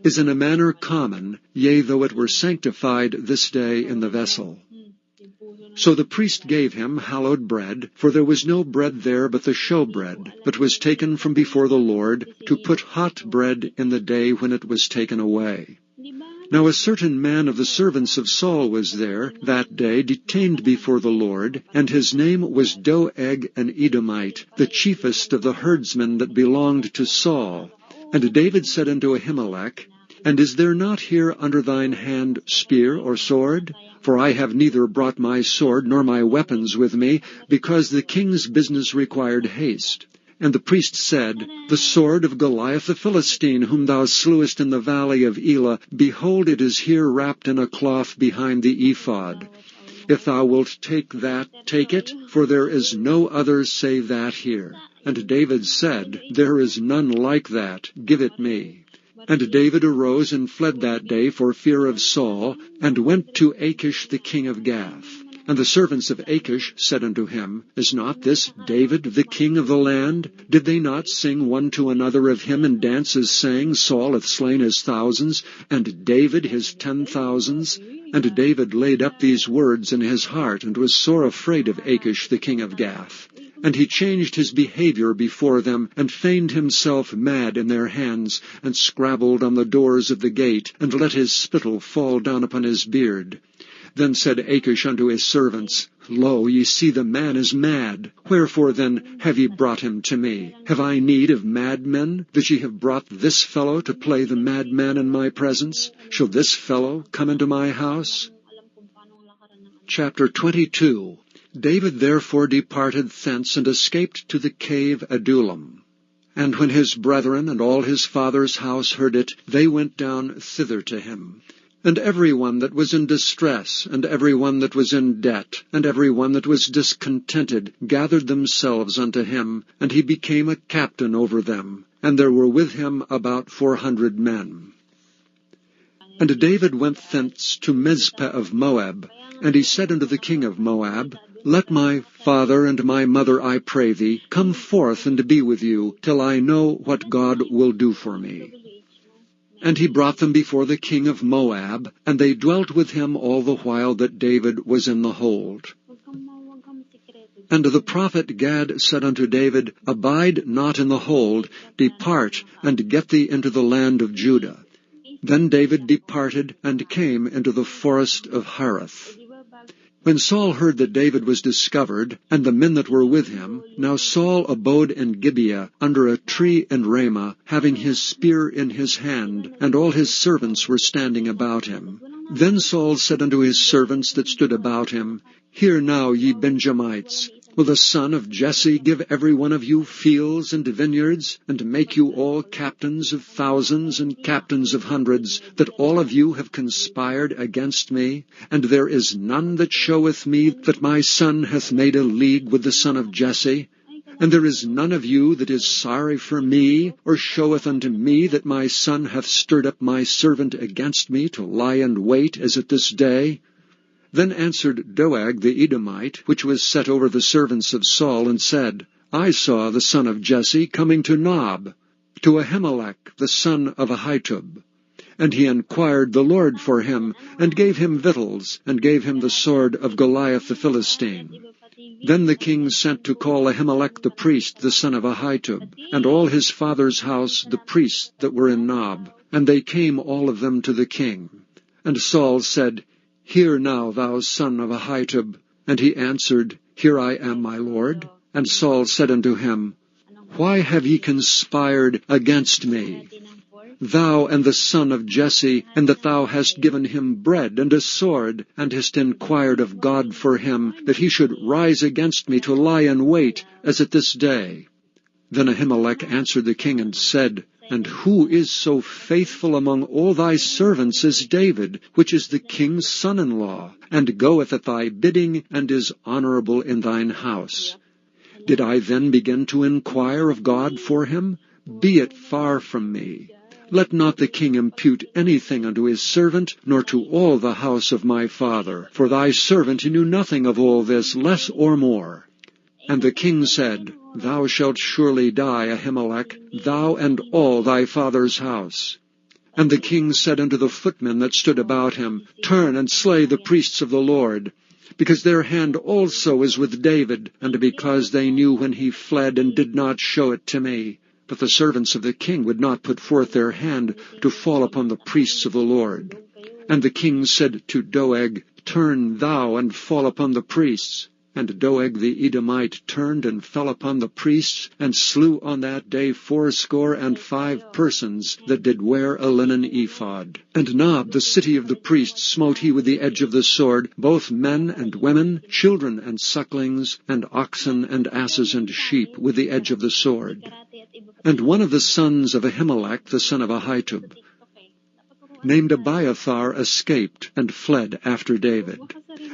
is in a manner common, yea, though it were sanctified this day in the vessel. So the priest gave him hallowed bread, for there was no bread there but the showbread, but was taken from before the Lord, to put hot bread in the day when it was taken away. Now a certain man of the servants of Saul was there that day, detained before the Lord, and his name was Doeg an Edomite, the chiefest of the herdsmen that belonged to Saul. And David said unto Ahimelech, And is there not here under thine hand spear or sword? For I have neither brought my sword nor my weapons with me, because the king's business required haste. And the priest said, The sword of Goliath the Philistine, whom thou slewest in the valley of Elah, behold, it is here wrapped in a cloth behind the ephod. If thou wilt take that, take it, for there is no other save that here. And David said, There is none like that, give it me. And David arose and fled that day for fear of Saul, and went to Achish the king of Gath. And the servants of Achish said unto him, Is not this David the king of the land? Did they not sing one to another of him in dances, saying, Saul hath slain his thousands, and David his 10,000s? And David laid up these words in his heart, and was sore afraid of Achish the king of Gath. And he changed his behavior before them, and feigned himself mad in their hands, and scrabbled on the doors of the gate, and let his spittle fall down upon his beard. Then said Achish unto his servants, Lo, ye see the man is mad. Wherefore then have ye brought him to me? Have I need of madmen, that ye have brought this fellow to play the madman in my presence? Shall this fellow come into my house? Chapter 22. David therefore departed thence, and escaped to the cave Adullam. And when his brethren and all his father's house heard it, they went down thither to him. And every one that was in distress, and every one that was in debt, and every one that was discontented, gathered themselves unto him, and he became a captain over them. And there were with him about 400 men. And David went thence to Mizpeh of Moab, and he said unto the king of Moab, Let my father and my mother, I pray thee, come forth and be with you, till I know what God will do for me. And he brought them before the king of Moab, and they dwelt with him all the while that David was in the hold. And the prophet Gad said unto David, Abide not in the hold, depart, and get thee into the land of Judah. Then David departed, and came into the forest of Hareth. When Saul heard that David was discovered, and the men that were with him, now Saul abode in Gibeah, under a tree in Ramah, having his spear in his hand, and all his servants were standing about him. Then Saul said unto his servants that stood about him, Hear now, ye Benjamites, will the son of Jesse give every one of you fields and vineyards, and make you all captains of thousands and captains of hundreds, that all of you have conspired against me? And there is none that showeth me that my son hath made a league with the son of Jesse? And there is none of you that is sorry for me, or showeth unto me that my son hath stirred up my servant against me to lie and wait, as at this day? Then answered Doeg the Edomite, which was set over the servants of Saul, and said, I saw the son of Jesse coming to Nob, to Ahimelech the son of Ahitub. And he inquired the Lord for him, and gave him victuals, and gave him the sword of Goliath the Philistine. Then the king sent to call Ahimelech the priest, the son of Ahitub, and all his father's house, the priests that were in Nob. And they came all of them to the king. And Saul said, Hear now, thou son of Ahitub. And he answered, Here I am, my lord. And Saul said unto him, Why have ye conspired against me, thou and the son of Jesse, and that thou hast given him bread and a sword, and hast inquired of God for him, that he should rise against me to lie in wait, as at this day? Then Ahimelech answered the king and said, And who is so faithful among all thy servants as David, which is the king's son-in-law, and goeth at thy bidding, and is honorable in thine house? Did I then begin to inquire of God for him? Be it far from me. Let not the king impute anything unto his servant, nor to all the house of my father. For thy servant knew nothing of all this, less or more. And the king said, Thou shalt surely die, Ahimelech, thou and all thy father's house. And the king said unto the footmen that stood about him, Turn and slay the priests of the Lord, because their hand also is with David, and because they knew when he fled, and did not show it to me. But the servants of the king would not put forth their hand to fall upon the priests of the Lord. And the king said to Doeg, Turn thou and fall upon the priests. And Doeg the Edomite turned and fell upon the priests, and slew on that day 75 persons that did wear a linen ephod. And Nob, the city of the priests, smote he with the edge of the sword, both men and women, children and sucklings, and oxen and asses and sheep, with the edge of the sword. And one of the sons of Ahimelech, the son of Ahitub, named Abiathar escaped and fled after David.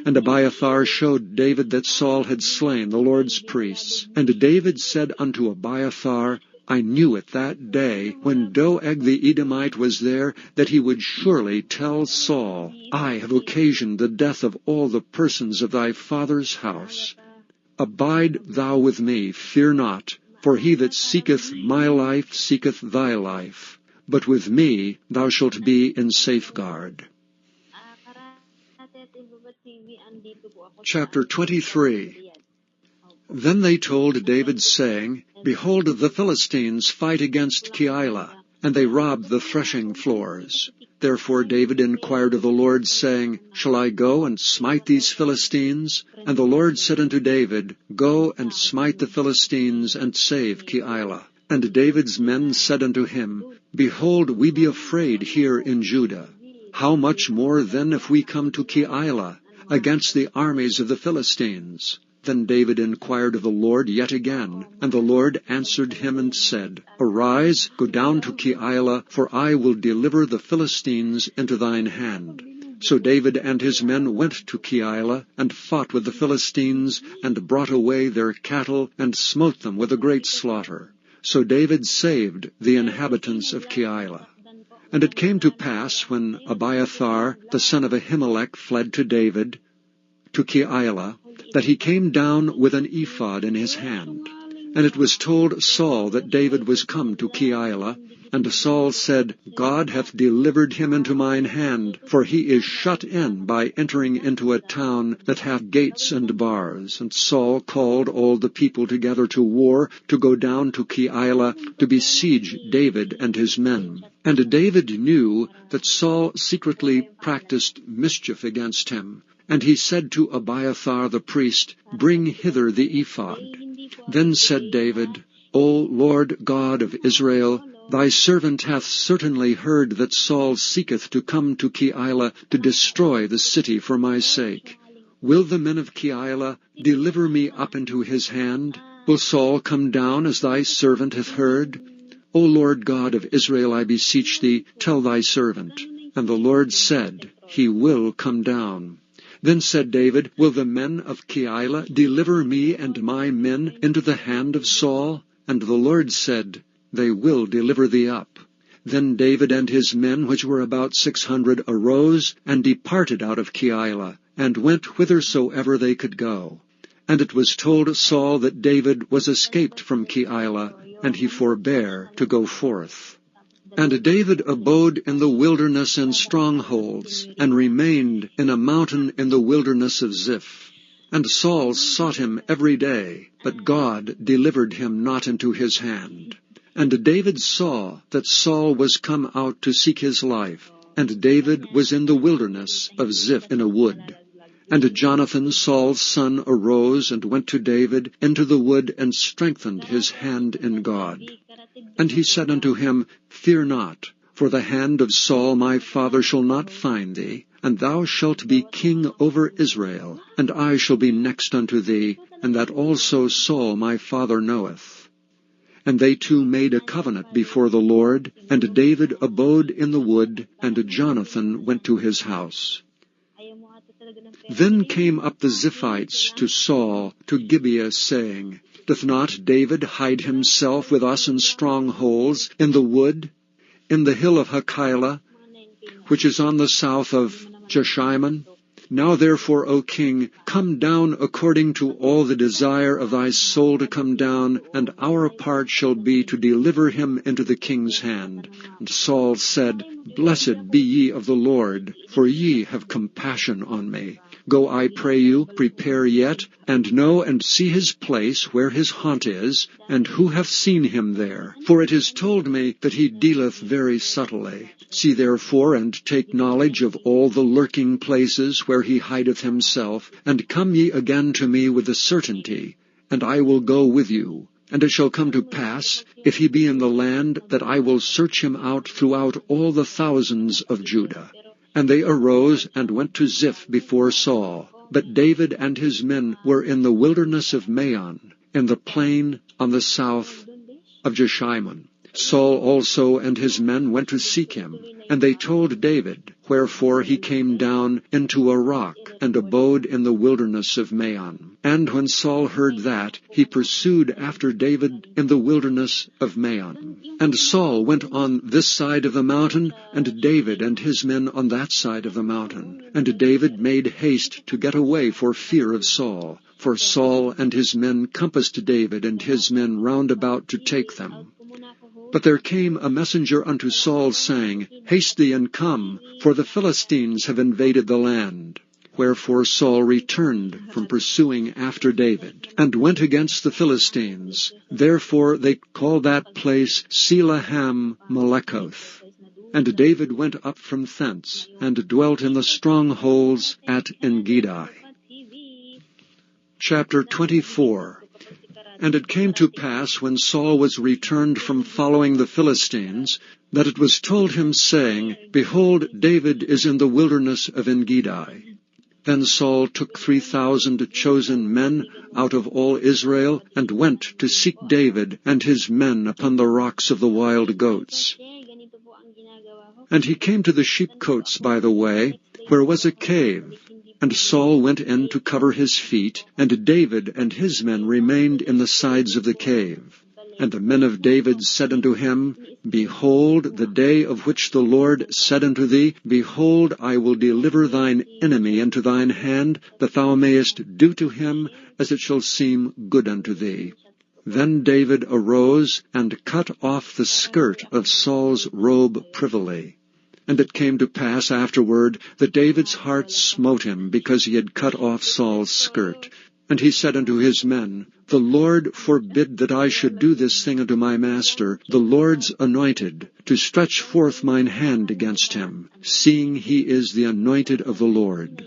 And Abiathar showed David that Saul had slain the Lord's priests. And David said unto Abiathar, I knew it that day, when Doeg the Edomite was there, that he would surely tell Saul, I have occasioned the death of all the persons of thy father's house. Abide thou with me, fear not, for he that seeketh my life seeketh thy life. But with me thou shalt be in safeguard. Chapter 23. Then they told David, saying, Behold, the Philistines fight against Keilah, and they rob the threshing floors. Therefore David inquired of the Lord, saying, Shall I go and smite these Philistines? And the Lord said unto David, Go and smite the Philistines, and save Keilah. And David's men said unto him, Behold, we be afraid here in Judah. How much more then if we come to Keilah, against the armies of the Philistines? Then David inquired of the Lord yet again, and the Lord answered him and said, Arise, go down to Keilah, for I will deliver the Philistines into thine hand. So David and his men went to Keilah, and fought with the Philistines, and brought away their cattle, and smote them with a great slaughter. So David saved the inhabitants of Keilah. And it came to pass, when Abiathar, the son of Ahimelech, fled to David, to Keilah, that he came down with an ephod in his hand. And it was told Saul that David was come to Keilah. And Saul said, God hath delivered him into mine hand, for he is shut in by entering into a town that hath gates and bars. And Saul called all the people together to war, to go down to Keilah, to besiege David and his men. And David knew that Saul secretly practiced mischief against him. And he said to Abiathar the priest, Bring hither the ephod. Then said David, O Lord God of Israel, thy servant hath certainly heard that Saul seeketh to come to Keilah to destroy the city for my sake. Will the men of Keilah deliver me up into his hand? Will Saul come down as thy servant hath heard? O Lord God of Israel, I beseech thee, tell thy servant. And the Lord said, He will come down. Then said David, Will the men of Keilah deliver me and my men into the hand of Saul? And the Lord said, They will deliver thee up. Then David and his men, which were about 600, arose and departed out of Keilah, and went whithersoever they could go. And it was told Saul that David was escaped from Keilah, and he forbare to go forth. And David abode in the wilderness in strongholds, and remained in a mountain in the wilderness of Ziph. And Saul sought him every day, but God delivered him not into his hand. And David saw that Saul was come out to seek his life, and David was in the wilderness of Ziph in a wood. And Jonathan, Saul's son, arose and went to David into the wood, and strengthened his hand in God. And he said unto him, Fear not, for the hand of Saul my father shall not find thee, and thou shalt be king over Israel, and I shall be next unto thee, and that also Saul my father knoweth. And they two made a covenant before the Lord, and David abode in the wood, and Jonathan went to his house. Then came up the Ziphites to Saul to Gibeah, saying, Doth not David hide himself with us in strongholds, in the wood, in the hill of Hachilah, which is on the south of Jeshimon? Now therefore, O king, come down according to all the desire of thy soul to come down, and our part shall be to deliver him into the king's hand. And Saul said, Blessed be ye of the Lord, for ye have compassion on me. Go, I pray you, prepare yet, and know and see his place where his haunt is, and who hath seen him there. For it is told me that he dealeth very subtly. See therefore, and take knowledge of all the lurking places where he hideth himself, and come ye again to me with a certainty, and I will go with you. And it shall come to pass, if he be in the land, that I will search him out throughout all the thousands of Judah. And they arose and went to Ziph before Saul. But David and his men were in the wilderness of Maon, in the plain on the south of Jeshimon. Saul also and his men went to seek him, and they told David, wherefore he came down into a rock, and abode in the wilderness of Maon. And when Saul heard that, he pursued after David in the wilderness of Maon. And Saul went on this side of the mountain, and David and his men on that side of the mountain. And David made haste to get away for fear of Saul. For Saul and his men compassed David and his men round about to take them. But there came a messenger unto Saul, saying, Haste thee and come, for the Philistines have invaded the land. Wherefore Saul returned from pursuing after David, and went against the Philistines. Therefore they call that place Selahem Melekoth. And David went up from thence, and dwelt in the strongholds at Engedi. Chapter 24. And it came to pass, when Saul was returned from following the Philistines, that it was told him, saying, Behold, David is in the wilderness of Engedi. Then Saul took 3,000 chosen men out of all Israel, and went to seek David and his men upon the rocks of the wild goats. And he came to the sheepcotes by the way, where was a cave. And Saul went in to cover his feet, and David and his men remained in the sides of the cave. And the men of David said unto him, Behold, the day of which the Lord said unto thee, Behold, I will deliver thine enemy into thine hand, that thou mayest do to him as it shall seem good unto thee. Then David arose, and cut off the skirt of Saul's robe privily. And it came to pass afterward that David's heart smote him, because he had cut off Saul's skirt. And he said unto his men, The Lord forbid that I should do this thing unto my master, the Lord's anointed, to stretch forth mine hand against him, seeing he is the anointed of the Lord.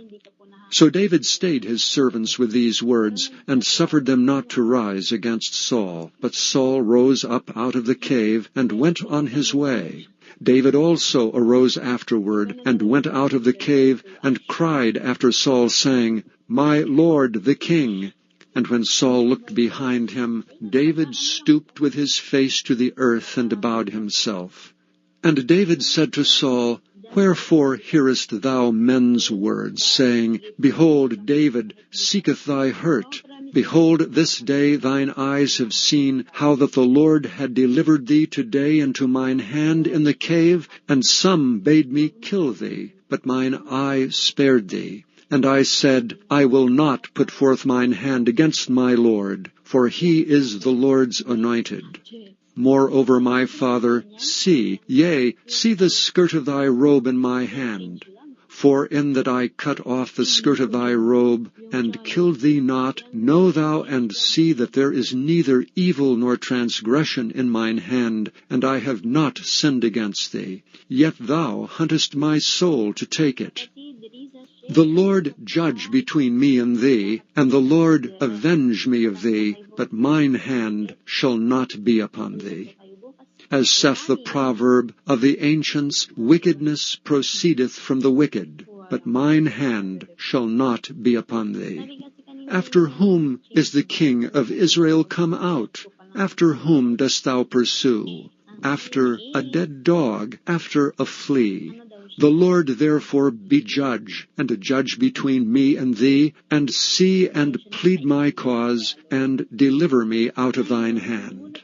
So David stayed his servants with these words, and suffered them not to rise against Saul. But Saul rose up out of the cave, and went on his way. David also arose afterward, and went out of the cave, and cried after Saul, saying, My Lord the king. And when Saul looked behind him, David stooped with his face to the earth, and bowed himself. And David said to Saul, Wherefore hearest thou men's words, saying, Behold, David seeketh thy hurt? Behold, this day thine eyes have seen how that the Lord had delivered thee today into mine hand in the cave, and some bade me kill thee, but mine eye spared thee. And I said, I will not put forth mine hand against my Lord, for he is the Lord's anointed. Moreover, my father, see the skirt of thy robe in my hand. For in that I cut off the skirt of thy robe, and killed thee not, know thou and see that there is neither evil nor transgression in mine hand, and I have not sinned against thee. Yet thou huntest my soul to take it. The Lord judge between me and thee, and the Lord avenge me of thee, but mine hand shall not be upon thee. As saith the proverb of the ancients, wickedness proceedeth from the wicked, but mine hand shall not be upon thee. After whom is the king of Israel come out? After whom dost thou pursue? After a dead dog, after a flea. The Lord therefore be judge, and a judge between me and thee, and see and plead my cause, and deliver me out of thine hand.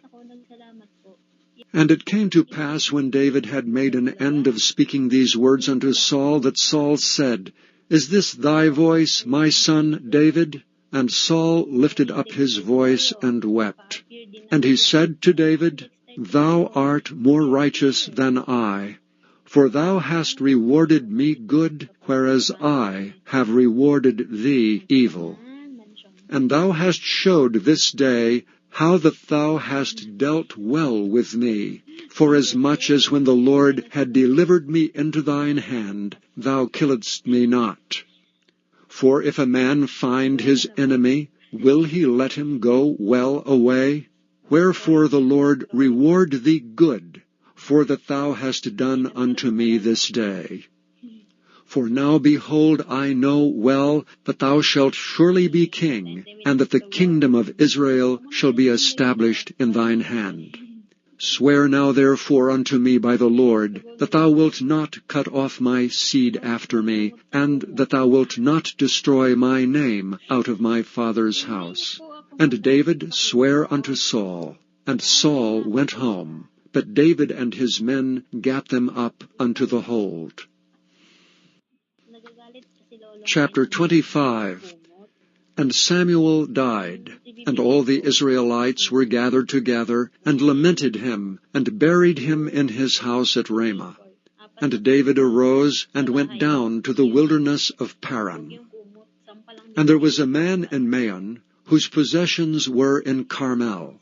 And it came to pass, when David had made an end of speaking these words unto Saul, that Saul said, Is this thy voice, my son David? And Saul lifted up his voice and wept. And he said to David, Thou art more righteous than I, for thou hast rewarded me good, whereas I have rewarded thee evil. And thou hast showed this day how that thou hast dealt well with me, forasmuch as when the Lord had delivered me into thine hand, thou killedst me not. For if a man find his enemy, will he let him go well away? Wherefore the Lord reward thee good, for that thou hast done unto me this day. For now, behold, I know well that thou shalt surely be king, and that the kingdom of Israel shall be established in thine hand. Swear now therefore unto me by the Lord, that thou wilt not cut off my seed after me, and that thou wilt not destroy my name out of my father's house. And David sware unto Saul, and Saul went home, but David and his men gat them up unto the hold. Chapter 25. And Samuel died, and all the Israelites were gathered together, and lamented him, and buried him in his house at Ramah. And David arose, and went down to the wilderness of Paran. And there was a man in Maon, whose possessions were in Carmel.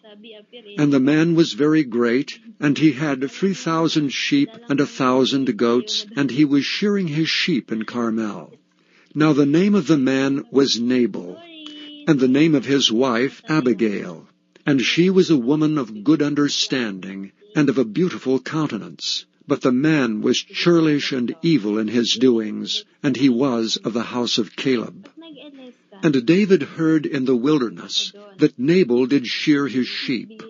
And the man was very great, and he had 3,000 sheep and 1,000 goats, and he was shearing his sheep in Carmel. Now the name of the man was Nabal, and the name of his wife Abigail. And she was a woman of good understanding, and of a beautiful countenance. But the man was churlish and evil in his doings, and he was of the house of Caleb. And David heard in the wilderness that Nabal did shear his sheep.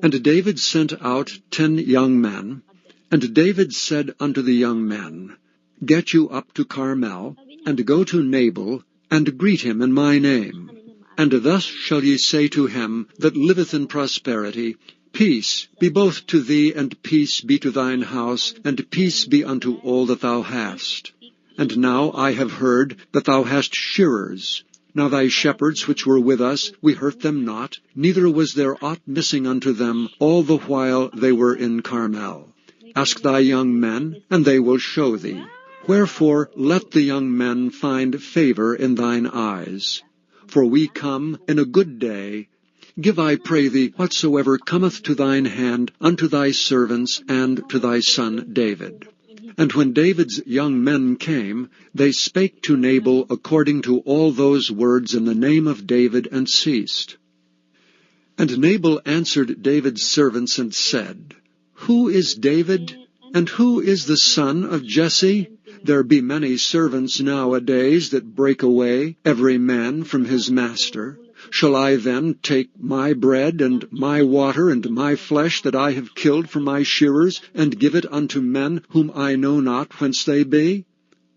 And David sent out 10 young men. And David said unto the young men, Get you up to Carmel, and go to Nabal, and greet him in my name. And thus shall ye say to him that liveth in prosperity, Peace be both to thee, and peace be to thine house, and peace be unto all that thou hast. And now I have heard that thou hast shearers. Now thy shepherds which were with us, we hurt them not, neither was there aught missing unto them all the while they were in Carmel. Ask thy young men, and they will show thee. Wherefore let the young men find favor in thine eyes. For we come in a good day. Give, I pray thee, whatsoever cometh to thine hand unto thy servants and to thy son David. And when David's young men came, they spake to Nabal according to all those words in the name of David, and ceased. And Nabal answered David's servants and said, Who is David, and who is the son of Jesse? There be many servants nowadays that break away, every man from his master. Shall I then take my bread and my water and my flesh that I have killed from my shearers, and give it unto men whom I know not whence they be?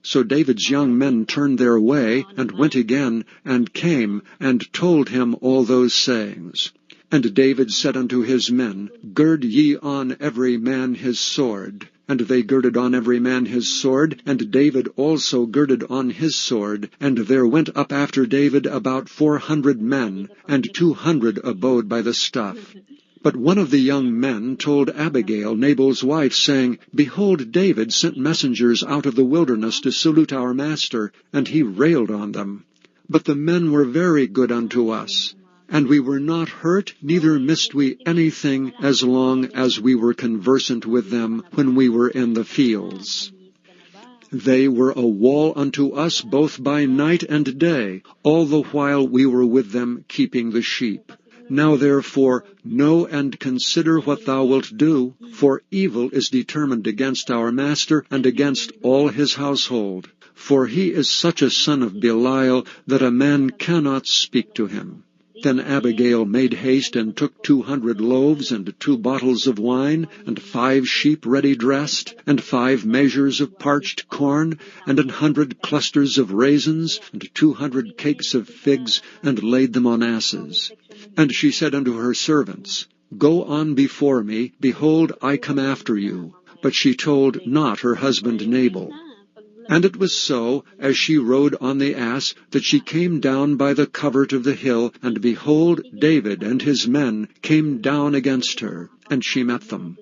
So David's young men turned their way, and went again, and came, and told him all those sayings. And David said unto his men, Gird ye on every man his sword. And they girded on every man his sword, and David also girded on his sword. And there went up after David about 400 men, and 200 abode by the stuff. But one of the young men told Abigail, Nabal's wife, saying, Behold, David sent messengers out of the wilderness to salute our master, and he railed on them. But the men were very good unto us. And we were not hurt, neither missed we anything, as long as we were conversant with them when we were in the fields. They were a wall unto us both by night and day, all the while we were with them keeping the sheep. Now therefore know and consider what thou wilt do, for evil is determined against our master and against all his household. For he is such a son of Belial that a man cannot speak to him. Then Abigail made haste, and took 200 loaves, and 2 bottles of wine, and 5 sheep ready dressed, and 5 measures of parched corn, and 100 clusters of raisins, and 200 cakes of figs, and laid them on asses. And she said unto her servants, Go on before me, behold, I come after you. But she told not her husband Nabal. And it was so, as she rode on the ass, that she came down by the covert of the hill, and behold, David and his men came down against her, and she met them.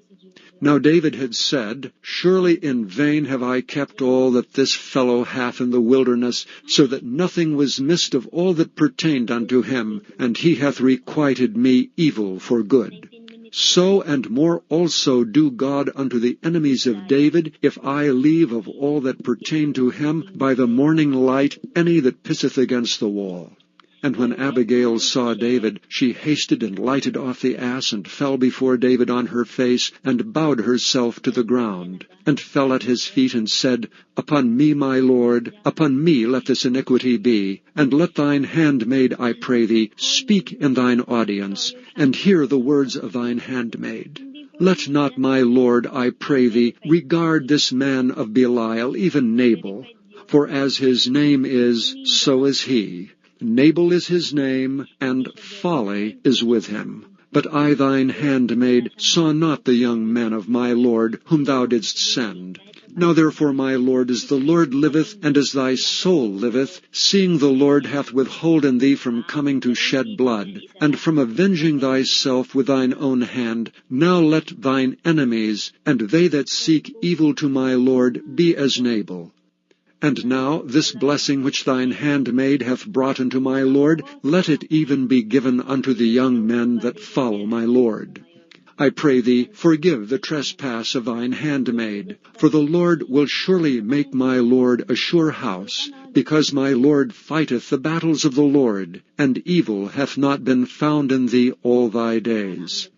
Now David had said, Surely in vain have I kept all that this fellow hath in the wilderness, so that nothing was missed of all that pertained unto him, and he hath requited me evil for good. So and more also do God unto the enemies of David, if I leave of all that pertain to him by the morning light any that pisseth against the wall. And when Abigail saw David, she hasted and lighted off the ass, and fell before David on her face, and bowed herself to the ground, and fell at his feet, and said, Upon me, my lord, upon me let this iniquity be, and let thine handmaid, I pray thee, speak in thine audience, and hear the words of thine handmaid. Let not my lord, I pray thee, regard this man of Belial, even Nabal, for as his name is, so is he. Nabal is his name, and folly is with him. But I thine handmaid saw not the young men of my lord, whom thou didst send. Now therefore, my lord, as the Lord liveth, and as thy soul liveth, seeing the Lord hath withholden thee from coming to shed blood, and from avenging thyself with thine own hand, now let thine enemies, and they that seek evil to my lord, be as Nabal. And now this blessing which thine handmaid hath brought unto my lord, let it even be given unto the young men that follow my lord. I pray thee, forgive the trespass of thine handmaid, for the Lord will surely make my lord a sure house, because my lord fighteth the battles of the Lord, and evil hath not been found in thee all thy days.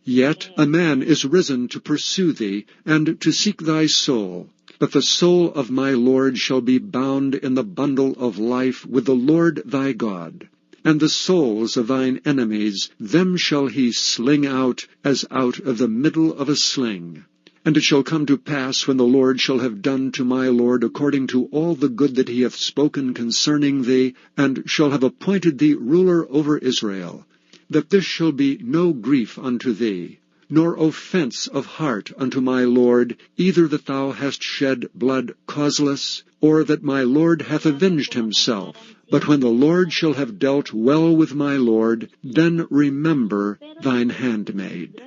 Yet a man is risen to pursue thee, and to seek thy soul. But the soul of my Lord shall be bound in the bundle of life with the Lord thy God. And the souls of thine enemies, them shall he sling out as out of the middle of a sling. And it shall come to pass, when the Lord shall have done to my Lord according to all the good that he hath spoken concerning thee, and shall have appointed thee ruler over Israel, that this shall be no grief unto thee, nor offense of heart unto my Lord, either that thou hast shed blood causeless, or that my Lord hath avenged himself. But when the Lord shall have dealt well with my Lord, then remember thine handmaid.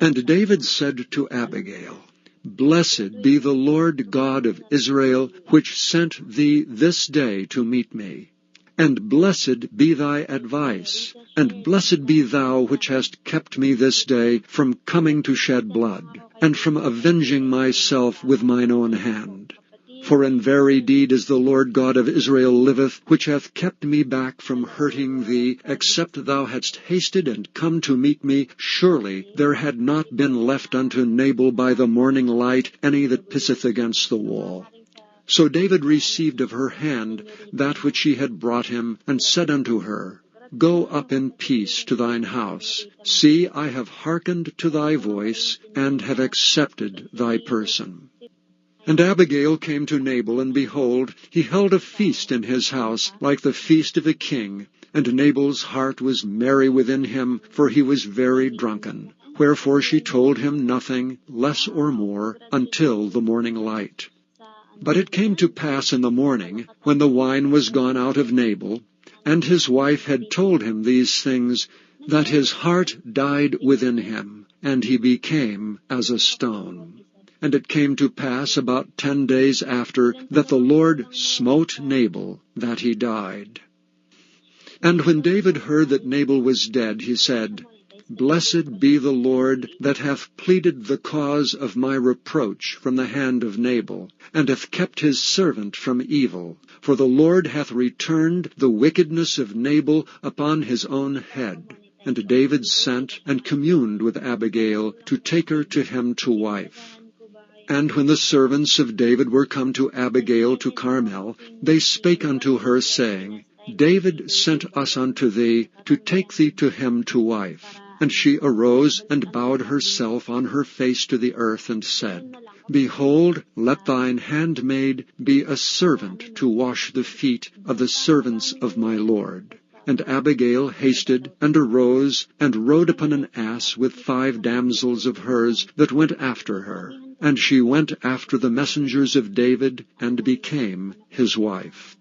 And David said to Abigail, Blessed be the Lord God of Israel, which sent thee this day to meet me. And blessed be thy advice, and blessed be thou which hast kept me this day from coming to shed blood, and from avenging myself with mine own hand. For in very deed as the Lord God of Israel liveth, which hath kept me back from hurting thee, except thou hadst hasted and come to meet me, surely there had not been left unto Nabal by the morning light any that pisseth against the wall. So David received of her hand that which she had brought him, and said unto her, Go up in peace to thine house. See, I have hearkened to thy voice, and have accepted thy person. And Abigail came to Nabal, and behold, he held a feast in his house, like the feast of a king. And Nabal's heart was merry within him, for he was very drunken. Wherefore she told him nothing, less or more, until the morning light. But it came to pass in the morning, when the wine was gone out of Nabal, and his wife had told him these things, that his heart died within him, and he became as a stone. And it came to pass about 10 days after, that the Lord smote Nabal, that he died. And when David heard that Nabal was dead, he said, Blessed be the Lord, that hath pleaded the cause of my reproach from the hand of Nabal, and hath kept his servant from evil. For the Lord hath returned the wickedness of Nabal upon his own head. And David sent and communed with Abigail, to take her to him to wife. And when the servants of David were come to Abigail to Carmel, they spake unto her, saying, David sent us unto thee, to take thee to him to wife. And she arose, and bowed herself on her face to the earth, and said, Behold, let thine handmaid be a servant to wash the feet of the servants of my Lord. And Abigail hasted, and arose, and rode upon an ass with 5 damsels of hers that went after her. And she went after the messengers of David, and became his wife.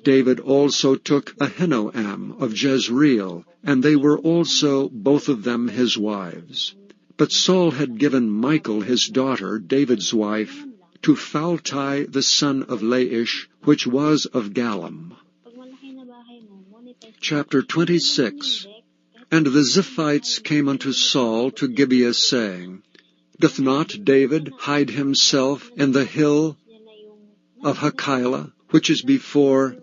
David also took Ahinoam of Jezreel, and they were also both of them his wives. But Saul had given Michal his daughter, David's wife, to Phaltai the son of Laish, which was of Galim. Chapter 26. And the Ziphites came unto Saul to Gibeah, saying, Doth not David hide himself in the hill of Hachilah, which is before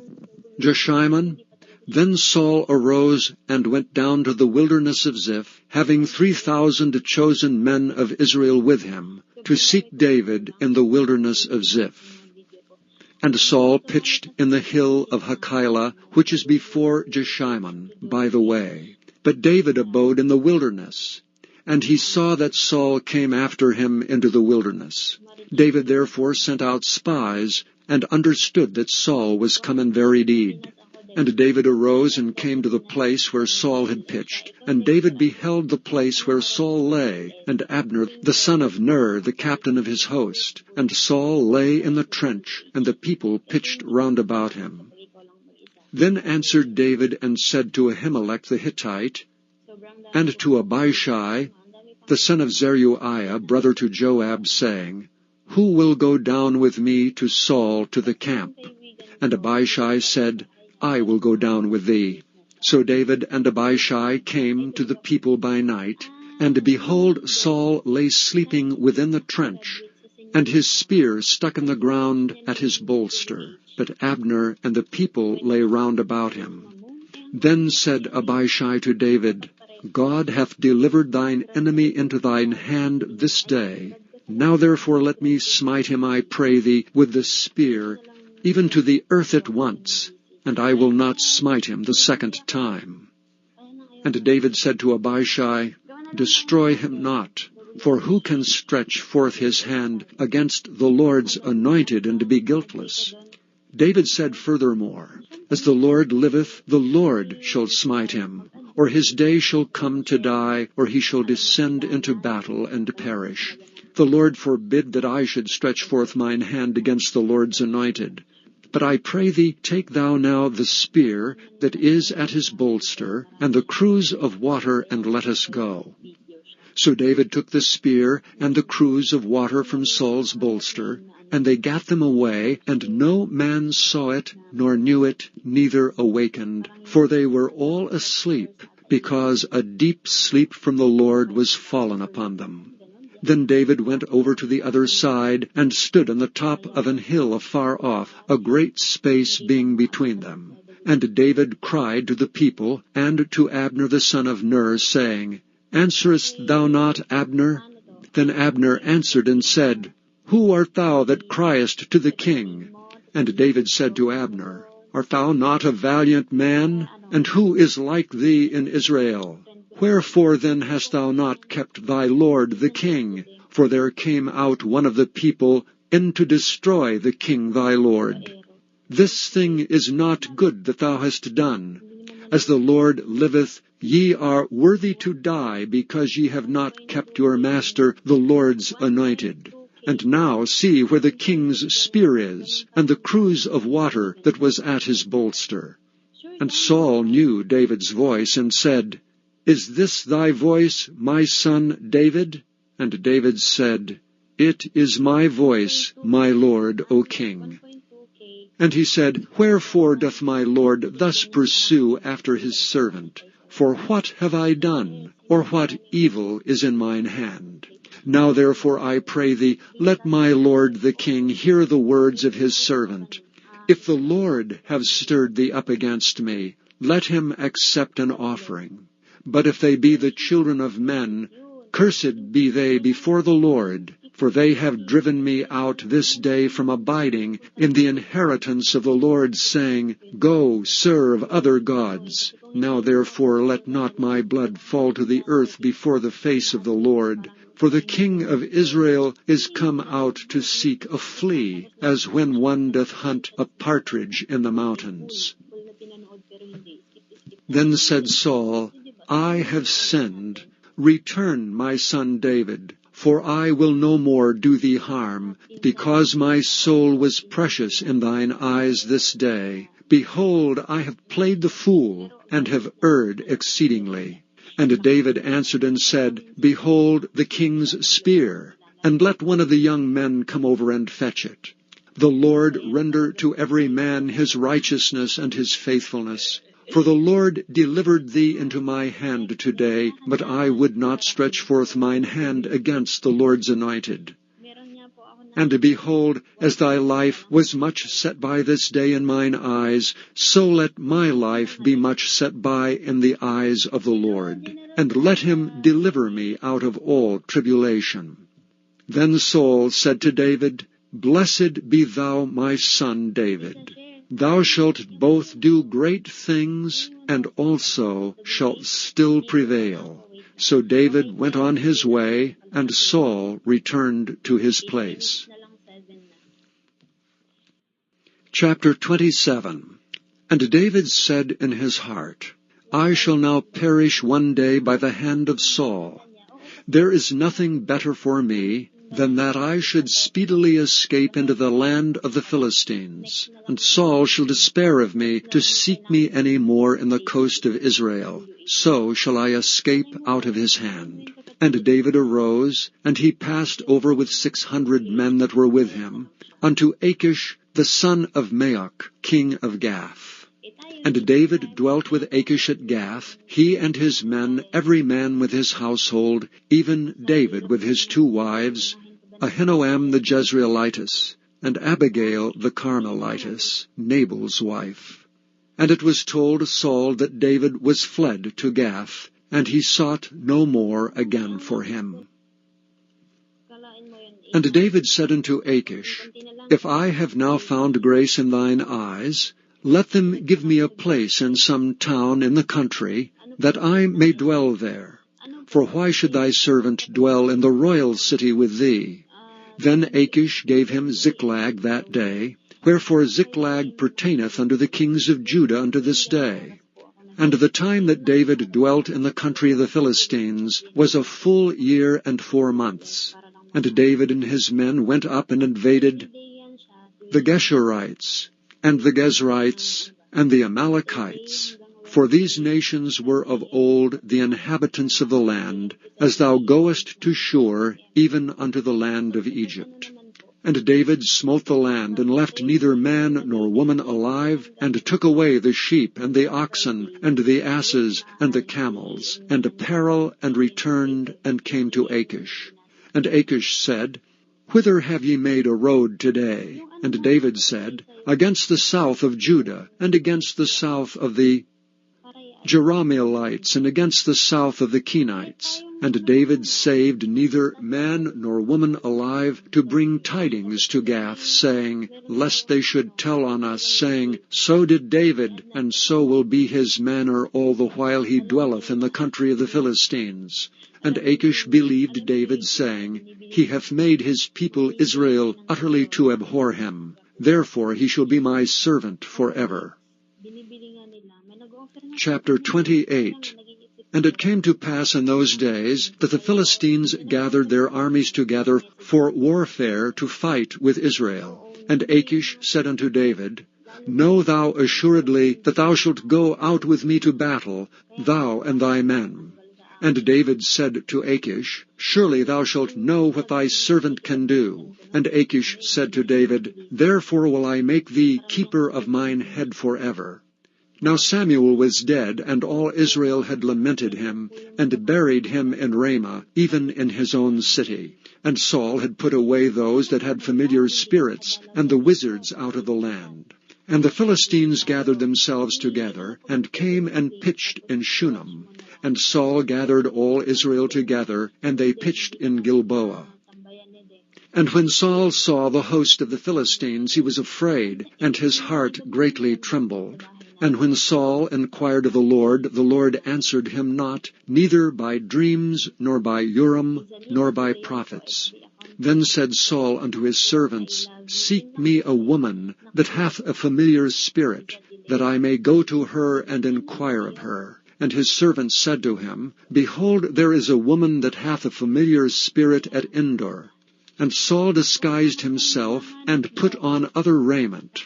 Jeshimon? Then Saul arose and went down to the wilderness of Ziph, having 3,000 chosen men of Israel with him, to seek David in the wilderness of Ziph. And Saul pitched in the hill of Hachilah, which is before Jeshimon, by the way. But David abode in the wilderness. and he saw that Saul came after him into the wilderness. David therefore sent out spies, and understood that Saul was come in very deed. And David arose and came to the place where Saul had pitched. And David beheld the place where Saul lay, and Abner the son of Ner, the captain of his host. And Saul lay in the trench, and the people pitched round about him. Then answered David and said to Ahimelech the Hittite, and to Abishai, the son of Zeruiah, brother to Joab, saying, Who will go down with me to Saul to the camp? And Abishai said, I will go down with thee. So David and Abishai came to the people by night, and behold, Saul lay sleeping within the trench, and his spear stuck in the ground at his bolster. But Abner and the people lay round about him. Then said Abishai to David, God hath delivered thine enemy into thine hand this day. Now therefore let me smite him, I pray thee, with the spear, even to the earth at once, and I will not smite him the second time. And David said to Abishai, Destroy him not, for who can stretch forth his hand against the Lord's anointed and be guiltless? David said furthermore, As the Lord liveth, the Lord shall smite him, or his day shall come to die, or he shall descend into battle and perish. The Lord forbid that I should stretch forth mine hand against the Lord's anointed. But I pray thee, take thou now the spear that is at his bolster, and the cruse of water, and let us go. So David took the spear and the cruse of water from Saul's bolster, and they gat them away, and no man saw it, nor knew it, neither awakened, for they were all asleep, because a deep sleep from the Lord was fallen upon them. Then David went over to the other side, and stood on the top of an hill afar off, a great space being between them. And David cried to the people, and to Abner the son of Ner, saying, Answerest thou not, Abner? Then Abner answered and said, Who art thou that criest to the king? And David said to Abner, Art thou not a valiant man? And who is like thee in Israel? Wherefore then hast thou not kept thy lord the king? For there came out one of the people in to destroy the king thy lord. This thing is not good that thou hast done. As the Lord liveth, ye are worthy to die, because ye have not kept your master the Lord's anointed. And now see where the king's spear is, and the cruse of water that was at his bolster. And Saul knew David's voice, and said, Is this thy voice, my son David? And David said, It is my voice, my lord, O king. And he said, Wherefore doth my lord thus pursue after his servant? For what have I done, or what evil is in mine hand? Now therefore I pray thee, let my lord the king hear the words of his servant. If the Lord have stirred thee up against me, let him accept an offering. But if they be the children of men, cursed be they before the Lord, for they have driven me out this day from abiding in the inheritance of the Lord, saying, Go, serve other gods. Now therefore let not my blood fall to the earth before the face of the Lord. For the king of Israel is come out to seek a flea, as when one doth hunt a partridge in the mountains. Then said Saul, I have sinned. Return, my son David, for I will no more do thee harm, because my soul was precious in thine eyes this day. Behold, I have played the fool, and have erred exceedingly. And David answered and said, Behold the king's spear, and let one of the young men come over and fetch it. The Lord render to every man his righteousness and his faithfulness. For the Lord delivered thee into my hand today, but I would not stretch forth mine hand against the Lord's anointed. And behold, as thy life was much set by this day in mine eyes, so let my life be much set by in the eyes of the Lord, and let him deliver me out of all tribulation. Then Saul said to David, Blessed be thou, my son David. Thou shalt both do great things, and also shalt still prevail. So David went on his way, and Saul returned to his place. Chapter 27. And David said in his heart, I shall now perish one day by the hand of Saul. There is nothing better for me than that I should speedily escape into the land of the Philistines, and Saul shall despair of me to seek me any more in the coast of Israel. So shall I escape out of his hand. And David arose, and he passed over with 600 men that were with him, unto Achish the son of Maoch, king of Gath. And David dwelt with Achish at Gath, he and his men, every man with his household, even David with his 2 wives, Ahinoam the Jezreelitess, and Abigail the Carmelitess, Nabal's wife. And it was told Saul that David was fled to Gath, and he sought no more again for him. And David said unto Achish, If I have now found grace in thine eyes, let them give me a place in some town in the country, that I may dwell there. For why should thy servant dwell in the royal city with thee? Then Achish gave him Ziklag that day, wherefore Ziklag pertaineth unto the kings of Judah unto this day. And the time that David dwelt in the country of the Philistines was a full year and 4 months. And David and his men went up and invaded the Geshurites, and the Gezrites, and the Amalekites, for these nations were of old the inhabitants of the land, as thou goest to Shur, even unto the land of Egypt. And David smote the land, and left neither man nor woman alive, and took away the sheep, and the oxen, and the asses, and the camels, and apparel, and returned, and came to Achish. And Achish said, Whither have ye made a road today? And David said, Against the south of Judah, and against the south of the Jerahmeelites, and against the south of the Kenites. And David saved neither man nor woman alive to bring tidings to Gath, saying, Lest they should tell on us, saying, So did David, and so will be his manner all the while he dwelleth in the country of the Philistines. And Achish believed David, saying, He hath made his people Israel utterly to abhor him. Therefore he shall be my servant forever. Chapter 28. And it came to pass in those days that the Philistines gathered their armies together for warfare to fight with Israel. And Achish said unto David, Know thou assuredly that thou shalt go out with me to battle, thou and thy men. And David said to Achish, Surely thou shalt know what thy servant can do. And Achish said to David, Therefore will I make thee keeper of mine head forever. Now Samuel was dead, and all Israel had lamented him, and buried him in Ramah, even in his own city. And Saul had put away those that had familiar spirits, and the wizards out of the land. And the Philistines gathered themselves together, and came and pitched in Shunem. And Saul gathered all Israel together, and they pitched in Gilboa. And when Saul saw the host of the Philistines, he was afraid, and his heart greatly trembled. And when Saul inquired of the Lord answered him not, neither by dreams, nor by Urim, nor by prophets. Then said Saul unto his servants, Seek me a woman that hath a familiar spirit, that I may go to her and inquire of her. And his servants said to him, Behold, there is a woman that hath a familiar spirit at Endor. And Saul disguised himself, and put on other raiment.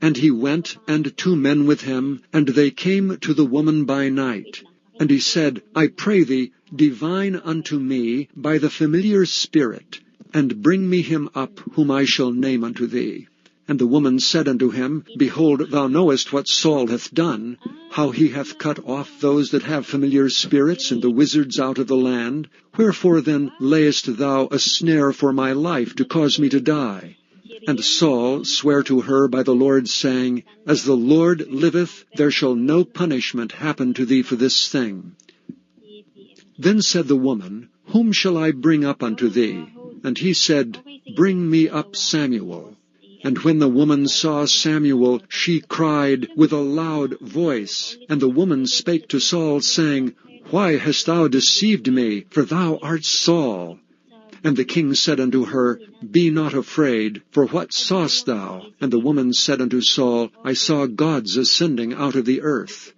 And he went, and 2 men with him, and they came to the woman by night. And he said, I pray thee, divine unto me by the familiar spirit, and bring me him up, whom I shall name unto thee. And the woman said unto him, Behold, thou knowest what Saul hath done, how he hath cut off those that have familiar spirits, and the wizards out of the land. Wherefore then layest thou a snare for my life, to cause me to die? And Saul sware to her by the Lord, saying, As the Lord liveth, there shall no punishment happen to thee for this thing. Then said the woman, Whom shall I bring up unto thee? And he said, Bring me up Samuel. And when the woman saw Samuel, she cried with a loud voice. And the woman spake to Saul, saying, Why hast thou deceived me? For thou art Saul. And the king said unto her, Be not afraid, for what sawest thou? And the woman said unto Saul, I saw gods ascending out of the earth.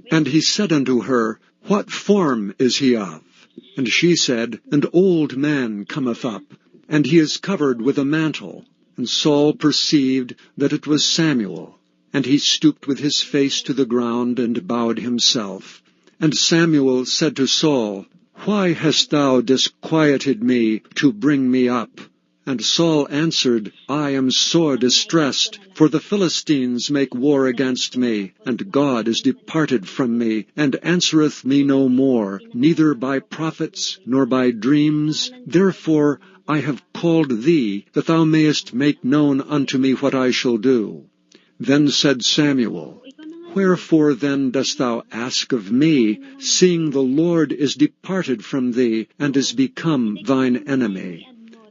And he said unto her, What form is he of? And she said, An old man cometh up, and he is covered with a mantle. And Saul perceived that it was Samuel. And he stooped with his face to the ground, and bowed himself. And Samuel said to Saul, Why hast thou disquieted me to bring me up? And Saul answered, I am sore distressed, for the Philistines make war against me, and God is departed from me, and answereth me no more, neither by prophets, nor by dreams. Therefore I have called thee, that thou mayest make known unto me what I shall do. Then said Samuel, Wherefore then dost thou ask of me, seeing the Lord is departed from thee, and is become thine enemy?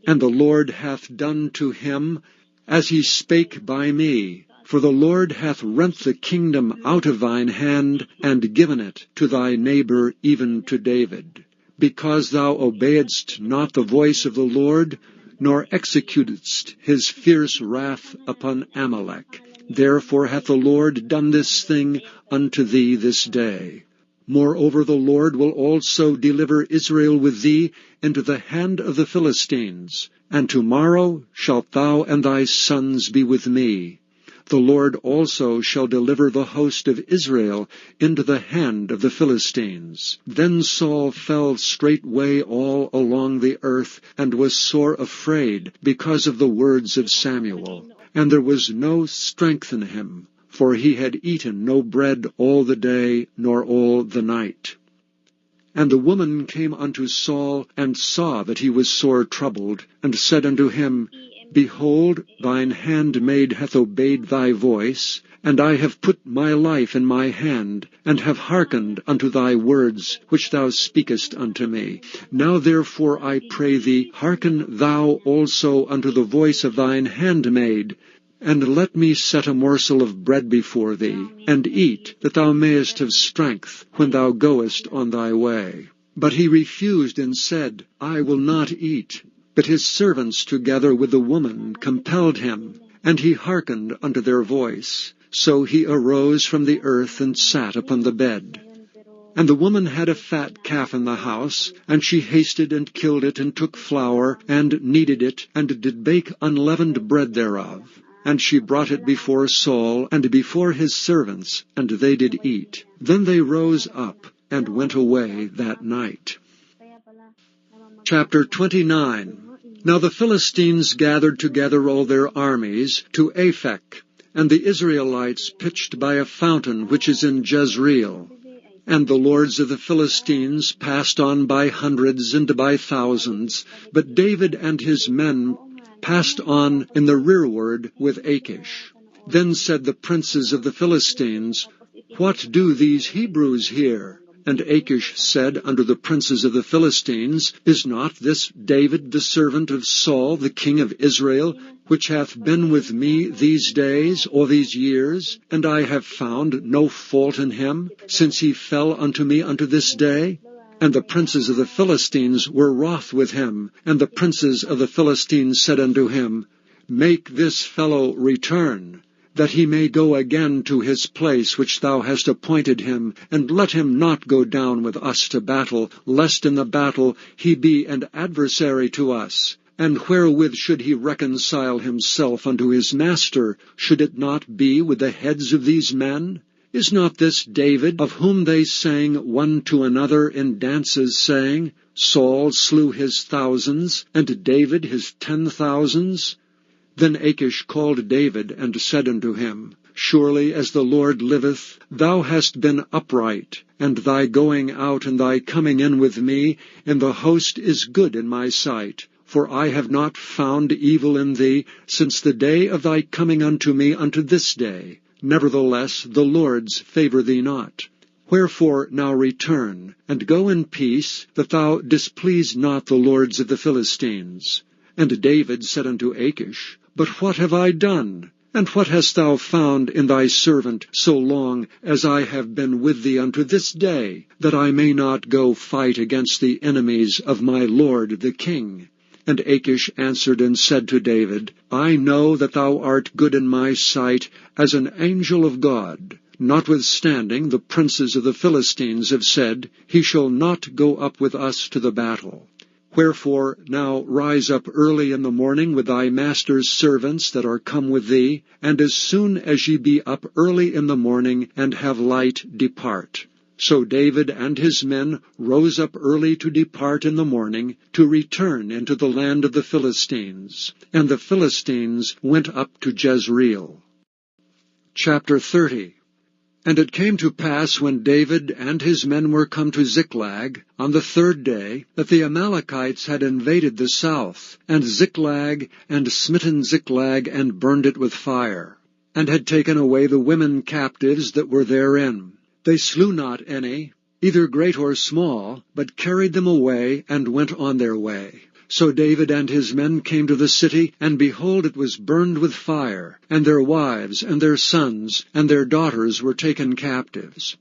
And the Lord hath done to him as he spake by me. For the Lord hath rent the kingdom out of thine hand, and given it to thy neighbor, even to David. Because thou obeyedst not the voice of the Lord, nor executedst his fierce wrath upon Amalek. Therefore hath the Lord done this thing unto thee this day. Moreover, the Lord will also deliver Israel with thee into the hand of the Philistines. And tomorrow shalt thou and thy sons be with me. The Lord also shall deliver the host of Israel into the hand of the Philistines. Then Saul fell straightway all along the earth, and was sore afraid because of the words of Samuel. And there was no strength in him, for he had eaten no bread all the day, nor all the night. And the woman came unto Saul, and saw that he was sore troubled, and said unto him, Behold, thine handmaid hath obeyed thy voice, and I have put my life in my hand, and have hearkened unto thy words, which thou speakest unto me. Now therefore I pray thee, hearken thou also unto the voice of thine handmaid, and let me set a morsel of bread before thee, and eat, that thou mayest have strength when thou goest on thy way. But he refused, and said, I will not eat. But his servants together with the woman compelled him, and he hearkened unto their voice. So he arose from the earth, and sat upon the bed. And the woman had a fat calf in the house, and she hasted and killed it, and took flour, and kneaded it, and did bake unleavened bread thereof. And she brought it before Saul, and before his servants, and they did eat. Then they rose up, and went away that night. Chapter 29. Now the Philistines gathered together all their armies to Aphek, and the Israelites pitched by a fountain which is in Jezreel. And the lords of the Philistines passed on by hundreds and by thousands, but David and his men passed on in the rearward with Achish. Then said the princes of the Philistines, What do these Hebrews here? And Achish said unto the princes of the Philistines, Is not this David the servant of Saul, the king of Israel, which hath been with me these days, or these years, and I have found no fault in him, since he fell unto me unto this day? And the princes of the Philistines were wroth with him, and the princes of the Philistines said unto him, Make this fellow return, that he may go again to his place which thou hast appointed him, and let him not go down with us to battle, lest in the battle he be an adversary to us. And wherewith should he reconcile himself unto his master? Should it not be with the heads of these men? Is not this David, of whom they sang one to another in dances, saying, Saul slew his thousands, and David his 10,000s? Then Achish called David, and said unto him, Surely as the Lord liveth, thou hast been upright, and thy going out and thy coming in with me in the host is good in my sight. For I have not found evil in thee since the day of thy coming unto me unto this day. Nevertheless the Lord's favour thee not. Wherefore now return, and go in peace, that thou displease not the lords of the Philistines. And David said unto Achish, But what have I done? And what hast thou found in thy servant so long as I have been with thee unto this day, that I may not go fight against the enemies of my lord the king? And Achish answered and said to David, I know that thou art good in my sight as an angel of God. Notwithstanding, the princes of the Philistines have said, He shall not go up with us to the battle. Wherefore now rise up early in the morning with thy master's servants that are come with thee, and as soon as ye be up early in the morning, and have light, depart. So David and his men rose up early to depart in the morning, to return into the land of the Philistines. And the Philistines went up to Jezreel. Chapter 30. And it came to pass, when David and his men were come to Ziklag, on the third day, that the Amalekites had invaded the south, and Ziklag, and smitten Ziklag, and burned it with fire, and had taken away the women captives that were therein. They slew not any, either great or small, but carried them away, and went on their way. So David and his men came to the city, and behold, it was burned with fire, and their wives, and their sons, and their daughters were taken captives.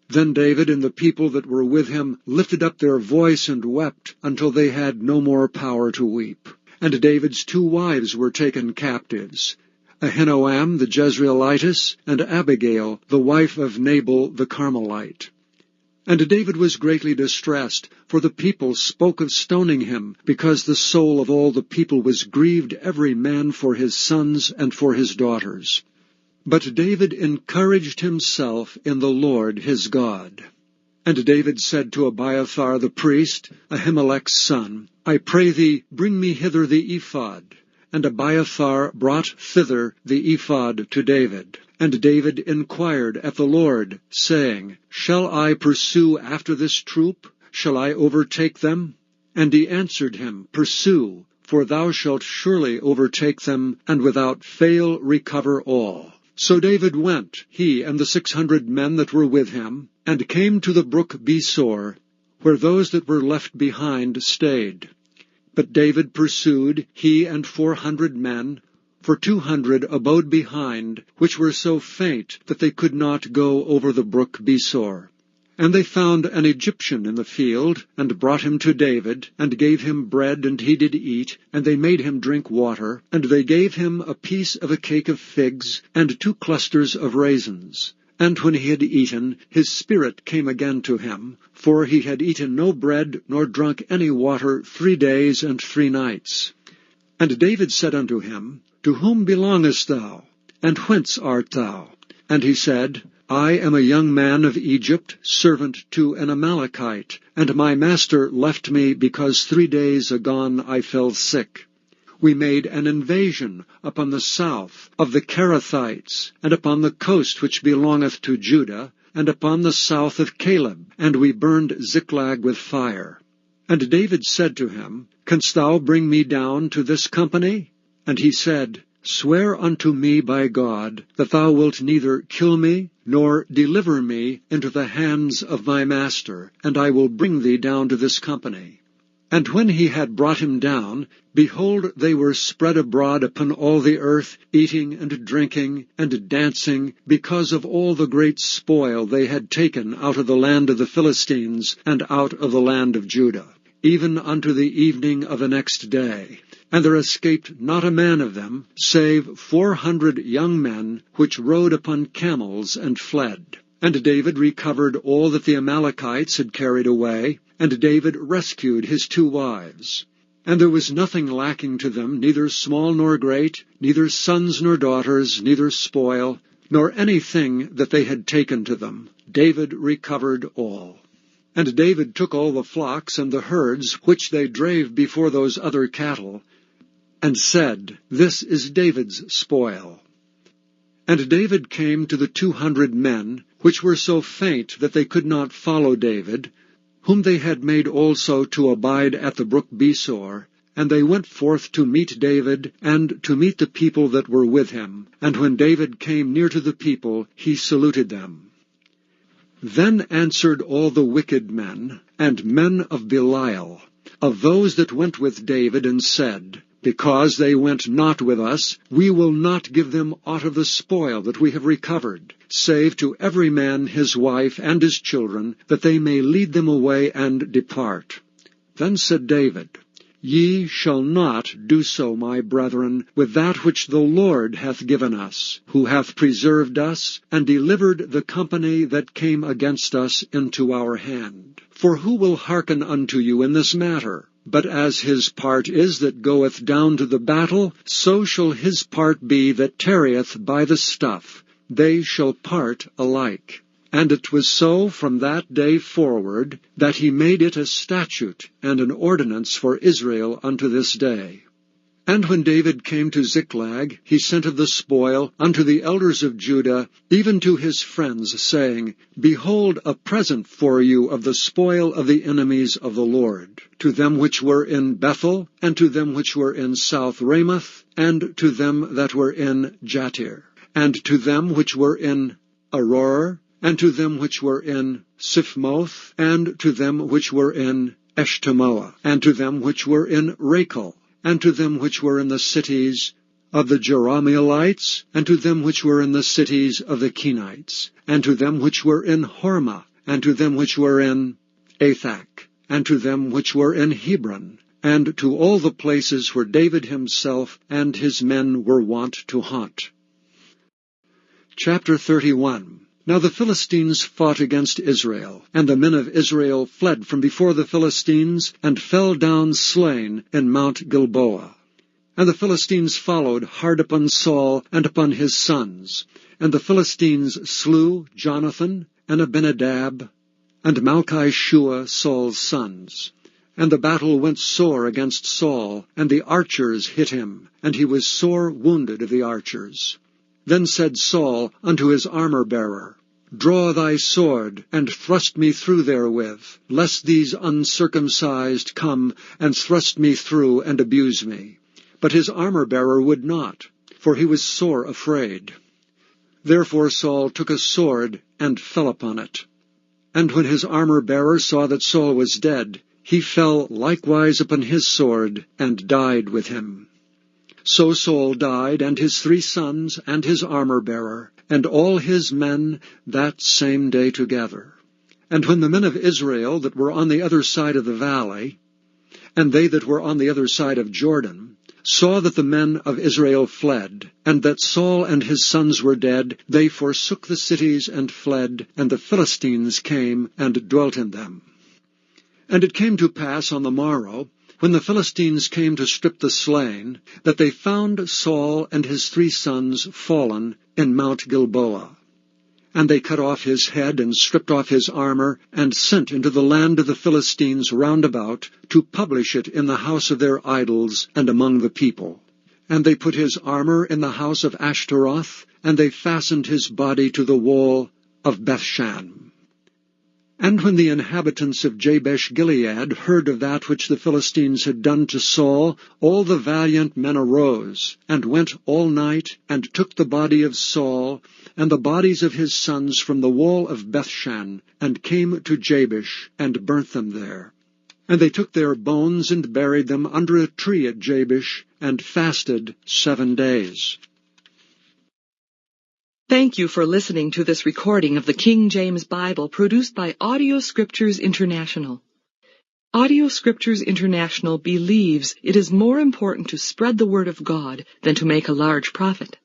Then David and the people that were with him lifted up their voice and wept, until they had no more power to weep. And David's 2 wives were taken captives, Ahinoam the Jezreelitess, and Abigail, the wife of Nabal the Carmelite. And David was greatly distressed, for the people spoke of stoning him, because the soul of all the people was grieved every man for his sons and for his daughters. But David encouraged himself in the Lord his God. And David said to Abiathar the priest, Ahimelech's son, I pray thee, bring me hither the ephod. And Abiathar brought thither the ephod to David. And David inquired at the Lord, saying, Shall I pursue after this troop? Shall I overtake them? And he answered him, Pursue, for thou shalt surely overtake them, and without fail recover all. So David went, he and the 600 men that were with him, and came to the brook Besor, where those that were left behind stayed. But David pursued, he and 400 men, for 200 abode behind, which were so faint that they could not go over the brook Besor. And they found an Egyptian in the field, and brought him to David, and gave him bread, and he did eat, and they made him drink water, and they gave him a piece of a cake of figs, and 2 clusters of raisins. And when he had eaten, his spirit came again to him, for he had eaten no bread, nor drunk any water 3 days and 3 nights. And David said unto him, To whom belongest thou? And whence art thou? And he said, I am a young man of Egypt, servant to an Amalekite, and my master left me because 3 days agone I fell sick. We made an invasion upon the south of the Kerethites, and upon the coast which belongeth to Judah, and upon the south of Caleb, and we burned Ziklag with fire. And David said to him, Canst thou bring me down to this company? And he said, Swear unto me by God, that thou wilt neither kill me, nor deliver me into the hands of my master, and I will bring thee down to this company. And when he had brought him down, behold, they were spread abroad upon all the earth, eating and drinking and dancing, because of all the great spoil they had taken out of the land of the Philistines, and out of the land of Judah, even unto the evening of the next day. And there escaped not a man of them, save 400 young men, which rode upon camels and fled. And David recovered all that the Amalekites had carried away, and David rescued his 2 wives. And there was nothing lacking to them, neither small nor great, neither sons nor daughters, neither spoil, nor anything that they had taken to them. David recovered all. And David took all the flocks and the herds which they drave before those other cattle, and said, This is David's spoil. And David came to the 200 men, which were so faint that they could not follow David, whom they had made also to abide at the brook Besor, and they went forth to meet David, and to meet the people that were with him. And when David came near to the people, he saluted them. Then answered all the wicked men, and men of Belial, of those that went with David, and said, Because they went not with us, we will not give them aught of the spoil that we have recovered, save to every man his wife and his children, that they may lead them away and depart. Then said David, Ye shall not do so, my brethren, with that which the Lord hath given us, who hath preserved us, and delivered the company that came against us into our hand. For who will hearken unto you in this matter? But as his part is that goeth down to the battle, so shall his part be that tarrieth by the stuff. They shall part alike. And it was so from that day forward, that he made it a statute and an ordinance for Israel unto this day. And when David came to Ziklag, he sent of the spoil unto the elders of Judah, even to his friends, saying, Behold, a present for you of the spoil of the enemies of the Lord, to them which were in Bethel, and to them which were in South Ramoth, and to them that were in Jatir, and to them which were in Aroer, and to them which were in Siphmoth, and to them which were in Eshtemoa, and to them which were in Rachel, and to them which were in the cities of the Jerahmeelites, and to them which were in the cities of the Kenites, and to them which were in Hormah, and to them which were in Athak, and to them which were in Hebron, and to all the places where David himself and his men were wont to haunt. Chapter 31. Now the Philistines fought against Israel, and the men of Israel fled from before the Philistines, and fell down slain in Mount Gilboa. And the Philistines followed hard upon Saul and upon his sons. And the Philistines slew Jonathan, and Abinadab, and Malchi-Shua, Saul's sons. And the battle went sore against Saul, and the archers hit him, and he was sore wounded of the archers. Then said Saul unto his armor-bearer, Draw thy sword, and thrust me through therewith, lest these uncircumcised come and thrust me through and abuse me. But his armor-bearer would not, for he was sore afraid. Therefore Saul took a sword and fell upon it. And when his armor-bearer saw that Saul was dead, he fell likewise upon his sword, and died with him. So Saul died, and his 3 sons, and his armor-bearer, and all his men that same day together. And when the men of Israel that were on the other side of the valley, and they that were on the other side of Jordan, saw that the men of Israel fled, and that Saul and his sons were dead, they forsook the cities and fled, and the Philistines came and dwelt in them. And it came to pass on the morrow, when the Philistines came to strip the slain, that they found Saul and his 3 sons fallen in Mount Gilboa. And they cut off his head, and stripped off his armor, and sent into the land of the Philistines round about, to publish it in the house of their idols, and among the people. And they put his armor in the house of Ashtaroth, and they fastened his body to the wall of Bethshan. And when the inhabitants of Jabesh-Gilead heard of that which the Philistines had done to Saul, all the valiant men arose, and went all night, and took the body of Saul, and the bodies of his sons from the wall of Bethshan, and came to Jabesh, and burnt them there. And they took their bones, and buried them under a tree at Jabesh, and fasted 7 days. Thank you for listening to this recording of the King James Bible produced by Audio Scriptures International. Audio Scriptures International believes it is more important to spread the Word of God than to make a large profit.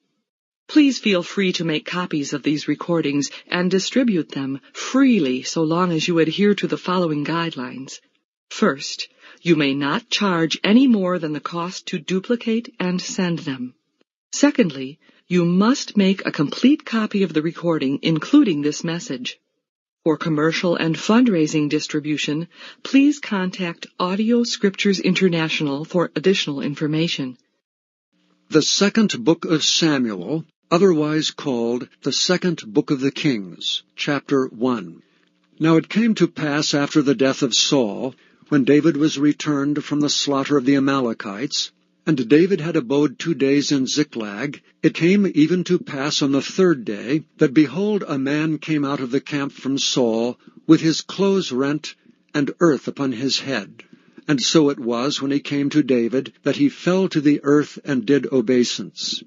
Please feel free to make copies of these recordings and distribute them freely so long as you adhere to the following guidelines. First, you may not charge any more than the cost to duplicate and send them. Secondly, you must make a complete copy of the recording, including this message. For commercial and fundraising distribution, please contact Audio Scriptures International for additional information. The second book of Samuel, otherwise called the second book of the Kings, chapter 1. Now it came to pass after the death of Saul, when David was returned from the slaughter of the Amalekites, and David had abode 2 days in Ziklag, it came even to pass on the 3rd day, that behold, a man came out of the camp from Saul, with his clothes rent, and earth upon his head. And so it was, when he came to David, that he fell to the earth and did obeisance.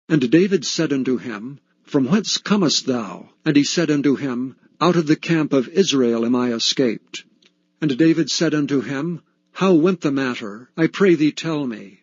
And David said unto him, From whence comest thou? And he said unto him, Out of the camp of Israel am I escaped. And David said unto him, How went the matter? I pray thee tell me.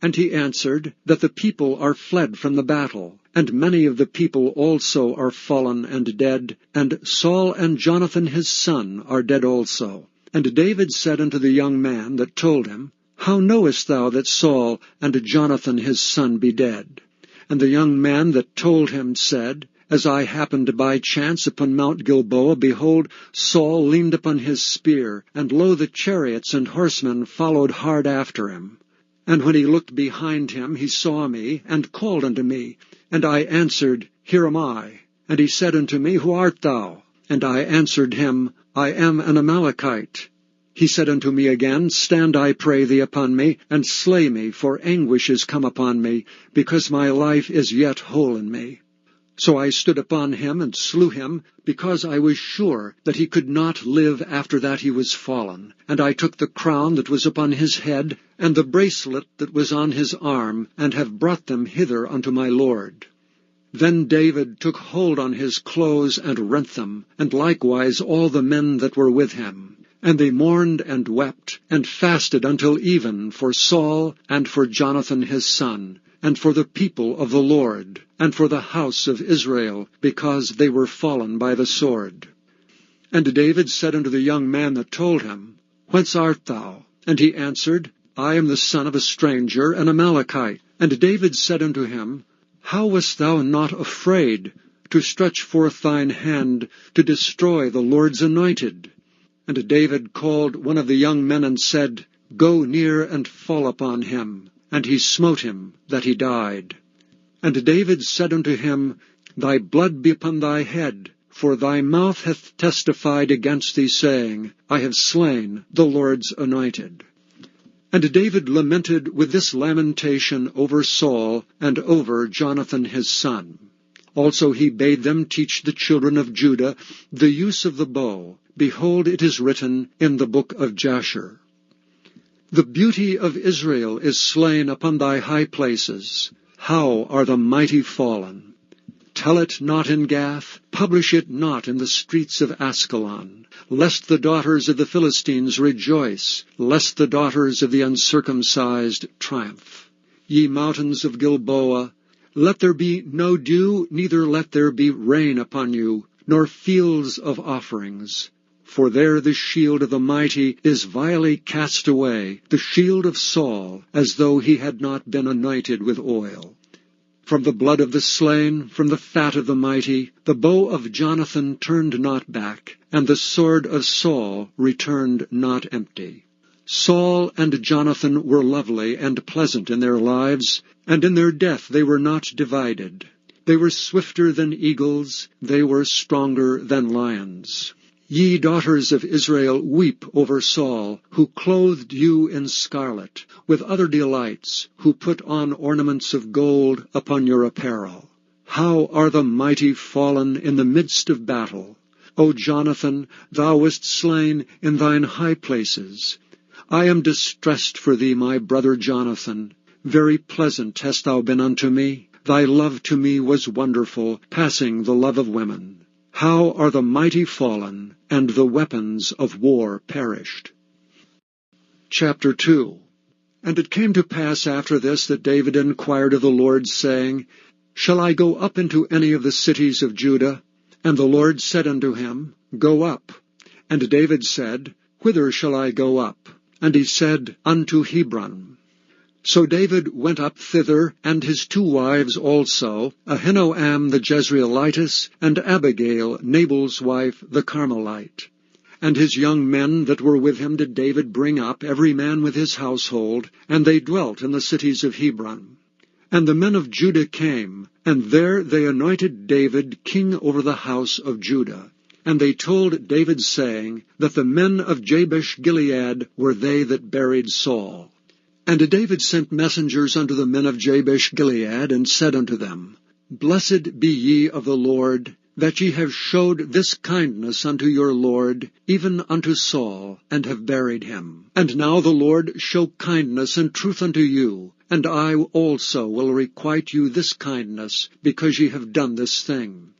And he answered, That the people are fled from the battle, and many of the people also are fallen and dead, and Saul and Jonathan his son are dead also. And David said unto the young man that told him, How knowest thou that Saul and Jonathan his son be dead? And the young man that told him said, As I happened by chance upon Mount Gilboa, behold, Saul leaned upon his spear, and lo, the chariots and horsemen followed hard after him. And when he looked behind him, he saw me, and called unto me. And I answered, Here am I. And he said unto me, Who art thou? And I answered him, I am an Amalekite. He said unto me again, Stand, I pray thee, upon me, and slay me, for anguish is come upon me, because my life is yet whole in me. So I stood upon him, and slew him, because I was sure that he could not live after that he was fallen. And I took the crown that was upon his head, and the bracelet that was on his arm, and have brought them hither unto my Lord. Then David took hold on his clothes, and rent them, and likewise all the men that were with him. And they mourned and wept, and fasted until even for Saul, and for Jonathan his son, and for the people of the Lord, and for the house of Israel, because they were fallen by the sword. And David said unto the young man that told him, Whence art thou? And he answered, I am the son of a stranger, an Amalekite. And David said unto him, How wast thou not afraid to stretch forth thine hand to destroy the Lord's anointed? And David called one of the young men and said, Go near and fall upon him. And he smote him, that he died. And David said unto him, Thy blood be upon thy head, for thy mouth hath testified against thee, saying, I have slain the Lord's anointed. And David lamented with this lamentation over Saul and over Jonathan his son. Also he bade them teach the children of Judah the use of the bow. Behold, it is written in the book of Jasher. The beauty of Israel is slain upon thy high places. How are the mighty fallen? Tell it not in Gath, publish it not in the streets of Askelon, lest the daughters of the Philistines rejoice, lest the daughters of the uncircumcised triumph. Ye mountains of Gilboa, let there be no dew, neither let there be rain upon you, nor fields of offerings. For there the shield of the mighty is vilely cast away, the shield of Saul, as though he had not been anointed with oil. From the blood of the slain, from the fat of the mighty, the bow of Jonathan turned not back, and the sword of Saul returned not empty. Saul and Jonathan were lovely and pleasant in their lives, and in their death they were not divided. They were swifter than eagles, they were stronger than lions. Ye daughters of Israel, weep over Saul, who clothed you in scarlet, with other delights, who put on ornaments of gold upon your apparel. How are the mighty fallen in the midst of battle? O Jonathan, thou wast slain in thine high places. I am distressed for thee, my brother Jonathan. Very pleasant hast thou been unto me. Thy love to me was wonderful, passing the love of women. How are the mighty fallen, and the weapons of war perished? Chapter 2. And it came to pass after this that David inquired of the Lord, saying, Shall I go up into any of the cities of Judah? And the Lord said unto him, Go up. And David said, Whither shall I go up? And he said, Unto Hebron. So David went up thither, and his 2 wives also, Ahinoam the Jezreelitess, and Abigail, Nabal's wife, the Carmelite. And his young men that were with him did David bring up, every man with his household, and they dwelt in the cities of Hebron. And the men of Judah came, and there they anointed David king over the house of Judah. And they told David, saying, that the men of Jabesh-Gilead were they that buried Saul. And David sent messengers unto the men of Jabesh-Gilead, and said unto them, Blessed be ye of the Lord, that ye have showed this kindness unto your Lord, even unto Saul, and have buried him. And now the Lord show kindness and truth unto you, and I also will requite you this kindness, because ye have done this thing.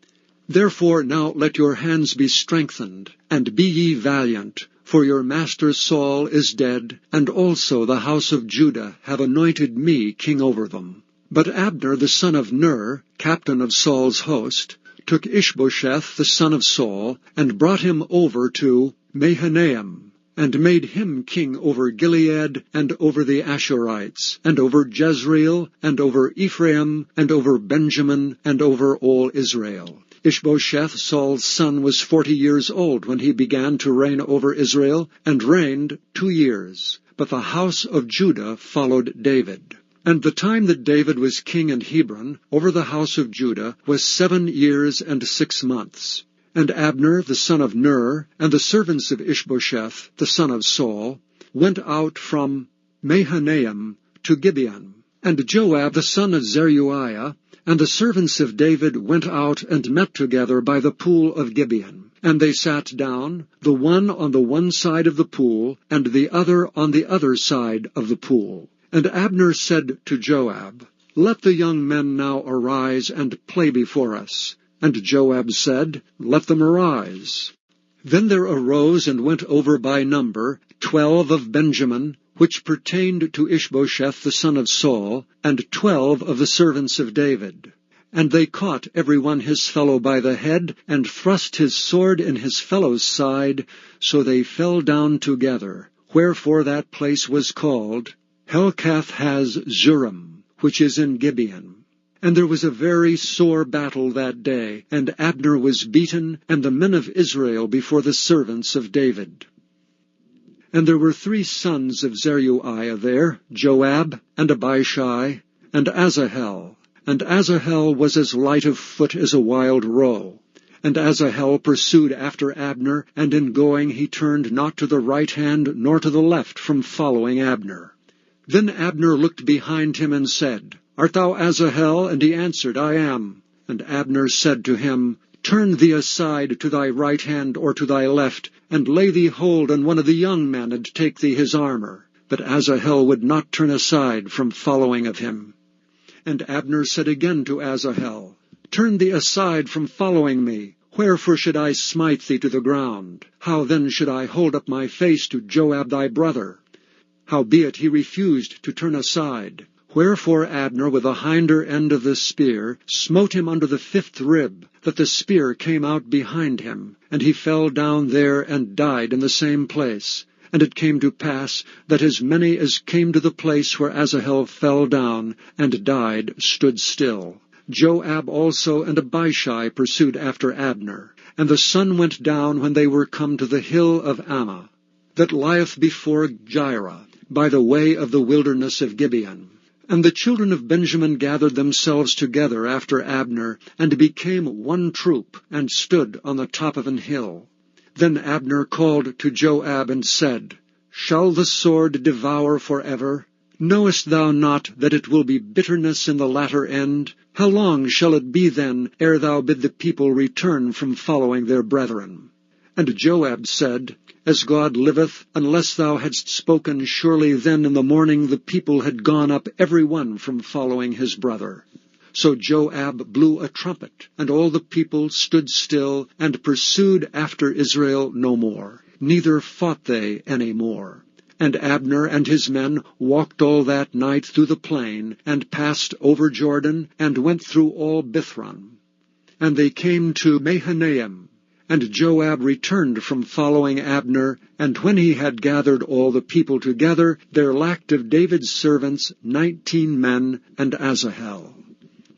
Therefore now let your hands be strengthened, and be ye valiant, for your master Saul is dead, and also the house of Judah have anointed me king over them. But Abner the son of Ner, captain of Saul's host, took Ishbosheth the son of Saul, and brought him over to Mahanaim, and made him king over Gilead, and over the Ashurites, and over Jezreel, and over Ephraim, and over Benjamin, and over all Israel. Ishbosheth, Saul's son, was 40 years old when he began to reign over Israel, and reigned 2 years. But the house of Judah followed David. And the time that David was king in Hebron over the house of Judah was 7 years and 6 months. And Abner the son of Ner, and the servants of Ishbosheth the son of Saul, went out from Mahanaim to Gibeon. And Joab the son of Zeruiah, and the servants of David went out and met together by the pool of Gibeon. And they sat down, the one on the one side of the pool, and the other on the other side of the pool. And Abner said to Joab, Let the young men now arise and play before us. And Joab said, Let them arise. Then there arose and went over by number 12 of Benjamin, which pertained to Ishbosheth the son of Saul, and 12 of the servants of David. And they caught every one his fellow by the head, and thrust his sword in his fellow's side, so they fell down together. Wherefore that place was called Helkath-haz-Zurim, which is in Gibeon. And there was a very sore battle that day, and Abner was beaten, and the men of Israel before the servants of David. And there were 3 sons of Zeruiah there, Joab, and Abishai, and Asahel. And Asahel was as light of foot as a wild roe. And Asahel pursued after Abner, and in going he turned not to the right hand nor to the left from following Abner. Then Abner looked behind him and said, Art thou Asahel? And he answered, I am. And Abner said to him, Turn thee aside to thy right hand or to thy left, and lay thee hold on one of the young men, and take thee his armor. But Asahel would not turn aside from following of him. And Abner said again to Asahel, Turn thee aside from following me. Wherefore should I smite thee to the ground? How then should I hold up my face to Joab thy brother? Howbeit he refused to turn aside. Wherefore Abner with the hinder end of the spear smote him under the 5th rib, that the spear came out behind him, and he fell down there and died in the same place. And it came to pass that as many as came to the place where Asahel fell down and died stood still. Joab also and Abishai pursued after Abner. And the sun went down when they were come to the hill of Ammah, that lieth before Jireh, by the way of the wilderness of Gibeon. And the children of Benjamin gathered themselves together after Abner, and became one troop, and stood on the top of an hill. Then Abner called to Joab and said, Shall the sword devour forever? Knowest thou not that it will be bitterness in the latter end? How long shall it be then, ere thou bid the people return from following their brethren? And Joab said, As God liveth, unless thou hadst spoken, surely then in the morning the people had gone up every one from following his brother. So Joab blew a trumpet, and all the people stood still, and pursued after Israel no more, neither fought they any more. And Abner and his men walked all that night through the plain, and passed over Jordan, and went through all Bithron. And they came to Mahanaim. And Joab returned from following Abner, and when he had gathered all the people together, there lacked of David's servants 19 men and Asahel.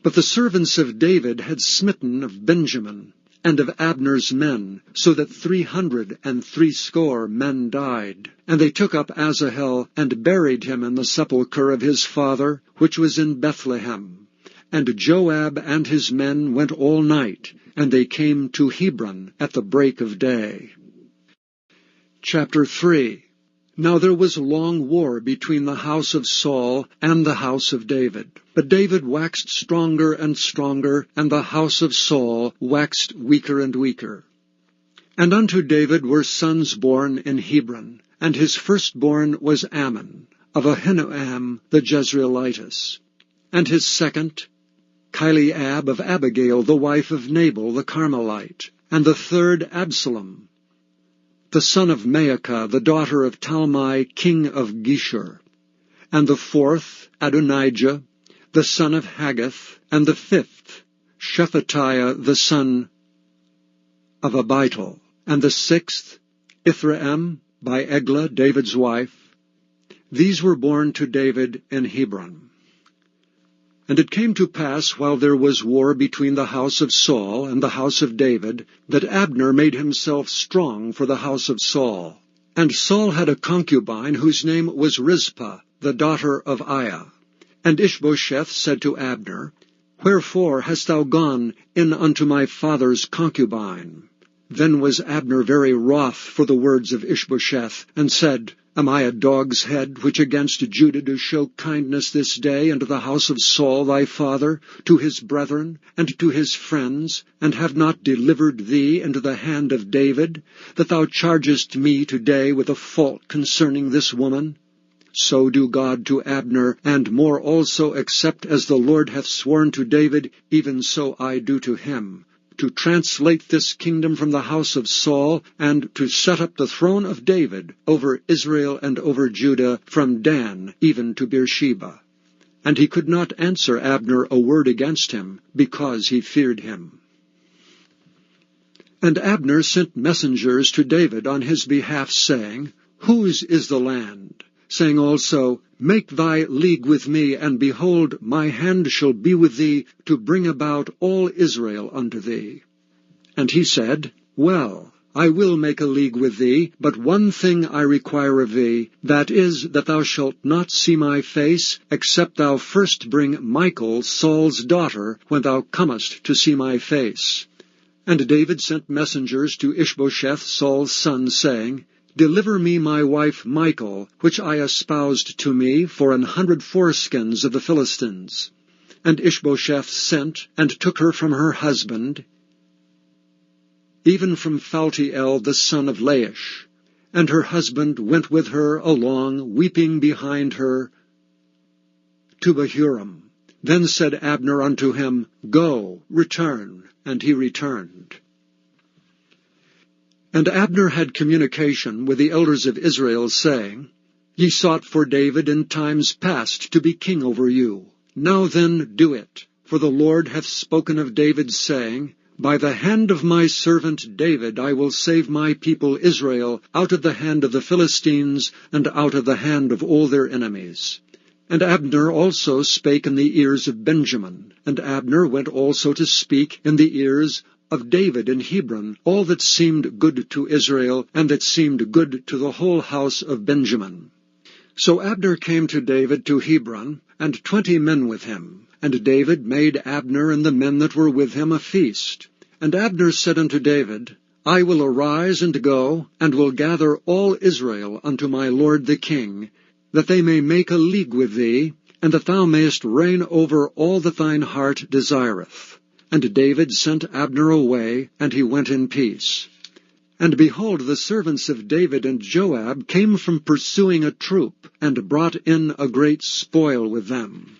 But the servants of David had smitten of Benjamin, and of Abner's men, so that 360 men died. And they took up Asahel, and buried him in the sepulchre of his father, which was in Bethlehem. And Joab and his men went all night, and they came to Hebron at the break of day. Chapter 3. Now there was long war between the house of Saul and the house of David. But David waxed stronger and stronger, and the house of Saul waxed weaker and weaker. And unto David were sons born in Hebron, and his firstborn was Ammon, of Ahinoam the Jezreelitess, and his second, Chileab of Abigail, the wife of Nabal the Carmelite, and the third Absalom, the son of Maacah, the daughter of Talmai, king of Geshur, and the fourth Adonijah, the son of Haggith, and the fifth Shephatiah, the son of Abital, and the sixth Ithream by Eglah, David's wife. These were born to David in Hebron. And it came to pass, while there was war between the house of Saul and the house of David, that Abner made himself strong for the house of Saul. And Saul had a concubine whose name was Rizpah, the daughter of Aiah. And Ishbosheth said to Abner, Wherefore hast thou gone in unto my father's concubine? Then was Abner very wroth for the words of Ishbosheth, and said, Am I a dog's head, which against Judah do show kindness this day unto the house of Saul thy father, to his brethren, and to his friends, and have not delivered thee into the hand of David, that thou chargest me today with a fault concerning this woman? So do God to Abner, and more also, except as the Lord hath sworn to David, even so I do to him, to translate this kingdom from the house of Saul, and to set up the throne of David over Israel and over Judah, from Dan even to Beersheba. And he could not answer Abner a word against him, because he feared him. And Abner sent messengers to David on his behalf, saying, Whose is the land? Saying also, Make thy league with me, and behold, my hand shall be with thee, to bring about all Israel unto thee. And he said, Well, I will make a league with thee, but one thing I require of thee, that is, that thou shalt not see my face, except thou first bring Michal, Saul's daughter, when thou comest to see my face. And David sent messengers to Ishbosheth, Saul's son, saying, Deliver me my wife Michal, which I espoused to me for 100 foreskins of the Philistines. And Ishbosheth sent, and took her from her husband, even from Phaltiel the son of Laish. And her husband went with her along, weeping behind her, to Bahurim. Then said Abner unto him, Go, return. And he returned. And Abner had communication with the elders of Israel, saying, Ye sought for David in times past to be king over you. Now then do it, for the Lord hath spoken of David, saying, By the hand of my servant David I will save my people Israel out of the hand of the Philistines, and out of the hand of all their enemies. And Abner also spake in the ears of Benjamin, and Abner went also to speak in the ears of David in Hebron, all that seemed good to Israel, and that seemed good to the whole house of Benjamin. So Abner came to David to Hebron, and 20 men with him. And David made Abner and the men that were with him a feast. And Abner said unto David, I will arise and go, and will gather all Israel unto my lord the king, that they may make a league with thee, and that thou mayest reign over all that thine heart desireth. And David sent Abner away, and he went in peace. And behold, the servants of David and Joab came from pursuing a troop, and brought in a great spoil with them.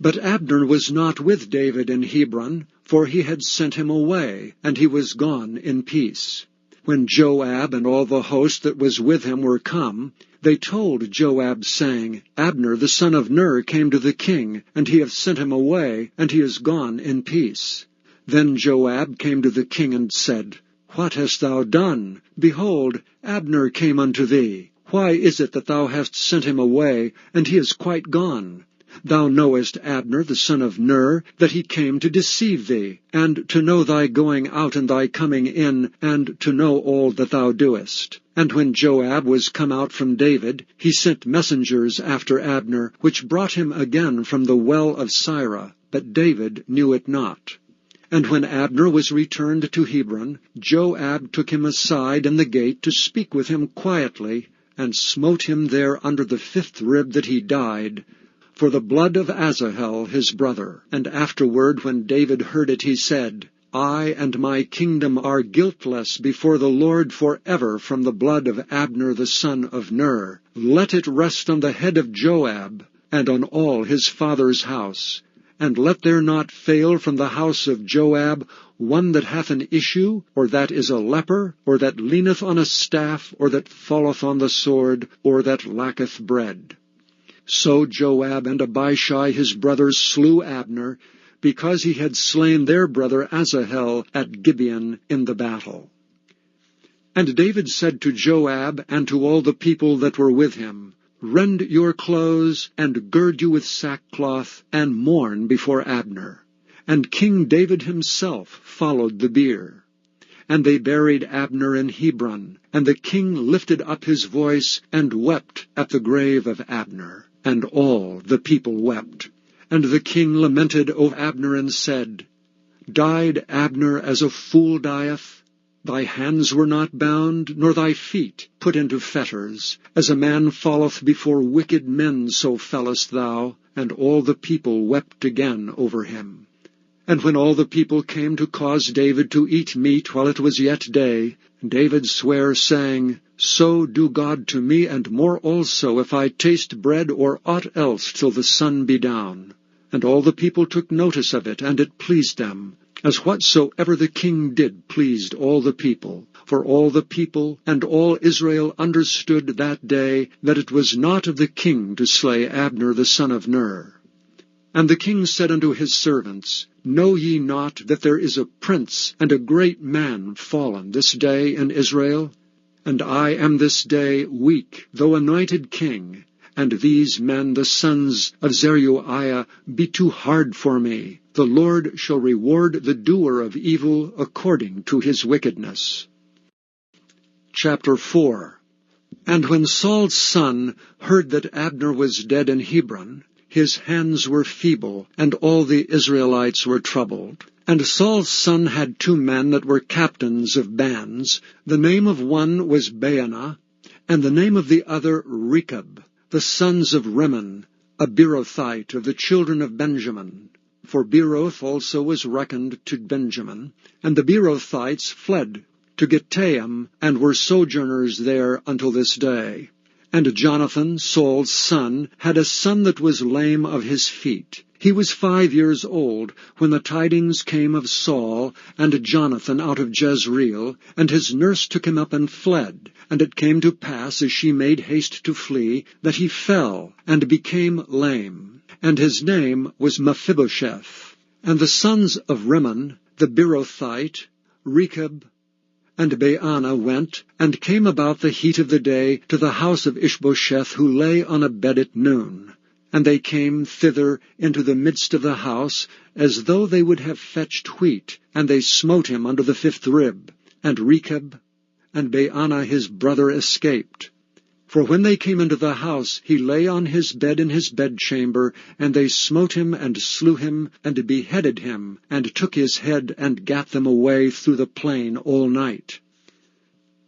But Abner was not with David in Hebron, for he had sent him away, and he was gone in peace. When Joab and all the host that was with him were come, they told Joab, saying, Abner the son of Ner came to the king, and he hath sent him away, and he is gone in peace. Then Joab came to the king and said, What hast thou done? Behold, Abner came unto thee. Why is it that thou hast sent him away, and he is quite gone? Thou knowest Abner the son of Ner, that he came to deceive thee, and to know thy going out and thy coming in, and to know all that thou doest. And when Joab was come out from David, he sent messengers after Abner, which brought him again from the well of Sirah, but David knew it not. And when Abner was returned to Hebron, Joab took him aside in the gate to speak with him quietly, and smote him there under the 5th rib that he died, for the blood of Asahel his brother. And afterward, when David heard it, he said, I and my kingdom are guiltless before the Lord forever from the blood of Abner the son of Ner. Let it rest on the head of Joab, and on all his father's house. And let there not fail from the house of Joab one that hath an issue, or that is a leper, or that leaneth on a staff, or that falleth on the sword, or that lacketh bread. So Joab and Abishai his brothers slew Abner, because he had slain their brother Asahel at Gibeon in the battle. And David said to Joab and to all the people that were with him, Rend your clothes, and gird you with sackcloth, and mourn before Abner. And King David himself followed the bier. And they buried Abner in Hebron, and the king lifted up his voice, and wept at the grave of Abner. And all the people wept. And the king lamented over Abner, and said, Died Abner as a fool dieth? Thy hands were not bound, nor thy feet put into fetters. As a man falleth before wicked men, so fellest thou. And all the people wept again over him. And when all the people came to cause David to eat meat while it was yet day, David sware, saying, So do God to me, and more also, if I taste bread or aught else till the sun be down. And all the people took notice of it, and it pleased them, as whatsoever the king did pleased all the people. For all the people and all Israel understood that day that it was not of the king to slay Abner the son of Ner. And the king said unto his servants, Know ye not that there is a prince and a great man fallen this day in Israel? And I am this day weak, though anointed king, and these men, the sons of Zeruiah, be too hard for me. The Lord shall reward the doer of evil according to his wickedness. Chapter 4. And when Saul's son heard that Abner was dead in Hebron, his hands were feeble, and all the Israelites were troubled. And Saul's son had 2 men that were captains of bands. The name of one was Baanah, and the name of the other Rechab, the sons of Rimmon, a Beerothite of the children of Benjamin. For Beeroth also was reckoned to Benjamin. And the Beerothites fled to Gittaim, and were sojourners there until this day. And Jonathan, Saul's son, had a son that was lame of his feet. He was 5 years old when the tidings came of Saul and Jonathan out of Jezreel, and his nurse took him up and fled. And it came to pass, as she made haste to flee, that he fell and became lame. And his name was Mephibosheth. And the sons of Rimmon, the Beerothite, Rechab, and Baanah went, and came about the heat of the day to the house of Ishbosheth, who lay on a bed at noon. And they came thither into the midst of the house, as though they would have fetched wheat, and they smote him under the 5th rib. And Rechab and Baanah his brother escaped. For when they came into the house, he lay on his bed in his bedchamber, and they smote him, and slew him, and beheaded him, and took his head, and gat them away through the plain all night.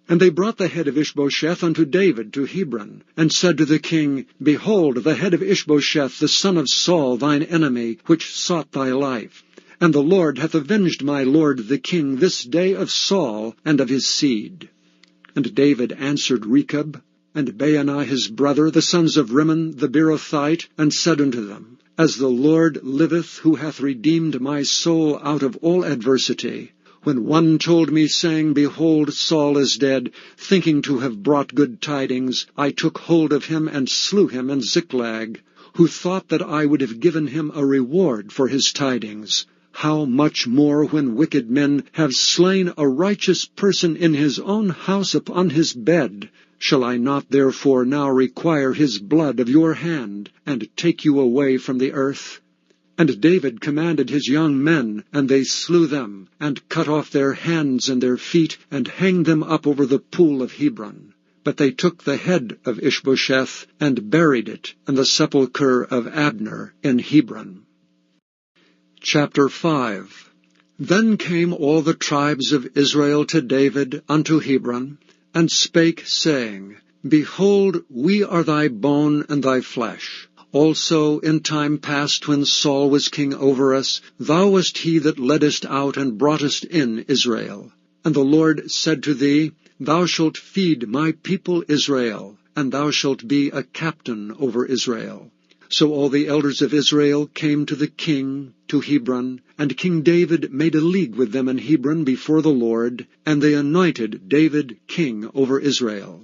And they brought the head of Ishbosheth unto David to Hebron, and said to the king, Behold, the head of Ishbosheth, the son of Saul, thine enemy, which sought thy life. And the Lord hath avenged my lord the king this day of Saul and of his seed. And David answered Rechab and Baanah his brother, the sons of Rimmon the Beerothite, and said unto them, As the Lord liveth, who hath redeemed my soul out of all adversity, when one told me, saying, Behold, Saul is dead, thinking to have brought good tidings, I took hold of him and slew him in Ziklag, who thought that I would have given him a reward for his tidings. How much more when wicked men have slain a righteous person in his own house upon his bed? Shall I not therefore now require his blood of your hand, and take you away from the earth? And David commanded his young men, and they slew them, and cut off their hands and their feet, and hanged them up over the pool of Hebron. But they took the head of Ishbosheth, and buried it in the sepulchre of Abner in Hebron. Chapter 5. Then came all the tribes of Israel to David unto Hebron, and spake, saying, Behold, we are thy bone and thy flesh. Also in time past, when Saul was king over us, thou wast he that leddest out and broughtest in Israel. And the Lord said to thee, Thou shalt feed my people Israel, and thou shalt be a captain over Israel. So all the elders of Israel came to the king, to Hebron, and King David made a league with them in Hebron before the Lord, and they anointed David king over Israel.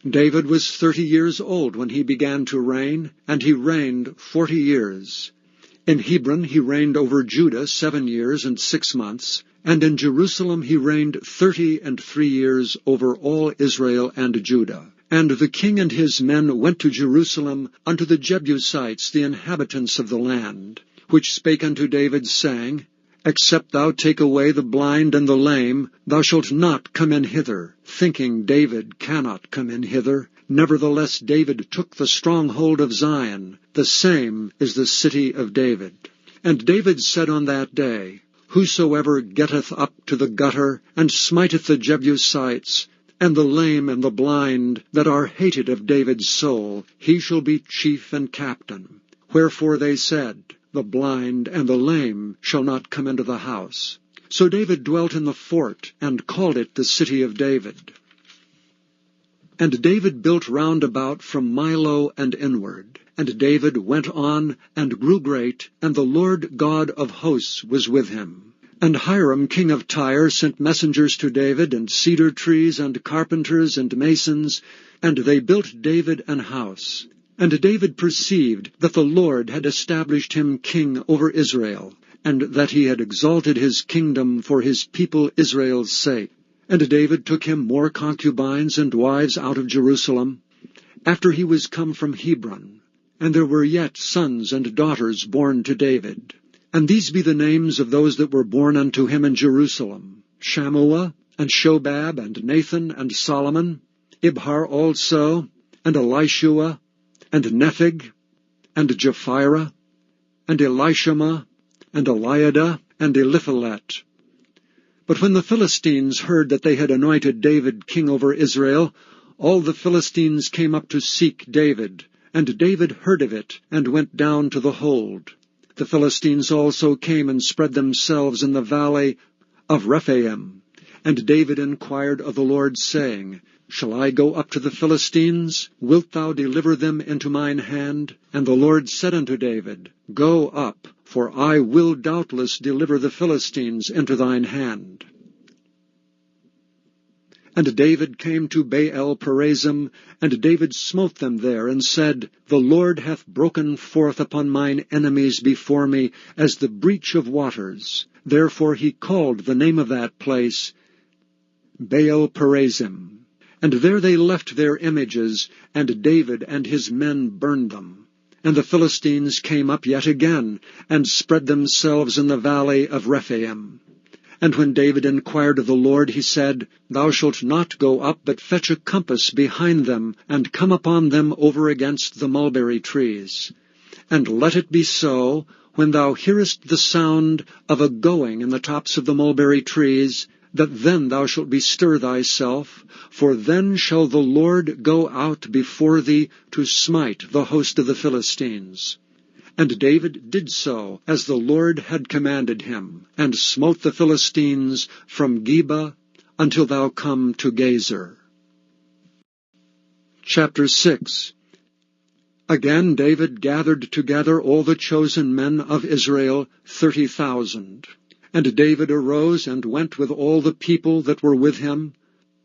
David was 30 years old when he began to reign, and he reigned 40 years. In Hebron he reigned over Judah 7 years and 6 months, and in Jerusalem he reigned 33 years over all Israel and Judah. And the king and his men went to Jerusalem unto the Jebusites, the inhabitants of the land, which spake unto David, saying, Except thou take away the blind and the lame, thou shalt not come in hither, thinking David cannot come in hither. Nevertheless David took the stronghold of Zion, the same is the city of David. And David said on that day, Whosoever getteth up to the gutter, and smiteth the Jebusites, and the lame and the blind that are hated of David's soul, he shall be chief and captain. Wherefore they said, The blind and the lame shall not come into the house. So David dwelt in the fort, and called it the city of David. And David built round about from Milo and inward. And David went on and grew great, and the Lord God of hosts was with him. And Hiram king of Tyre sent messengers to David, and cedar trees, and carpenters, and masons, and they built David an house. And David perceived that the Lord had established him king over Israel, and that he had exalted his kingdom for his people Israel's sake. And David took him more concubines and wives out of Jerusalem, after he was come from Hebron. And there were yet sons and daughters born to David. And these be the names of those that were born unto him in Jerusalem, Shammua, and Shobab, and Nathan, and Solomon, Ibhar also, and Elishua, and Nepheg, and Japhira, and Elishama, and Eliada, and Eliphalet. But when the Philistines heard that they had anointed David king over Israel, all the Philistines came up to seek David, and David heard of it, and went down to the hold. The Philistines also came and spread themselves in the valley of Rephaim. And David inquired of the Lord, saying, Shall I go up to the Philistines? Wilt thou deliver them into mine hand? And the Lord said unto David, Go up, for I will doubtless deliver the Philistines into thine hand. And David came to Baal-perazim, and David smote them there, and said, The Lord hath broken forth upon mine enemies before me, as the breach of waters. Therefore he called the name of that place Baal-perazim. And there they left their images, and David and his men burned them. And the Philistines came up yet again, and spread themselves in the valley of Rephaim. And when David inquired of the Lord, he said, Thou shalt not go up, but fetch a compass behind them, and come upon them over against the mulberry trees. And let it be so, when thou hearest the sound of a going in the tops of the mulberry trees, that then thou shalt bestir thyself, for then shall the Lord go out before thee to smite the host of the Philistines. And David did so, as the Lord had commanded him, and smote the Philistines from Geba until thou come to Gezer. Chapter 6. Again David gathered together all the chosen men of Israel, 30,000. And David arose and went with all the people that were with him,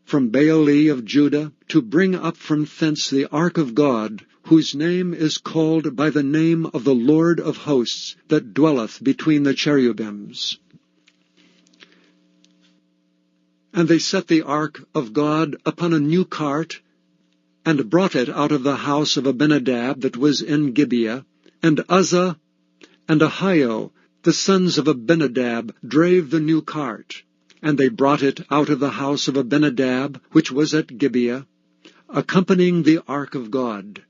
from Baali of Judah, to bring up from thence the ark of God, whose name is called by the name of the Lord of hosts, that dwelleth between the cherubims. And they set the ark of God upon a new cart, and brought it out of the house of Abinadab that was in Gibeah. And Uzzah and Ahio, the sons of Abinadab, drave the new cart. And they brought it out of the house of Abinadab, which was at Gibeah, accompanying the ark of God.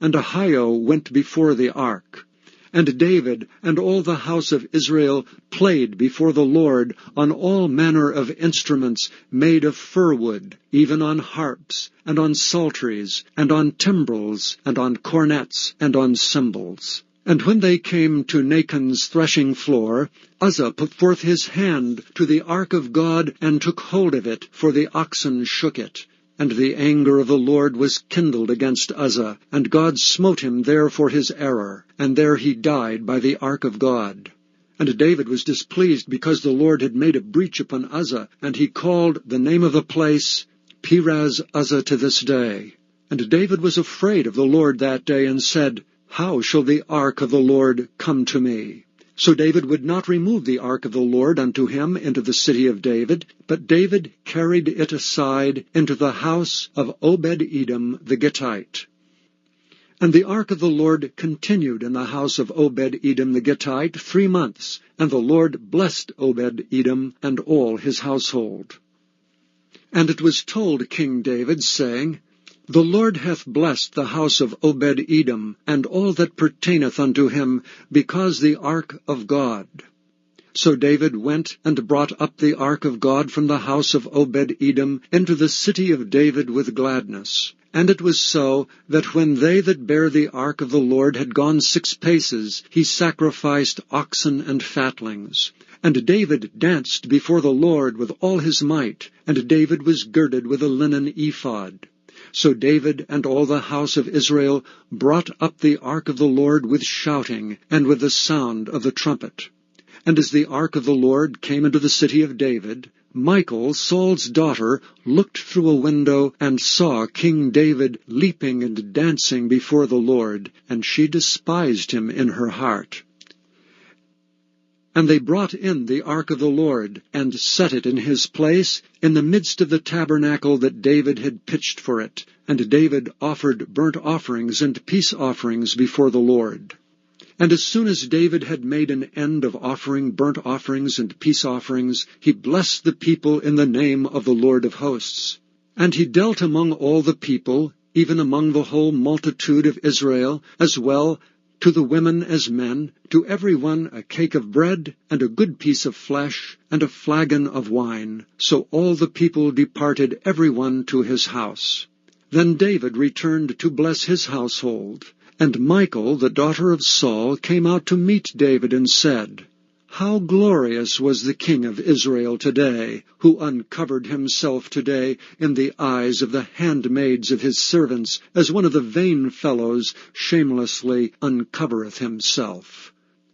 And Ahio went before the ark. And David and all the house of Israel played before the Lord on all manner of instruments made of fir wood, even on harps, and on psalteries, and on timbrels, and on cornets, and on cymbals. And when they came to Nachon's threshing floor, Uzzah put forth his hand to the ark of God, and took hold of it, for the oxen shook it. And the anger of the Lord was kindled against Uzzah, and God smote him there for his error, and there he died by the ark of God. And David was displeased because the Lord had made a breach upon Uzzah, and he called the name of the place Perez Uzzah to this day. And David was afraid of the Lord that day, and said, How shall the ark of the Lord come to me? So David would not remove the ark of the Lord unto him into the city of David, but David carried it aside into the house of Obed-Edom the Gittite. And the ark of the Lord continued in the house of Obed-Edom the Gittite 3 months, and the Lord blessed Obed-Edom and all his household. And it was told King David, saying, The Lord hath blessed the house of Obed-Edom, and all that pertaineth unto him, because the ark of God. So David went and brought up the ark of God from the house of Obed-Edom into the city of David with gladness. And it was so, that when they that bare the ark of the Lord had gone 6 paces, he sacrificed oxen and fatlings. And David danced before the Lord with all his might, and David was girded with a linen ephod. So David and all the house of Israel brought up the ark of the Lord with shouting, and with the sound of the trumpet. And as the ark of the Lord came into the city of David, Michal, Saul's daughter, looked through a window, and saw King David leaping and dancing before the Lord, and she despised him in her heart. And they brought in the ark of the Lord, and set it in his place, in the midst of the tabernacle that David had pitched for it. And David offered burnt offerings and peace offerings before the Lord. And as soon as David had made an end of offering burnt offerings and peace offerings, he blessed the people in the name of the Lord of hosts. And he dealt among all the people, even among the whole multitude of Israel, as well to the women as men, to every one a cake of bread, and a good piece of flesh, and a flagon of wine. So all the people departed every one to his house. Then David returned to bless his household. And Michal, the daughter of Saul, came out to meet David, and said, How glorious was the king of Israel today, who uncovered himself today in the eyes of the handmaids of his servants, as one of the vain fellows shamelessly uncovereth himself.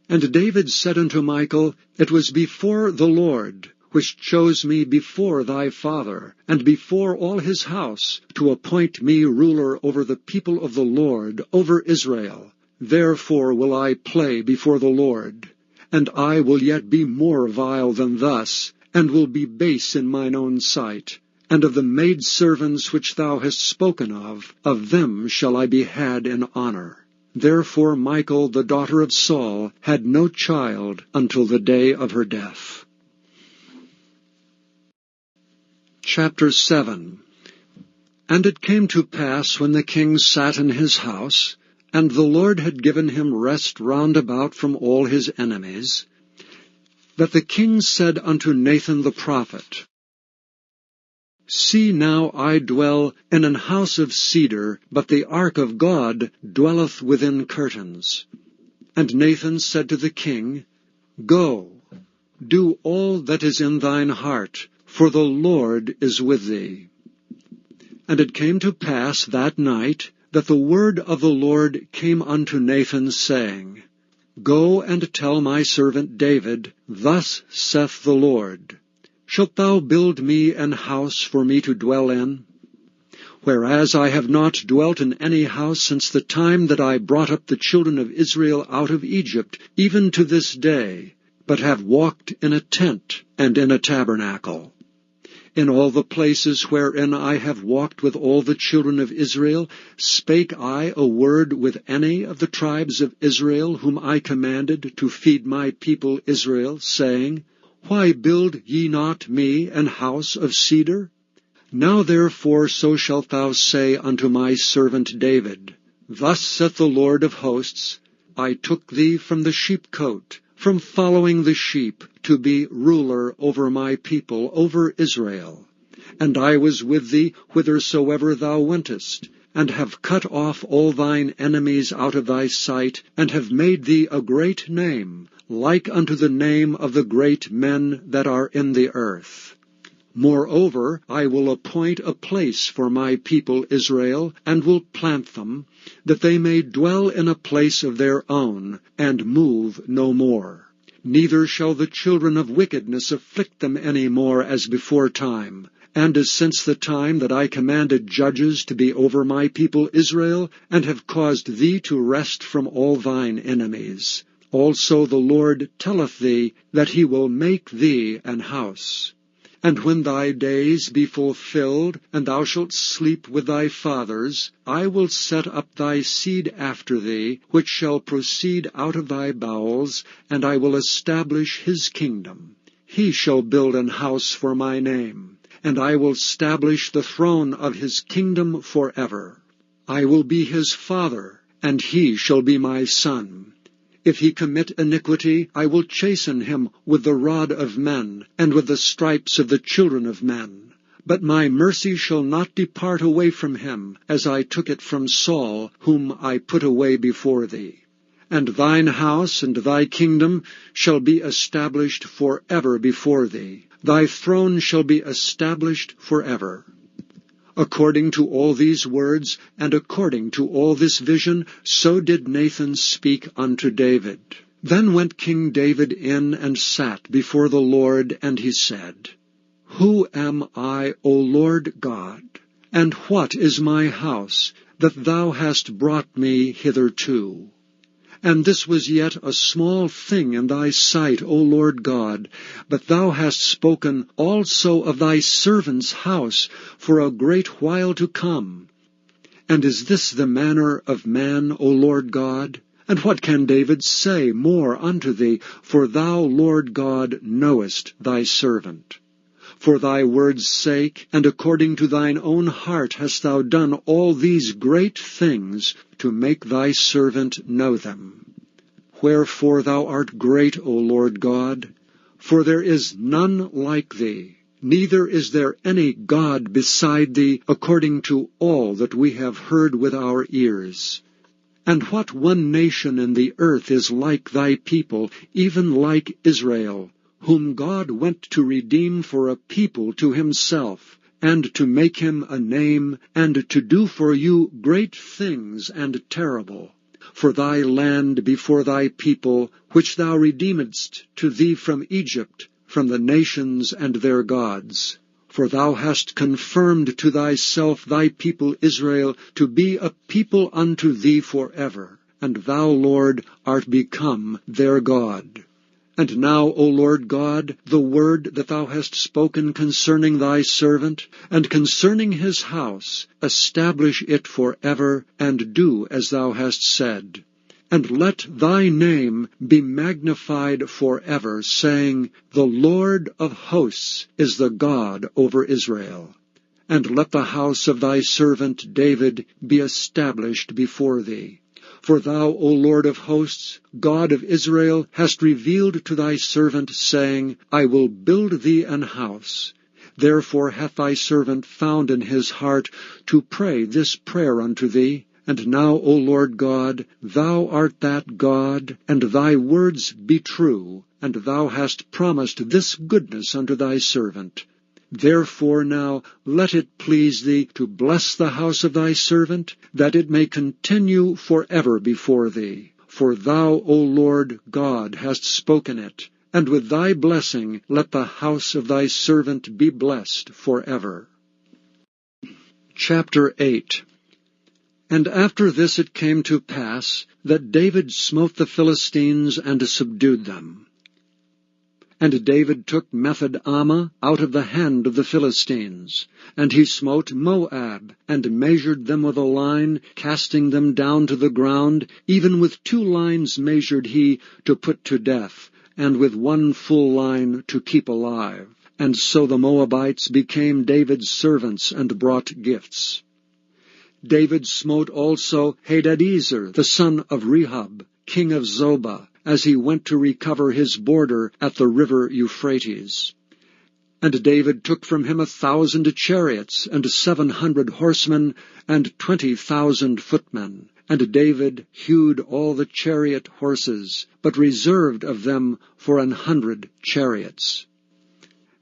And David said unto Michal, It was before the Lord, which chose me before thy father, and before all his house, to appoint me ruler over the people of the Lord, over Israel. Therefore will I play before the Lord. And I will yet be more vile than thus, and will be base in mine own sight. And of the maidservants which thou hast spoken of them shall I be had in honor. Therefore Michal, the daughter of Saul, had no child until the day of her death. Chapter 7. And it came to pass, when the king sat in his house, and the Lord had given him rest round about from all his enemies, that the king said unto Nathan the prophet, See now I dwell in an house of cedar, but the ark of God dwelleth within curtains. And Nathan said to the king, Go, do all that is in thine heart, for the Lord is with thee. And it came to pass that night, that the word of the Lord came unto Nathan, saying, Go and tell my servant David, Thus saith the Lord, Shalt thou build me an house for me to dwell in? Whereas I have not dwelt in any house since the time that I brought up the children of Israel out of Egypt, even to this day, but have walked in a tent and in a tabernacle. In all the places wherein I have walked with all the children of Israel, spake I a word with any of the tribes of Israel, whom I commanded to feed my people Israel, saying, Why build ye not me an house of cedar? Now therefore so shalt thou say unto my servant David, Thus saith the Lord of hosts, I took thee from the sheepcote, from following the sheep, to be ruler over my people, over Israel. And I was with thee whithersoever thou wentest, and have cut off all thine enemies out of thy sight, and have made thee a great name, like unto the name of the great men that are in the earth. Moreover, I will appoint a place for my people Israel, and will plant them, that they may dwell in a place of their own, and move no more. Neither shall the children of wickedness afflict them any more as before time, and as since the time that I commanded judges to be over my people Israel, and have caused thee to rest from all thine enemies. Also the Lord telleth thee that he will make thee an house. And when thy days be fulfilled, and thou shalt sleep with thy fathers, I will set up thy seed after thee, which shall proceed out of thy bowels, and I will establish his kingdom. He shall build an house for my name, and I will establish the throne of his kingdom forever. I will be his father, and he shall be my son. If he commit iniquity, I will chasten him with the rod of men, and with the stripes of the children of men. But my mercy shall not depart away from him, as I took it from Saul, whom I put away before thee. And thine house and thy kingdom shall be established forever before thee. Thy throne shall be established forever. According to all these words, and according to all this vision, so did Nathan speak unto David. Then went King David in and sat before the Lord, and he said, Who am I, O Lord God? And what is my house, that thou hast brought me hitherto? And this was yet a small thing in thy sight, O Lord God, but thou hast spoken also of thy servant's house for a great while to come. And is this the manner of man, O Lord God? And what can David say more unto thee? For thou, Lord God, knowest thy servant. For thy word's sake, and according to thine own heart hast thou done all these great things, to make thy servant know them. Wherefore thou art great, O Lord God, for there is none like thee, neither is there any God beside thee, according to all that we have heard with our ears. And what one nation in the earth is like thy people, even like Israel, whom God went to redeem for a people to himself, and to make him a name, and to do for you great things and terrible, for thy land before thy people, which thou redeemedst to thee from Egypt, from the nations and their gods. For thou hast confirmed to thyself thy people Israel to be a people unto thee forever, and thou, Lord, art become their God. And now, O Lord God, the word that thou hast spoken concerning thy servant, and concerning his house, establish it forever, and do as thou hast said. And let thy name be magnified forever, saying, The Lord of hosts is the God over Israel. And let the house of thy servant David be established before thee. For thou, O Lord of hosts, God of Israel, hast revealed to thy servant, saying, I will build thee an house. Therefore hath thy servant found in his heart to pray this prayer unto thee. And now, O Lord God, thou art that God, and thy words be true, and thou hast promised this goodness unto thy servant. Therefore now let it please thee to bless the house of thy servant, that it may continue forever before thee. For thou, O Lord God, hast spoken it, and with thy blessing let the house of thy servant be blessed forever. Chapter 8. And after this it came to pass that David smote the Philistines and subdued them. And David took Method-Ammah out of the hand of the Philistines. And he smote Moab, and measured them with a line, casting them down to the ground. Even with 2 lines measured he to put to death, and with 1 full line to keep alive. And so the Moabites became David's servants, and brought gifts. David smote also Hadadezer, the son of Rehob, king of Zobah, as he went to recover his border at the river Euphrates. And David took from him 1,000 chariots, and 700 horsemen, and 20,000 footmen. And David hewed all the chariot horses, but reserved of them for 100 chariots.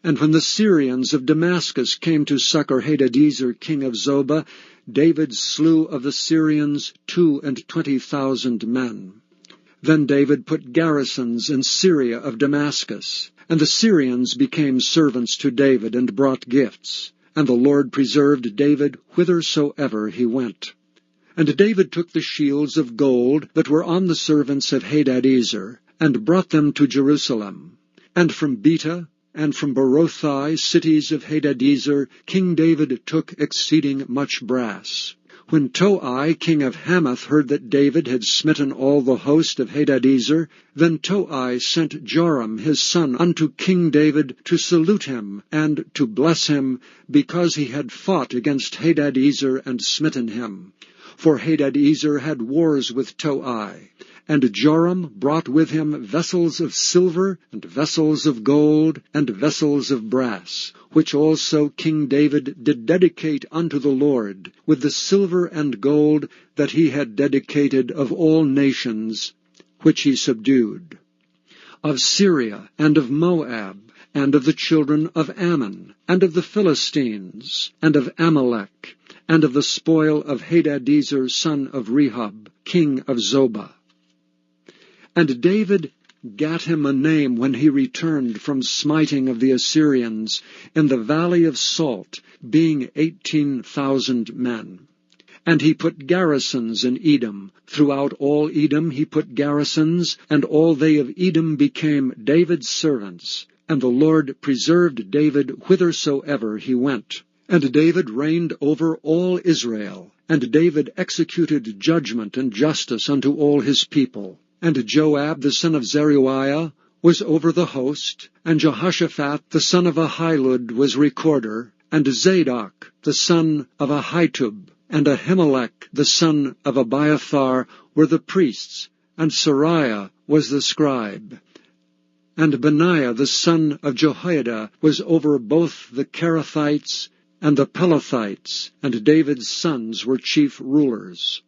And when the Syrians of Damascus came to succor Hadadezer king of Zobah, David slew of the Syrians 22,000 men. Then David put garrisons in Syria of Damascus, and the Syrians became servants to David and brought gifts. And the Lord preserved David whithersoever he went. And David took the shields of gold that were on the servants of Hadadezer, and brought them to Jerusalem. And from Beta, and from Berothai, cities of Hadadezer, King David took exceeding much brass. When Toi, king of Hamath, heard that David had smitten all the host of Hadadezer, then Toi sent Joram his son unto King David to salute him, and to bless him, because he had fought against Hadadezer and smitten him. For Hadadezer had wars with Toi. And Joram brought with him vessels of silver, and vessels of gold, and vessels of brass, which also King David did dedicate unto the Lord, with the silver and gold that he had dedicated of all nations, which he subdued, of Syria, and of Moab, and of the children of Ammon, and of the Philistines, and of Amalek, and of the spoil of Hadadezer son of Rehob, king of Zobah. And David gat him a name when he returned from smiting of the Assyrians in the valley of Salt, being 18,000 men. And he put garrisons in Edom. Throughout all Edom he put garrisons, and all they of Edom became David's servants. And the Lord preserved David whithersoever he went. And David reigned over all Israel. And David executed judgment and justice unto all his people. And Joab the son of Zeruiah was over the host, and Jehoshaphat the son of Ahilud was recorder, and Zadok the son of Ahitub, and Ahimelech the son of Abiathar were the priests, and Sariah was the scribe. And Benaiah the son of Jehoiada was over both the Kerethites and the Pelethites, and David's sons were chief rulers.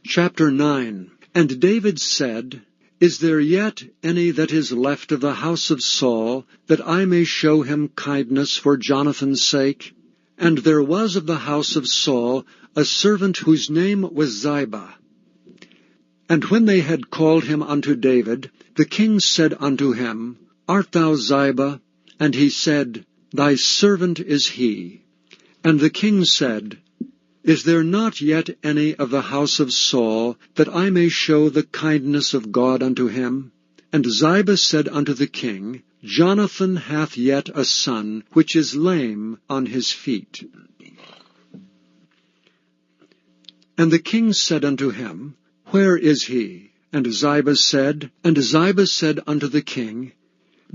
Chapter 9. And David said, Is there yet any that is left of the house of Saul, that I may show him kindness for Jonathan's sake? And there was of the house of Saul a servant whose name was Ziba. And when they had called him unto David, the king said unto him, Art thou Ziba? And he said, Thy servant is he. And the king said, Is there not yet any of the house of Saul, that I may show the kindness of God unto him? And Ziba said unto the king, Jonathan hath yet a son, which is lame on his feet. And the king said unto him, Where is he? And Ziba said unto the king,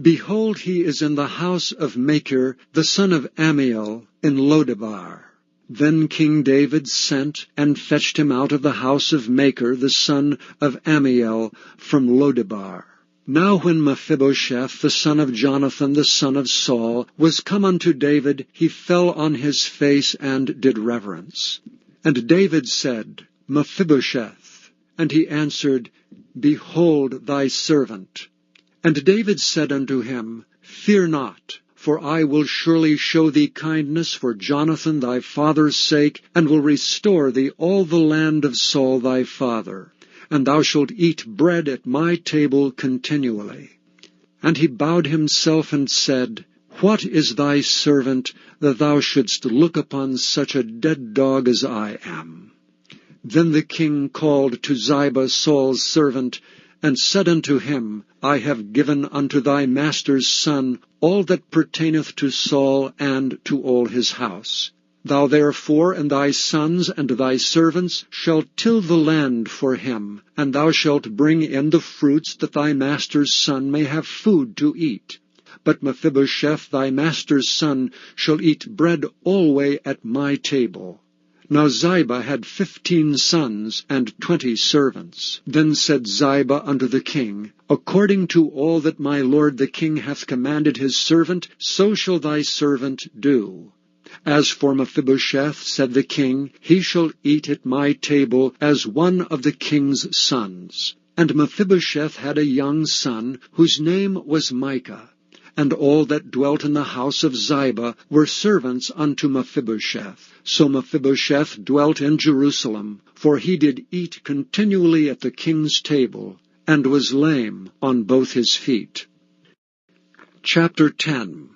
Behold, he is in the house of Machir, the son of Ammiel, in Lodebar. Then King David sent and fetched him out of the house of Machir, the son of Ammiel, from Lodebar. Now when Mephibosheth, the son of Jonathan, the son of Saul, was come unto David, he fell on his face and did reverence. And David said, Mephibosheth. And he answered, Behold thy servant. And David said unto him, Fear not. For I will surely show thee kindness for Jonathan thy father's sake, and will restore thee all the land of Saul thy father. And thou shalt eat bread at my table continually. And he bowed himself and said, What is thy servant, that thou shouldst look upon such a dead dog as I am? Then the king called to Ziba Saul's servant, and said unto him, I have given unto thy master's son all that pertaineth to Saul and to all his house. Thou therefore and thy sons and thy servants shall till the land for him, and thou shalt bring in the fruits, that thy master's son may have food to eat. But Mephibosheth thy master's son shall eat bread alway at my table. Now Ziba had 15 sons and 20 servants. Then said Ziba unto the king, According to all that my lord the king hath commanded his servant, so shall thy servant do. As for Mephibosheth, said the king, he shall eat at my table as one of the king's sons. And Mephibosheth had a young son, whose name was Micah. And all that dwelt in the house of Ziba were servants unto Mephibosheth. So Mephibosheth dwelt in Jerusalem, for he did eat continually at the king's table, and was lame on both his feet. Chapter 10.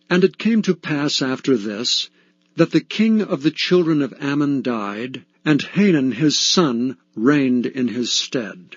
And it came to pass after this, that the king of the children of Ammon died, and Hanun his son reigned in his stead.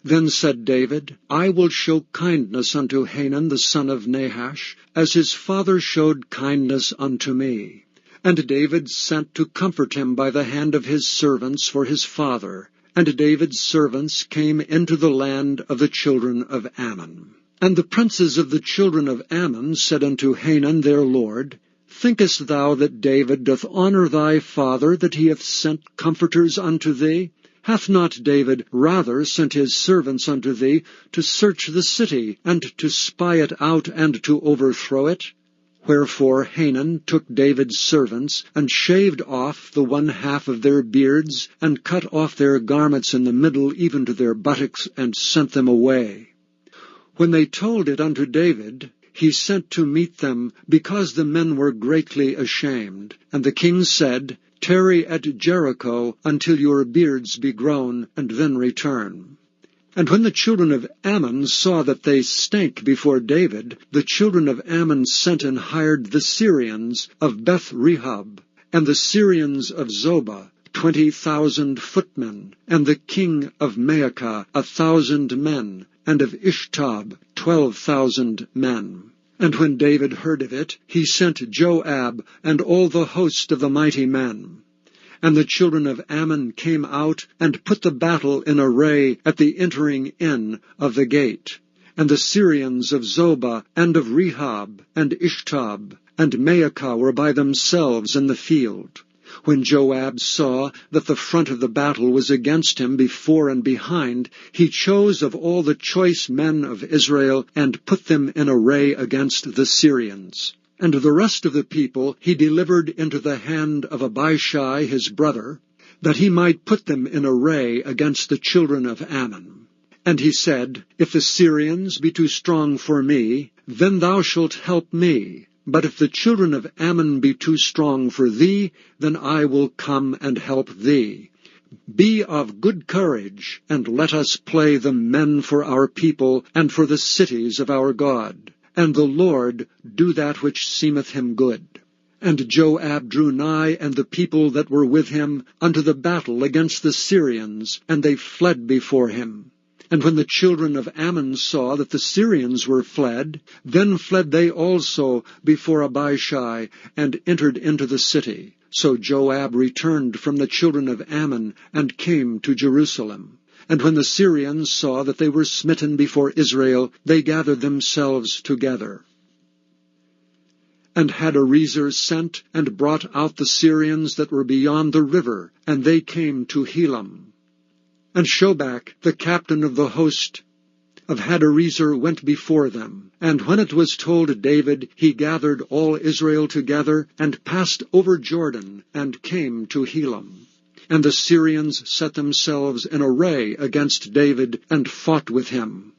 Then said David, I will show kindness unto Hanun the son of Nahash, as his father showed kindness unto me. And David sent to comfort him by the hand of his servants for his father. And David's servants came into the land of the children of Ammon. And the princes of the children of Ammon said unto Hanun their lord, Thinkest thou that David doth honor thy father, that he hath sent comforters unto thee? Hath not David rather sent his servants unto thee to search the city, and to spy it out, and to overthrow it? Wherefore Hanun took David's servants, and shaved off the one half of their beards, and cut off their garments in the middle, even to their buttocks, and sent them away. When they told it unto David, he sent to meet them, because the men were greatly ashamed. And the king said, Tarry at Jericho until your beards be grown, and then return. And when the children of Ammon saw that they stank before David, the children of Ammon sent and hired the Syrians of Beth-rehob, and the Syrians of Zobah, 20,000 footmen, and the king of Maacah 1,000 men, and of Ishtab 12,000 men. And when David heard of it, he sent Joab and all the host of the mighty men. And the children of Ammon came out, and put the battle in array at the entering in of the gate. And the Syrians of Zobah, and of Rehob, and Ishtab, and Maacah were by themselves in the field. When Joab saw that the front of the battle was against him before and behind, he chose of all the choice men of Israel, and put them in array against the Syrians. And the rest of the people he delivered into the hand of Abishai his brother, that he might put them in array against the children of Ammon. And he said, If the Syrians be too strong for me, then thou shalt help me. But if the children of Ammon be too strong for thee, then I will come and help thee. Be of good courage, and let us play the men for our people, and for the cities of our God. And the Lord do that which seemeth him good. And Joab drew nigh, and the people that were with him, unto the battle against the Syrians, and they fled before him. And when the children of Ammon saw that the Syrians were fled, then fled they also before Abishai, and entered into the city. So Joab returned from the children of Ammon, and came to Jerusalem. And when the Syrians saw that they were smitten before Israel, they gathered themselves together. And Hadarezer sent, and brought out the Syrians that were beyond the river, and they came to Helam. And Shobach, the captain of the host of Hadarezer, went before them. And when it was told David, he gathered all Israel together, and passed over Jordan, and came to Helam. And the Syrians set themselves in array against David, and fought with him.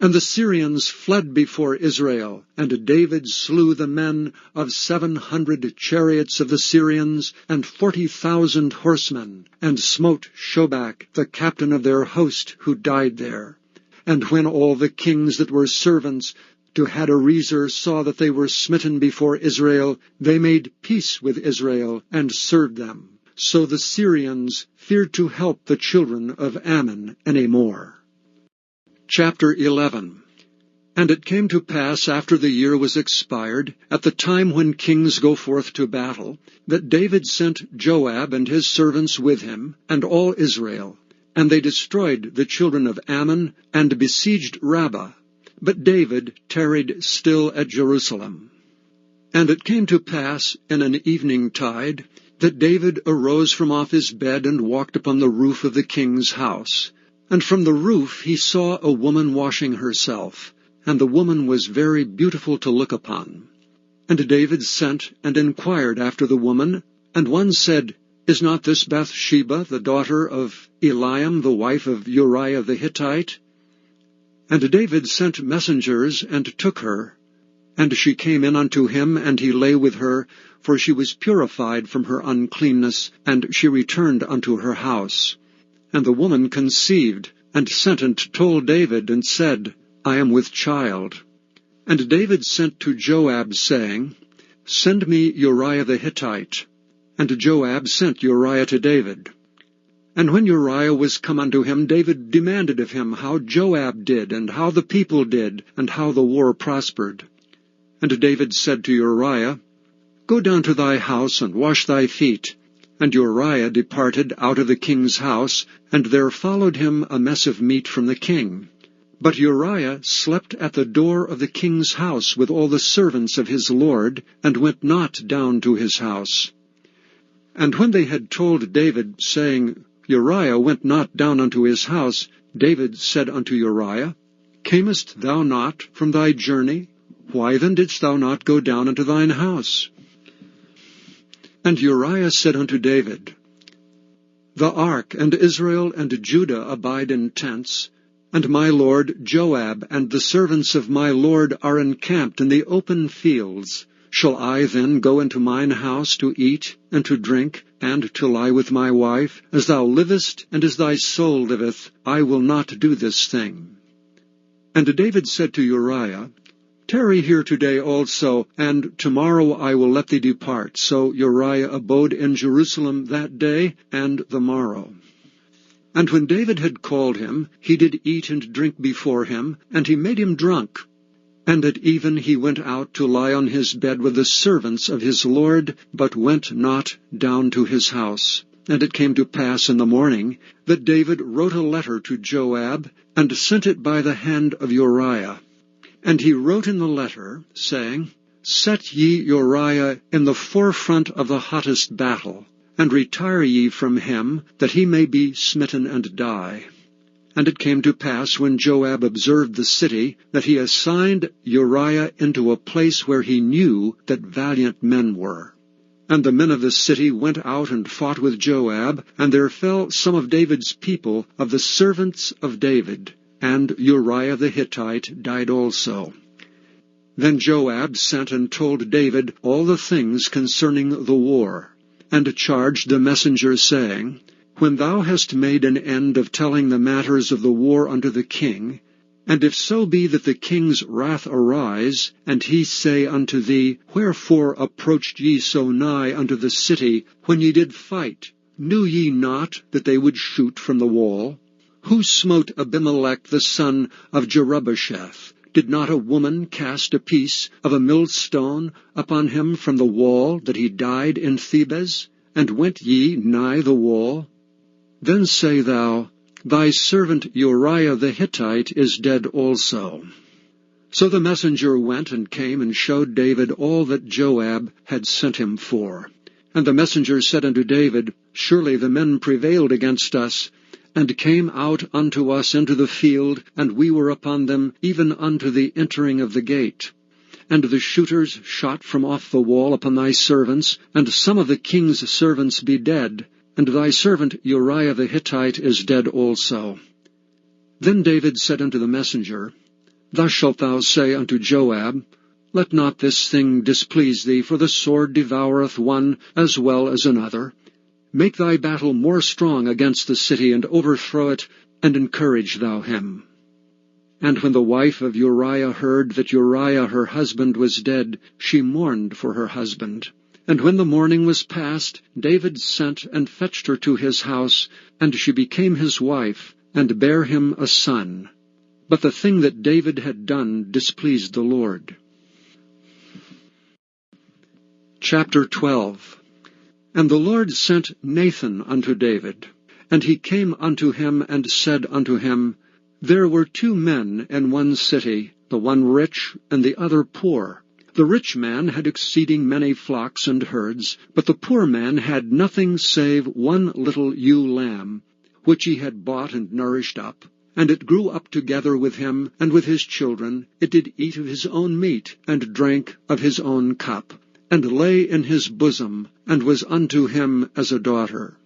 And the Syrians fled before Israel, and David slew the men of 700 chariots of the Syrians, and 40,000 horsemen, and smote Shobach, the captain of their host, who died there. And when all the kings that were servants to Hadarezer saw that they were smitten before Israel, they made peace with Israel, and served them. So the Syrians feared to help the children of Ammon any more. Chapter 11. And it came to pass after the year was expired, at the time when kings go forth to battle, that David sent Joab and his servants with him, and all Israel. And they destroyed the children of Ammon, and besieged Rabbah. But David tarried still at Jerusalem. And it came to pass in an evening tide, that David arose from off his bed and walked upon the roof of the king's house. And from the roof he saw a woman washing herself, and the woman was very beautiful to look upon. And David sent and inquired after the woman, and one said, Is not this Bathsheba, the daughter of Eliam, the wife of Uriah the Hittite? And David sent messengers, and took her. And she came in unto him, and he lay with her, for she was purified from her uncleanness, and she returned unto her house. And the woman conceived, and sent and told David, and said, I am with child. And David sent to Joab, saying, Send me Uriah the Hittite. And Joab sent Uriah to David. And when Uriah was come unto him, David demanded of him how Joab did, and how the people did, and how the war prospered. And David said to Uriah, Go down to thy house, and wash thy feet. And Uriah departed out of the king's house, and there followed him a mess of meat from the king. But Uriah slept at the door of the king's house with all the servants of his lord, and went not down to his house. And when they had told David, saying, Uriah went not down unto his house, David said unto Uriah, Camest thou not from thy journey? Why then didst thou not go down unto thine house? And Uriah said unto David, The ark and Israel and Judah abide in tents, and my lord Joab and the servants of my lord are encamped in the open fields. Shall I then go into mine house to eat and to drink, and to lie with my wife? As thou livest, and as thy soul liveth, I will not do this thing. And David said to Uriah, Tarry here today also, and tomorrow I will let thee depart. So Uriah abode in Jerusalem that day and the morrow. And when David had called him, he did eat and drink before him, and he made him drunk. And at even he went out to lie on his bed with the servants of his lord, but went not down to his house. And it came to pass in the morning that David wrote a letter to Joab, and sent it by the hand of Uriah. And he wrote in the letter, saying, Set ye Uriah in the forefront of the hottest battle, and retire ye from him, that he may be smitten and die. And it came to pass, when Joab observed the city, that he assigned Uriah into a place where he knew that valiant men were. And the men of the city went out and fought with Joab, and there fell some of David's people, of the servants of David, and Uriah the Hittite died also. Then Joab sent and told David all the things concerning the war, and charged the messenger, saying, When thou hast made an end of telling the matters of the war unto the king, and if so be that the king's wrath arise, and he say unto thee, Wherefore approached ye so nigh unto the city, when ye did fight? Knew ye not that they would shoot from the wall? Who smote Abimelech the son of Jerubbesheth? Did not a woman cast a piece of a millstone upon him from the wall, that he died in Thebez? And went ye nigh the wall? Then say thou, Thy servant Uriah the Hittite is dead also. So the messenger went and came and showed David all that Joab had sent him for. And the messenger said unto David, Surely the men prevailed against us, and came out unto us into the field, and we were upon them, even unto the entering of the gate. And the shooters shot from off the wall upon thy servants, and some of the king's servants be dead, and thy servant Uriah the Hittite is dead also. Then David said unto the messenger, Thus shalt thou say unto Joab, Let not this thing displease thee, for the sword devoureth one as well as another. Make thy battle more strong against the city, and overthrow it, and encourage thou him. And when the wife of Uriah heard that Uriah her husband was dead, she mourned for her husband. And when the morning was past, David sent and fetched her to his house, and she became his wife, and bare him a son. But the thing that David had done displeased the Lord. Chapter 12. And the Lord sent Nathan unto David, and he came unto him, and said unto him, There were 2 men in one city, the one rich and the other poor. The rich man had exceeding many flocks and herds, but the poor man had nothing save one little ewe lamb, which he had bought and nourished up. And it grew up together with him, and with his children. It did eat of his own meat, and drank of his own cup, and lay in his bosom, and was unto him as a daughter.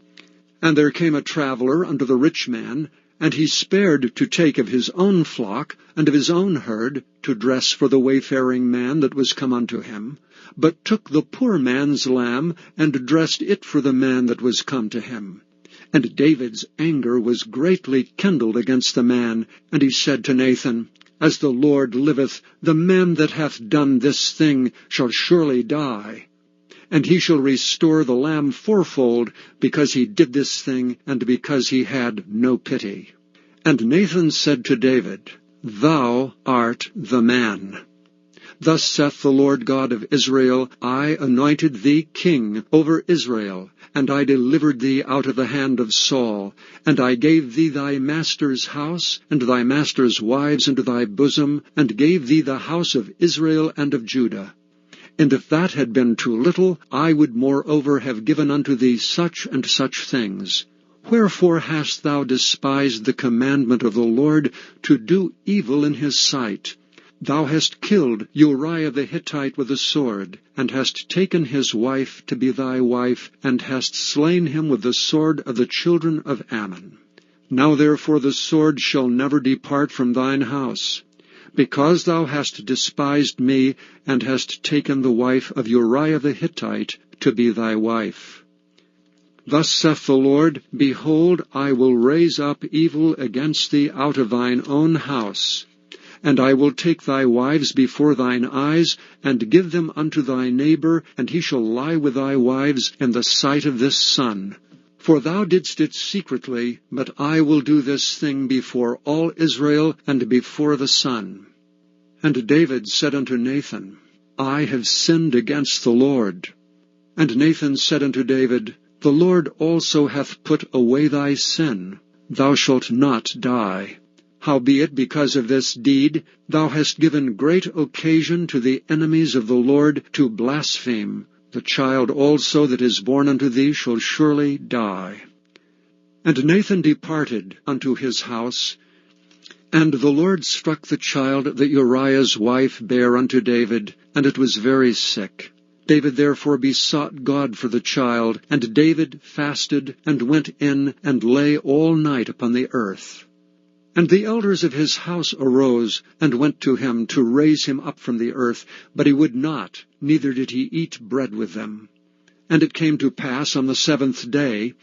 And there came a traveller unto the rich man, and he spared to take of his own flock, and of his own herd, to dress for the wayfaring man that was come unto him, but took the poor man's lamb, and dressed it for the man that was come to him. And David's anger was greatly kindled against the man, and he said to Nathan, As the Lord liveth, the man that hath done this thing shall surely die. And he shall restore the lamb fourfold, because he did this thing, and because he had no pity. And Nathan said to David, Thou art the man. Thus saith the Lord God of Israel, I anointed thee king over Israel, and I delivered thee out of the hand of Saul, and I gave thee thy master's house, and thy master's wives into thy bosom, and gave thee the house of Israel and of Judah. And if that had been too little, I would moreover have given unto thee such and such things. Wherefore hast thou despised the commandment of the Lord, to do evil in his sight? Thou hast killed Uriah the Hittite with a sword, and hast taken his wife to be thy wife, and hast slain him with the sword of the children of Ammon. Now therefore the sword shall never depart from thine house, because thou hast despised me, and hast taken the wife of Uriah the Hittite to be thy wife. Thus saith the Lord, Behold, I will raise up evil against thee out of thine own house, and I will take thy wives before thine eyes, and give them unto thy neighbor, and he shall lie with thy wives in the sight of this sun. For thou didst it secretly, but I will do this thing before all Israel, and before the sun. And David said unto Nathan, I have sinned against the Lord. And Nathan said unto David, The Lord also hath put away thy sin. Thou shalt not die. Howbeit, because of this deed, thou hast given great occasion to the enemies of the Lord to blaspheme. The child also that is born unto thee shall surely die. And Nathan departed unto his house, and the Lord struck the child that Uriah's wife bare unto David, and it was very sick. David therefore besought God for the child, and David fasted, and went in, and lay all night upon the earth. And the elders of his house arose, and went to him to raise him up from the earth, but he would not, neither did he eat bread with them. And it came to pass on the 7th day,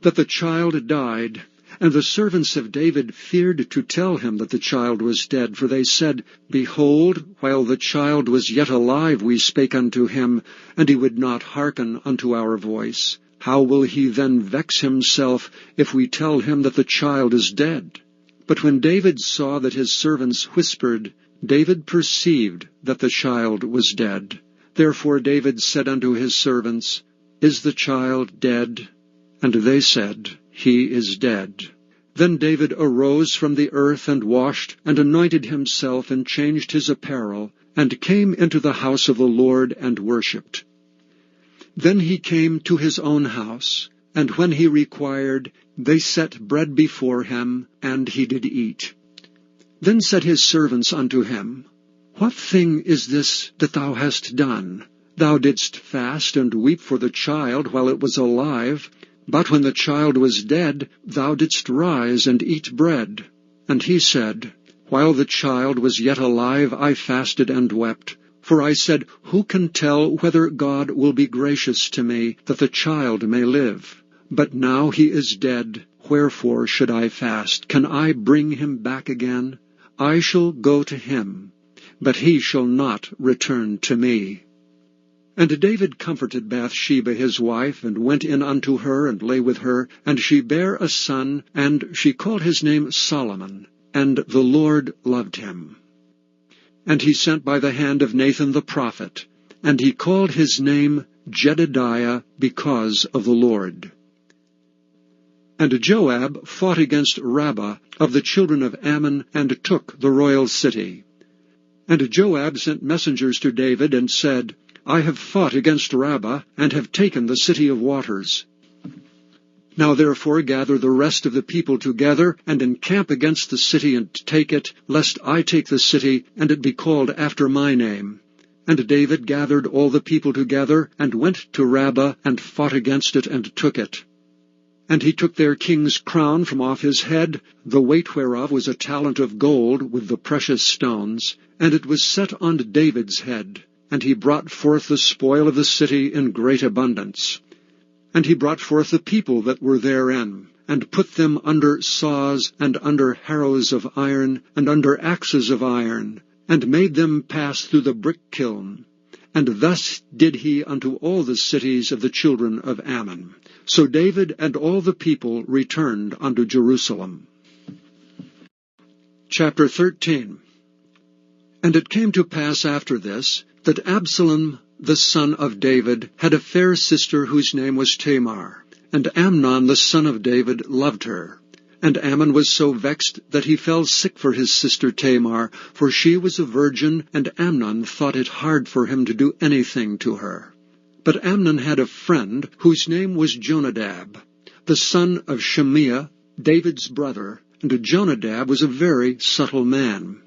that the child died, and the servants of David feared to tell him that the child was dead, for they said, Behold, while the child was yet alive we spake unto him, and he would not hearken unto our voice. How will he then vex himself, if we tell him that the child is dead? But when David saw that his servants whispered, David perceived that the child was dead. Therefore David said unto his servants, Is the child dead? And they said, He is dead. Then David arose from the earth, and washed, and anointed himself, and changed his apparel, and came into the house of the Lord, and worshipped. Then he came to his own house, and when he required, they set bread before him, and he did eat. Then said his servants unto him, What thing is this that thou hast done? Thou didst fast and weep for the child while it was alive, but when the child was dead, thou didst rise and eat bread. And he said, While the child was yet alive, I fasted and wept. For I said, Who can tell whether God will be gracious to me, that the child may live? But now he is dead. Wherefore should I fast? Can I bring him back again? I shall go to him, but he shall not return to me. And David comforted Bathsheba his wife, and went in unto her, and lay with her. And she bare a son, and she called his name Solomon. And the Lord loved him. And he sent by the hand of Nathan the prophet, and he called his name Jedidiah, because of the Lord. And Joab fought against Rabbah of the children of Ammon, and took the royal city. And Joab sent messengers to David and said, I have fought against Rabbah, and have taken the city of waters. Now therefore gather the rest of the people together, and encamp against the city, and take it, lest I take the city, and it be called after my name. And David gathered all the people together, and went to Rabbah, and fought against it, and took it. And he took their king's crown from off his head, the weight whereof was a talent of gold with the precious stones, and it was set on David's head. And he brought forth the spoil of the city in great abundance. And he brought forth the people that were therein, and put them under saws, and under harrows of iron, and under axes of iron, and made them pass through the brick kiln. And thus did he unto all the cities of the children of Ammon. So David and all the people returned unto Jerusalem. Chapter 13. And it came to pass after this, that Absalom the son of David had a fair sister whose name was Tamar. And Amnon the son of David loved her. And Ammon was so vexed that he fell sick for his sister Tamar, for she was a virgin, and Amnon thought it hard for him to do anything to her. But Amnon had a friend whose name was Jonadab, the son of Shemiah, David's brother, and Jonadab was a very subtle man.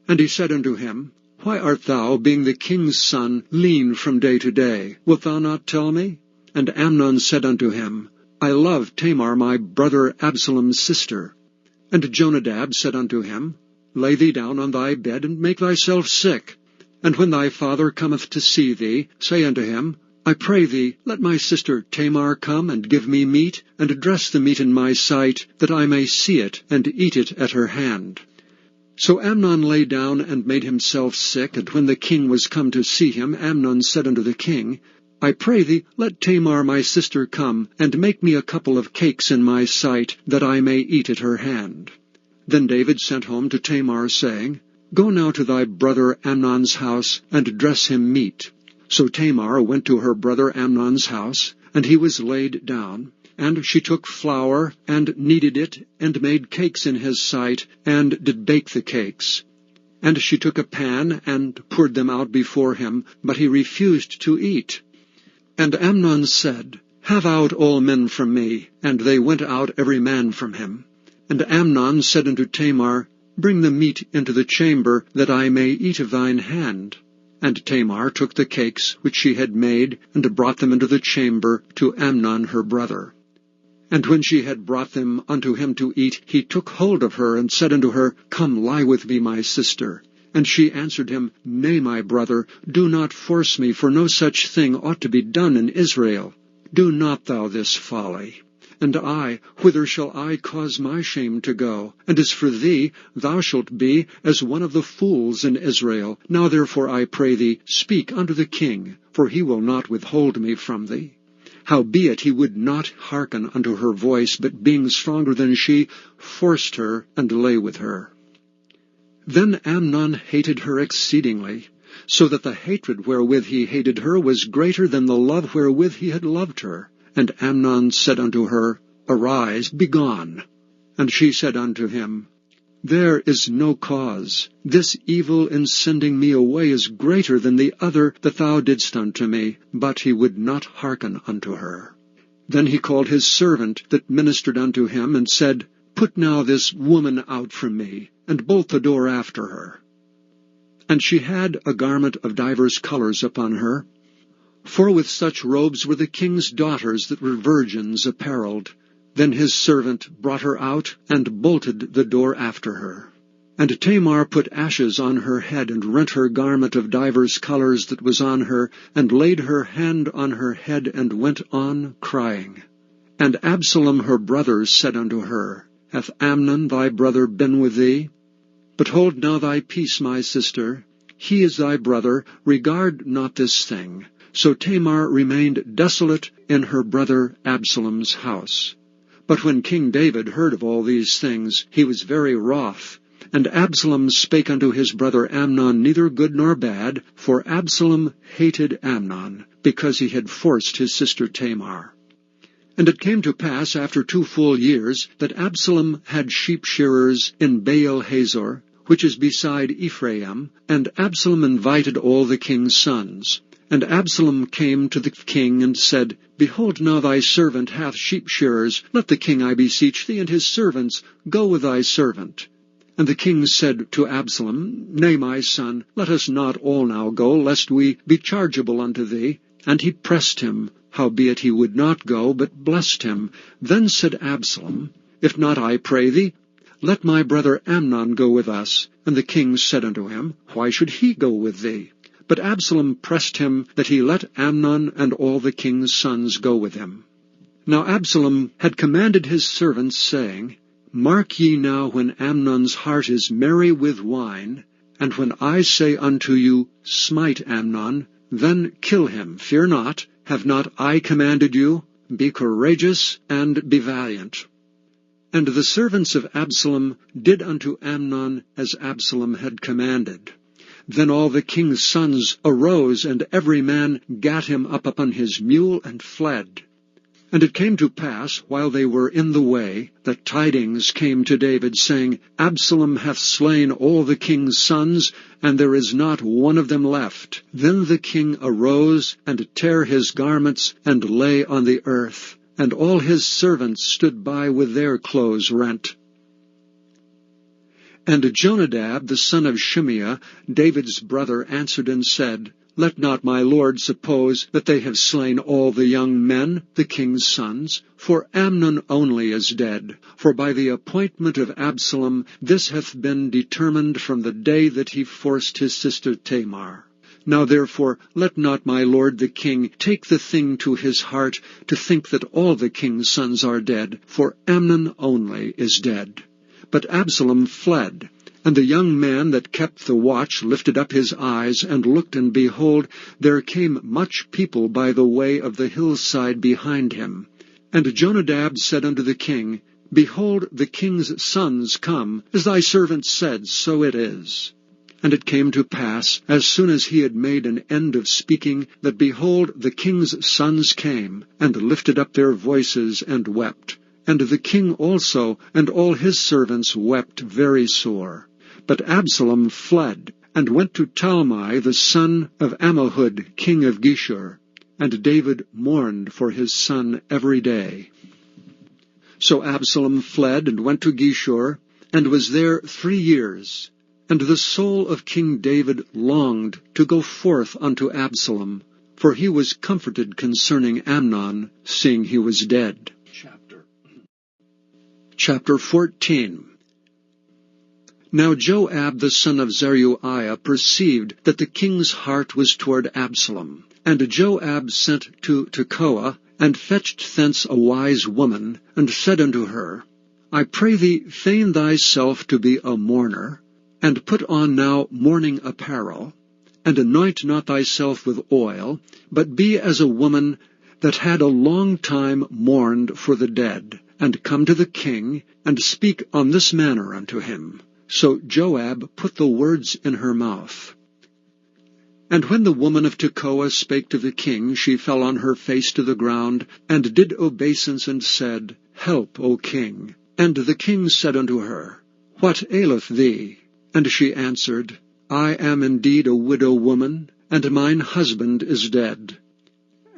And he said unto him, Why art thou, being the king's son, lean from day to day? Wilt thou not tell me? And Amnon said unto him, I love Tamar my brother Absalom's sister. And Jonadab said unto him, Lay thee down on thy bed, and make thyself sick. And when thy father cometh to see thee, say unto him, I pray thee, let my sister Tamar come and give me meat, and dress the meat in my sight, that I may see it, and eat it at her hand. So Amnon lay down and made himself sick, and when the king was come to see him, Amnon said unto the king, I pray thee, let Tamar my sister come, and make me a couple of cakes in my sight, that I may eat at her hand. Then David sent home to Tamar, saying, Go now to thy brother Amnon's house, and dress him meat. So Tamar went to her brother Amnon's house, and he was laid down. And she took flour, and kneaded it, and made cakes in his sight, and did bake the cakes. And she took a pan, and poured them out before him, but he refused to eat. And Amnon said, Have out all men from me. And they went out every man from him. And Amnon said unto Tamar, Bring the meat into the chamber, that I may eat of thine hand. And Tamar took the cakes which she had made, and brought them into the chamber to Amnon her brother. And when she had brought them unto him to eat, he took hold of her, and said unto her, Come lie with me, my sister. And she answered him, Nay, my brother, do not force me, for no such thing ought to be done in Israel. Do not thou this folly. And I, whither shall I cause my shame to go? And as for thee, thou shalt be as one of the fools in Israel. Now therefore I pray thee, speak unto the king, for he will not withhold me from thee. Howbeit he would not hearken unto her voice, but being stronger than she, forced her, and lay with her. Then Amnon hated her exceedingly, so that the hatred wherewith he hated her was greater than the love wherewith he had loved her. And Amnon said unto her, Arise, begone. And she said unto him, There is no cause. This evil in sending me away is greater than the other that thou didst unto me. But he would not hearken unto her. Then he called his servant that ministered unto him, and said, Put now this woman out from me, and bolt the door after her. And she had a garment of divers colors upon her, for with such robes were the king's daughters that were virgins apparelled. Then his servant brought her out, and bolted the door after her. And Tamar put ashes on her head, and rent her garment of divers colors that was on her, and laid her hand on her head, and went on crying. And Absalom her brother said unto her, Hath Amnon thy brother been with thee? But hold now thy peace, my sister. He is thy brother, regard not this thing. So Tamar remained desolate in her brother Absalom's house. But when King David heard of all these things, he was very wroth. And Absalom spake unto his brother Amnon neither good nor bad, for Absalom hated Amnon, because he had forced his sister Tamar. And it came to pass after 2 full years, that Absalom had sheep shearers in Baal-hazor, which is beside Ephraim, and Absalom invited all the king's sons. And Absalom came to the king and said, Behold, now thy servant hath sheep shearers. Let the king, I beseech thee, and his servants go with thy servant. And the king said to Absalom, Nay, my son, let us not all now go, lest we be chargeable unto thee. And he pressed him, howbeit he would not go, but blessed him. Then said Absalom, If not, I pray thee, let my brother Amnon go with us. And the king said unto him, Why should he go with thee? But Absalom pressed him that he let Amnon and all the king's sons go with him. Now Absalom had commanded his servants, saying, Mark ye now when Amnon's heart is merry with wine, and when I say unto you, Smite Amnon, then kill him, fear not. Have not I commanded you? Be courageous and be valiant. And the servants of Absalom did unto Amnon as Absalom had commanded. Then all the king's sons arose, and every man gat him up upon his mule, and fled. And it came to pass, while they were in the way, that tidings came to David, saying, Absalom hath slain all the king's sons, and there is not one of them left. Then the king arose, and tare his garments, and lay on the earth, and all his servants stood by with their clothes rent. And Jonadab, the son of Shimeah, David's brother, answered and said, Let not my lord suppose that they have slain all the young men, the king's sons, for Amnon only is dead. For by the appointment of Absalom this hath been determined from the day that he forced his sister Tamar. Now therefore let not my lord the king take the thing to his heart to think that all the king's sons are dead, for Amnon only is dead. But Absalom fled, and the young man that kept the watch lifted up his eyes, and looked, and behold, there came much people by the way of the hillside behind him. And Jonadab said unto the king, Behold, the king's sons come, as thy servant said, so it is. And it came to pass, as soon as he had made an end of speaking, that behold, the king's sons came, and lifted up their voices, and wept. And the king also and all his servants wept very sore. But Absalom fled, and went to Talmai the son of Ammihud, king of Geshur. And David mourned for his son every day. So Absalom fled, and went to Geshur, and was there 3 years. And the soul of King David longed to go forth unto Absalom, for he was comforted concerning Amnon, seeing he was dead. Chapter 14. Now Joab the son of Zeruiah perceived that the king's heart was toward Absalom. And Joab sent to Tekoa, and fetched thence a wise woman, and said unto her, I pray thee, feign thyself to be a mourner, and put on now mourning apparel, and anoint not thyself with oil, but be as a woman that had a long time mourned for the dead, and come to the king, and speak on this manner unto him. So Joab put the words in her mouth. And when the woman of Tekoa spake to the king, she fell on her face to the ground, and did obeisance, and said, Help, O king. And the king said unto her, What aileth thee? And she answered, I am indeed a widow woman, and mine husband is dead.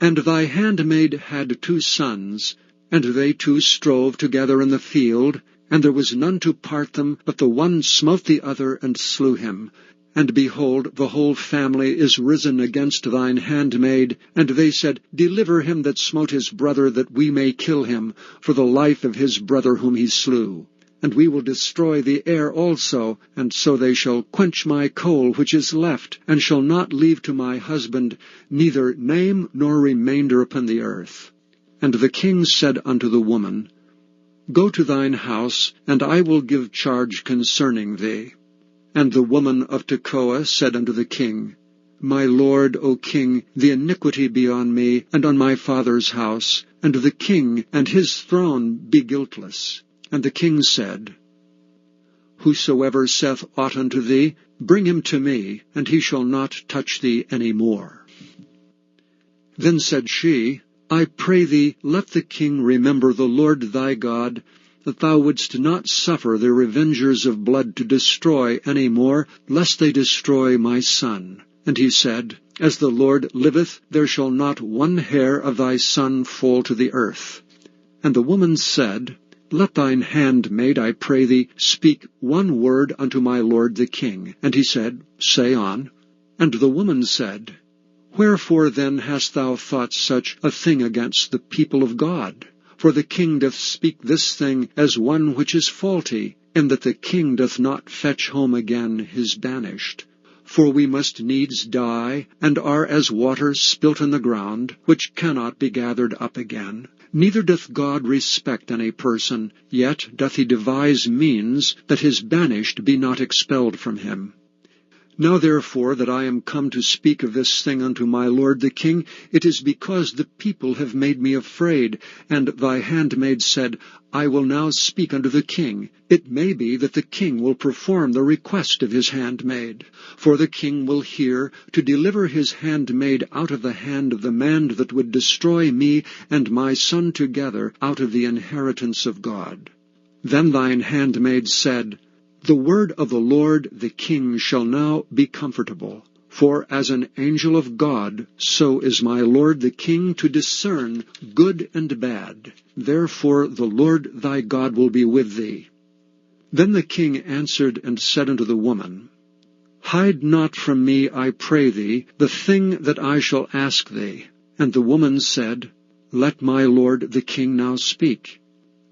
And thy handmaid had 2 sons, and they 2 strove together in the field, and there was none to part them, but the one smote the other, and slew him. And behold, the whole family is risen against thine handmaid. And they said, Deliver him that smote his brother, that we may kill him, for the life of his brother whom he slew. And we will destroy the heir also, and so they shall quench my coal which is left, and shall not leave to my husband neither name nor remainder upon the earth. And the king said unto the woman, Go to thine house, and I will give charge concerning thee. And the woman of Tekoa said unto the king, My lord, O king, the iniquity be on me, and on my father's house, and the king and his throne be guiltless. And the king said, Whosoever saith aught unto thee, bring him to me, and he shall not touch thee any more. Then said she, I pray thee, let the king remember the Lord thy God, that thou wouldst not suffer the revengers of blood to destroy any more, lest they destroy my son. And he said, As the Lord liveth, there shall not one hair of thy son fall to the earth. And the woman said, Let thine handmaid, I pray thee, speak one word unto my lord the king. And he said, Say on. And the woman said, Wherefore then hast thou thought such a thing against the people of God? For the king doth speak this thing as one which is faulty, in that the king doth not fetch home again his banished. For we must needs die, and are as water spilt in the ground, which cannot be gathered up again. Neither doth God respect any person, yet doth he devise means that his banished be not expelled from him. Now therefore that I am come to speak of this thing unto my lord the king, it is because the people have made me afraid, and thy handmaid said, I will now speak unto the king. It may be that the king will perform the request of his handmaid. For the king will hear to deliver his handmaid out of the hand of the man that would destroy me and my son together out of the inheritance of God. Then thine handmaid said, The word of the Lord the king shall now be comfortable. For as an angel of God, so is my lord the king to discern good and bad. Therefore the Lord thy God will be with thee. Then the king answered and said unto the woman, Hide not from me, I pray thee, the thing that I shall ask thee. And the woman said, Let my lord the king now speak.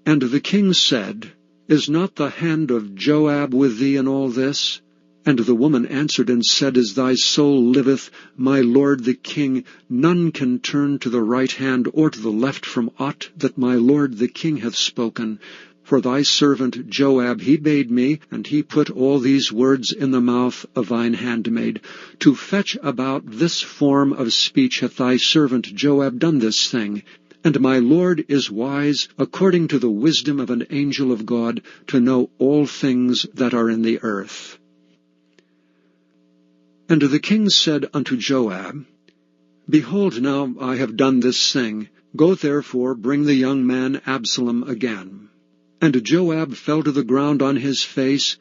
And the king said, Is not the hand of Joab with thee in all this? And the woman answered and said, As thy soul liveth, my lord the king, none can turn to the right hand or to the left from aught that my lord the king hath spoken. For thy servant Joab he bade me, and he put all these words in the mouth of thine handmaid. To fetch about this form of speech hath thy servant Joab done this thing. And my lord is wise, according to the wisdom of an angel of God, to know all things that are in the earth. And the king said unto Joab, Behold, now I have done this thing. Go therefore, bring the young man Absalom again. And Joab fell to the ground on his face,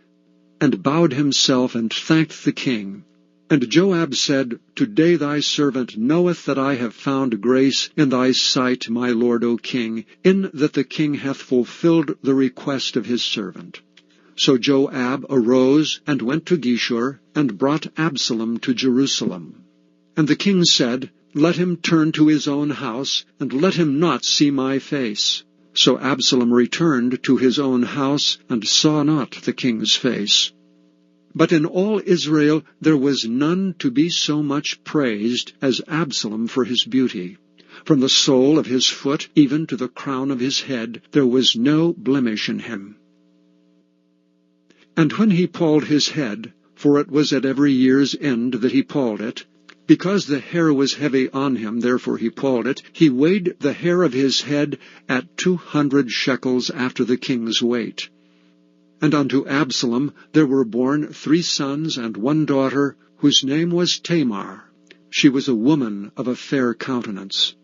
and bowed himself, and thanked the king. And Joab said, Today thy servant knoweth that I have found grace in thy sight, my lord, O king, in that the king hath fulfilled the request of his servant. So Joab arose and went to Geshur, and brought Absalom to Jerusalem. And the king said, Let him turn to his own house, and let him not see my face. So Absalom returned to his own house, and saw not the king's face. But in all Israel there was none to be so much praised as Absalom for his beauty. From the sole of his foot even to the crown of his head there was no blemish in him. And when he palled his head, for it was at every year's end that he palled it, because the hair was heavy on him, therefore he palled it, he weighed the hair of his head at 200 shekels after the king's weight. And unto Absalom there were born 3 sons and 1 daughter, whose name was Tamar. She was a woman of a fair countenance.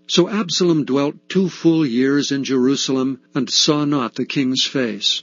So Absalom dwelt 2 full years in Jerusalem, and saw not the king's face.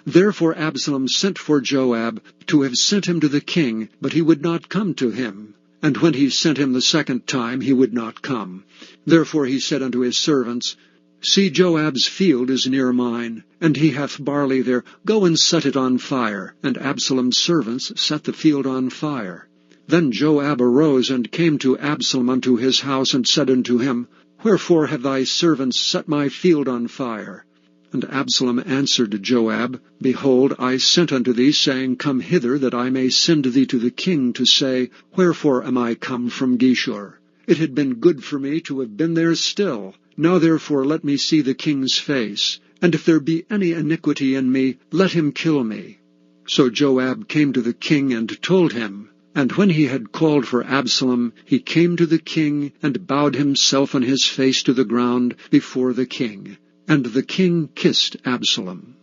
Therefore Absalom sent for Joab to have sent him to the king, but he would not come to him. And when he sent him the 2nd time, he would not come. Therefore he said unto his servants, See, Joab's field is near mine, and he hath barley there. Go and set it on fire. And Absalom's servants set the field on fire. Then Joab arose and came to Absalom unto his house, and said unto him, Wherefore have thy servants set my field on fire? And Absalom answered Joab, Behold, I sent unto thee, saying, Come hither, that I may send thee to the king, to say, Wherefore am I come from Geshur? It had been good for me to have been there still. Now therefore let me see the king's face, and if there be any iniquity in me, let him kill me. So Joab came to the king and told him. And when he had called for Absalom, he came to the king, and bowed himself on his face to the ground before the king. And the king kissed Absalom.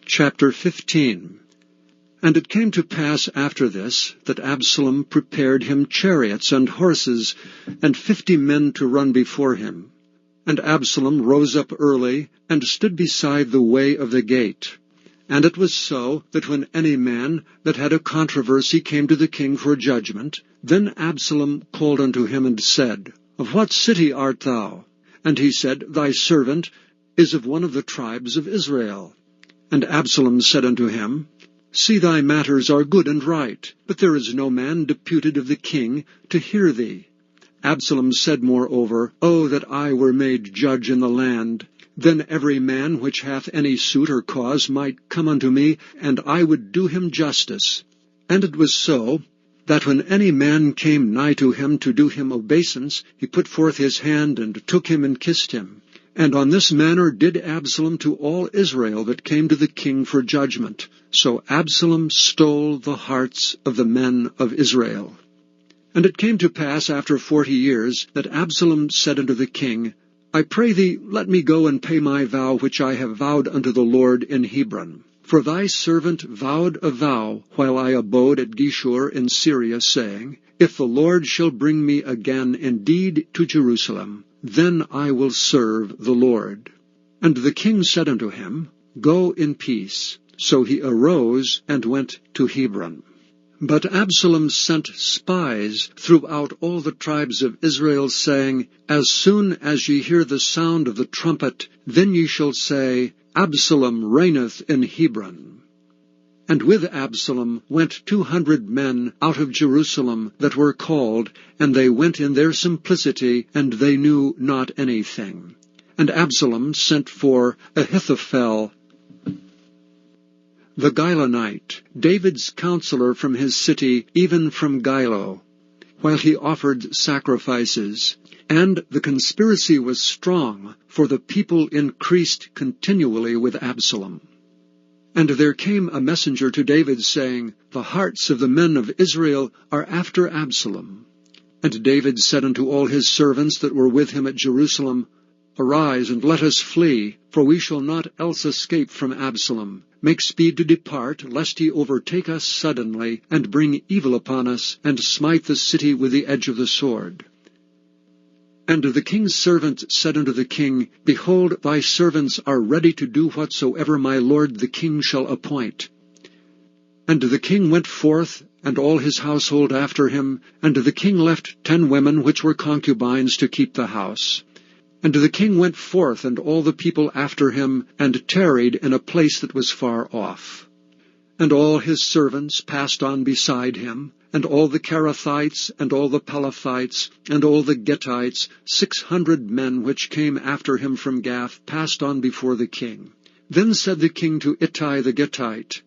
Chapter 15. And it came to pass after this, that Absalom prepared him chariots and horses, and 50 men to run before him. And Absalom rose up early, and stood beside the way of the gate. And it was so, that when any man that had a controversy came to the king for judgment, then Absalom called unto him, and said, Of what city art thou? And he said, Thy servant is of one of the tribes of Israel. And Absalom said unto him, See, thy matters are good and right, but there is no man deputed of the king to hear thee. Absalom said moreover, O that I were made judge in the land! Then every man which hath any suit or cause might come unto me, and I would do him justice. And it was so, that when any man came nigh to him to do him obeisance, he put forth his hand, and took him, and kissed him. And on this manner did Absalom to all Israel that came to the king for judgment. So Absalom stole the hearts of the men of Israel. And it came to pass after 40 years, that Absalom said unto the king, I pray thee, let me go and pay my vow which I have vowed unto the Lord in Hebron. For thy servant vowed a vow while I abode at Geshur in Syria, saying, If the Lord shall bring me again indeed to Jerusalem, then I will serve the Lord. And the king said unto him, Go in peace. So he arose and went to Hebron. But Absalom sent spies throughout all the tribes of Israel, saying, As soon as ye hear the sound of the trumpet, then ye shall say, Absalom reigneth in Hebron. And with Absalom went 200 men out of Jerusalem that were called, and they went in their simplicity, and they knew not anything. And Absalom sent for Ahithophel, the Gilonite, David's counselor from his city, even from Gilo, while he offered sacrifices. And the conspiracy was strong, for the people increased continually with Absalom. And there came a messenger to David, saying, The hearts of the men of Israel are after Absalom. And David said unto all his servants that were with him at Jerusalem, Arise, and let us flee, for we shall not else escape from Absalom. Make speed to depart, lest he overtake us suddenly, and bring evil upon us, and smite the city with the edge of the sword. And the king's servant said unto the king, Behold, thy servants are ready to do whatsoever my lord the king shall appoint. And the king went forth, and all his household after him, and the king left 10 women which were concubines to keep the house. And the king went forth, and all the people after him, and tarried in a place that was far off. And all his servants passed on beside him, and all the Kerethites, and all the Pelethites, and all the Gittites, 600 men which came after him from Gath, passed on before the king. Then said the king to Ittai the Gittite,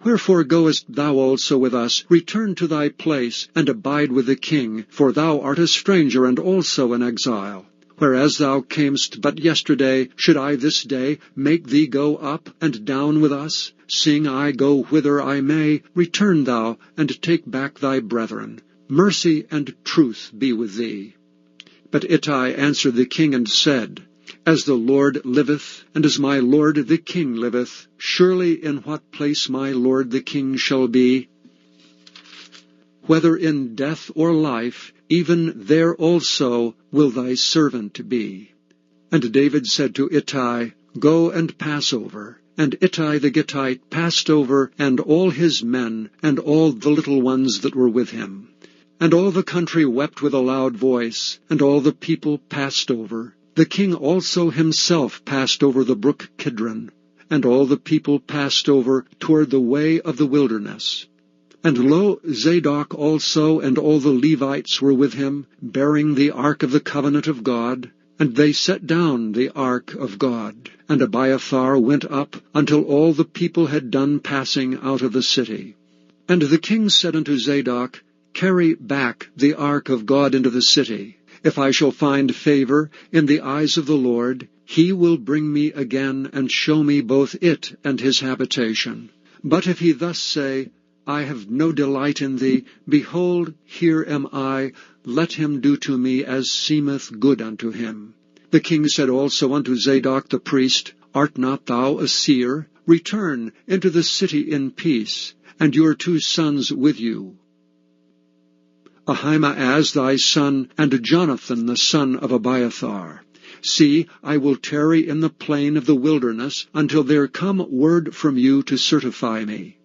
Wherefore goest thou also with us? Return to thy place, and abide with the king, for thou art a stranger, and also an exile. Whereas thou camest but yesterday, should I this day make thee go up and down with us? Seeing I go whither I may, return thou, and take back thy brethren. Mercy and truth be with thee. But Ittai answered the king, and said, As the Lord liveth, and as my lord the king liveth, surely in what place my lord the king shall be, whether in death or life, even there also will thy servant be. And David said to Ittai, Go and pass over. And Ittai the Gittite passed over, and all his men, and all the little ones that were with him. And all the country wept with a loud voice, and all the people passed over. The king also himself passed over the brook Kidron, and all the people passed over toward the way of the wilderness. And lo, Zadok also and all the Levites were with him, bearing the ark of the covenant of God. And they set down the ark of God. And Abiathar went up until all the people had done passing out of the city. And the king said unto Zadok, Carry back the ark of God into the city. If I shall find favor in the eyes of the Lord, he will bring me again, and show me both it and his habitation. But if he thus say, I have no delight in thee, behold, here am I, let him do to me as seemeth good unto him. The king said also unto Zadok the priest, Art not thou a seer? Return into the city in peace, and your 2 sons with you, Ahimaaz thy son, and Jonathan the son of Abiathar. See, I will tarry in the plain of the wilderness until there come word from you to certify me.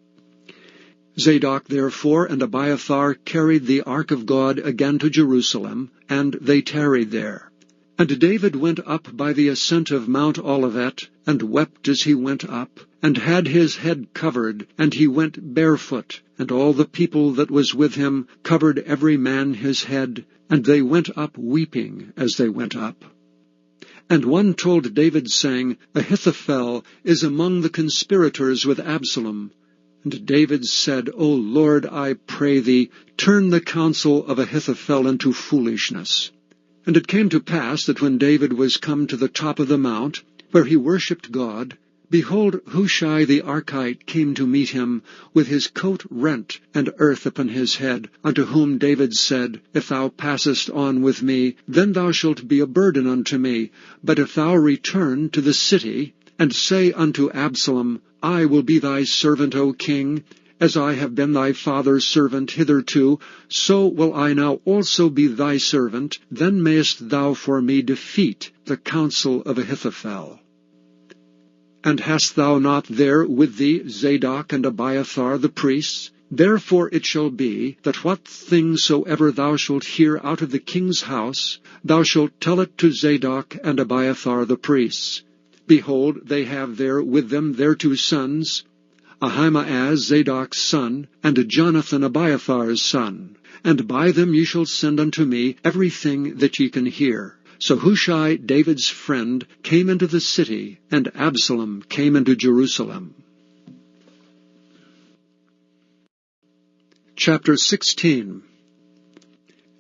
Zadok therefore and Abiathar carried the ark of God again to Jerusalem, and they tarried there. And David went up by the ascent of Mount Olivet, and wept as he went up, and had his head covered, and he went barefoot, and all the people that was with him covered every man his head, and they went up weeping as they went up. And one told David, saying, Ahithophel is among the conspirators with Absalom. And David said, O Lord, I pray thee, turn the counsel of Ahithophel into foolishness. And it came to pass that when David was come to the top of the mount, where he worshipped God, behold, Hushai the Archite came to meet him, with his coat rent, and earth upon his head, unto whom David said, If thou passest on with me, then thou shalt be a burden unto me. But if thou return to the city, and say unto Absalom, I will be thy servant, O king, as I have been thy father's servant hitherto, so will I now also be thy servant, then mayest thou for me defeat the counsel of Ahithophel. And hast thou not there with thee Zadok and Abiathar the priests? Therefore it shall be, that what thing soever thou shalt hear out of the king's house, thou shalt tell it to Zadok and Abiathar the priests. Behold, they have there with them their 2 sons, Ahimaaz Zadok's son, and Jonathan Abiathar's son. And by them ye shall send unto me everything that ye can hear. So Hushai, David's friend, came into the city, and Absalom came into Jerusalem. Chapter 16.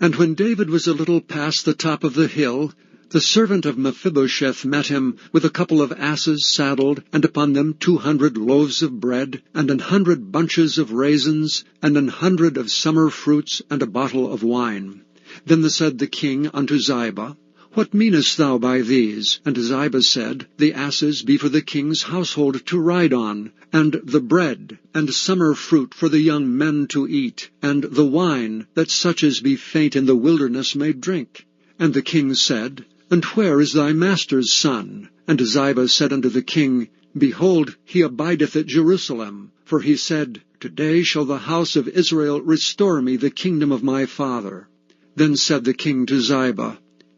And when David was a little past the top of the hill, the servant of Mephibosheth met him with a couple of asses saddled, and upon them 200 loaves of bread, and 100 bunches of raisins, and 100 of summer fruits, and a bottle of wine. Then said the king unto Ziba, What meanest thou by these? And Ziba said, The asses be for the king's household to ride on, and the bread, and summer fruit for the young men to eat, and the wine, that such as be faint in the wilderness may drink. And the king said, And where is thy master's son? And Ziba said unto the king, Behold, he abideth at Jerusalem. For he said, Today shall the house of Israel restore me the kingdom of my father. Then said the king to Ziba,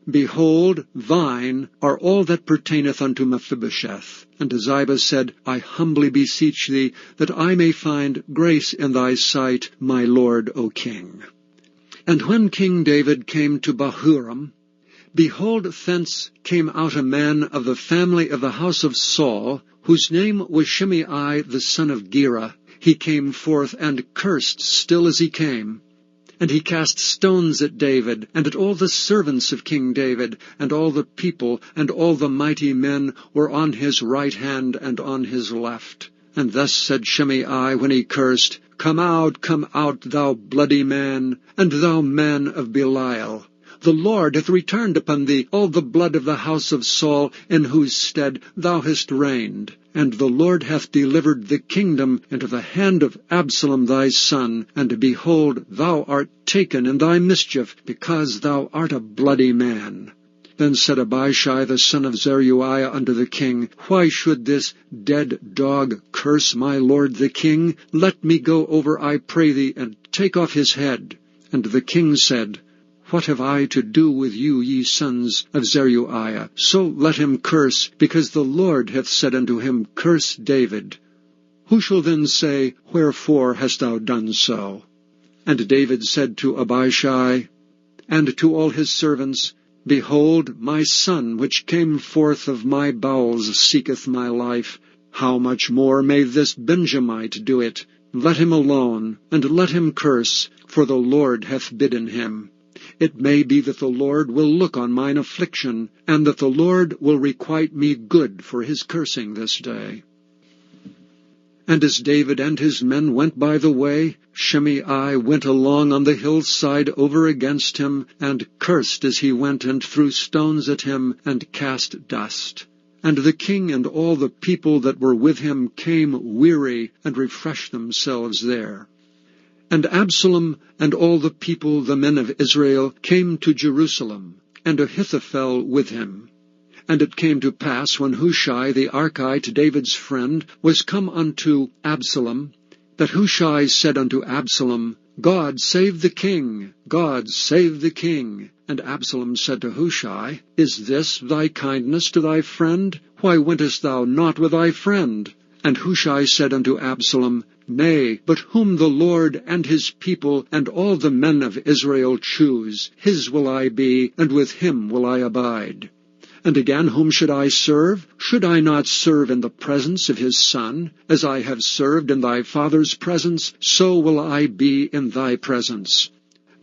Behold, thine are all that pertaineth unto Mephibosheth. And Ziba said, I humbly beseech thee, that I may find grace in thy sight, my lord, O king. And when King David came to Bahurim, behold, thence came out a man of the family of the house of Saul, whose name was Shimei the son of Gera. He came forth and cursed still as he came. And he cast stones at David, and at all the servants of King David, and all the people, and all the mighty men were on his right hand and on his left. And thus said Shimei when he cursed, Come out, thou bloody man, and thou man of Belial. The Lord hath returned upon thee all the blood of the house of Saul, in whose stead thou hast reigned. And the Lord hath delivered the kingdom into the hand of Absalom thy son. And behold, thou art taken in thy mischief, because thou art a bloody man. Then said Abishai the son of Zeruiah unto the king, Why should this dead dog curse my lord the king? Let me go over, I pray thee, and take off his head. And the king said, What have I to do with you, ye sons of Zeruiah? So let him curse, because the Lord hath said unto him, Curse David. Who shall then say, Wherefore hast thou done so? And David said to Abishai and to all his servants, Behold, my son, which came forth of my bowels, seeketh my life. How much more may this Benjamite do it? Let him alone, and let him curse, for the Lord hath bidden him. It may be that the Lord will look on mine affliction, and that the Lord will requite me good for his cursing this day. And as David and his men went by the way, Shimei went along on the hillside over against him, and cursed as he went, and threw stones at him, and cast dust. And the king and all the people that were with him came weary, and refreshed themselves there. And Absalom and all the people, the men of Israel, came to Jerusalem, and Ahithophel with him. And it came to pass, when Hushai the Archite, David's friend, was come unto Absalom, that Hushai said unto Absalom, God save the king! God save the king! And Absalom said to Hushai, Is this thy kindness to thy friend? Why wentest thou not with thy friend? And Hushai said unto Absalom, Nay, but whom the Lord and his people and all the men of Israel choose, his will I be, and with him will I abide. And again, whom should I serve? Should I not serve in the presence of his son? As I have served in thy father's presence, so will I be in thy presence.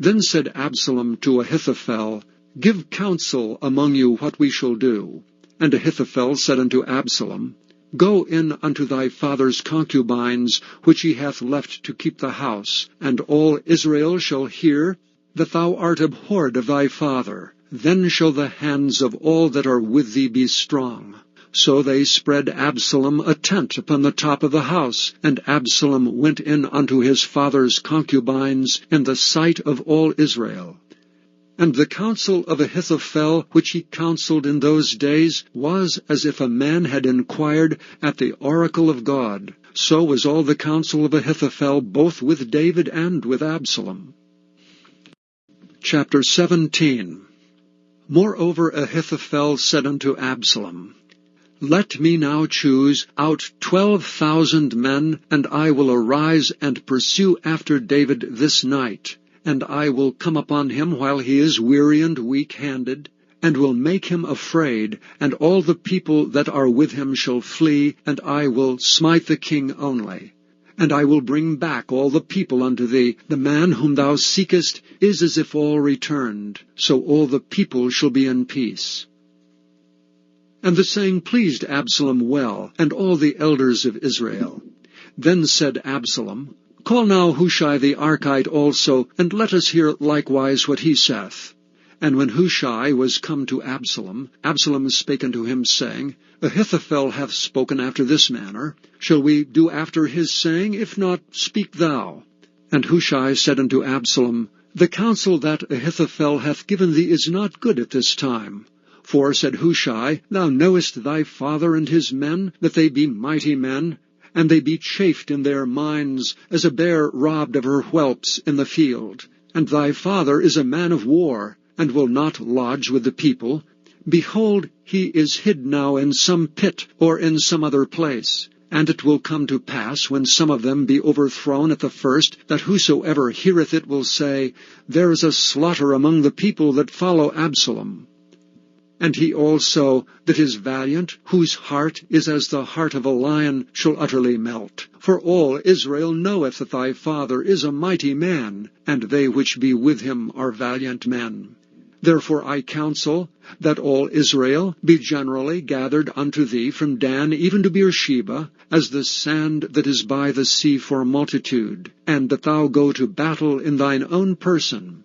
Then said Absalom to Ahithophel, Give counsel among you what we shall do. And Ahithophel said unto Absalom, Go in unto thy father's concubines, which he hath left to keep the house, and all Israel shall hear that thou art abhorred of thy father. Then shall the hands of all that are with thee be strong. So they spread Absalom a tent upon the top of the house, and Absalom went in unto his father's concubines in the sight of all Israel. And the counsel of Ahithophel, which he counselled in those days, was as if a man had inquired at the oracle of God. So was all the counsel of Ahithophel, both with David and with Absalom. Chapter 17. Moreover Ahithophel said unto Absalom, Let me now choose out 12,000 men, and I will arise and pursue after David this night. And I will come upon him while he is weary and weak-handed, and will make him afraid, and all the people that are with him shall flee, and I will smite the king only. And I will bring back all the people unto thee. The man whom thou seekest is as if all returned, so all the people shall be in peace. And the saying pleased Absalom well, and all the elders of Israel. Then said Absalom, Call now Hushai the Archite also, and let us hear likewise what he saith. And when Hushai was come to Absalom, Absalom spake unto him, saying, Ahithophel hath spoken after this manner. Shall we do after his saying? If not, speak thou. And Hushai said unto Absalom, The counsel that Ahithophel hath given thee is not good at this time. For, said Hushai, Thou knowest thy father and his men, that they be mighty men, and they be chafed in their minds, as a bear robbed of her whelps in the field. And thy father is a man of war, and will not lodge with the people. Behold, he is hid now in some pit, or in some other place. And it will come to pass, when some of them be overthrown at the first, that whosoever heareth it will say, There is a slaughter among the people that follow Absalom. And he also that is valiant, whose heart is as the heart of a lion, shall utterly melt. For all Israel knoweth that thy father is a mighty man, and they which be with him are valiant men. Therefore I counsel that all Israel be generally gathered unto thee from Dan even to Beersheba, as the sand that is by the sea for multitude, and that thou go to battle in thine own person.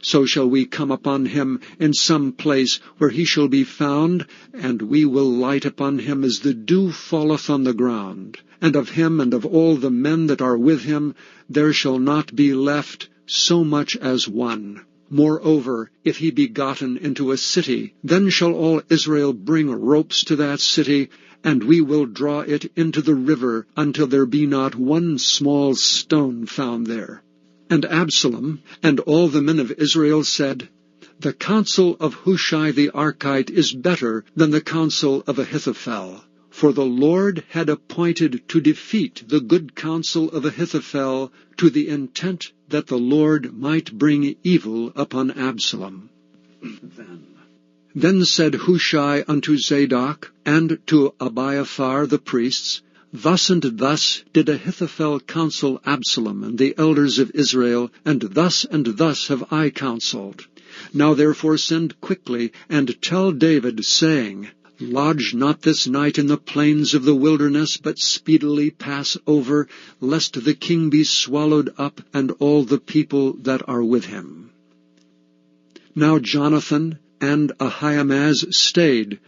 So shall we come upon him in some place where he shall be found, and we will light upon him as the dew falleth on the ground. And of him and of all the men that are with him there shall not be left so much as one. Moreover, if he be gotten into a city, then shall all Israel bring ropes to that city, and we will draw it into the river until there be not one small stone found there. And Absalom and all the men of Israel said, The counsel of Hushai the Archite is better than the counsel of Ahithophel. For the Lord had appointed to defeat the good counsel of Ahithophel, to the intent that the Lord might bring evil upon Absalom. Then said Hushai unto Zadok and to Abiathar the priests, Thus and thus did Ahithophel counsel Absalom and the elders of Israel, and thus have I counselled. Now therefore send quickly, and tell David, saying, Lodge not this night in the plains of the wilderness, but speedily pass over, lest the king be swallowed up, and all the people that are with him. Now Jonathan and Ahimaaz stayed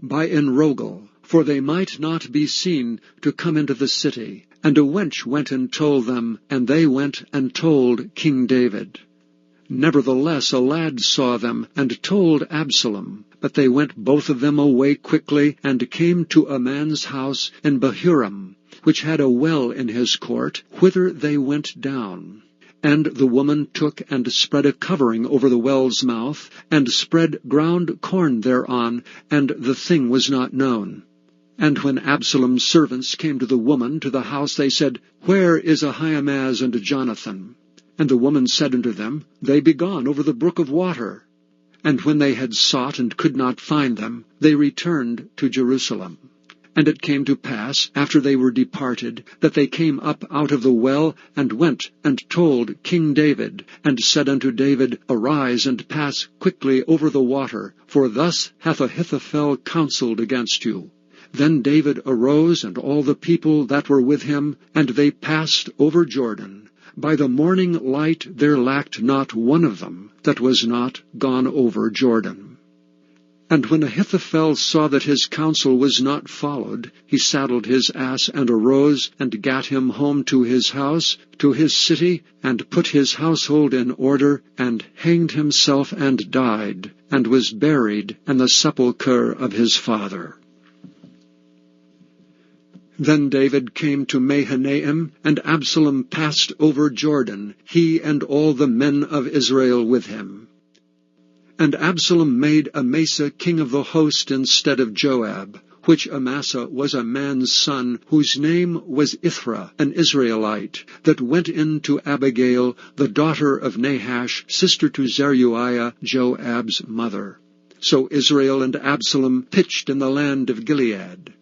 by Enrogel, for they might not be seen to come into the city. And a wench went and told them, and they went and told King David. Nevertheless a lad saw them, and told Absalom. But they went both of them away quickly, and came to a man's house in Bahurim, which had a well in his court, whither they went down. And the woman took and spread a covering over the well's mouth, and spread ground corn thereon, and the thing was not known. And when Absalom's servants came to the woman to the house, they said, Where is Ahimaaz and Jonathan? And the woman said unto them, They be gone over the brook of water. And when they had sought and could not find them, they returned to Jerusalem. And it came to pass, after they were departed, that they came up out of the well, and went and told King David, and said unto David, Arise and pass quickly over the water, for thus hath Ahithophel counselled against you. Then David arose, and all the people that were with him, and they passed over Jordan. By the morning light there lacked not one of them that was not gone over Jordan. And when Ahithophel saw that his counsel was not followed, he saddled his ass, and arose, and gat him home to his house, to his city, and put his household in order, and hanged himself, and died, and was buried in the sepulchre of his father. Then David came to Mahanaim, and Absalom passed over Jordan, he and all the men of Israel with him. And Absalom made Amasa king of the host instead of Joab, which Amasa was a man's son, whose name was Ithra, an Israelite, that went in to Abigail, the daughter of Nahash, sister to Zeruiah, Joab's mother. So Israel and Absalom pitched in the land of Gilead.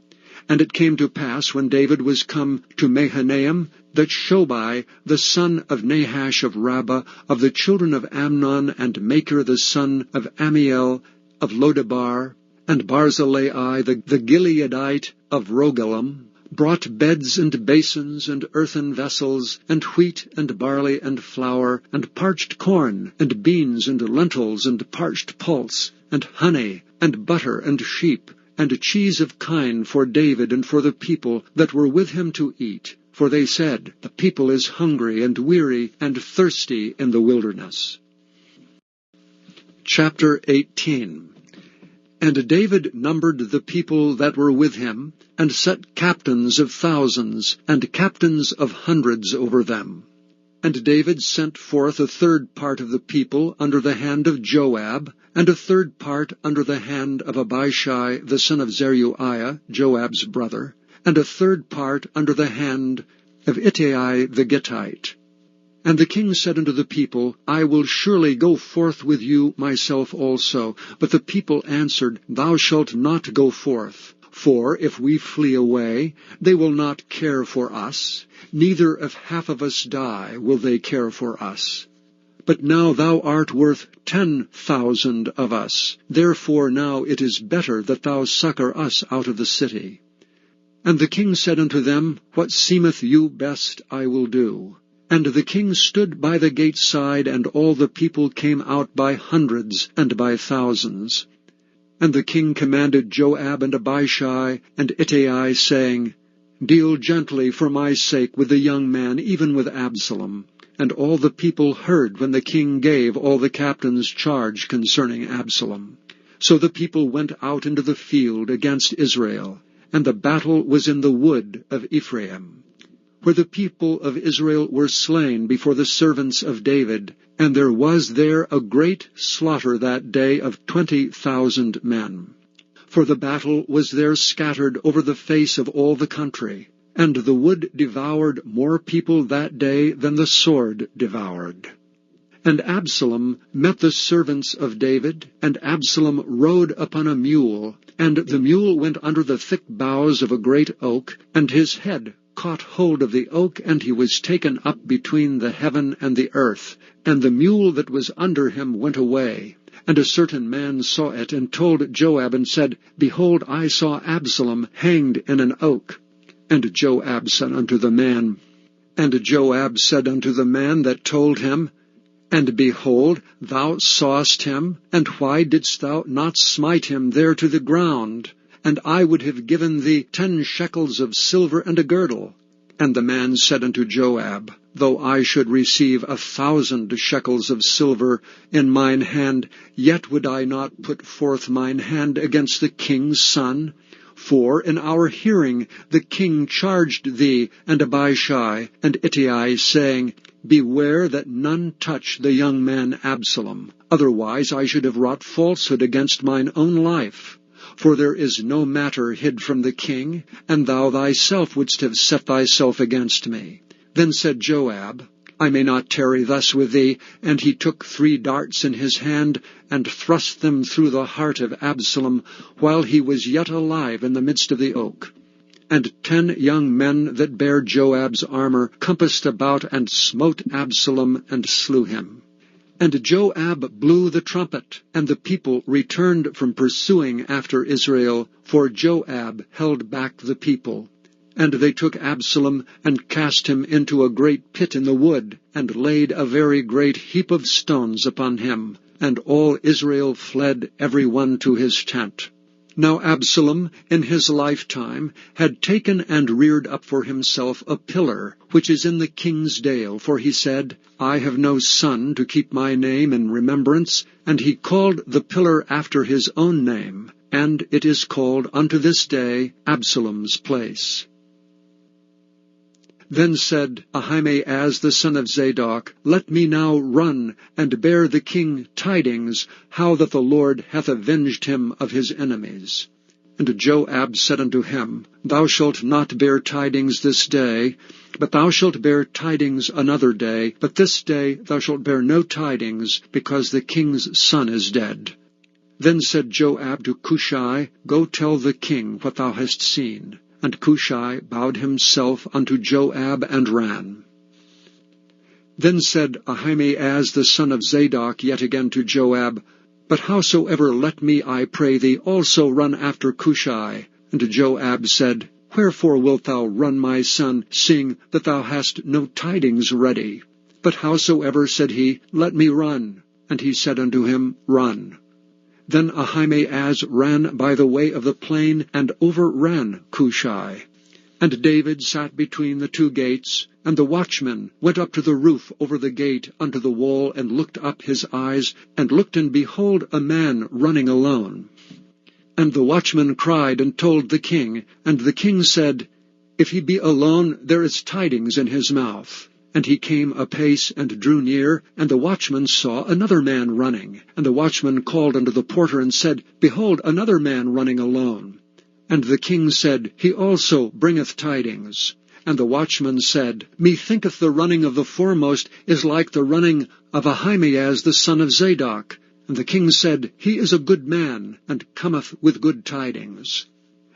And it came to pass, when David was come to Mahanaim, that Shobai, the son of Nahash of Rabbah, of the children of Amnon, and Machir the son of Ammiel of Lodebar, and Barzillai the Gileadite of Rogelim, brought beds and basins and earthen vessels, and wheat and barley and flour, and parched corn, and beans and lentils, and parched pulse, and honey, and butter, and sheep, and cheese of kine for David and for the people that were with him to eat. For they said, The people is hungry and weary and thirsty in the wilderness. Chapter 18. And David numbered the people that were with him, and set captains of thousands, and captains of hundreds over them. And David sent forth a third part of the people under the hand of Joab, and a third part under the hand of Abishai the son of Zeruiah, Joab's brother, and a third part under the hand of Ittai the Gittite. And the king said unto the people, I will surely go forth with you myself also. But the people answered, Thou shalt not go forth. For if we flee away, they will not care for us, neither if half of us die will they care for us. But now thou art worth 10,000 of us. Therefore now it is better that thou succor us out of the city. And the king said unto them, What seemeth you best I will do. And the king stood by the gate side, and all the people came out by hundreds and by thousands. And the king commanded Joab and Abishai and Ittai, saying, Deal gently for my sake with the young man, even with Absalom. And all the people heard when the king gave all the captains charge concerning Absalom. So the people went out into the field against Israel, and the battle was in the wood of Ephraim, where the people of Israel were slain before the servants of David, and there was there a great slaughter that day of 20,000 men. For the battle was there scattered over the face of all the country, and the wood devoured more people that day than the sword devoured. And Absalom met the servants of David, and Absalom rode upon a mule, and the mule went under the thick boughs of a great oak, and his head caught hold of the oak, and he was taken up between the heaven and the earth, and the mule that was under him went away. And a certain man saw it, and told Joab, and said, Behold, I saw Absalom hanged in an oak. And Joab said unto the man that told him, And behold, thou sawest him, and why didst thou not smite him there to the ground? And I would have given thee 10 shekels of silver and a girdle. And the man said unto Joab, Though I should receive 1,000 shekels of silver in mine hand, yet would I not put forth mine hand against the king's son. For in our hearing the king charged thee and Abishai and Ittai, saying, Beware that none touch the young man Absalom. Otherwise I should have wrought falsehood against mine own life. For there is no matter hid from the king, and thou thyself wouldst have set thyself against me. Then said Joab, I may not tarry thus with thee. And he took 3 darts in his hand, and thrust them through the heart of Absalom, while he was yet alive in the midst of the oak. And 10 young men that bare Joab's armor compassed about, and smote Absalom, and slew him. And Joab blew the trumpet, and the people returned from pursuing after Israel, for Joab held back the people. And they took Absalom, and cast him into a great pit in the wood, and laid a very great heap of stones upon him. And all Israel fled every one to his tent. Now Absalom, in his lifetime, had taken and reared up for himself a pillar, which is in the king's dale, for he said, I have no son to keep my name in remembrance, and he called the pillar after his own name, and it is called unto this day Absalom's place. Then said Ahimaaz the son of Zadok, Let me now run, and bear the king tidings, how that the Lord hath avenged him of his enemies. And Joab said unto him, Thou shalt not bear tidings this day, but thou shalt bear tidings another day, but this day thou shalt bear no tidings, because the king's son is dead. Then said Joab to Cushai, Go tell the king what thou hast seen. And Cushai bowed himself unto Joab and ran. Then said Ahimaaz the son of Zadok yet again to Joab, But howsoever let me, I pray thee, also run after Cushai. And Joab said, Wherefore wilt thou run, my son, seeing that thou hast no tidings ready? But howsoever, said he, let me run. And he said unto him, Run. Then Ahimaaz ran by the way of the plain, and overran Cushai. And David sat between the 2 gates, and the watchman went up to the roof over the gate unto the wall, and looked up his eyes, and looked, and behold, a man running alone. And the watchman cried and told the king, and the king said, If he be alone, there is tidings in his mouth. And he came apace and drew near, and the watchman saw another man running. And the watchman called unto the porter, and said, Behold, another man running alone. And the king said, He also bringeth tidings. And the watchman said, Methinketh the running of the foremost is like the running of Ahimaaz the son of Zadok. And the king said, He is a good man, and cometh with good tidings.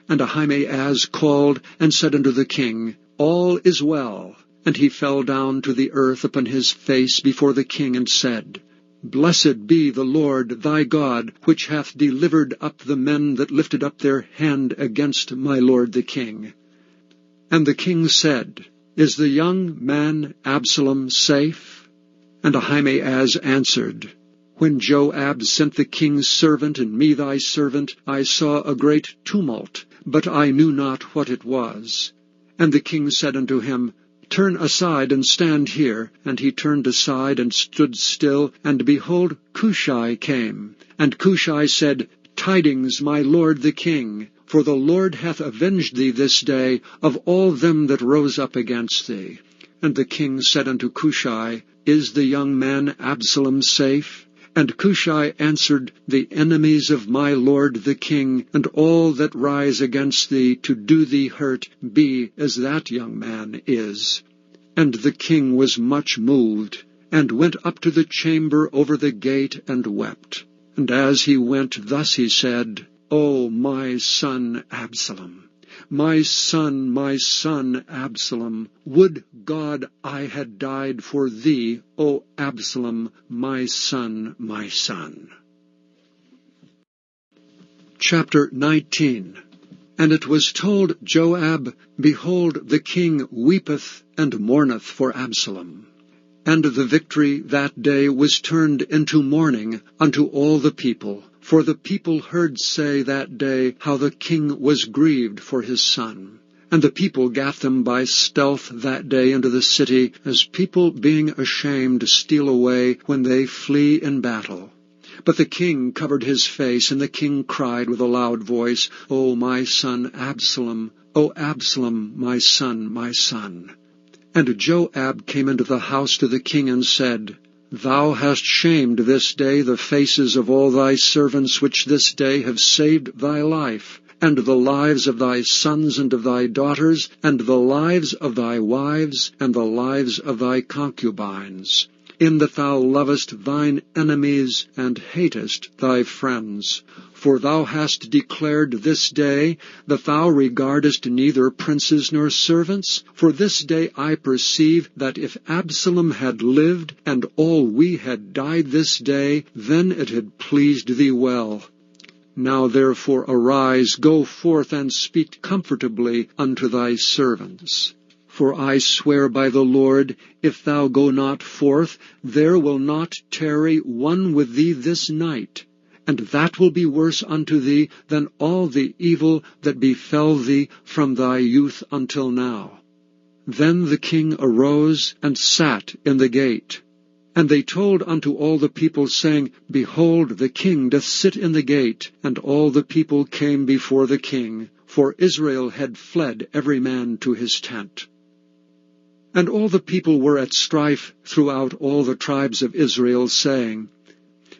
And Ahimaaz called, and said unto the king, All is well. And he fell down to the earth upon his face before the king, and said, Blessed be the Lord thy God, which hath delivered up the men that lifted up their hand against my lord the king. And the king said, Is the young man Absalom safe? And Ahimaaz answered, When Joab sent the king's servant and me thy servant, I saw a great tumult, but I knew not what it was. And the king said unto him, Turn aside and stand here. And he turned aside and stood still, and behold, Cushai came. And Cushai said, Tidings, my lord the king, for the Lord hath avenged thee this day of all them that rose up against thee. And the king said unto Cushai, Is the young man Absalom safe? And Cushai answered, The enemies of my lord the king, and all that rise against thee to do thee hurt, be as that young man is. And the king was much moved, and went up to the chamber over the gate, and wept. And as he went, thus he said, O my son Absalom! My son, Absalom, would God I had died for thee, O Absalom, my son, my son. Chapter 19. And it was told Joab, Behold, the king weepeth and mourneth for Absalom. And the victory that day was turned into mourning unto all the people. For the people heard say that day how the king was grieved for his son. And the people gat them by stealth that day into the city, as people being ashamed steal away when they flee in battle. But the king covered his face, and the king cried with a loud voice, O my son Absalom, O Absalom, my son, my son. And Joab came into the house to the king and said, Thou hast shamed this day the faces of all thy servants which this day have saved thy life, and the lives of thy sons and of thy daughters, and the lives of thy wives, and the lives of thy concubines, in that thou lovest thine enemies, and hatest thy friends. For thou hast declared this day that thou regardest neither princes nor servants. For this day I perceive that if Absalom had lived, and all we had died this day, then it had pleased thee well. Now therefore arise, go forth, and speak comfortably unto thy servants. For I swear by the Lord, if thou go not forth, there will not tarry one with thee this night, and that will be worse unto thee than all the evil that befell thee from thy youth until now. Then the king arose and sat in the gate. And they told unto all the people, saying, Behold, the king doth sit in the gate. And all the people came before the king, for Israel had fled every man to his tent. And all the people were at strife throughout all the tribes of Israel, saying,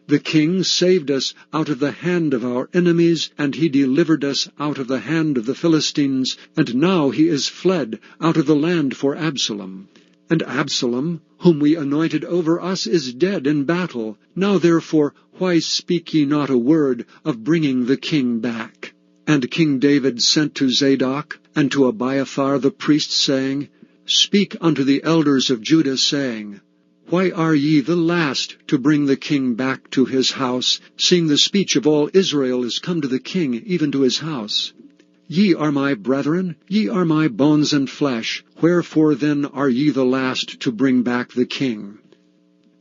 The king saved us out of the hand of our enemies, and he delivered us out of the hand of the Philistines, and now he is fled out of the land for Absalom. And Absalom, whom we anointed over us, is dead in battle. Now therefore, why speak ye not a word of bringing the king back? And King David sent to Zadok and to Abiathar the priest, saying, Speak unto the elders of Judah, saying, Why are ye the last to bring the king back to his house, seeing the speech of all Israel is come to the king, even to his house? Ye are my brethren, ye are my bones and flesh. Wherefore then are ye the last to bring back the king?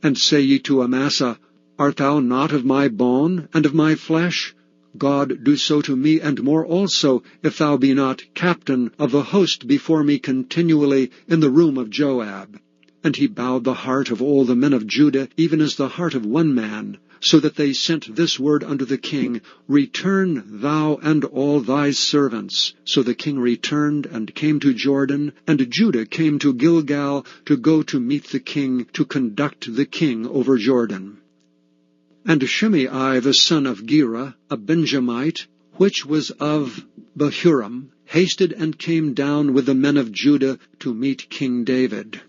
And say ye to Amasa, Art thou not of my bone and of my flesh? God do so to me, and more also, if thou be not captain of the host before me continually in the room of Joab. And he bowed the heart of all the men of Judah, even as the heart of one man, so that they sent this word unto the king, Return thou and all thy servants. So the king returned and came to Jordan, and Judah came to Gilgal to go to meet the king, to conduct the king over Jordan. And Shimei the son of Gera, a Benjamite, which was of Bahurim, hasted and came down with the men of Judah to meet King David.